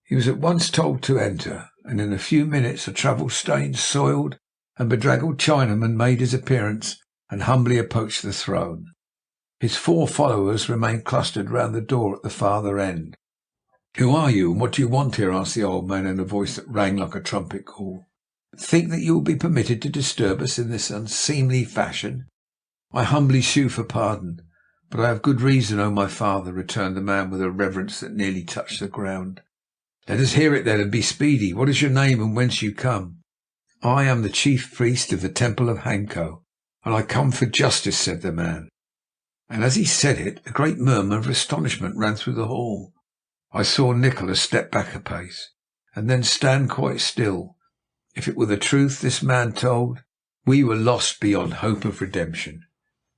He was at once told to enter, and in a few minutes a travel-stained, soiled and bedraggled Chinaman made his appearance and humbly approached the throne. His 4 followers remained clustered round the door at the farther end. "Who are you, and what do you want here?" asked the old man in a voice that rang like a trumpet call. "Think that you will be permitted to disturb us in this unseemly fashion?" "I humbly sue for pardon, but I have good reason, O my father," returned the man with a reverence that nearly touched the ground. "Let us hear it then, and be speedy. What is your name, and whence you come?" "I am the chief priest of the temple of Hanko, and I come for justice," said the man. And as he said it, a great murmur of astonishment ran through the hall. I saw Nikola step back a pace, and then stand quite still. If it were the truth this man told, we were lost beyond hope of redemption.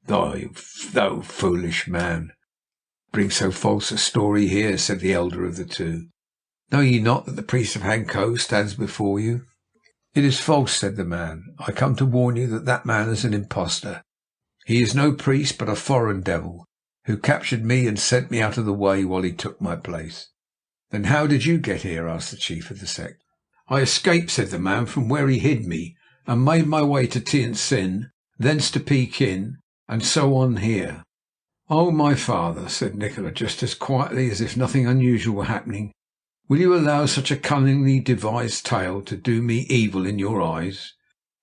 "Thou foolish man, bring so false a story here," said the elder of the 2. "Know ye not that the priest of Hanko stands before you?" "It is false," said the man. "I come to warn you that that man is an impostor. He is no priest, but a foreign devil, who captured me and sent me out of the way while he took my place." "Then how did you get here?" asked the chief of the sect. "I escaped," said the man, "from where he hid me, and made my way to Tientsin, thence to Pekin, and so on here." "Oh, my father," said Nikola, just as quietly as if nothing unusual were happening, "will you allow such a cunningly devised tale to do me evil in your eyes?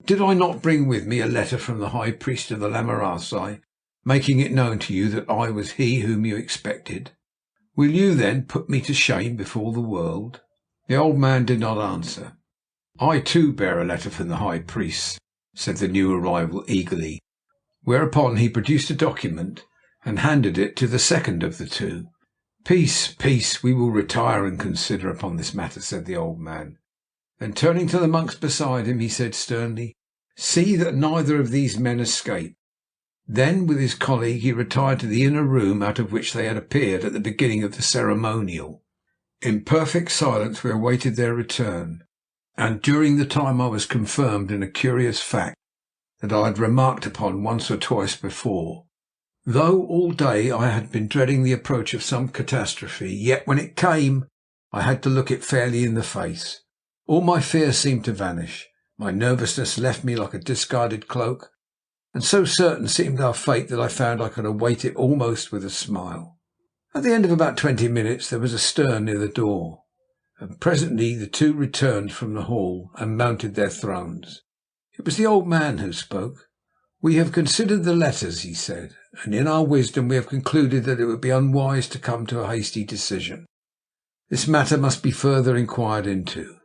Did I not bring with me a letter from the high priest of the Lamarasai, making it known to you that I was he whom you expected? Will you then put me to shame before the world?" The old man did not answer. "I too bear a letter from the high priest," said the new arrival eagerly, whereupon he produced a document and handed it to the second of the 2. "Peace, peace, we will retire and consider upon this matter," said the old man. Then turning to the monks beside him, he said sternly, "See that neither of these men escape." Then with his colleague he retired to the inner room out of which they had appeared at the beginning of the ceremonial. In perfect silence we awaited their return, and during the time I was confirmed in a curious fact that I had remarked upon once or twice before. Though all day I had been dreading the approach of some catastrophe, yet when it came I had to look it fairly in the face. All my fear seemed to vanish. My nervousness left me like a discarded cloak, and so certain seemed our fate that I found I could await it almost with a smile. At the end of about 20 minutes there was a stir near the door, and presently the 2 returned from the hall and mounted their thrones. It was the old man who spoke. "We have considered the letters," he said, and in our wisdom we have concluded that it would be unwise to come to a hasty decision. This matter must be further inquired into."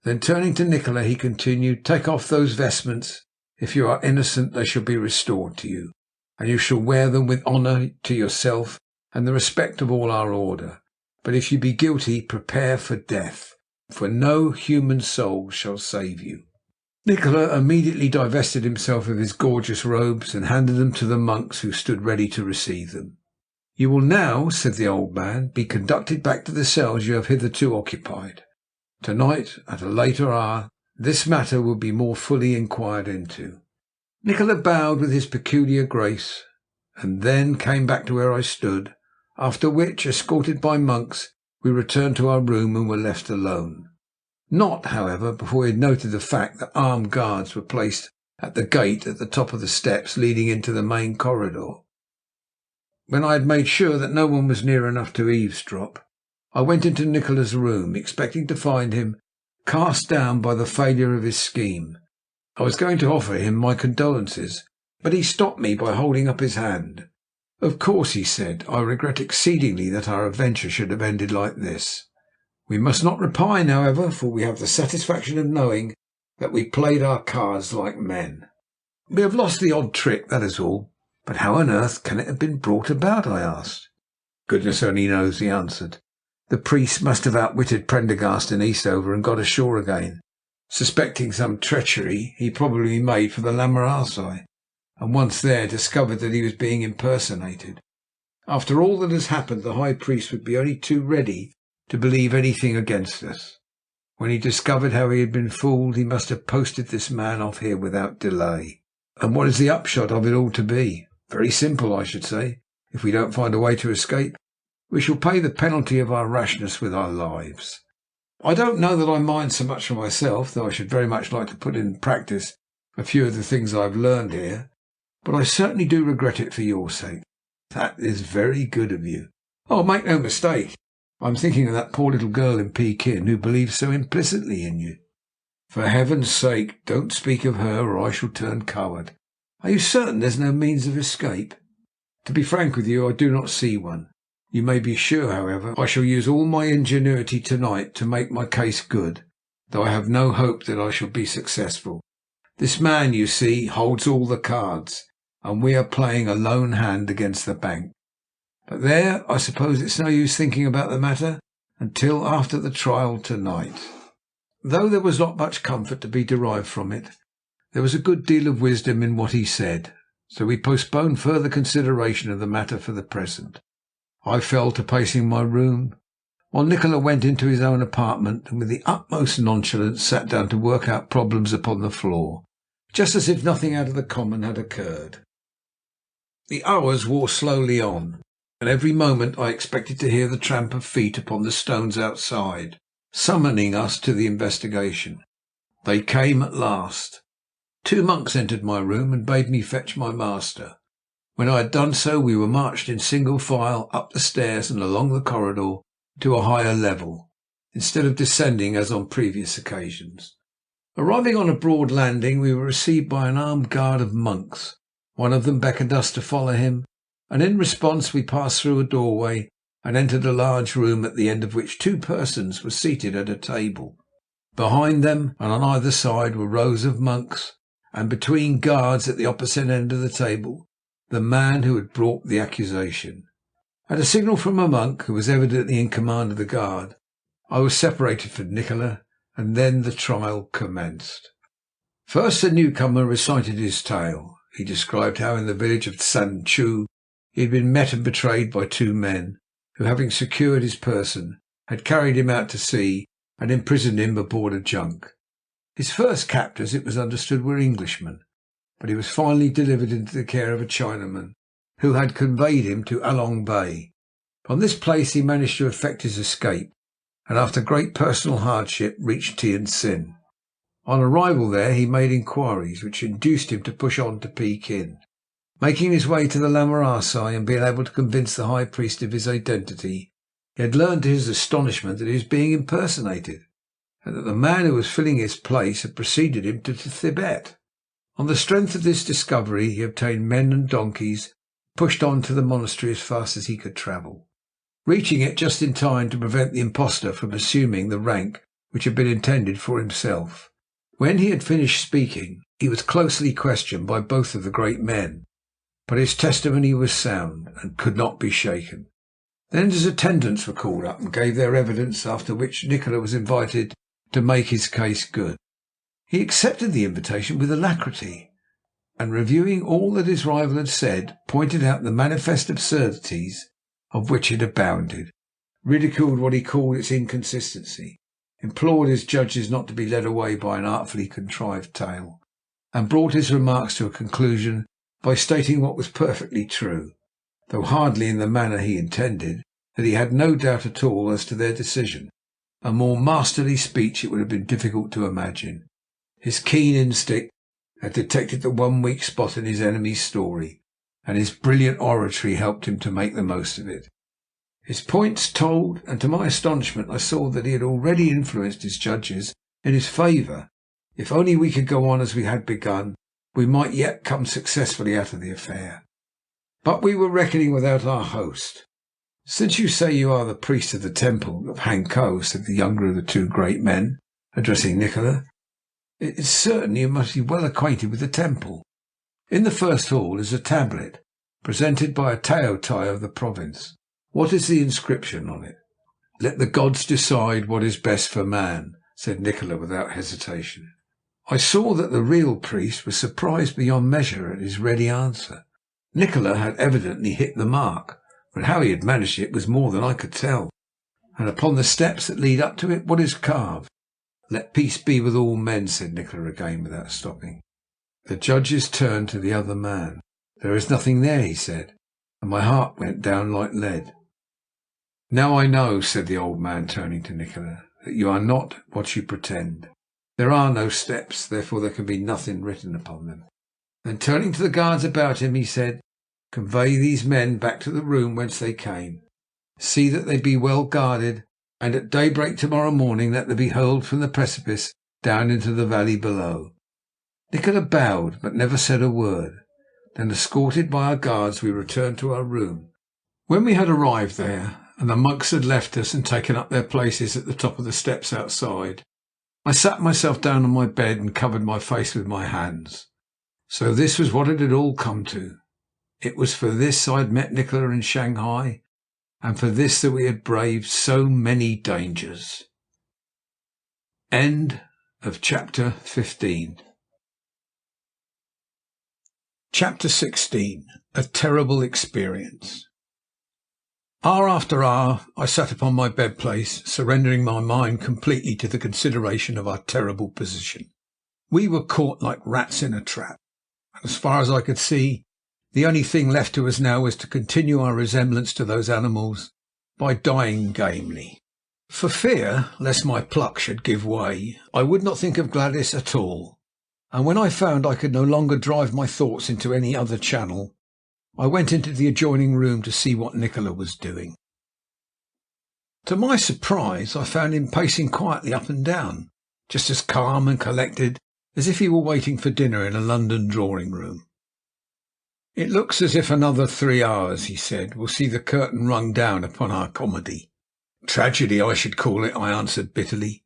Then turning to Nikola, he continued, "Take off those vestments. If you are innocent, they shall be restored to you, and you shall wear them with honour to yourself and the respect of all our order. But if you be guilty, prepare for death, for no human soul shall save you." Nikola immediately divested himself of his gorgeous robes and handed them to the monks, who stood ready to receive them. "You will now," said the old man, "be conducted back to the cells you have hitherto occupied. Tonight, at a later hour, this matter will be more fully inquired into." Nikola bowed with his peculiar grace, and then came back to where I stood, after which, escorted by monks, we returned to our room and were left alone. Not, however, before we had noted the fact that armed guards were placed at the gate at the top of the steps leading into the main corridor. When I had made sure that no one was near enough to eavesdrop, I went into Nikola's room, expecting to find him cast down by the failure of his scheme. I was going to offer him my condolences, but he stopped me by holding up his hand. "Of course," he said, "I regret exceedingly that our adventure should have ended like this. We must not repine, however, for we have the satisfaction of knowing that we played our cards like men. We have lost the odd trick, that is all." "But how on earth can it have been brought about?" I asked. "Goodness only knows," he answered. "The priest must have outwitted Prendergast and Eastover and got ashore again. Suspecting some treachery, he probably made for the Lamarasai, and once there discovered that he was being impersonated. After all that has happened, the high priest would be only too ready to believe anything against us. When he discovered how he had been fooled, he must have posted this man off here without delay. And what is the upshot of it all to be? Very simple, I should say. If we don't find a way to escape, we shall pay the penalty of our rashness with our lives. I don't know that I mind so much for myself, though I should very much like to put in practice a few of the things I have learned here, but I certainly do regret it for your sake." "That is very good of you." "Oh, make no mistake. I am thinking of that poor little girl in Pekin who believes so implicitly in you." "For heaven's sake, don't speak of her, or I shall turn coward. Are you certain there is no means of escape?" "To be frank with you, I do not see one. You may be sure, however, I shall use all my ingenuity tonight to make my case good, though I have no hope that I shall be successful. This man, you see, holds all the cards, and we are playing a lone hand against the bank. But there, I suppose it's no use thinking about the matter until after the trial tonight." Though there was not much comfort to be derived from it, there was a good deal of wisdom in what he said, so we postponed further consideration of the matter for the present. I fell to pacing my room, while Nikola went into his own apartment and with the utmost nonchalance sat down to work out problems upon the floor, just as if nothing out of the common had occurred. The hours wore slowly on, and every moment I expected to hear the tramp of feet upon the stones outside, summoning us to the investigation. They came at last. 2 monks entered my room and bade me fetch my master. When I had done so, we were marched in single file up the stairs and along the corridor to a higher level, instead of descending as on previous occasions. Arriving on a broad landing, we were received by an armed guard of monks. One of them beckoned us to follow him, and in response we passed through a doorway and entered a large room, at the end of which 2 persons were seated at a table. Behind them and on either side were rows of monks, and between guards at the opposite end of the table the man who had brought the accusation. At a signal from a monk, who was evidently in command of the guard, I was separated from Nikola, and then the trial commenced. First the newcomer recited his tale. He described how in the village of Sanchu he had been met and betrayed by 2 men, who, having secured his person, had carried him out to sea and imprisoned him aboard a junk. His first captors, it was understood, were Englishmen, but he was finally delivered into the care of a Chinaman, who had conveyed him to Along Bay. From this place he managed to effect his escape, and after great personal hardship reached Tientsin. On arrival there he made inquiries which induced him to push on to Pekin. Making his way to the Lamarasai and being able to convince the high priest of his identity, he had learned to his astonishment that he was being impersonated, and that the man who was filling his place had preceded him to Tibet. On the strength of this discovery he obtained men and donkeys pushed on to the monastery as fast as he could travel, reaching it just in time to prevent the impostor from assuming the rank which had been intended for himself. When he had finished speaking, he was closely questioned by both of the great men, but his testimony was sound and could not be shaken. Then his attendants were called up and gave their evidence, after which Nikola was invited to make his case good. He accepted the invitation with alacrity, and reviewing all that his rival had said, pointed out the manifest absurdities of which it abounded, ridiculed what he called its inconsistency, implored his judges not to be led away by an artfully contrived tale, and brought his remarks to a conclusion by stating what was perfectly true, though hardly in the manner he intended, that he had no doubt at all as to their decision. A more masterly speech it would have been difficult to imagine. His keen instinct had detected the one weak spot in his enemy's story, and his brilliant oratory helped him to make the most of it. His points told, and to my astonishment I saw that he had already influenced his judges in his favour. If only we could go on as we had begun, we might yet come successfully out of the affair. But we were reckoning without our host. "Since you say you are the priest of the temple of Hanko," said the younger of the two great men, addressing Nikola, "it is certain you must be well acquainted with the temple. In the first hall is a tablet, presented by a Taotai of the province. What is the inscription on it?" "Let the gods decide what is best for man," said Nikola without hesitation. I saw that the real priest was surprised beyond measure at his ready answer. Nikola had evidently hit the mark, but how he had managed it was more than I could tell. "And upon the steps that lead up to it, what is carved?" "Let peace be with all men," said Nikola again without stopping. The judges turned to the other man. "There is nothing there," he said, and my heart went down like lead. "Now I know," said the old man, turning to Nikola, "that you are not what you pretend. There are no steps, therefore there can be nothing written upon them." Then turning to the guards about him, he said, "Convey these men back to the room whence they came. See that they be well guarded, and at daybreak tomorrow morning let them be hurled from the precipice down into the valley below." Nikola bowed, but never said a word. Then, escorted by our guards, we returned to our room. When we had arrived there, and the monks had left us and taken up their places at the top of the steps outside, I sat myself down on my bed and covered my face with my hands. So this was what it had all come to. It was for this I had met Nikola in Shanghai, and for this that we had braved so many dangers. End of chapter 15. Chapter 16. A terrible experience. Hour after hour I sat upon my bed-place, surrendering my mind completely to the consideration of our terrible position. We were caught like rats in a trap, and as far as I could see, the only thing left to us now was to continue our resemblance to those animals by dying gamely. For fear lest my pluck should give way, I would not think of Gladys at all, and when I found I could no longer drive my thoughts into any other channel, I went into the adjoining room to see what Nikola was doing. To my surprise, I found him pacing quietly up and down, just as calm and collected as if he were waiting for dinner in a London drawing-room. "It looks as if another 3 hours," he said, "will see the curtain rung down upon our comedy." "Tragedy, I should call it," I answered bitterly.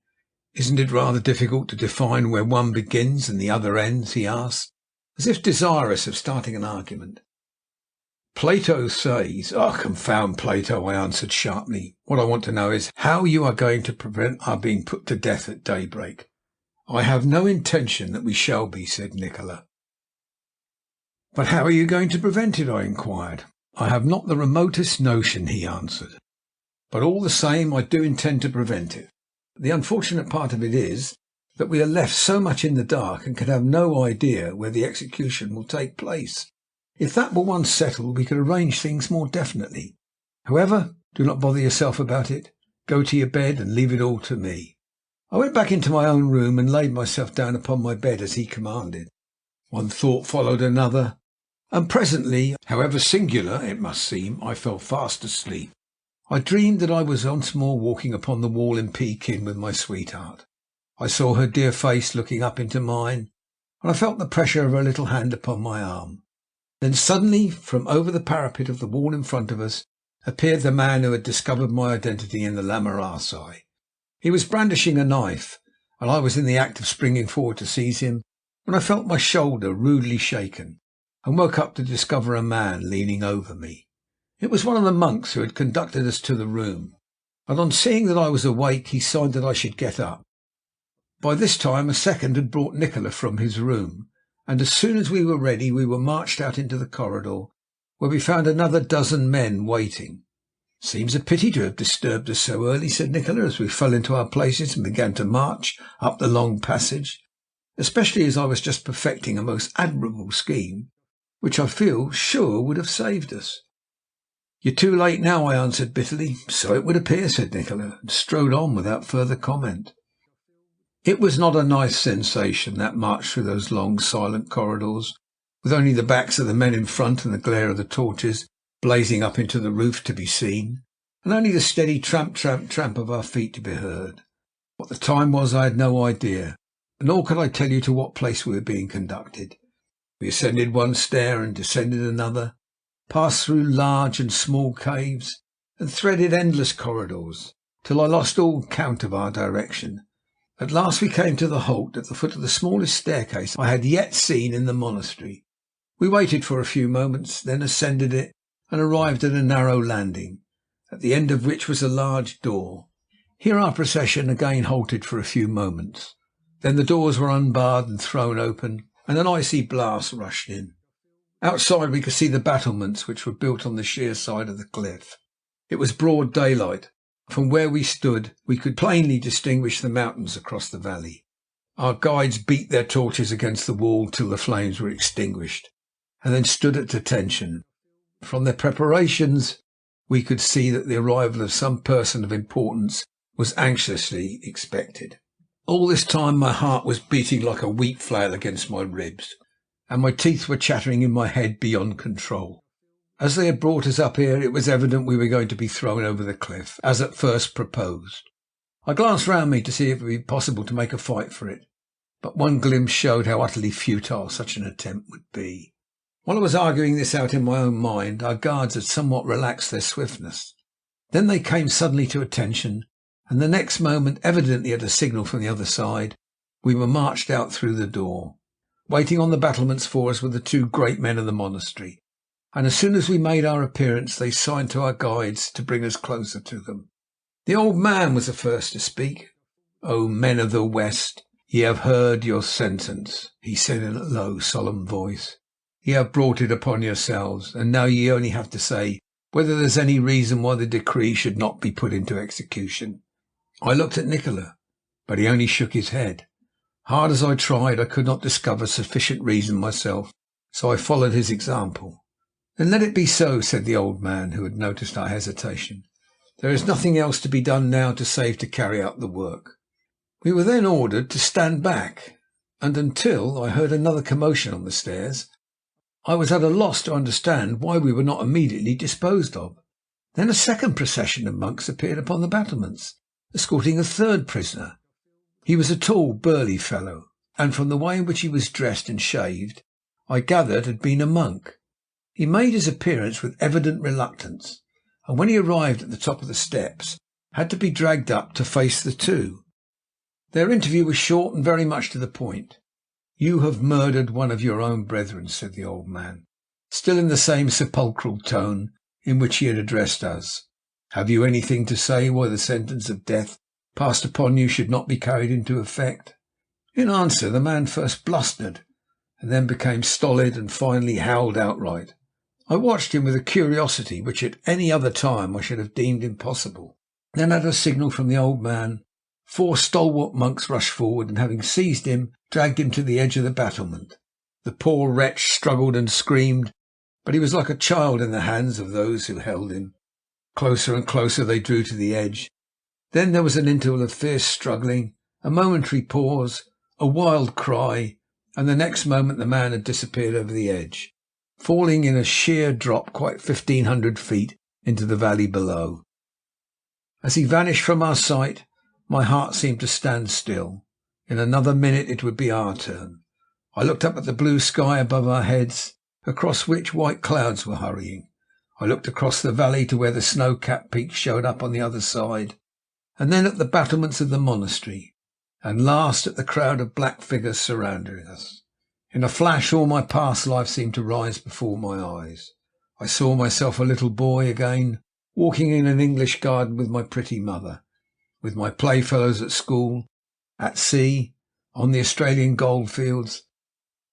"Isn't it rather difficult to define where one begins and the other ends?" he asked, as if desirous of starting an argument. "Plato says—" "Oh, confound Plato," I answered sharply. "What I want to know is how you are going to prevent our being put to death at daybreak." "I have no intention that we shall be," said Nikola. "But how are you going to prevent it?" I inquired. "I have not the remotest notion," he answered. "But all the same I do intend to prevent it. The unfortunate part of it is that we are left so much in the dark and can have no idea where the execution will take place. If that were once settled, we could arrange things more definitely. However, do not bother yourself about it. Go to your bed and leave it all to me." I went back into my own room and laid myself down upon my bed as he commanded. One thought followed another, and presently, however singular it must seem, I fell fast asleep. I dreamed that I was once more walking upon the wall in Pekin with my sweetheart. I saw her dear face looking up into mine, and I felt the pressure of her little hand upon my arm. Then suddenly, from over the parapet of the wall in front of us, appeared the man who had discovered my identity in the Lamarasai. He was brandishing a knife, and I was in the act of springing forward to seize him when I felt my shoulder rudely shaken, and woke up to discover a man leaning over me. It was one of the monks who had conducted us to the room, and on seeing that I was awake, he signed that I should get up. By this time a second had brought Nikola from his room, and as soon as we were ready we were marched out into the corridor, where we found another dozen men waiting. "Seems a pity to have disturbed us so early," said Nikola, as we fell into our places and began to march up the long passage, "especially as I was just perfecting a most admirable scheme, which I feel sure would have saved us." "You're too late now," I answered bitterly. "So it would appear," said Nikola, and strode on without further comment. It was not a nice sensation, that march through those long, silent corridors, with only the backs of the men in front and the glare of the torches blazing up into the roof to be seen, and only the steady tramp, tramp, tramp of our feet to be heard. What the time was I had no idea, nor could I tell you to what place we were being conducted. We ascended one stair and descended another, passed through large and small caves, and threaded endless corridors, till I lost all count of our direction. At last we came to the halt at the foot of the smallest staircase I had yet seen in the monastery. We waited for a few moments, then ascended it, and arrived at a narrow landing, at the end of which was a large door. Here our procession again halted for a few moments. Then the doors were unbarred and thrown open, and an icy blast rushed in. Outside we could see the battlements, which were built on the sheer side of the cliff. It was broad daylight. From where we stood we could plainly distinguish the mountains across the valley. Our guides beat their torches against the wall till the flames were extinguished, and then stood at attention. From their preparations we could see that the arrival of some person of importance was anxiously expected. All this time my heart was beating like a wheat flail against my ribs, and my teeth were chattering in my head beyond control. As they had brought us up here, it was evident we were going to be thrown over the cliff, as at first proposed. I glanced round me to see if it would be possible to make a fight for it, but one glimpse showed how utterly futile such an attempt would be. While I was arguing this out in my own mind, our guards had somewhat relaxed their swiftness. Then they came suddenly to attention, and the next moment, evidently at a signal from the other side, we were marched out through the door. Waiting on the battlements for us were the two great men of the monastery, and as soon as we made our appearance they signed to our guides to bring us closer to them. The old man was the first to speak. "O men of the West, ye have heard your sentence," he said in a low, solemn voice. "Ye have brought it upon yourselves, and now ye only have to say whether there is any reason why the decree should not be put into execution." I looked at Nikola, but he only shook his head. Hard as I tried, I could not discover sufficient reason myself, so I followed his example. "Then let it be so," said the old man, who had noticed our hesitation. "There is nothing else to be done now save to carry out the work." We were then ordered to stand back, and until I heard another commotion on the stairs, I was at a loss to understand why we were not immediately disposed of. Then a second procession of monks appeared upon the battlements, escorting a third prisoner. He was a tall, burly fellow, and from the way in which he was dressed and shaved, I gathered had been a monk. He made his appearance with evident reluctance, and when he arrived at the top of the steps, had to be dragged up to face the two. Their interview was short and very much to the point. "You have murdered one of your own brethren," said the old man, still in the same sepulchral tone in which he had addressed us. "Have you anything to say why the sentence of death passed upon you should not be carried into effect?" In answer, the man first blustered, and then became stolid, and finally howled outright. I watched him with a curiosity which at any other time I should have deemed impossible. Then, at a signal from the old man, 4 stalwart monks rushed forward, and having seized him, dragged him to the edge of the battlement. The poor wretch struggled and screamed, but he was like a child in the hands of those who held him. Closer and closer they drew to the edge. Then there was an interval of fierce struggling, a momentary pause, a wild cry, and the next moment the man had disappeared over the edge, falling in a sheer drop quite 1,500 feet into the valley below. As he vanished from our sight, my heart seemed to stand still. In another minute it would be our turn. I looked up at the blue sky above our heads, across which white clouds were hurrying. I looked across the valley to where the snow-capped peaks showed up on the other side, and then at the battlements of the monastery, and last at the crowd of black figures surrounding us. In a flash all my past life seemed to rise before my eyes. I saw myself a little boy again, walking in an English garden with my pretty mother, with my playfellows at school, at sea, on the Australian goldfields,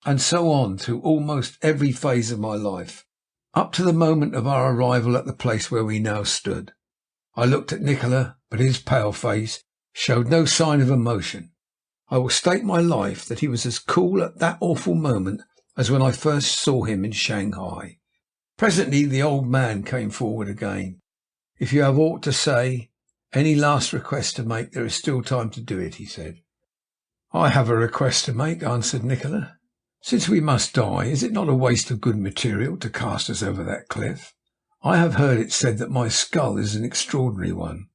and so on through almost every phase of my life, up to the moment of our arrival at the place where we now stood. I looked at Nikola, but his pale face showed no sign of emotion. I will stake my life that he was as cool at that awful moment as when I first saw him in Shanghai. Presently the old man came forward again. "If you have aught to say, any last request to make, there is still time to do it," he said. "I have a request to make," answered Nikola. "Since we must die, is it not a waste of good material to cast us over that cliff? I have heard it said that my skull is an extraordinary one,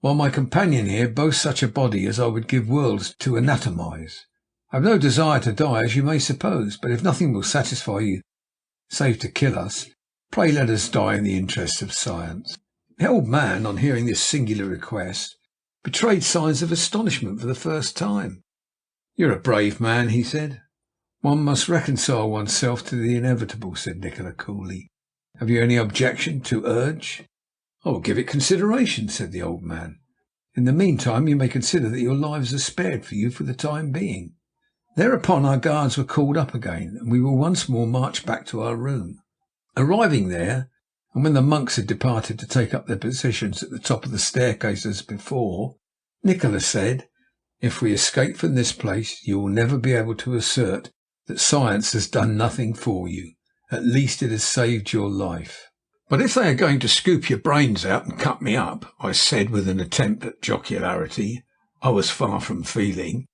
while my companion here boasts such a body as I would give worlds to anatomize. I have no desire to die, as you may suppose, but if nothing will satisfy you save to kill us, pray let us die in the interests of science." The old man, on hearing this singular request, betrayed signs of astonishment for the first time. "You're a brave man," he said. "One must reconcile oneself to the inevitable," said Nikola coolly. "Have you any objection to urge?" "I will give it consideration," said the old man. "In the meantime you may consider that your lives are spared for you for the time being." Thereupon our guards were called up again, and we were once more marched back to our room. Arriving there, and when the monks had departed to take up their positions at the top of the staircase as before, Nikola said, "If we escape from this place, you will never be able to assert that science has done nothing for you. At least it has saved your life." "But if they are going to scoop your brains out and cut me up," I said with an attempt at jocularity I was far from feeling,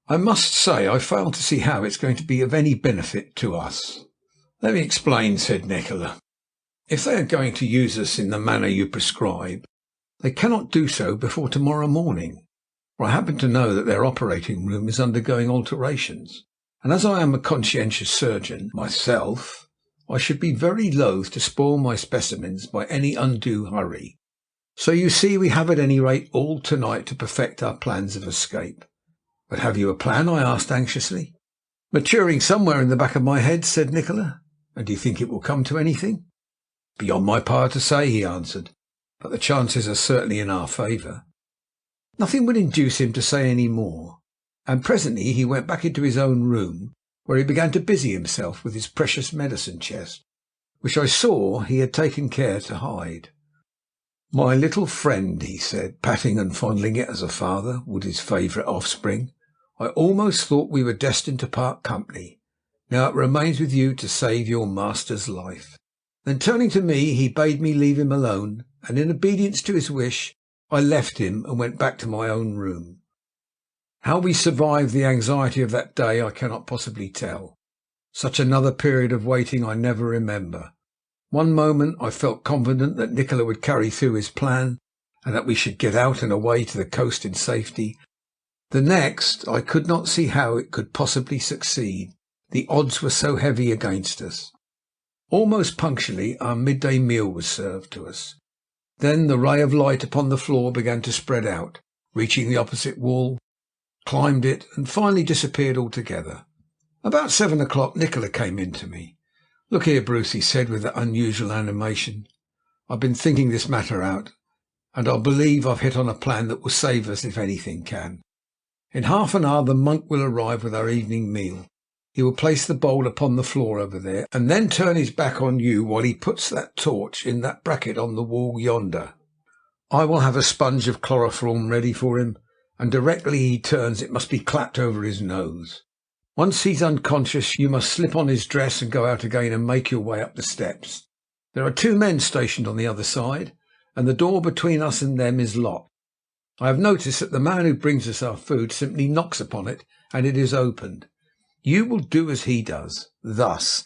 "I must say I fail to see how it's going to be of any benefit to us." "Let me explain," said Nikola. "If they are going to use us in the manner you prescribe, they cannot do so before tomorrow morning, for I happen to know that their operating room is undergoing alterations, and as I am a conscientious surgeon myself, I should be very loath to spoil my specimens by any undue hurry. So you see we have at any rate all tonight to perfect our plans of escape." "But have you a plan?" I asked anxiously. "Maturing somewhere in the back of my head," said Nikola. "And do you think it will come to anything?" "Beyond my power to say," he answered, "but the chances are certainly in our favour." Nothing would induce him to say any more, and presently he went back into his own room, where he began to busy himself with his precious medicine chest, which I saw he had taken care to hide. "My little friend," he said, patting and fondling it as a father would his favourite offspring, "I almost thought we were destined to part company. Now it remains with you to save your master's life." Then turning to me, he bade me leave him alone, and in obedience to his wish I left him and went back to my own room. How we survived the anxiety of that day I cannot possibly tell. Such another period of waiting I never remember. One moment I felt confident that Nikola would carry through his plan, and that we should get out and away to the coast in safety. The next I could not see how it could possibly succeed. The odds were so heavy against us. Almost punctually our midday meal was served to us. Then the ray of light upon the floor began to spread out, reaching the opposite wall, climbed it, and finally disappeared altogether. About 7 o'clock Nikola came in to me. "Look here, Bruce," he said with that unusual animation. "I've been thinking this matter out, and I believe I've hit on a plan that will save us if anything can. In half an hour the monk will arrive with our evening meal. He will place the bowl upon the floor over there, and then turn his back on you while he puts that torch in that bracket on the wall yonder. I will have a sponge of chloroform ready for him, and directly he turns it must be clapped over his nose. Once he's unconscious, you must slip on his dress and go out again and make your way up the steps. There are 2 men stationed on the other side, and the door between us and them is locked. I have noticed that the man who brings us our food simply knocks upon it, and it is opened. You will do as he does, thus,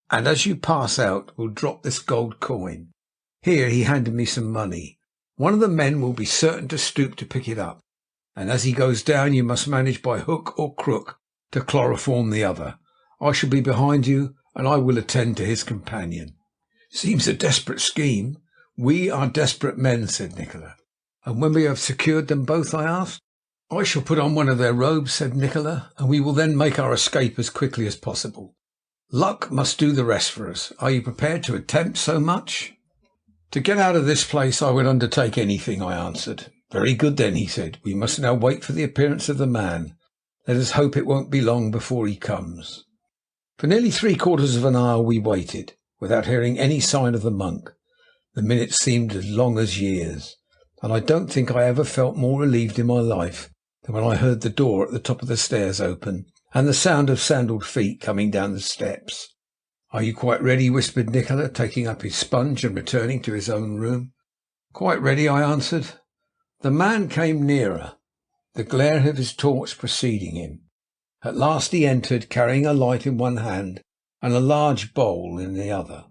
and as you pass out will drop this gold coin. Here," he handed me some money. "One of the men will be certain to stoop to pick it up, and as he goes down you must manage by hook or crook to chloroform the other. I shall be behind you, and I will attend to his companion." "Seems a desperate scheme." "We are desperate men," said Nikola. "And when we have secured them both?" I asked. "I shall put on one of their robes," said Nikola, "and we will then make our escape as quickly as possible. Luck must do the rest for us. Are you prepared to attempt so much?" "To get out of this place I would undertake anything," I answered. "Very good then," he said. "We must now wait for the appearance of the man. Let us hope it won't be long before he comes." For nearly 3/4 of an hour we waited, without hearing any sign of the monk. The minutes seemed as long as years, and I don't think I ever felt more relieved in my life than when I heard the door at the top of the stairs open and the sound of sandalled feet coming down the steps. "Are you quite ready?" whispered Nikola, taking up his sponge and returning to his own room. "Quite ready," I answered. The man came nearer, the glare of his torch preceding him. At last he entered, carrying a light in one hand and a large bowl in the other.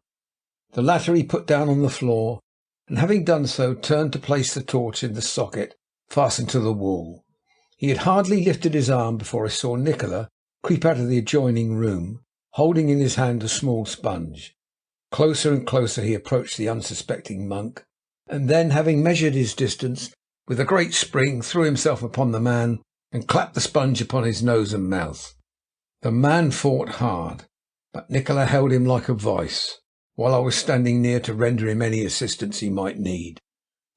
The latter he put down on the floor, and having done so, turned to place the torch in the socket fastened to the wall. He had hardly lifted his arm before I saw Nikola creep out of the adjoining room, holding in his hand a small sponge. Closer and closer he approached the unsuspecting monk, and then, having measured his distance, with a great spring threw himself upon the man and clapped the sponge upon his nose and mouth. The man fought hard, but Nikola held him like a vice, while I was standing near to render him any assistance he might need.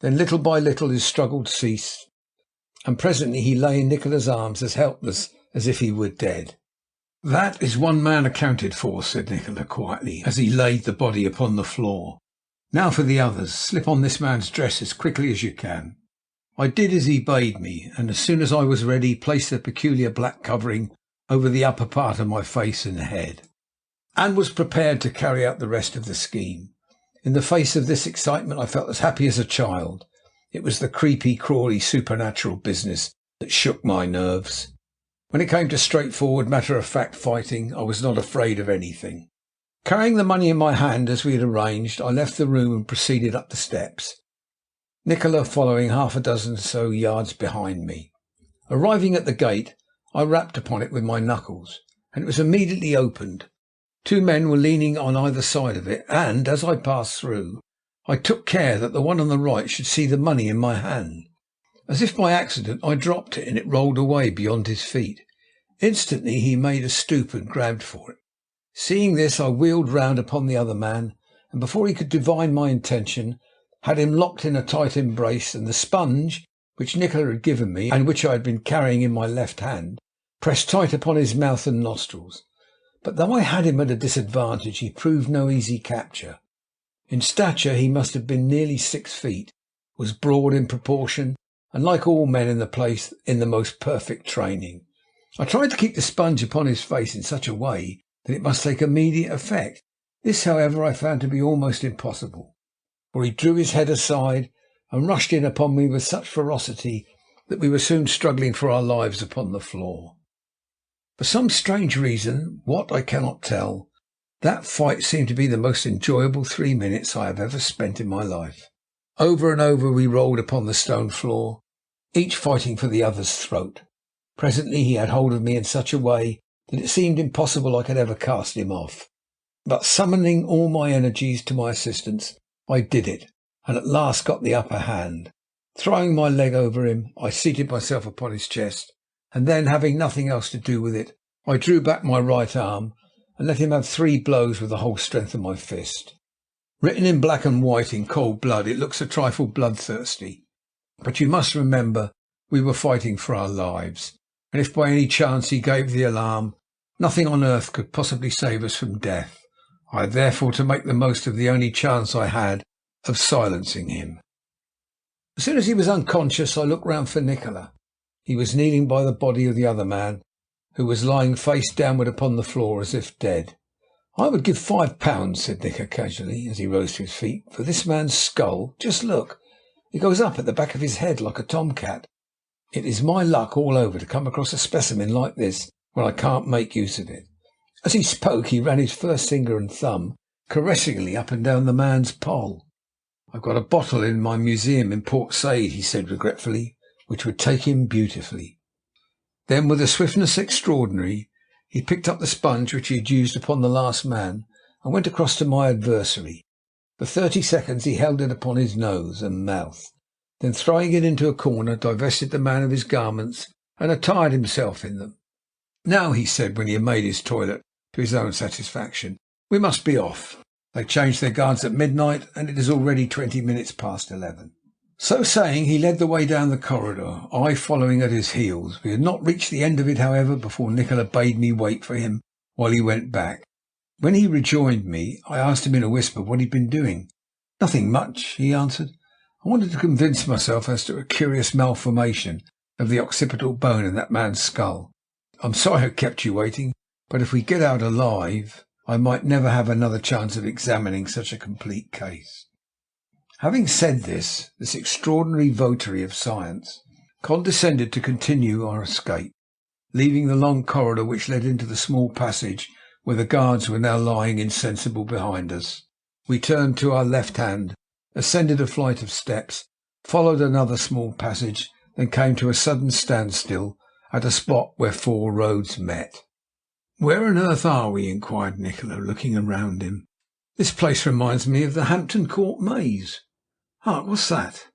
Then little by little his struggles ceased, and presently he lay in Nikola's arms as helpless as if he were dead. "That is one man accounted for," said Nikola quietly, as he laid the body upon the floor. "Now for the others. Slip on this man's dress as quickly as you can." I did as he bade me, and as soon as I was ready, placed the peculiar black covering over the upper part of my face and head, and was prepared to carry out the rest of the scheme. In the face of this excitement I felt as happy as a child. It was the creepy, crawly, supernatural business that shook my nerves. When it came to straightforward, matter-of-fact fighting, I was not afraid of anything. Carrying the money in my hand as we had arranged, I left the room and proceeded up the steps, Nikola following half a dozen so yards behind me. Arriving at the gate, I rapped upon it with my knuckles, and it was immediately opened. 2 men were leaning on either side of it, and, as I passed through, I took care that the one on the right should see the money in my hand. As if by accident I dropped it, and it rolled away beyond his feet. Instantly he made a stoop and grabbed for it. Seeing this, I wheeled round upon the other man, and before he could divine my intention, had him locked in a tight embrace, and the sponge, which Nikola had given me, and which I had been carrying in my left hand, pressed tight upon his mouth and nostrils. But though I had him at a disadvantage, he proved no easy capture. In stature he must have been nearly 6 feet, was broad in proportion, and like all men in the place, in the most perfect training. I tried to keep the sponge upon his face in such a way that it must take immediate effect. This, however, I found to be almost impossible, for he drew his head aside and rushed in upon me with such ferocity that we were soon struggling for our lives upon the floor. For some strange reason, what I cannot tell, that fight seemed to be the most enjoyable 3 minutes I have ever spent in my life. Over and over we rolled upon the stone floor, each fighting for the other's throat. Presently he had hold of me in such a way that it seemed impossible I could ever cast him off. But summoning all my energies to my assistance, I did it, and at last got the upper hand. Throwing my leg over him, I seated myself upon his chest, and then, having nothing else to do with it, I drew back my right arm and let him have 3 blows with the whole strength of my fist. Written in black and white in cold blood, it looks a trifle bloodthirsty, but you must remember we were fighting for our lives, and if by any chance he gave the alarm, nothing on earth could possibly save us from death. I had therefore to make the most of the only chance I had of silencing him. As soon as he was unconscious, I looked round for Nikola. He was kneeling by the body of the other man, who was lying face downward upon the floor as if dead. "I would give £5," said Nikola casually, as he rose to his feet, "for this man's skull. Just look. It goes up at the back of his head like a tomcat. It is my luck all over to come across a specimen like this when I can't make use of it." As he spoke, he ran his first finger and thumb caressingly up and down the man's poll. "I've got a bottle in my museum in Port Said," he said regretfully, "which would take him beautifully." Then, with a swiftness extraordinary, He picked up the sponge which he had used upon the last man and went across to my adversary. For 30 seconds he held it upon his nose and mouth, then throwing it into a corner, divested the man of his garments and attired himself in them. "Now," he said, when he had made his toilet to his own satisfaction, "we must be off. They changed their guards at midnight, and it is already 20 minutes past 11. So saying, he led the way down the corridor, I following at his heels. We had not reached the end of it, however, before Nikola bade me wait for him while he went back. When he rejoined me, I asked him in a whisper what he'd been doing. "Nothing much," he answered. "I wanted to convince myself as to a curious malformation of the occipital bone in that man's skull. I'm sorry I kept you waiting, but if we get out alive, I might never have another chance of examining such a complete case." Having said this extraordinary votary of science condescended to continue our escape, leaving the long corridor which led into the small passage where the guards were now lying insensible behind us. We turned to our left hand, ascended a flight of steps, followed another small passage, then came to a sudden standstill at a spot where 4 roads met. "Where on earth are we?" inquired Nikola, looking around him. "This place reminds me of the Hampton Court maze." "Hark, what's that?"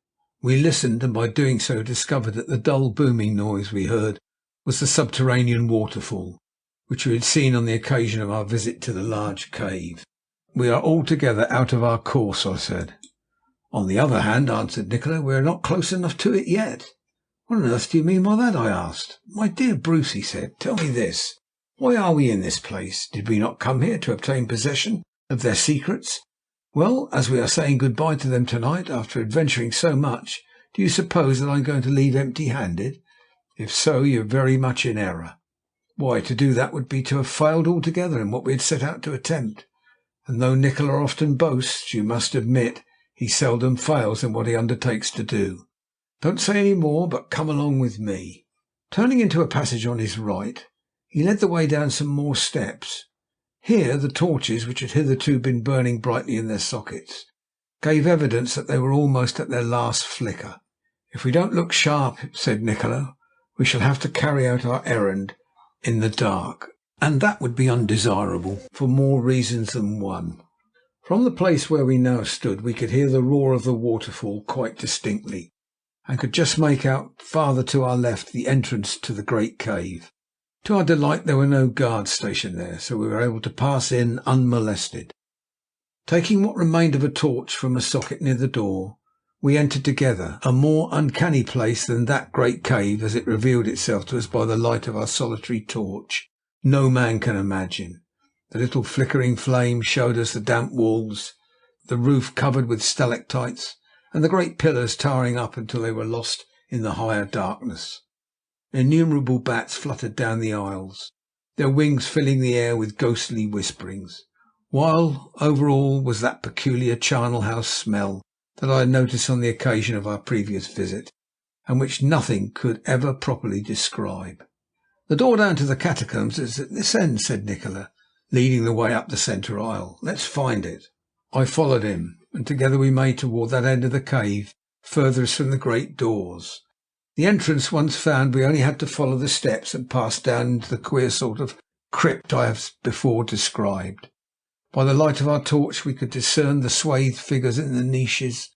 We listened, and by doing so discovered that the dull booming noise we heard was the subterranean waterfall, which we had seen on the occasion of our visit to the large cave. "We are altogether out of our course," I said. "On the other hand," answered Nikola, "we are not close enough to it yet." "What on earth do you mean by that?" I asked. "My dear Bruce," he said, "tell me this. Why are we in this place? Did we not come here to obtain possession of their secrets? Well, as we are saying good-bye to them tonight, after adventuring so much, do you suppose that I am going to leave empty-handed? If so, you are very much in error. Why, to do that would be to have failed altogether in what we had set out to attempt. And though Nikola often boasts, you must admit he seldom fails in what he undertakes to do. Don't say any more, but come along with me." Turning into a passage on his right, he led the way down some more steps. Here the torches, which had hitherto been burning brightly in their sockets, gave evidence that they were almost at their last flicker. "If we don't look sharp," said Nikola, "we shall have to carry out our errand in the dark, and that would be undesirable for more reasons than one." From the place where we now stood we could hear the roar of the waterfall quite distinctly, and could just make out farther to our left the entrance to the great cave. To our delight there were no guards stationed there, so we were able to pass in unmolested. Taking what remained of a torch from a socket near the door, we entered together, a more uncanny place than that great cave, as it revealed itself to us by the light of our solitary torch, no man can imagine. The little flickering flame showed us the damp walls, the roof covered with stalactites, and the great pillars towering up until they were lost in the higher darkness. Innumerable bats fluttered down the aisles, their wings filling the air with ghostly whisperings, while over all was that peculiar charnel house smell that I had noticed on the occasion of our previous visit, and which nothing could ever properly describe. "The door down to the catacombs is at this end," said Nikola, leading the way up the centre aisle. "Let's find it." I followed him, and together we made toward that end of the cave furthest from the great doors. The entrance once found, we only had to follow the steps and pass down into the queer sort of crypt I have before described. By the light of our torch we could discern the swathed figures in the niches.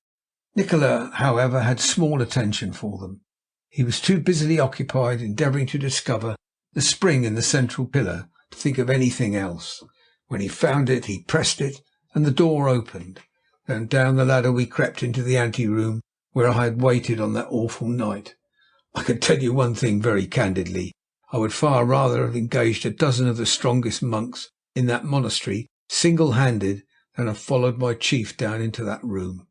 Nikola, however, had small attention for them. He was too busily occupied endeavouring to discover the spring in the central pillar to think of anything else. When he found it, he pressed it, and the door opened. Then down the ladder we crept into the anteroom where I had waited on that awful night. I can tell you one thing very candidly. I would far rather have engaged a dozen of the strongest monks in that monastery single-handed than have followed my chief down into that room.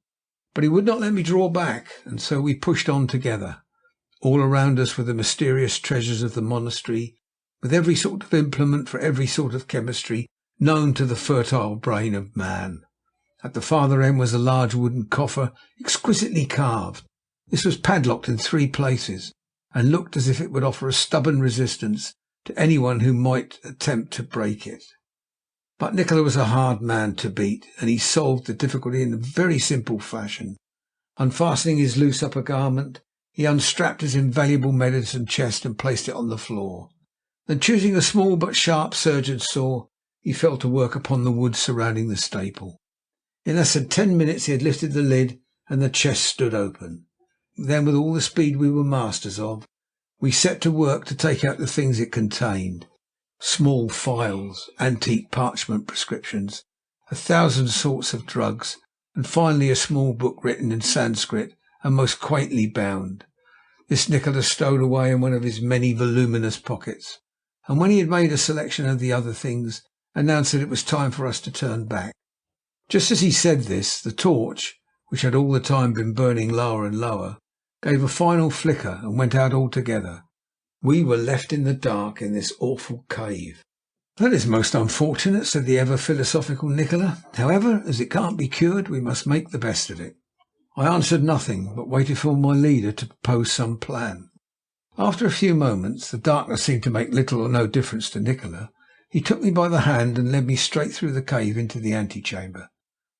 But he would not let me draw back, and so we pushed on together. All around us were the mysterious treasures of the monastery, with every sort of implement for every sort of chemistry known to the fertile brain of man. At the farther end was a large wooden coffer, exquisitely carved. This was padlocked in 3 places, and looked as if it would offer a stubborn resistance to anyone who might attempt to break it. But Nikola was a hard man to beat, and he solved the difficulty in a very simple fashion. Unfastening his loose upper garment, he unstrapped his invaluable medicine chest and placed it on the floor. Then, choosing a small but sharp surgeon's saw, he fell to work upon the wood surrounding the staple. In less than 10 minutes he had lifted the lid, and the chest stood open. Then, with all the speed we were masters of, we set to work to take out the things it contained: small phials, antique parchment prescriptions, 1,000 sorts of drugs, and finally a small book written in Sanskrit and most quaintly bound. This Nikola stowed away in one of his many voluminous pockets, and when he had made a selection of the other things, announced that it was time for us to turn back. Just as he said this, the torch, which had all the time been burning lower and lower, gave a final flicker and went out altogether. We were left in the dark in this awful cave. "That is most unfortunate," said the ever philosophical Nikola. "However, as it can't be cured, we must make the best of it." I answered nothing, but waited for my leader to propose some plan. After a few moments, the darkness seemed to make little or no difference to Nikola. He took me by the hand and led me straight through the cave into the antechamber.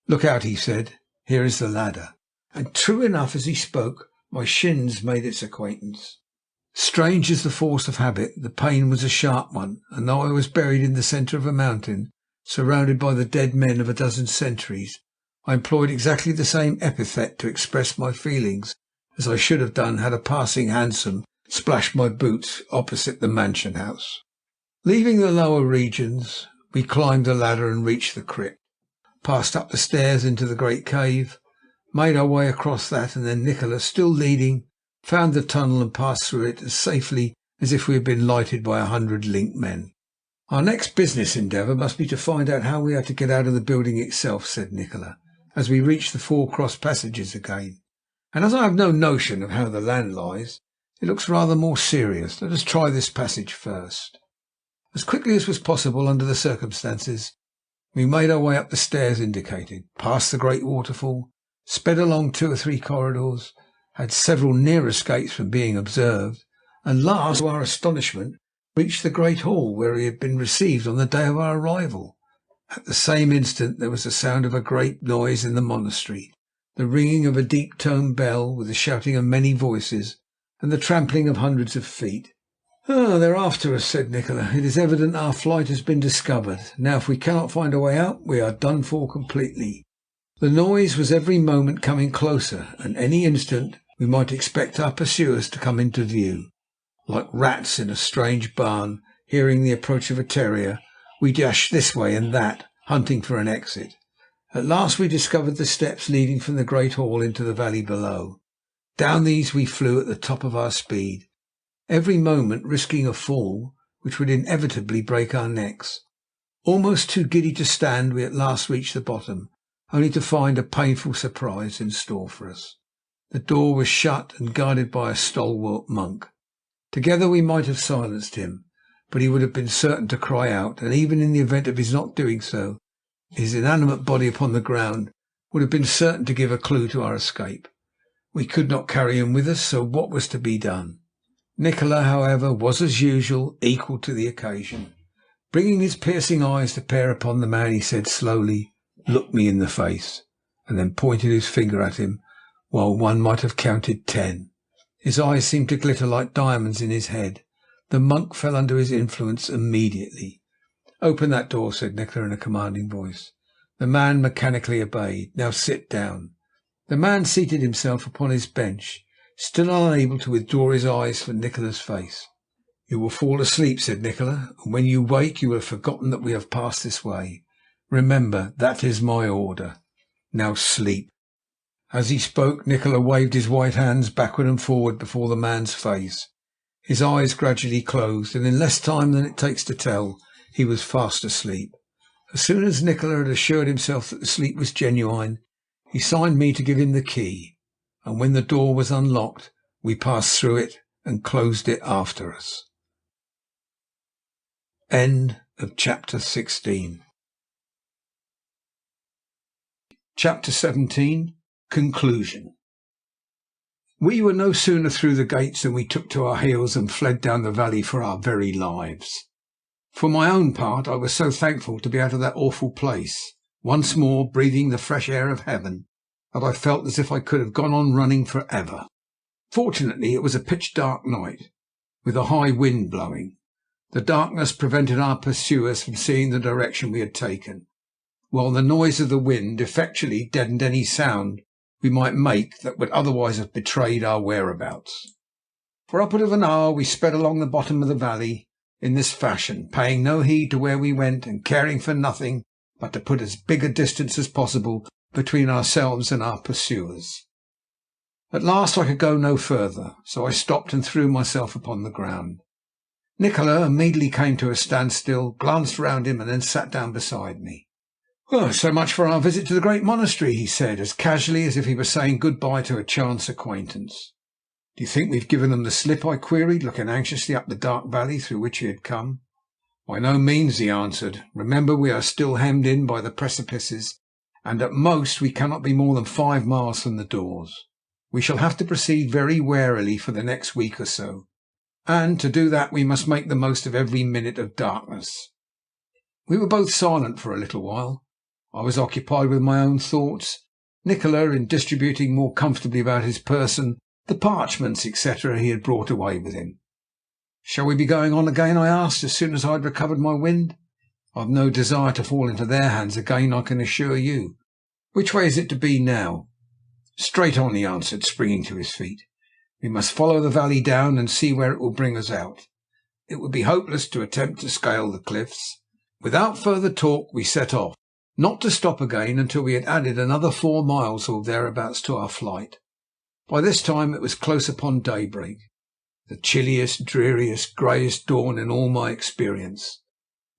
"Look out," he said. "Here is the ladder." And true enough, as he spoke, my shins made its acquaintance. Strange as the force of habit, the pain was a sharp one, and though I was buried in the centre of a mountain, surrounded by the dead men of a dozen centuries, I employed exactly the same epithet to express my feelings as I should have done had a passing hansom splashed my boots opposite the mansion house. Leaving the lower regions, we climbed the ladder and reached the crypt, passed up the stairs into the great cave, made our way across that, and then Nikola, still leading, found the tunnel and passed through it as safely as if we had been lighted by 100 linked men. "Our next business endeavour must be to find out how we are to get out of the building itself," said Nikola, as we reached the 4 cross passages again. "And as I have no notion of how the land lies, it looks rather more serious. Let us try this passage first." As quickly as was possible under the circumstances, we made our way up the stairs indicated, past the great waterfall, sped along 2 or 3 corridors, had several near escapes from being observed, and last, to our astonishment, reached the great hall where we had been received on the day of our arrival. At the same instant there was the sound of a great noise in the monastery, the ringing of a deep-toned bell, with the shouting of many voices, and the trampling of hundreds of feet. "They're after us," said Nikola. "It is evident our flight has been discovered. Now, if we cannot find a way out, we are done for completely." The noise was every moment coming closer, and any instant we might expect our pursuers to come into view. Like rats in a strange barn, hearing the approach of a terrier, we dashed this way and that, hunting for an exit. At last we discovered the steps leading from the great hall into the valley below. Down these we flew at the top of our speed, every moment risking a fall which would inevitably break our necks. Almost too giddy to stand, we at last reached the bottom, only to find a painful surprise in store for us. The door was shut and guarded by a stalwart monk. Together we might have silenced him, but he would have been certain to cry out, and even in the event of his not doing so, his inanimate body upon the ground would have been certain to give a clue to our escape. We could not carry him with us, so what was to be done? Nikola, however, was as usual equal to the occasion. Bringing his piercing eyes to bear upon the man, he said slowly, "Look me in the face," and then pointed his finger at him, while one might have counted 10. His eyes seemed to glitter like diamonds in his head. The monk fell under his influence immediately. "Open that door," said Nikola in a commanding voice. The man mechanically obeyed. "Now sit down." The man seated himself upon his bench, still unable to withdraw his eyes from Nikola's face. "You will fall asleep," said Nikola, "and when you wake you will have forgotten that we have passed this way. Remember, that is my order. Now sleep." As he spoke, Nikola waved his white hands backward and forward before the man's face. His eyes gradually closed, and in less time than it takes to tell, he was fast asleep. As soon as Nikola had assured himself that the sleep was genuine, he signed me to give him the key, and when the door was unlocked, we passed through it and closed it after us. End of chapter 16. Chapter 17. Conclusion. We were no sooner through the gates than we took to our heels and fled down the valley for our very lives. For my own part, I was so thankful to be out of that awful place, once more breathing the fresh air of heaven, that I felt as if I could have gone on running for ever. Fortunately, it was a pitch dark night, with a high wind blowing. The darkness prevented our pursuers from seeing the direction we had taken, while the noise of the wind effectually deadened any sound we might make that would otherwise have betrayed our whereabouts. For upward of an hour we sped along the bottom of the valley in this fashion, paying no heed to where we went and caring for nothing but to put as big a distance as possible between ourselves and our pursuers. At last I could go no further, so I stopped and threw myself upon the ground. Nikola immediately came to a standstill, glanced round him, and then sat down beside me. "Well, so much for our visit to the great monastery," he said, as casually as if he were saying good-bye to a chance acquaintance. "Do you think we've given them the slip?" I queried, looking anxiously up the dark valley through which we had come. "By no means," he answered. "Remember, we are still hemmed in by the precipices, and at most we cannot be more than 5 miles from the doors. We shall have to proceed very warily for the next week or so, and to do that we must make the most of every minute of darkness." We were both silent for a little while. I was occupied with my own thoughts, Nikola in distributing more comfortably about his person the parchments, etc., he had brought away with him. "Shall we be going on again?" I asked, as soon as I had recovered my wind. "I've no desire to fall into their hands again, I can assure you. Which way is it to be now?" "Straight on," he answered, springing to his feet. "We must follow the valley down and see where it will bring us out. It would be hopeless to attempt to scale the cliffs." Without further talk we set off, not to stop again until we had added another 4 miles or thereabouts to our flight. By this time it was close upon daybreak, the chilliest, dreariest, greyest dawn in all my experience.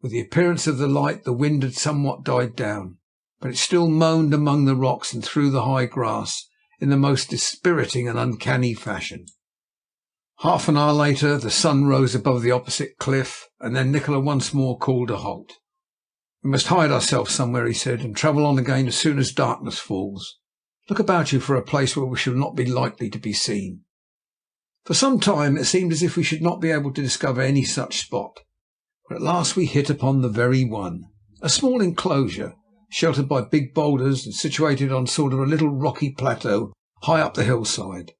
With the appearance of the light the wind had somewhat died down, but it still moaned among the rocks and through the high grass in the most dispiriting and uncanny fashion. Half an hour later the sun rose above the opposite cliff, and then Nikola once more called a halt. "We must hide ourselves somewhere," he said, "and travel on again as soon as darkness falls. Look about you for a place where we shall not be likely to be seen." For some time it seemed as if we should not be able to discover any such spot, but at last we hit upon the very one, a small enclosure sheltered by big boulders and situated on sort of a little rocky plateau high up the hillside.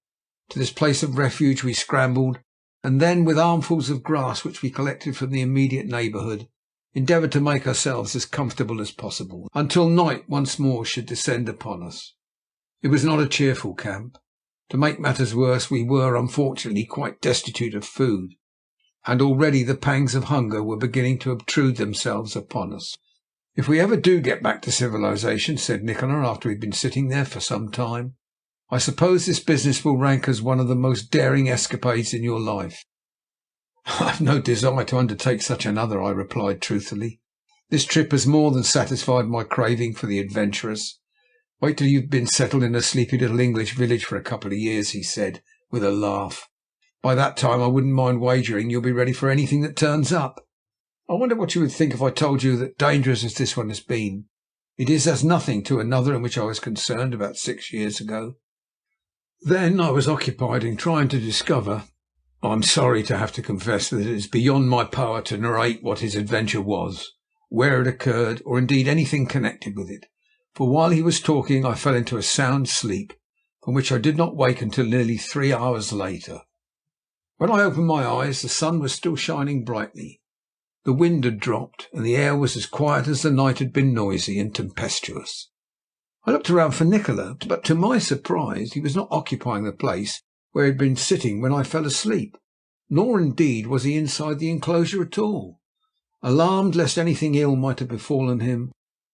To this place of refuge we scrambled, and then, with armfuls of grass which we collected from the immediate neighbourhood, endeavoured to make ourselves as comfortable as possible until night once more should descend upon us. It was not a cheerful camp. To make matters worse, we were, unfortunately, quite destitute of food, and already the pangs of hunger were beginning to obtrude themselves upon us. "If we ever do get back to civilization," said Nikola, after we had been sitting there for some time, "I suppose this business will rank as one of the most daring escapades in your life." "I have no desire to undertake such another," I replied truthfully. "This trip has more than satisfied my craving for the adventurous." "Wait till you've been settled in a sleepy little English village for a couple of years," he said, with a laugh. "By that time I wouldn't mind wagering you'll be ready for anything that turns up. I wonder what you would think if I told you that, dangerous as this one has been, it is as nothing to another in which I was concerned about 6 years ago. Then I was occupied in trying to discover. I'm sorry to have to confess that it is beyond my power to narrate what his adventure was, where it occurred, or indeed anything connected with it, for while he was talking I fell into a sound sleep, from which I did not wake until nearly 3 hours later. When I opened my eyes the sun was still shining brightly. The wind had dropped, and the air was as quiet as the night had been noisy and tempestuous. I looked around for Nikola, but to my surprise he was not occupying the place where he had been sitting when I fell asleep, nor indeed was he inside the enclosure at all. Alarmed lest anything ill might have befallen him,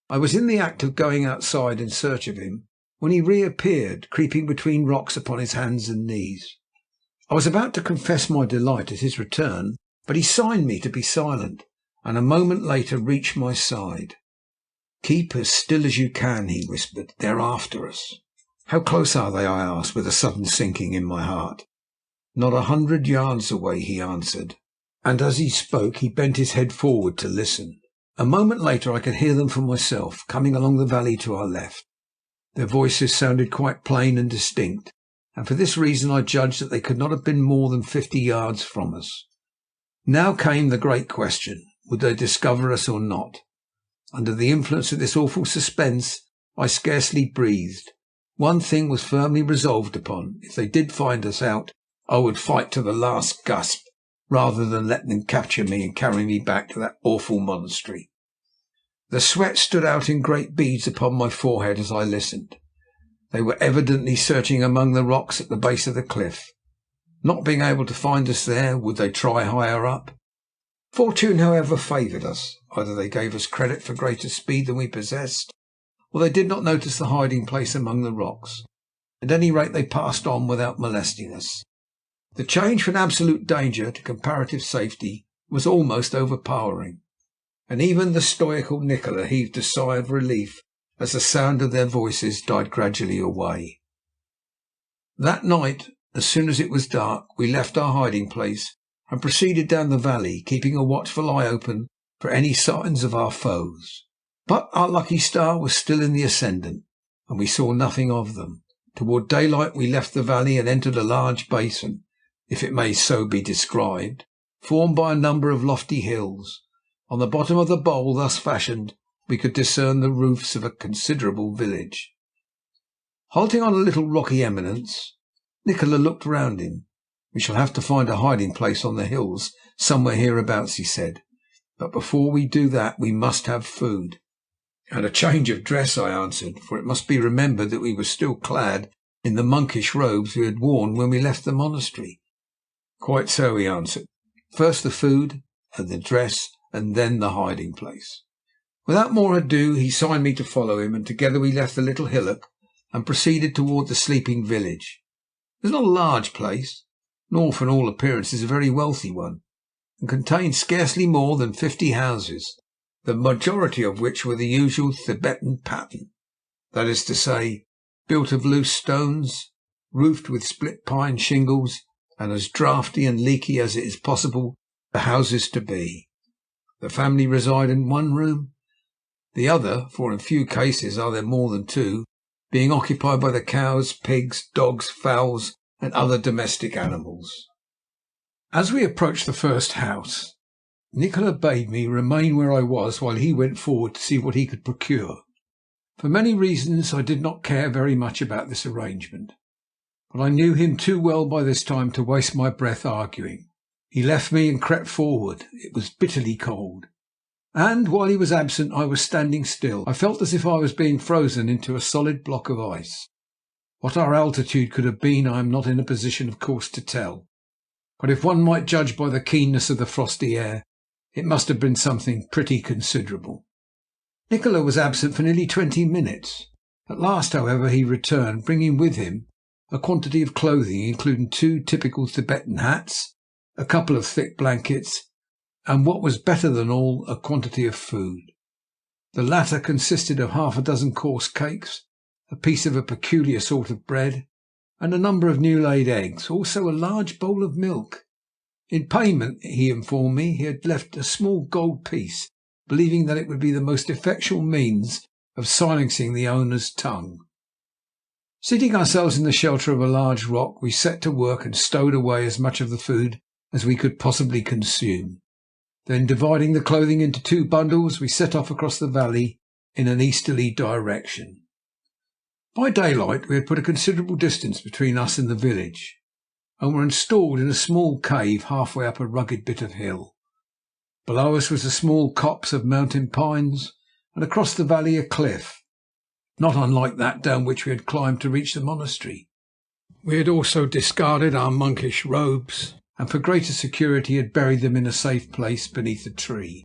I was in the act of going outside in search of him when he reappeared, creeping between rocks upon his hands and knees. I was about to confess my delight at his return, but he signed me to be silent, and a moment later reached my side. "Keep as still as you can," he whispered. "They're after us." "How close are they?" I asked, with a sudden sinking in my heart. "Not 100 yards away," he answered, and as he spoke he bent his head forward to listen. A moment later I could hear them for myself, coming along the valley to our left. Their voices sounded quite plain and distinct, and for this reason I judged that they could not have been more than 50 yards from us. Now came the great question: would they discover us or not? Under the influence of this awful suspense I scarcely breathed. One thing was firmly resolved upon: if they did find us out, I would fight to the last gasp. rather than let them capture me and carry me back to that awful monastery. The sweat stood out in great beads upon my forehead as I listened. They were evidently searching among the rocks at the base of the cliff. Not being able to find us there, would they try higher up? Fortune, however, favoured us. Either they gave us credit for greater speed than we possessed, or they did not notice the hiding place among the rocks. At any rate, they passed on without molesting us. The change from absolute danger to comparative safety was almost overpowering, and even the stoical Nikola heaved a sigh of relief as the sound of their voices died gradually away. That night, as soon as it was dark, we left our hiding place and proceeded down the valley, keeping a watchful eye open for any signs of our foes. But our lucky star was still in the ascendant, and we saw nothing of them. Toward daylight we left the valley and entered a large basin, if it may so be described, formed by a number of lofty hills. On the bottom of the bowl thus fashioned we could discern the roofs of a considerable village. Halting on a little rocky eminence, Nikola looked round him. "We shall have to find a hiding place on the hills somewhere hereabouts," he said. "But before we do that we must have food." "And a change of dress," I answered, for it must be remembered that we were still clad in the monkish robes we had worn when we left the monastery. "Quite so," he answered. "First the food and the dress, and then the hiding place." Without more ado he signed me to follow him, and together we left the little hillock and proceeded toward the sleeping village. It was not a large place, nor from all appearances a very wealthy one, and contained scarcely more than 50 houses, the majority of which were the usual Tibetan pattern, that is to say, built of loose stones, roofed with split pine shingles, and as draughty and leaky as it is possible for houses to be. The family reside in one room, the other, for in few cases are there more than two, being occupied by the cows, pigs, dogs, fowls, and other domestic animals. As we approached the first house, Nikola bade me remain where I was while he went forward to see what he could procure. For many reasons I did not care very much about this arrangement, but I knew him too well by this time to waste my breath arguing. He left me and crept forward. It was bitterly cold, and while he was absent I was standing still. I felt as if I was being frozen into a solid block of ice. What our altitude could have been I am not in a position, of course, to tell, but if one might judge by the keenness of the frosty air, it must have been something pretty considerable. Nikola was absent for nearly 20 minutes. At last, however, he returned, bringing with him a quantity of clothing, including 2 typical Tibetan hats, a couple of thick blankets, and what was better than all, a quantity of food. The latter consisted of half a dozen coarse cakes, a piece of a peculiar sort of bread, and a number of new-laid eggs, also a large bowl of milk. In payment, he informed me, he had left a small gold piece, believing that it would be the most effectual means of silencing the owner's tongue. Seating ourselves in the shelter of a large rock, we set to work and stowed away as much of the food as we could possibly consume. Then, dividing the clothing into 2 bundles, we set off across the valley in an easterly direction. By daylight we had put a considerable distance between us and the village, and were installed in a small cave halfway up a rugged bit of hill. Below us was a small copse of mountain pines, and across the valley a cliff, not unlike that down which we had climbed to reach the monastery. We had also discarded our monkish robes, and for greater security had buried them in a safe place beneath a tree.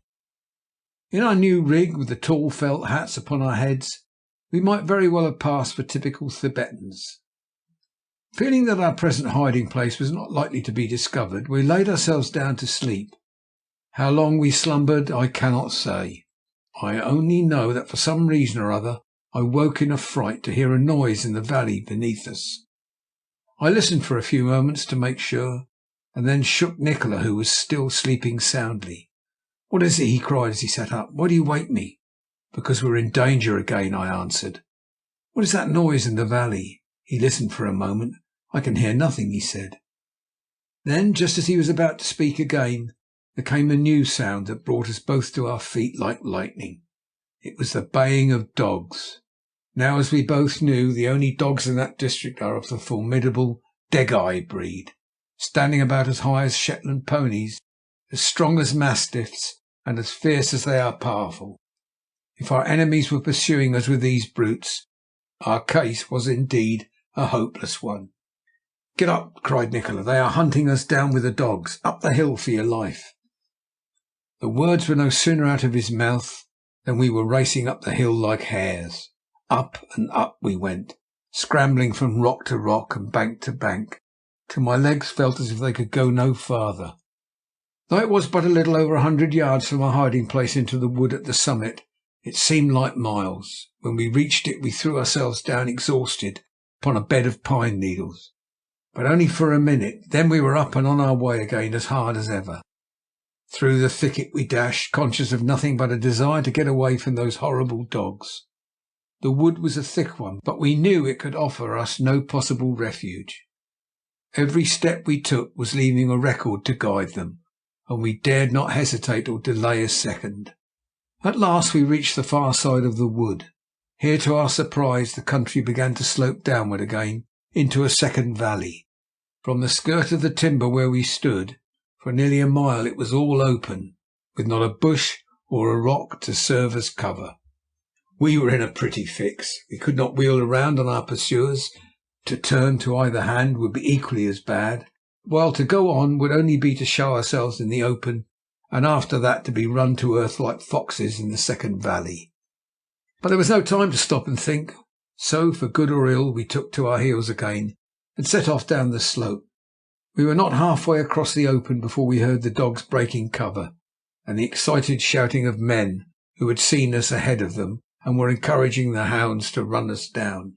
In our new rig, with the tall felt hats upon our heads, we might very well have passed for typical Tibetans. Feeling that our present hiding place was not likely to be discovered, we laid ourselves down to sleep. How long we slumbered I cannot say. I only know that for some reason or other I woke in a fright to hear a noise in the valley beneath us. I listened for a few moments to make sure, and then shook Nikola, who was still sleeping soundly. "What is it?" he cried as he sat up. "Why do you wake me?" "Because we're in danger again," I answered. "What is that noise in the valley?" He listened for a moment. "I can hear nothing," he said. Then, just as he was about to speak again, there came a new sound that brought us both to our feet like lightning. It was the baying of dogs. Now, as we both knew, the only dogs in that district are of the formidable Deggai breed, standing about as high as Shetland ponies, as strong as mastiffs, and as fierce as they are powerful. If our enemies were pursuing us with these brutes, our case was indeed a hopeless one. "Get up!" cried Nikola. "They are hunting us down with the dogs. Up the hill for your life!" The words were no sooner out of his mouth than we were racing up the hill like hares. Up and up we went, scrambling from rock to rock and bank to bank, till my legs felt as if they could go no farther. Though it was but a little over 100 yards from our hiding place into the wood at the summit, it seemed like miles. When we reached it, we threw ourselves down exhausted upon a bed of pine needles. But only for a minute. Then we were up and on our way again as hard as ever. Through the thicket we dashed, conscious of nothing but a desire to get away from those horrible dogs. The wood was a thick one, but we knew it could offer us no possible refuge. Every step we took was leaving a record to guide them, and we dared not hesitate or delay a second. At last we reached the far side of the wood. Here, to our surprise, the country began to slope downward again into a second valley. From the skirt of the timber where we stood, for nearly a mile it was all open, with not a bush or a rock to serve as cover. We were in a pretty fix. We could not wheel around on our pursuers. To turn to either hand would be equally as bad, while to go on would only be to show ourselves in the open, and after that to be run to earth like foxes in the second valley. But there was no time to stop and think, so for good or ill we took to our heels again and set off down the slope. We were not halfway across the open before we heard the dogs breaking cover, and the excited shouting of men who had seen us ahead of them and were encouraging the hounds to run us down.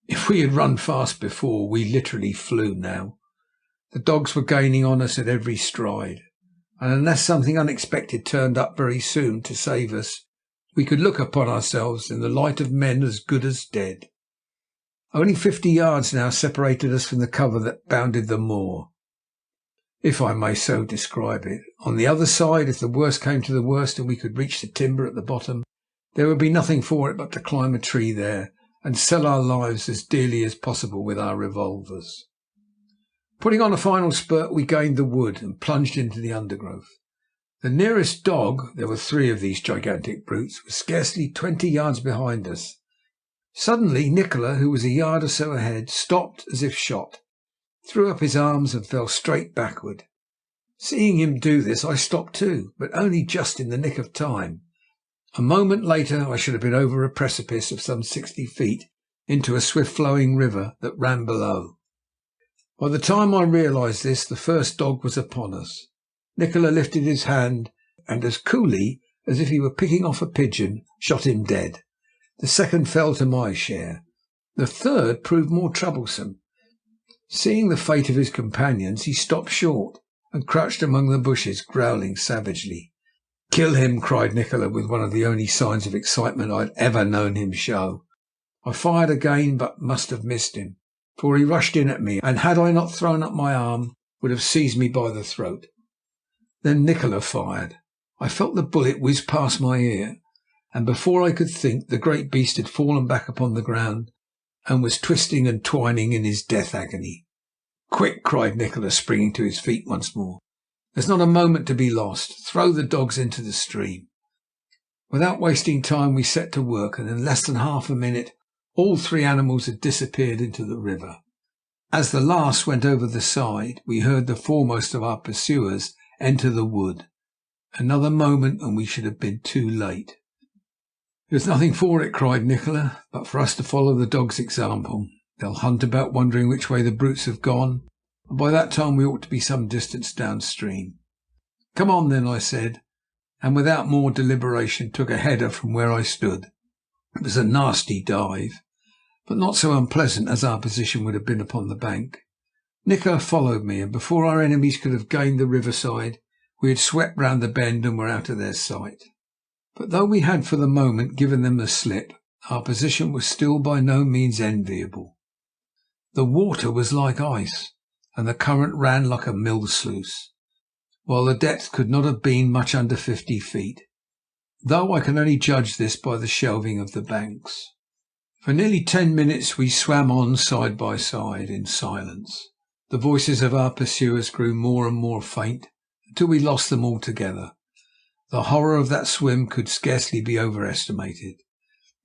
If we had run fast before, we literally flew now. The dogs were gaining on us at every stride, and unless something unexpected turned up very soon to save us, we could look upon ourselves in the light of men as good as dead. Only 50 yards now separated us from the cover that bounded the moor, if I may so describe it. On the other side, if the worst came to the worst and we could reach the timber at the bottom, there would be nothing for it but to climb a tree there and sell our lives as dearly as possible with our revolvers. Putting on a final spurt, we gained the wood and plunged into the undergrowth. The nearest dog, there were 3 of these gigantic brutes, was scarcely 20 yards behind us. Suddenly Nikola, who was a yard or so ahead, stopped as if shot, threw up his arms and fell straight backward. Seeing him do this, I stopped too, but only just in the nick of time. A moment later I should have been over a precipice of some 60 feet into a swift-flowing river that ran below. By the time I realised this, the first dog was upon us. Nikola lifted his hand and, as coolly as if he were picking off a pigeon, shot him dead. The second fell to my share. The third proved more troublesome. Seeing the fate of his companions, he stopped short and crouched among the bushes, growling savagely. "Kill him!" cried Nikola, with one of the only signs of excitement I had ever known him show. I fired again, but must have missed him, for he rushed in at me, and had I not thrown up my arm, would have seized me by the throat. Then Nikola fired. I felt the bullet whiz past my ear, and before I could think, the great beast had fallen back upon the ground and was twisting and twining in his death agony. "Quick!" cried Nikola, springing to his feet once more. "There's not a moment to be lost. Throw the dogs into the stream." Without wasting time we set to work, and in less than half a minute all 3 animals had disappeared into the river. As the last went over the side, we heard the foremost of our pursuers enter the wood. Another moment and we should have been too late. "There's nothing for it," cried Nikola, "but for us to follow the dogs' example. They'll hunt about wondering which way the brutes have gone, and by that time we ought to be some distance downstream." "Come on then," I said, and without more deliberation took a header from where I stood. It was a nasty dive, but not so unpleasant as our position would have been upon the bank. Nikola followed me, and before our enemies could have gained the riverside, we had swept round the bend and were out of their sight. But though we had for the moment given them the slip, our position was still by no means enviable. The water was like ice, and the current ran like a mill sluice, while the depth could not have been much under 50 feet, though I can only judge this by the shelving of the banks. For nearly 10 minutes we swam on side by side in silence. The voices of our pursuers grew more and more faint until we lost them altogether. The horror of that swim could scarcely be overestimated.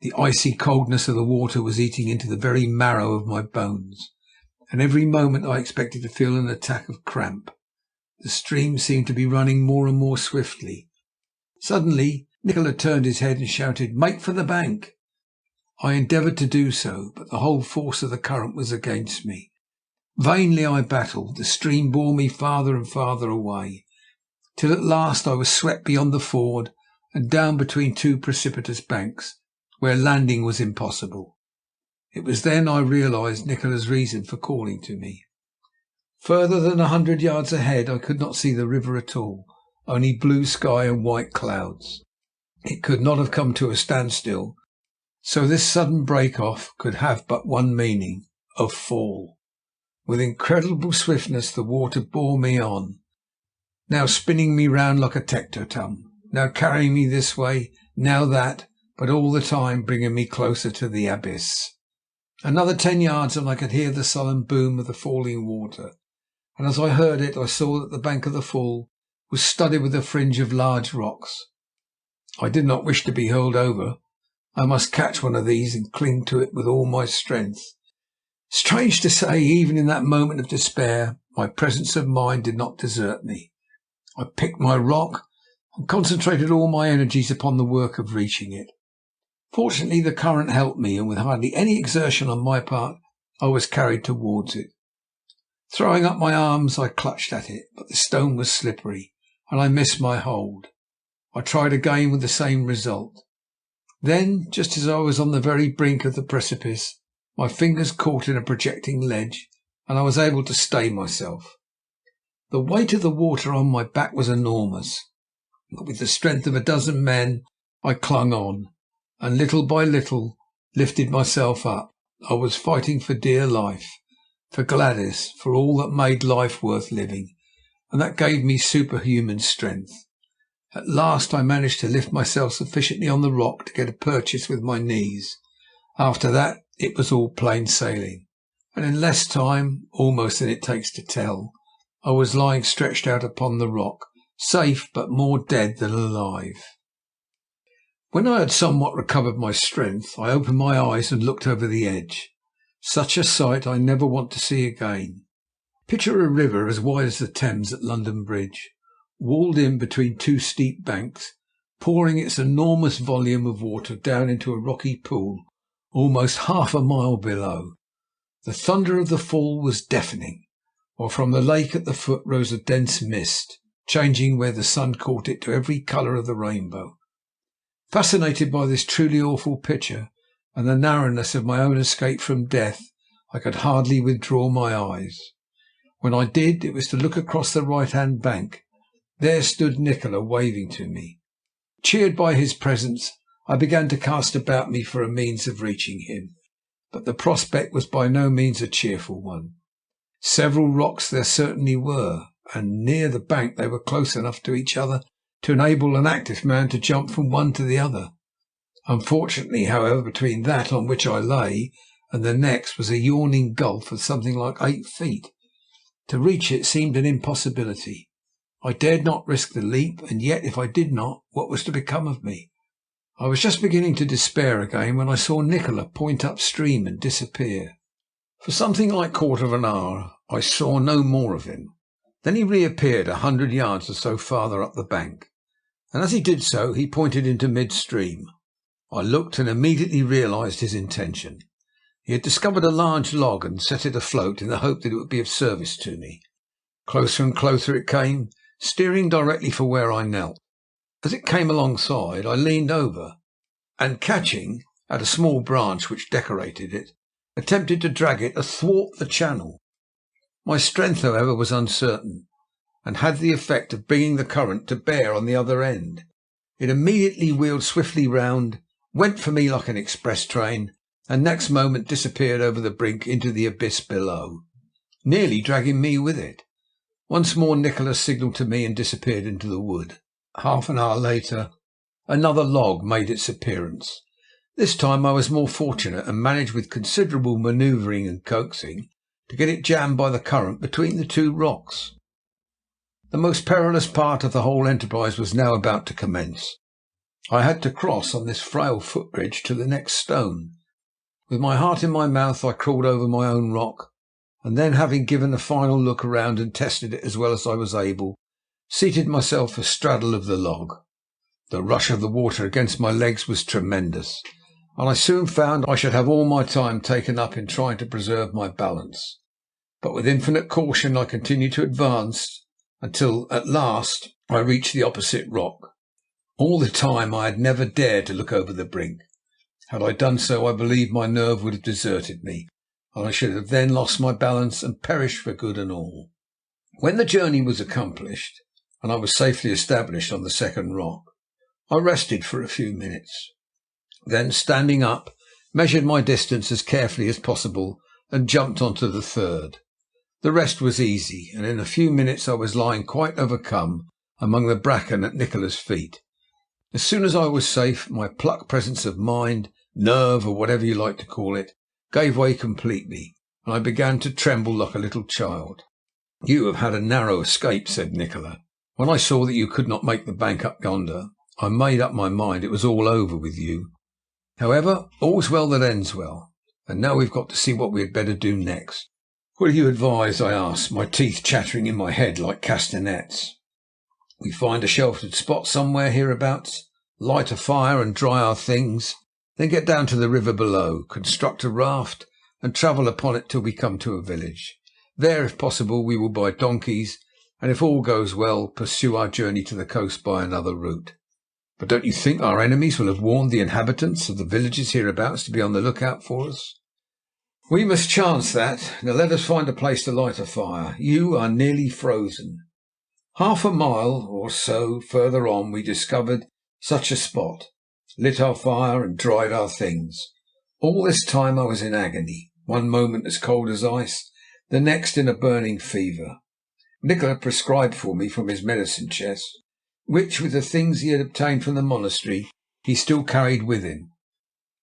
The icy coldness of the water was eating into the very marrow of my bones, and every moment I expected to feel an attack of cramp. The stream seemed to be running more and more swiftly. Suddenly Nikola turned his head and shouted, "Make for the bank!" I endeavoured to do so, but the whole force of the current was against me. Vainly I battled. The stream bore me farther and farther away, till at last I was swept beyond the ford and down between two precipitous banks, where landing was impossible. It was then I realized Nikola's reason for calling to me. Further than 100 yards ahead I could not see the river at all, only blue sky and white clouds. It could not have come to a standstill, so this sudden break-off could have but one meaning: a fall. With incredible swiftness the water bore me on, now spinning me round like a teetotum, now carrying me this way, now that, but all the time bringing me closer to the abyss. Another 10 yards and I could hear the sullen boom of the falling water, and as I heard it I saw that the bank of the fall was studded with a fringe of large rocks. I did not wish to be hurled over. I must catch one of these and cling to it with all my strength. Strange to say, even in that moment of despair, my presence of mind did not desert me. I picked my rock and concentrated all my energies upon the work of reaching it. Fortunately, the current helped me, and with hardly any exertion on my part, I was carried towards it. Throwing up my arms, I clutched at it, but the stone was slippery, and I missed my hold. I tried again with the same result. Then, just as I was on the very brink of the precipice, my fingers caught in a projecting ledge, and I was able to stay myself. The weight of the water on my back was enormous, but with the strength of a dozen men I clung on, and little by little lifted myself up. I was fighting for dear life, for Gladys, for all that made life worth living, and that gave me superhuman strength. At last I managed to lift myself sufficiently on the rock to get a purchase with my knees. After that it was all plain sailing, and in less time, almost, than it takes to tell, I was lying stretched out upon the rock, safe but more dead than alive. When I had somewhat recovered my strength, I opened my eyes and looked over the edge. Such a sight I never want to see again. Picture a river as wide as the Thames at London Bridge, walled in between two steep banks, pouring its enormous volume of water down into a rocky pool almost half a mile below. The thunder of the fall was deafening, while from the lake at the foot rose a dense mist, changing where the sun caught it to every colour of the rainbow. Fascinated by this truly awful picture and the narrowness of my own escape from death, I could hardly withdraw my eyes. When I did, it was to look across the right-hand bank. There stood Nikola, waving to me. Cheered by his presence, I began to cast about me for a means of reaching him, but the prospect was by no means a cheerful one. Several rocks there certainly were, and near the bank they were close enough to each other to enable an active man to jump from one to the other. Unfortunately, however, between that on which I lay and the next was a yawning gulf of something like 8 feet. To reach it seemed an impossibility. I dared not risk the leap, and yet if I did not, what was to become of me? I was just beginning to despair again when I saw Nikola point upstream and disappear. For something like a quarter of an hour I saw no more of him. Then he reappeared 100 yards or so farther up the bank, and as he did so he pointed into mid-stream. I looked and immediately realized his intention. He had discovered a large log and set it afloat in the hope that it would be of service to me. Closer and closer it came, steering directly for where I knelt. As it came alongside, I leaned over and, catching at a small branch which decorated it, attempted to drag it athwart the channel. My strength, however, was uncertain, and had the effect of bringing the current to bear on the other end. It immediately wheeled swiftly round, went for me like an express train, and next moment disappeared over the brink into the abyss below, nearly dragging me with it. Once more Nikola signalled to me and disappeared into the wood. Half an hour later another log made its appearance. This time I was more fortunate, and managed with considerable manoeuvring and coaxing to get it jammed by the current between the two rocks. The most perilous part of the whole enterprise was now about to commence. I had to cross on this frail footbridge to the next stone. With my heart in my mouth, I crawled over my own rock, and then, having given a final look around and tested it as well as I was able, seated myself astraddle of the log. The rush of the water against my legs was tremendous, and I soon found I should have all my time taken up in trying to preserve my balance. But with infinite caution I continued to advance until at last I reached the opposite rock. All the time I had never dared to look over the brink. Had I done so, I believe my nerve would have deserted me, and I should have then lost my balance and perished for good and all. When the journey was accomplished, and I was safely established on the second rock, I rested for a few minutes. Then, standing up, measured my distance as carefully as possible and jumped onto the third. The rest was easy, and in a few minutes I was lying quite overcome among the bracken at Nikola's feet. As soon as I was safe, my plucked presence of mind, nerve, or whatever you like to call it, gave way completely, and I began to tremble like a little child. "You have had a narrow escape," said Nikola. "When I saw that you could not make the bank up yonder, I made up my mind it was all over with you. However, all's well that ends well, and now we've got to see what we had better do next." "What do you advise?" I asked, my teeth chattering in my head like castanets. "We find a sheltered spot somewhere hereabouts, light a fire and dry our things, then get down to the river below, construct a raft, and travel upon it till we come to a village. There, if possible, we will buy donkeys, and if all goes well, pursue our journey to the coast by another route." "But don't you think our enemies will have warned the inhabitants of the villages hereabouts to be on the lookout for us?" "We must chance that. Now let us find a place to light a fire. You are nearly frozen." Half a mile or so further on we discovered such a spot, lit our fire and dried our things. All this time I was in agony, one moment as cold as ice, the next in a burning fever. Nikola prescribed for me from his medicine chest, which, with the things he had obtained from the monastery, he still carried with him,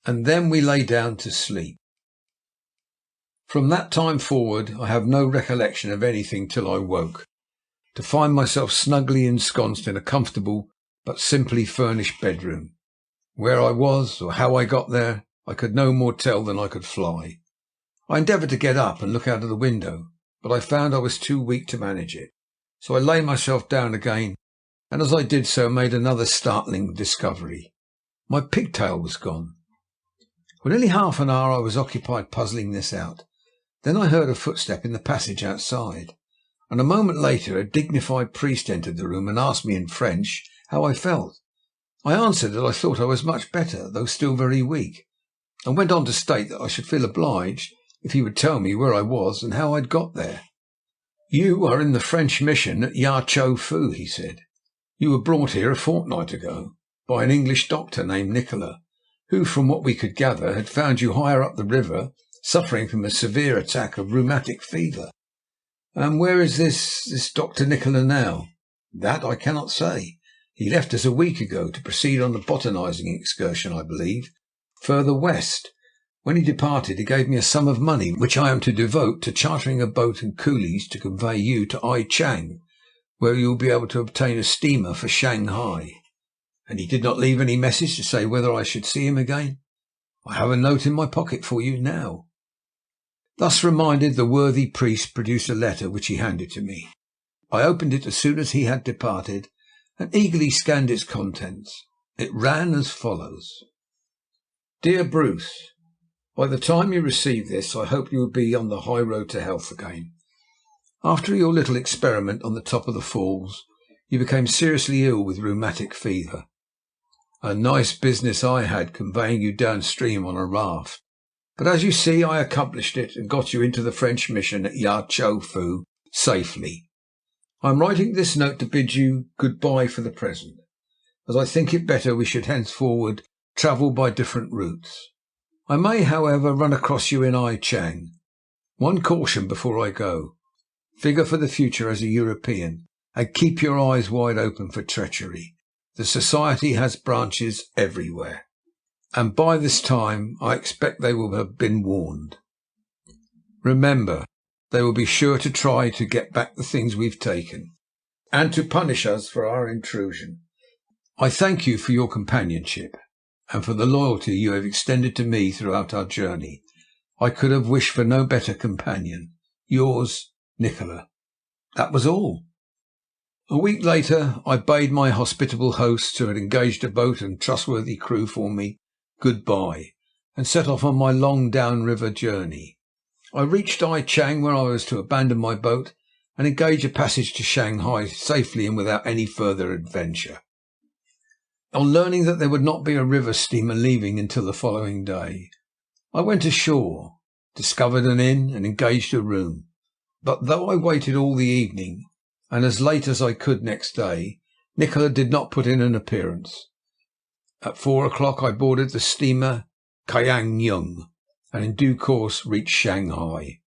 and then we lay down to sleep. From that time forward I have no recollection of anything till I woke, to find myself snugly ensconced in a comfortable but simply furnished bedroom. Where I was, or how I got there, I could no more tell than I could fly. I endeavoured to get up and look out of the window, but I found I was too weak to manage it, so I lay myself down again, and as I did so made another startling discovery. My pigtail was gone. For nearly half an hour I was occupied puzzling this out. Then I heard a footstep in the passage outside, and a moment later a dignified priest entered the room and asked me in French how I felt. I answered that I thought I was much better, though still very weak, and went on to state that I should feel obliged if he would tell me where I was and how I had got there. "You are in the French mission at Ya Cho Fu," he said. "You were brought here a fortnight ago by an English doctor named Nikola, who, from what we could gather, had found you higher up the river, suffering from a severe attack of rheumatic fever." "And where is this Dr. Nikola now?" "That I cannot say. He left us a week ago to proceed on a botanizing excursion, I believe, further west. When he departed he gave me a sum of money, which I am to devote to chartering a boat and coolies to convey you to Ai Chang, where you will be able to obtain a steamer for Shanghai." "And he did not leave any message to say whether I should see him again?" "I have a note in my pocket for you now." Thus reminded, the worthy priest produced a letter which he handed to me. I opened it as soon as he had departed, and eagerly scanned its contents. It ran as follows: "Dear Bruce, by the time you receive this I hope you will be on the high road to health again. After your little experiment on the top of the falls, you became seriously ill with rheumatic fever. A nice business I had conveying you downstream on a raft, but as you see I accomplished it and got you into the French mission at Ya Cho Fu safely. I am writing this note to bid you good-bye for the present, as I think it better we should henceforward travel by different routes. I may, however, run across you in Ai Chang. One caution before I go: figure for the future as a European, and keep your eyes wide open for treachery. The society has branches everywhere, and by this time I expect they will have been warned. Remember, they will be sure to try to get back the things we've taken, and to punish us for our intrusion. I thank you for your companionship, and for the loyalty you have extended to me throughout our journey. I could have wished for no better companion. Yours, Nikola. That was all. A week later, I bade my hospitable hosts, who had engaged a boat and trustworthy crew for me, good-bye, and set off on my long down-river journey. I reached Ai Chang, where I was to abandon my boat and engage a passage to Shanghai safely and without any further adventure. On learning that there would not be a river steamer leaving until the following day, I went ashore, discovered an inn, and engaged a room. But though I waited all the evening, and as late as I could next day, Nikola did not put in an appearance. At 4 o'clock I boarded the steamer Kayang Yung, and in due course reached Shanghai.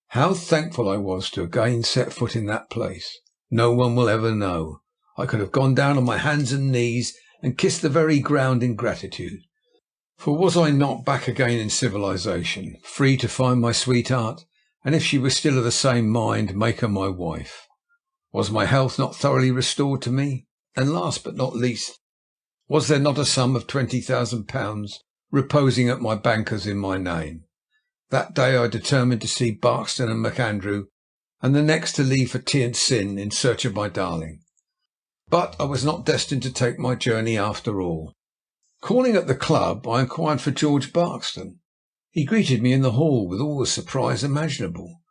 How thankful I was to again set foot in that place, no one will ever know. I could have gone down on my hands and knees and kissed the very ground in gratitude. For was I not back again in civilization, free to find my sweetheart, and if she was still of the same mind, make her my wife? Was my health not thoroughly restored to me? And last but not least, was there not a sum of £20,000 reposing at my banker's in my name? That day I determined to see Barkston and MacAndrew, and the next to leave for Tientsin in search of my darling. But I was not destined to take my journey after all. Calling at the club, I inquired for George Barkston. He greeted me in the hall with all the surprise imaginable.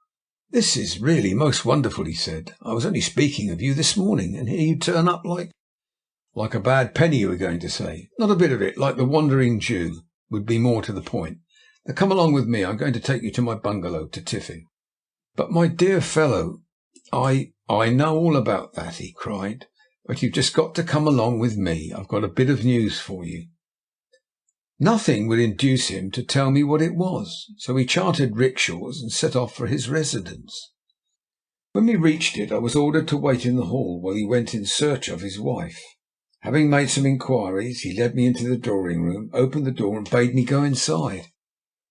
"This is really most wonderful," he said. "I was only speaking of you this morning, and here you turn up like a bad penny, you were going to say." "Not a bit of it. Like the Wandering Jew would be more to the point. Now come along with me. I'm going to take you to my bungalow, to Tiffin." "But my dear fellow, I know all about that," he cried. "But you've just got to come along with me. I've got a bit of news for you." Nothing would induce him to tell me what it was, so he chartered rickshaws and set off for his residence. When we reached it, I was ordered to wait in the hall while he went in search of his wife. Having made some inquiries, he led me into the drawing-room, opened the door, and bade me go inside.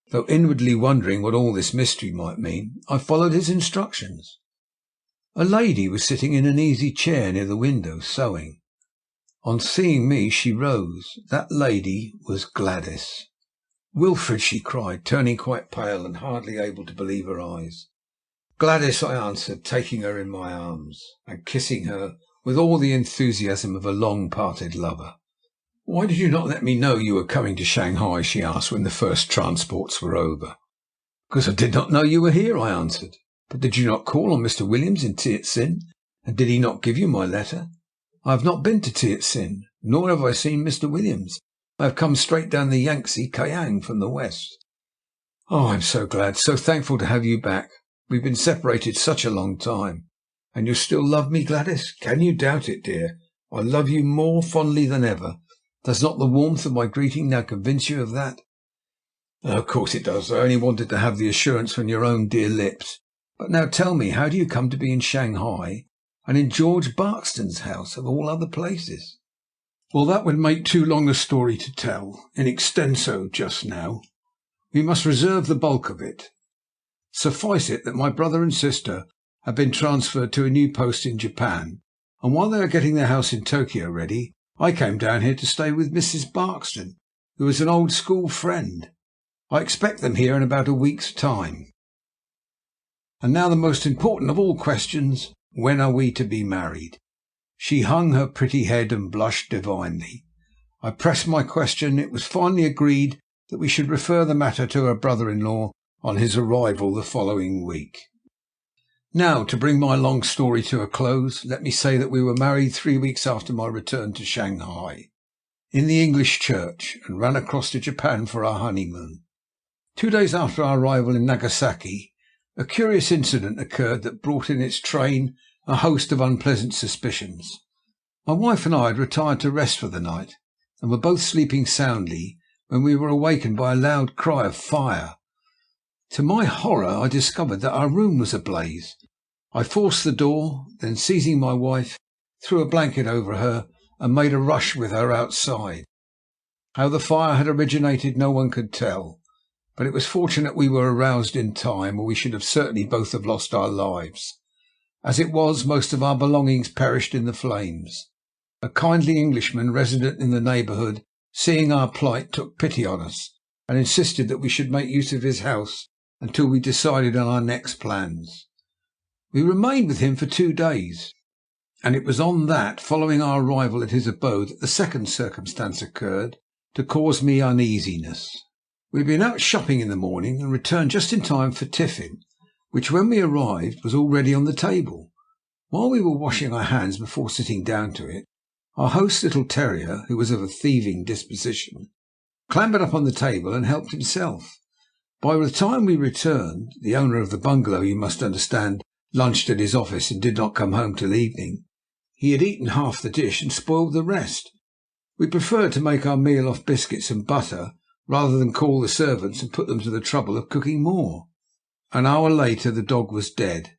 Though inwardly wondering what all this mystery might mean, I followed his instructions. A lady was sitting in an easy chair near the window, sewing. On seeing me, she rose. That lady was Gladys. "Wilfred," she cried, turning quite pale and hardly able to believe her eyes. "Gladys," I answered, taking her in my arms and kissing her with all the enthusiasm of a long-parted lover. "Why did you not let me know you were coming to Shanghai?" she asked when the first transports were over. "Because I did not know you were here," I answered. "But did you not call on Mr. Williams in Tientsin, and did he not give you my letter?" "I have not been to Tientsin, nor have I seen Mr. Williams. I have come straight down the Yangtze Kiang from the west." "Oh, I'm so glad, so thankful to have you back. We've been separated such a long time. And you still love me, Gladys? Can you doubt it, dear? I love you more fondly than ever. Does not the warmth of my greeting now convince you of that?" "Of course it does. I only wanted to have the assurance from your own dear lips. But now tell me, how do you come to be in Shanghai, and in George Barkston's house, of all other places?" "Well, that would make too long a story to tell in extenso just now. We must reserve the bulk of it. Suffice it that my brother and sister have been transferred to a new post in Japan, and while they are getting their house in Tokyo ready, I came down here to stay with Mrs. Barkston, who is an old school friend. I expect them here in about a week's time. And now the most important of all questions, when are we to be married?" She hung her pretty head and blushed divinely. I pressed my question. It was finally agreed that we should refer the matter to her brother-in-law on his arrival the following week. Now, to bring my long story to a close, let me say that we were married 3 weeks after my return to Shanghai, in the English church, and ran across to Japan for our honeymoon. 2 days after our arrival in Nagasaki, a curious incident occurred that brought in its train a host of unpleasant suspicions. My wife and I had retired to rest for the night, and were both sleeping soundly when we were awakened by a loud cry of fire. To my horror, I discovered that our room was ablaze. I forced the door, then seizing my wife, threw a blanket over her and made a rush with her outside. How the fire had originated no one could tell, but it was fortunate we were aroused in time, or we should have certainly both have lost our lives. As it was, most of our belongings perished in the flames. A kindly Englishman resident in the neighbourhood, seeing our plight, took pity on us and insisted that we should make use of his house until we decided on our next plans. We remained with him for 2 days, and it was on that, following our arrival at his abode, that the second circumstance occurred to cause me uneasiness. We had been out shopping in the morning and returned just in time for tiffin, which, when we arrived, was already on the table. While we were washing our hands before sitting down to it, our host's little terrier, who was of a thieving disposition, clambered up on the table and helped himself. By the time we returned, the owner of the bungalow, you must understand, lunched at his office and did not come home till evening. He had eaten half the dish and spoiled the rest. We preferred to make our meal off biscuits and butter rather than call the servants and put them to the trouble of cooking more. An hour later the dog was dead,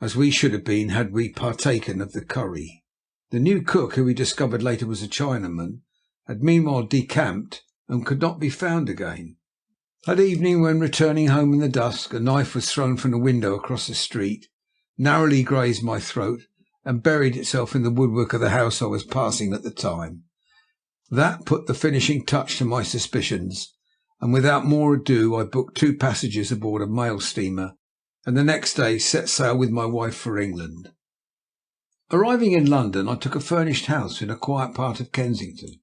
as we should have been had we partaken of the curry. The new cook, who we discovered later was a Chinaman, had meanwhile decamped and could not be found again. That evening, when returning home in the dusk, a knife was thrown from the window across the street, narrowly grazed my throat, and buried itself in the woodwork of the house I was passing at the time. That put the finishing touch to my suspicions, and without more ado I booked 2 passages aboard a mail steamer, and the next day set sail with my wife for England. Arriving in London, I took a furnished house in a quiet part of Kensington,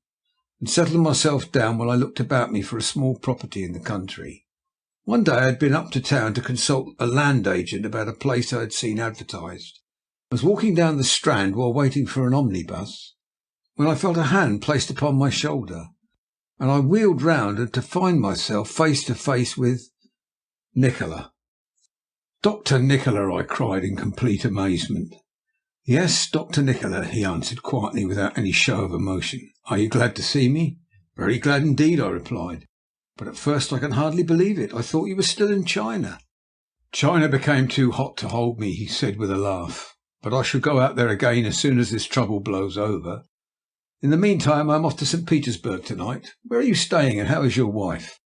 and settled myself down while I looked about me for a small property in the country. One day I had been up to town to consult a land agent about a place I had seen advertised. I was walking down the Strand while waiting for an omnibus, when I felt a hand placed upon my shoulder, and I wheeled round and to find myself face to face with Nikola. "Dr. Nikola!" I cried in complete amazement. "Yes, Dr. Nikola," he answered quietly without any show of emotion. "Are you glad to see me?" "Very glad indeed," I replied. "But at first I can hardly believe it. I thought you were still in China." "China became too hot to hold me," he said with a laugh. "But I shall go out there again as soon as this trouble blows over. In the meantime I am off to St. Petersburg tonight. Where are you staying, and how is your wife?"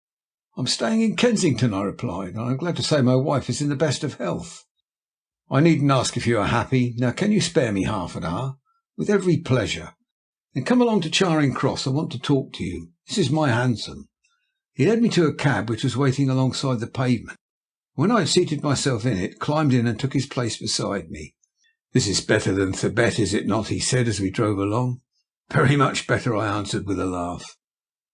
"I am staying in Kensington," I replied, "and I am glad to say my wife is in the best of health." "I needn't ask if you are happy. Now, can you spare me half an hour?" "With every pleasure." "Then come along to Charing Cross. I want to talk to you. This is my hansom." He led me to a cab which was waiting alongside the pavement. When I had seated myself in it, climbed in and took his place beside me. "This is better than Tibet, is it not?" he said as we drove along. "Very much better," I answered with a laugh.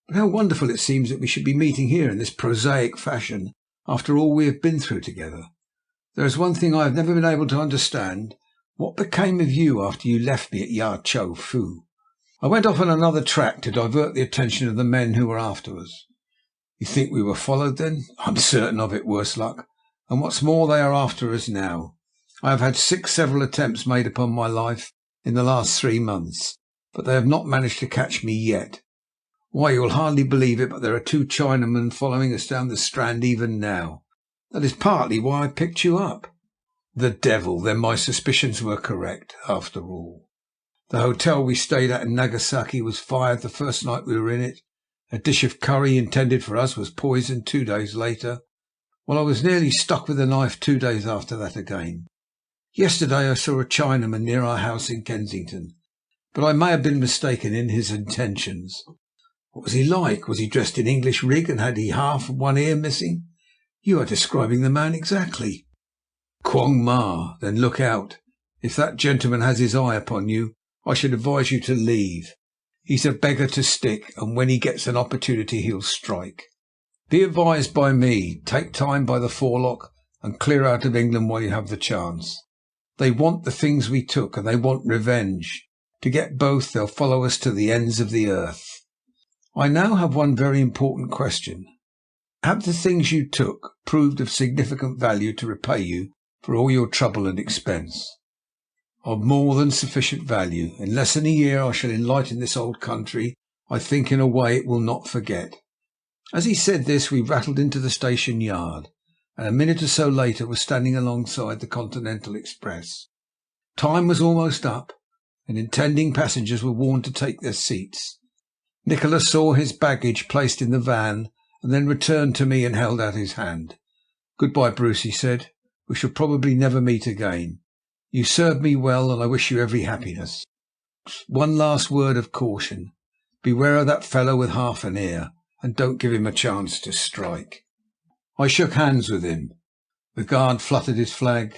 "But how wonderful it seems that we should be meeting here in this prosaic fashion after all we have been through together. There is one thing I have never been able to understand. What became of you after you left me at Ya Cho Fu?" "I went off on another track to divert the attention of the men who were after us." "You think we were followed, then?" "I'm certain of it, worse luck. And what's more, they are after us now. I have had 6 several attempts made upon my life in the last 3 months, but they have not managed to catch me yet. Why, you will hardly believe it, but there are 2 Chinamen following us down the Strand even now. That is partly why I picked you up." "The devil! Then my suspicions were correct, after all. The hotel we stayed at in Nagasaki was fired the first night we were in it. A dish of curry intended for us was poisoned 2 days later, while I was nearly stuck with a knife 2 days after that again. Yesterday I saw a Chinaman near our house in Kensington, but I may have been mistaken in his intentions." "What was he like? Was he dressed in English rig, and had he half of one ear missing?" "You are describing the man exactly." "Quong Ma, then look out. If that gentleman has his eye upon you, I should advise you to leave. He's a beggar to stick, and when he gets an opportunity he'll strike. Be advised by me. Take time by the forelock and clear out of England while you have the chance. They want the things we took, and they want revenge. To get both, they'll follow us to the ends of the earth. I now have one very important question. Have the things you took proved of significant value to repay you for all your trouble and expense?" "Of more than sufficient value. In less than a year I shall enlighten this old country, I think, in a way it will not forget." As he said this we rattled into the station yard, and a minute or so later were standing alongside the Continental Express. Time was almost up, and intending passengers were warned to take their seats. Nikola saw his baggage placed in the van and then returned to me and held out his hand. "Goodbye, Bruce," he said. "We shall probably never meet again. You served me well, and I wish you every happiness. One last word of caution. Beware of that fellow with half an ear, and don't give him a chance to strike." I shook hands with him. The guard fluttered his flag,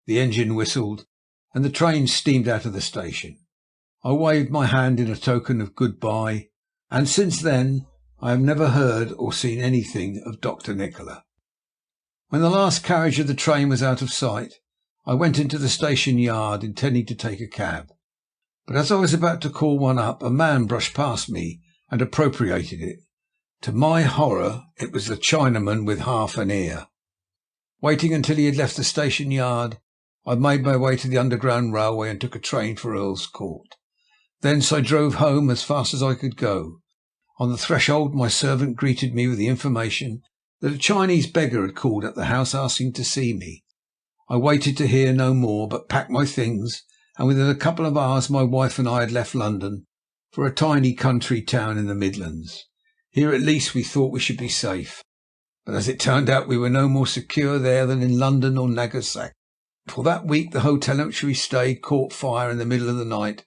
the engine whistled, and the train steamed out of the station. I waved my hand in a token of good-bye, and since then I have never heard or seen anything of Dr. Nikola. When the last carriage of the train was out of sight, I went into the station yard intending to take a cab. But as I was about to call one up, a man brushed past me and appropriated it. To my horror, it was the Chinaman with half an ear. Waiting until he had left the station yard, I made my way to the Underground Railway and took a train for Earl's Court. Thence I drove home as fast as I could go. On the threshold my servant greeted me with the information that a Chinese beggar had called at the house asking to see me. I waited to hear no more, but packed my things, and within a couple of hours my wife and I had left London for a tiny country town in the Midlands. Here at least we thought we should be safe, but as it turned out we were no more secure there than in London or Nagasaki. For that week the hotel in which we stayed caught fire in the middle of the night,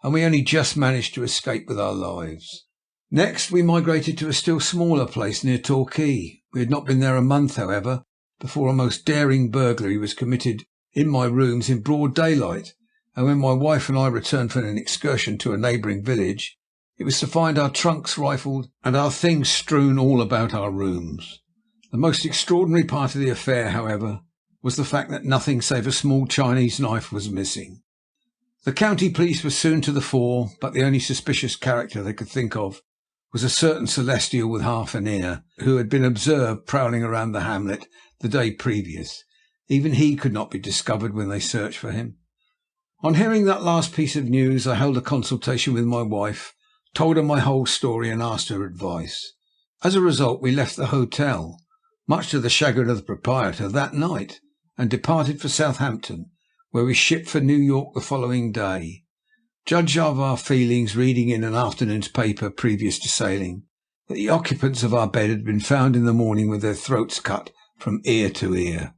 and we only just managed to escape with our lives. Next we migrated to a still smaller place near Torquay. We had not been there a month, however, before a most daring burglary was committed in my rooms in broad daylight, and when my wife and I returned from an excursion to a neighbouring village, it was to find our trunks rifled and our things strewn all about our rooms. The most extraordinary part of the affair, however, was the fact that nothing save a small Chinese knife was missing. The county police were soon to the fore, but the only suspicious character they could think of was a certain Celestial with half an ear, who had been observed prowling around the hamlet the day previous. Even he could not be discovered when they searched for him. On hearing that last piece of news, I held a consultation with my wife, told her my whole story, and asked her advice. As a result, we left the hotel, much to the chagrin of the proprietor, that night, and departed for Southampton, where we shipped for New York the following day. Judge of our feelings, reading in an afternoon's paper previous to sailing that the occupants of our bed had been found in the morning with their throats cut from ear to ear.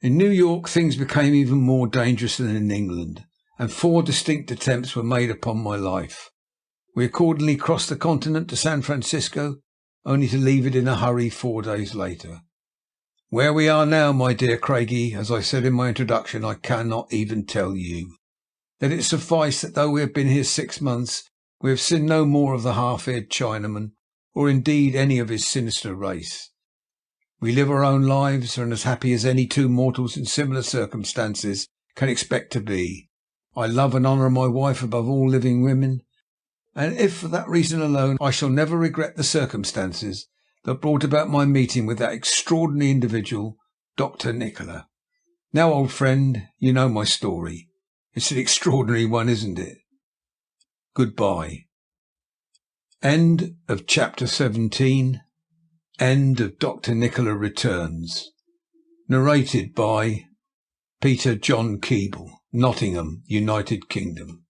In New York things became even more dangerous than in England, and 4 distinct attempts were made upon my life. We accordingly crossed the continent to San Francisco, only to leave it in a hurry 4 days later. Where we are now, my dear Craigie, as I said in my introduction, I cannot even tell you. Let it suffice that though we have been here 6 months, we have seen no more of the half-eared Chinaman, or indeed any of his sinister race. We live our own lives, and are as happy as any 2 mortals in similar circumstances can expect to be. I love and honour my wife above all living women, and if for that reason alone I shall never regret the circumstances that brought about my meeting with that extraordinary individual, Dr. Nikola. Now, old friend, you know my story. It's an extraordinary one, isn't it? Goodbye. End of chapter 17. End of Dr. Nikola Returns. Narrated by Peter John Keeble, Nottingham, United Kingdom.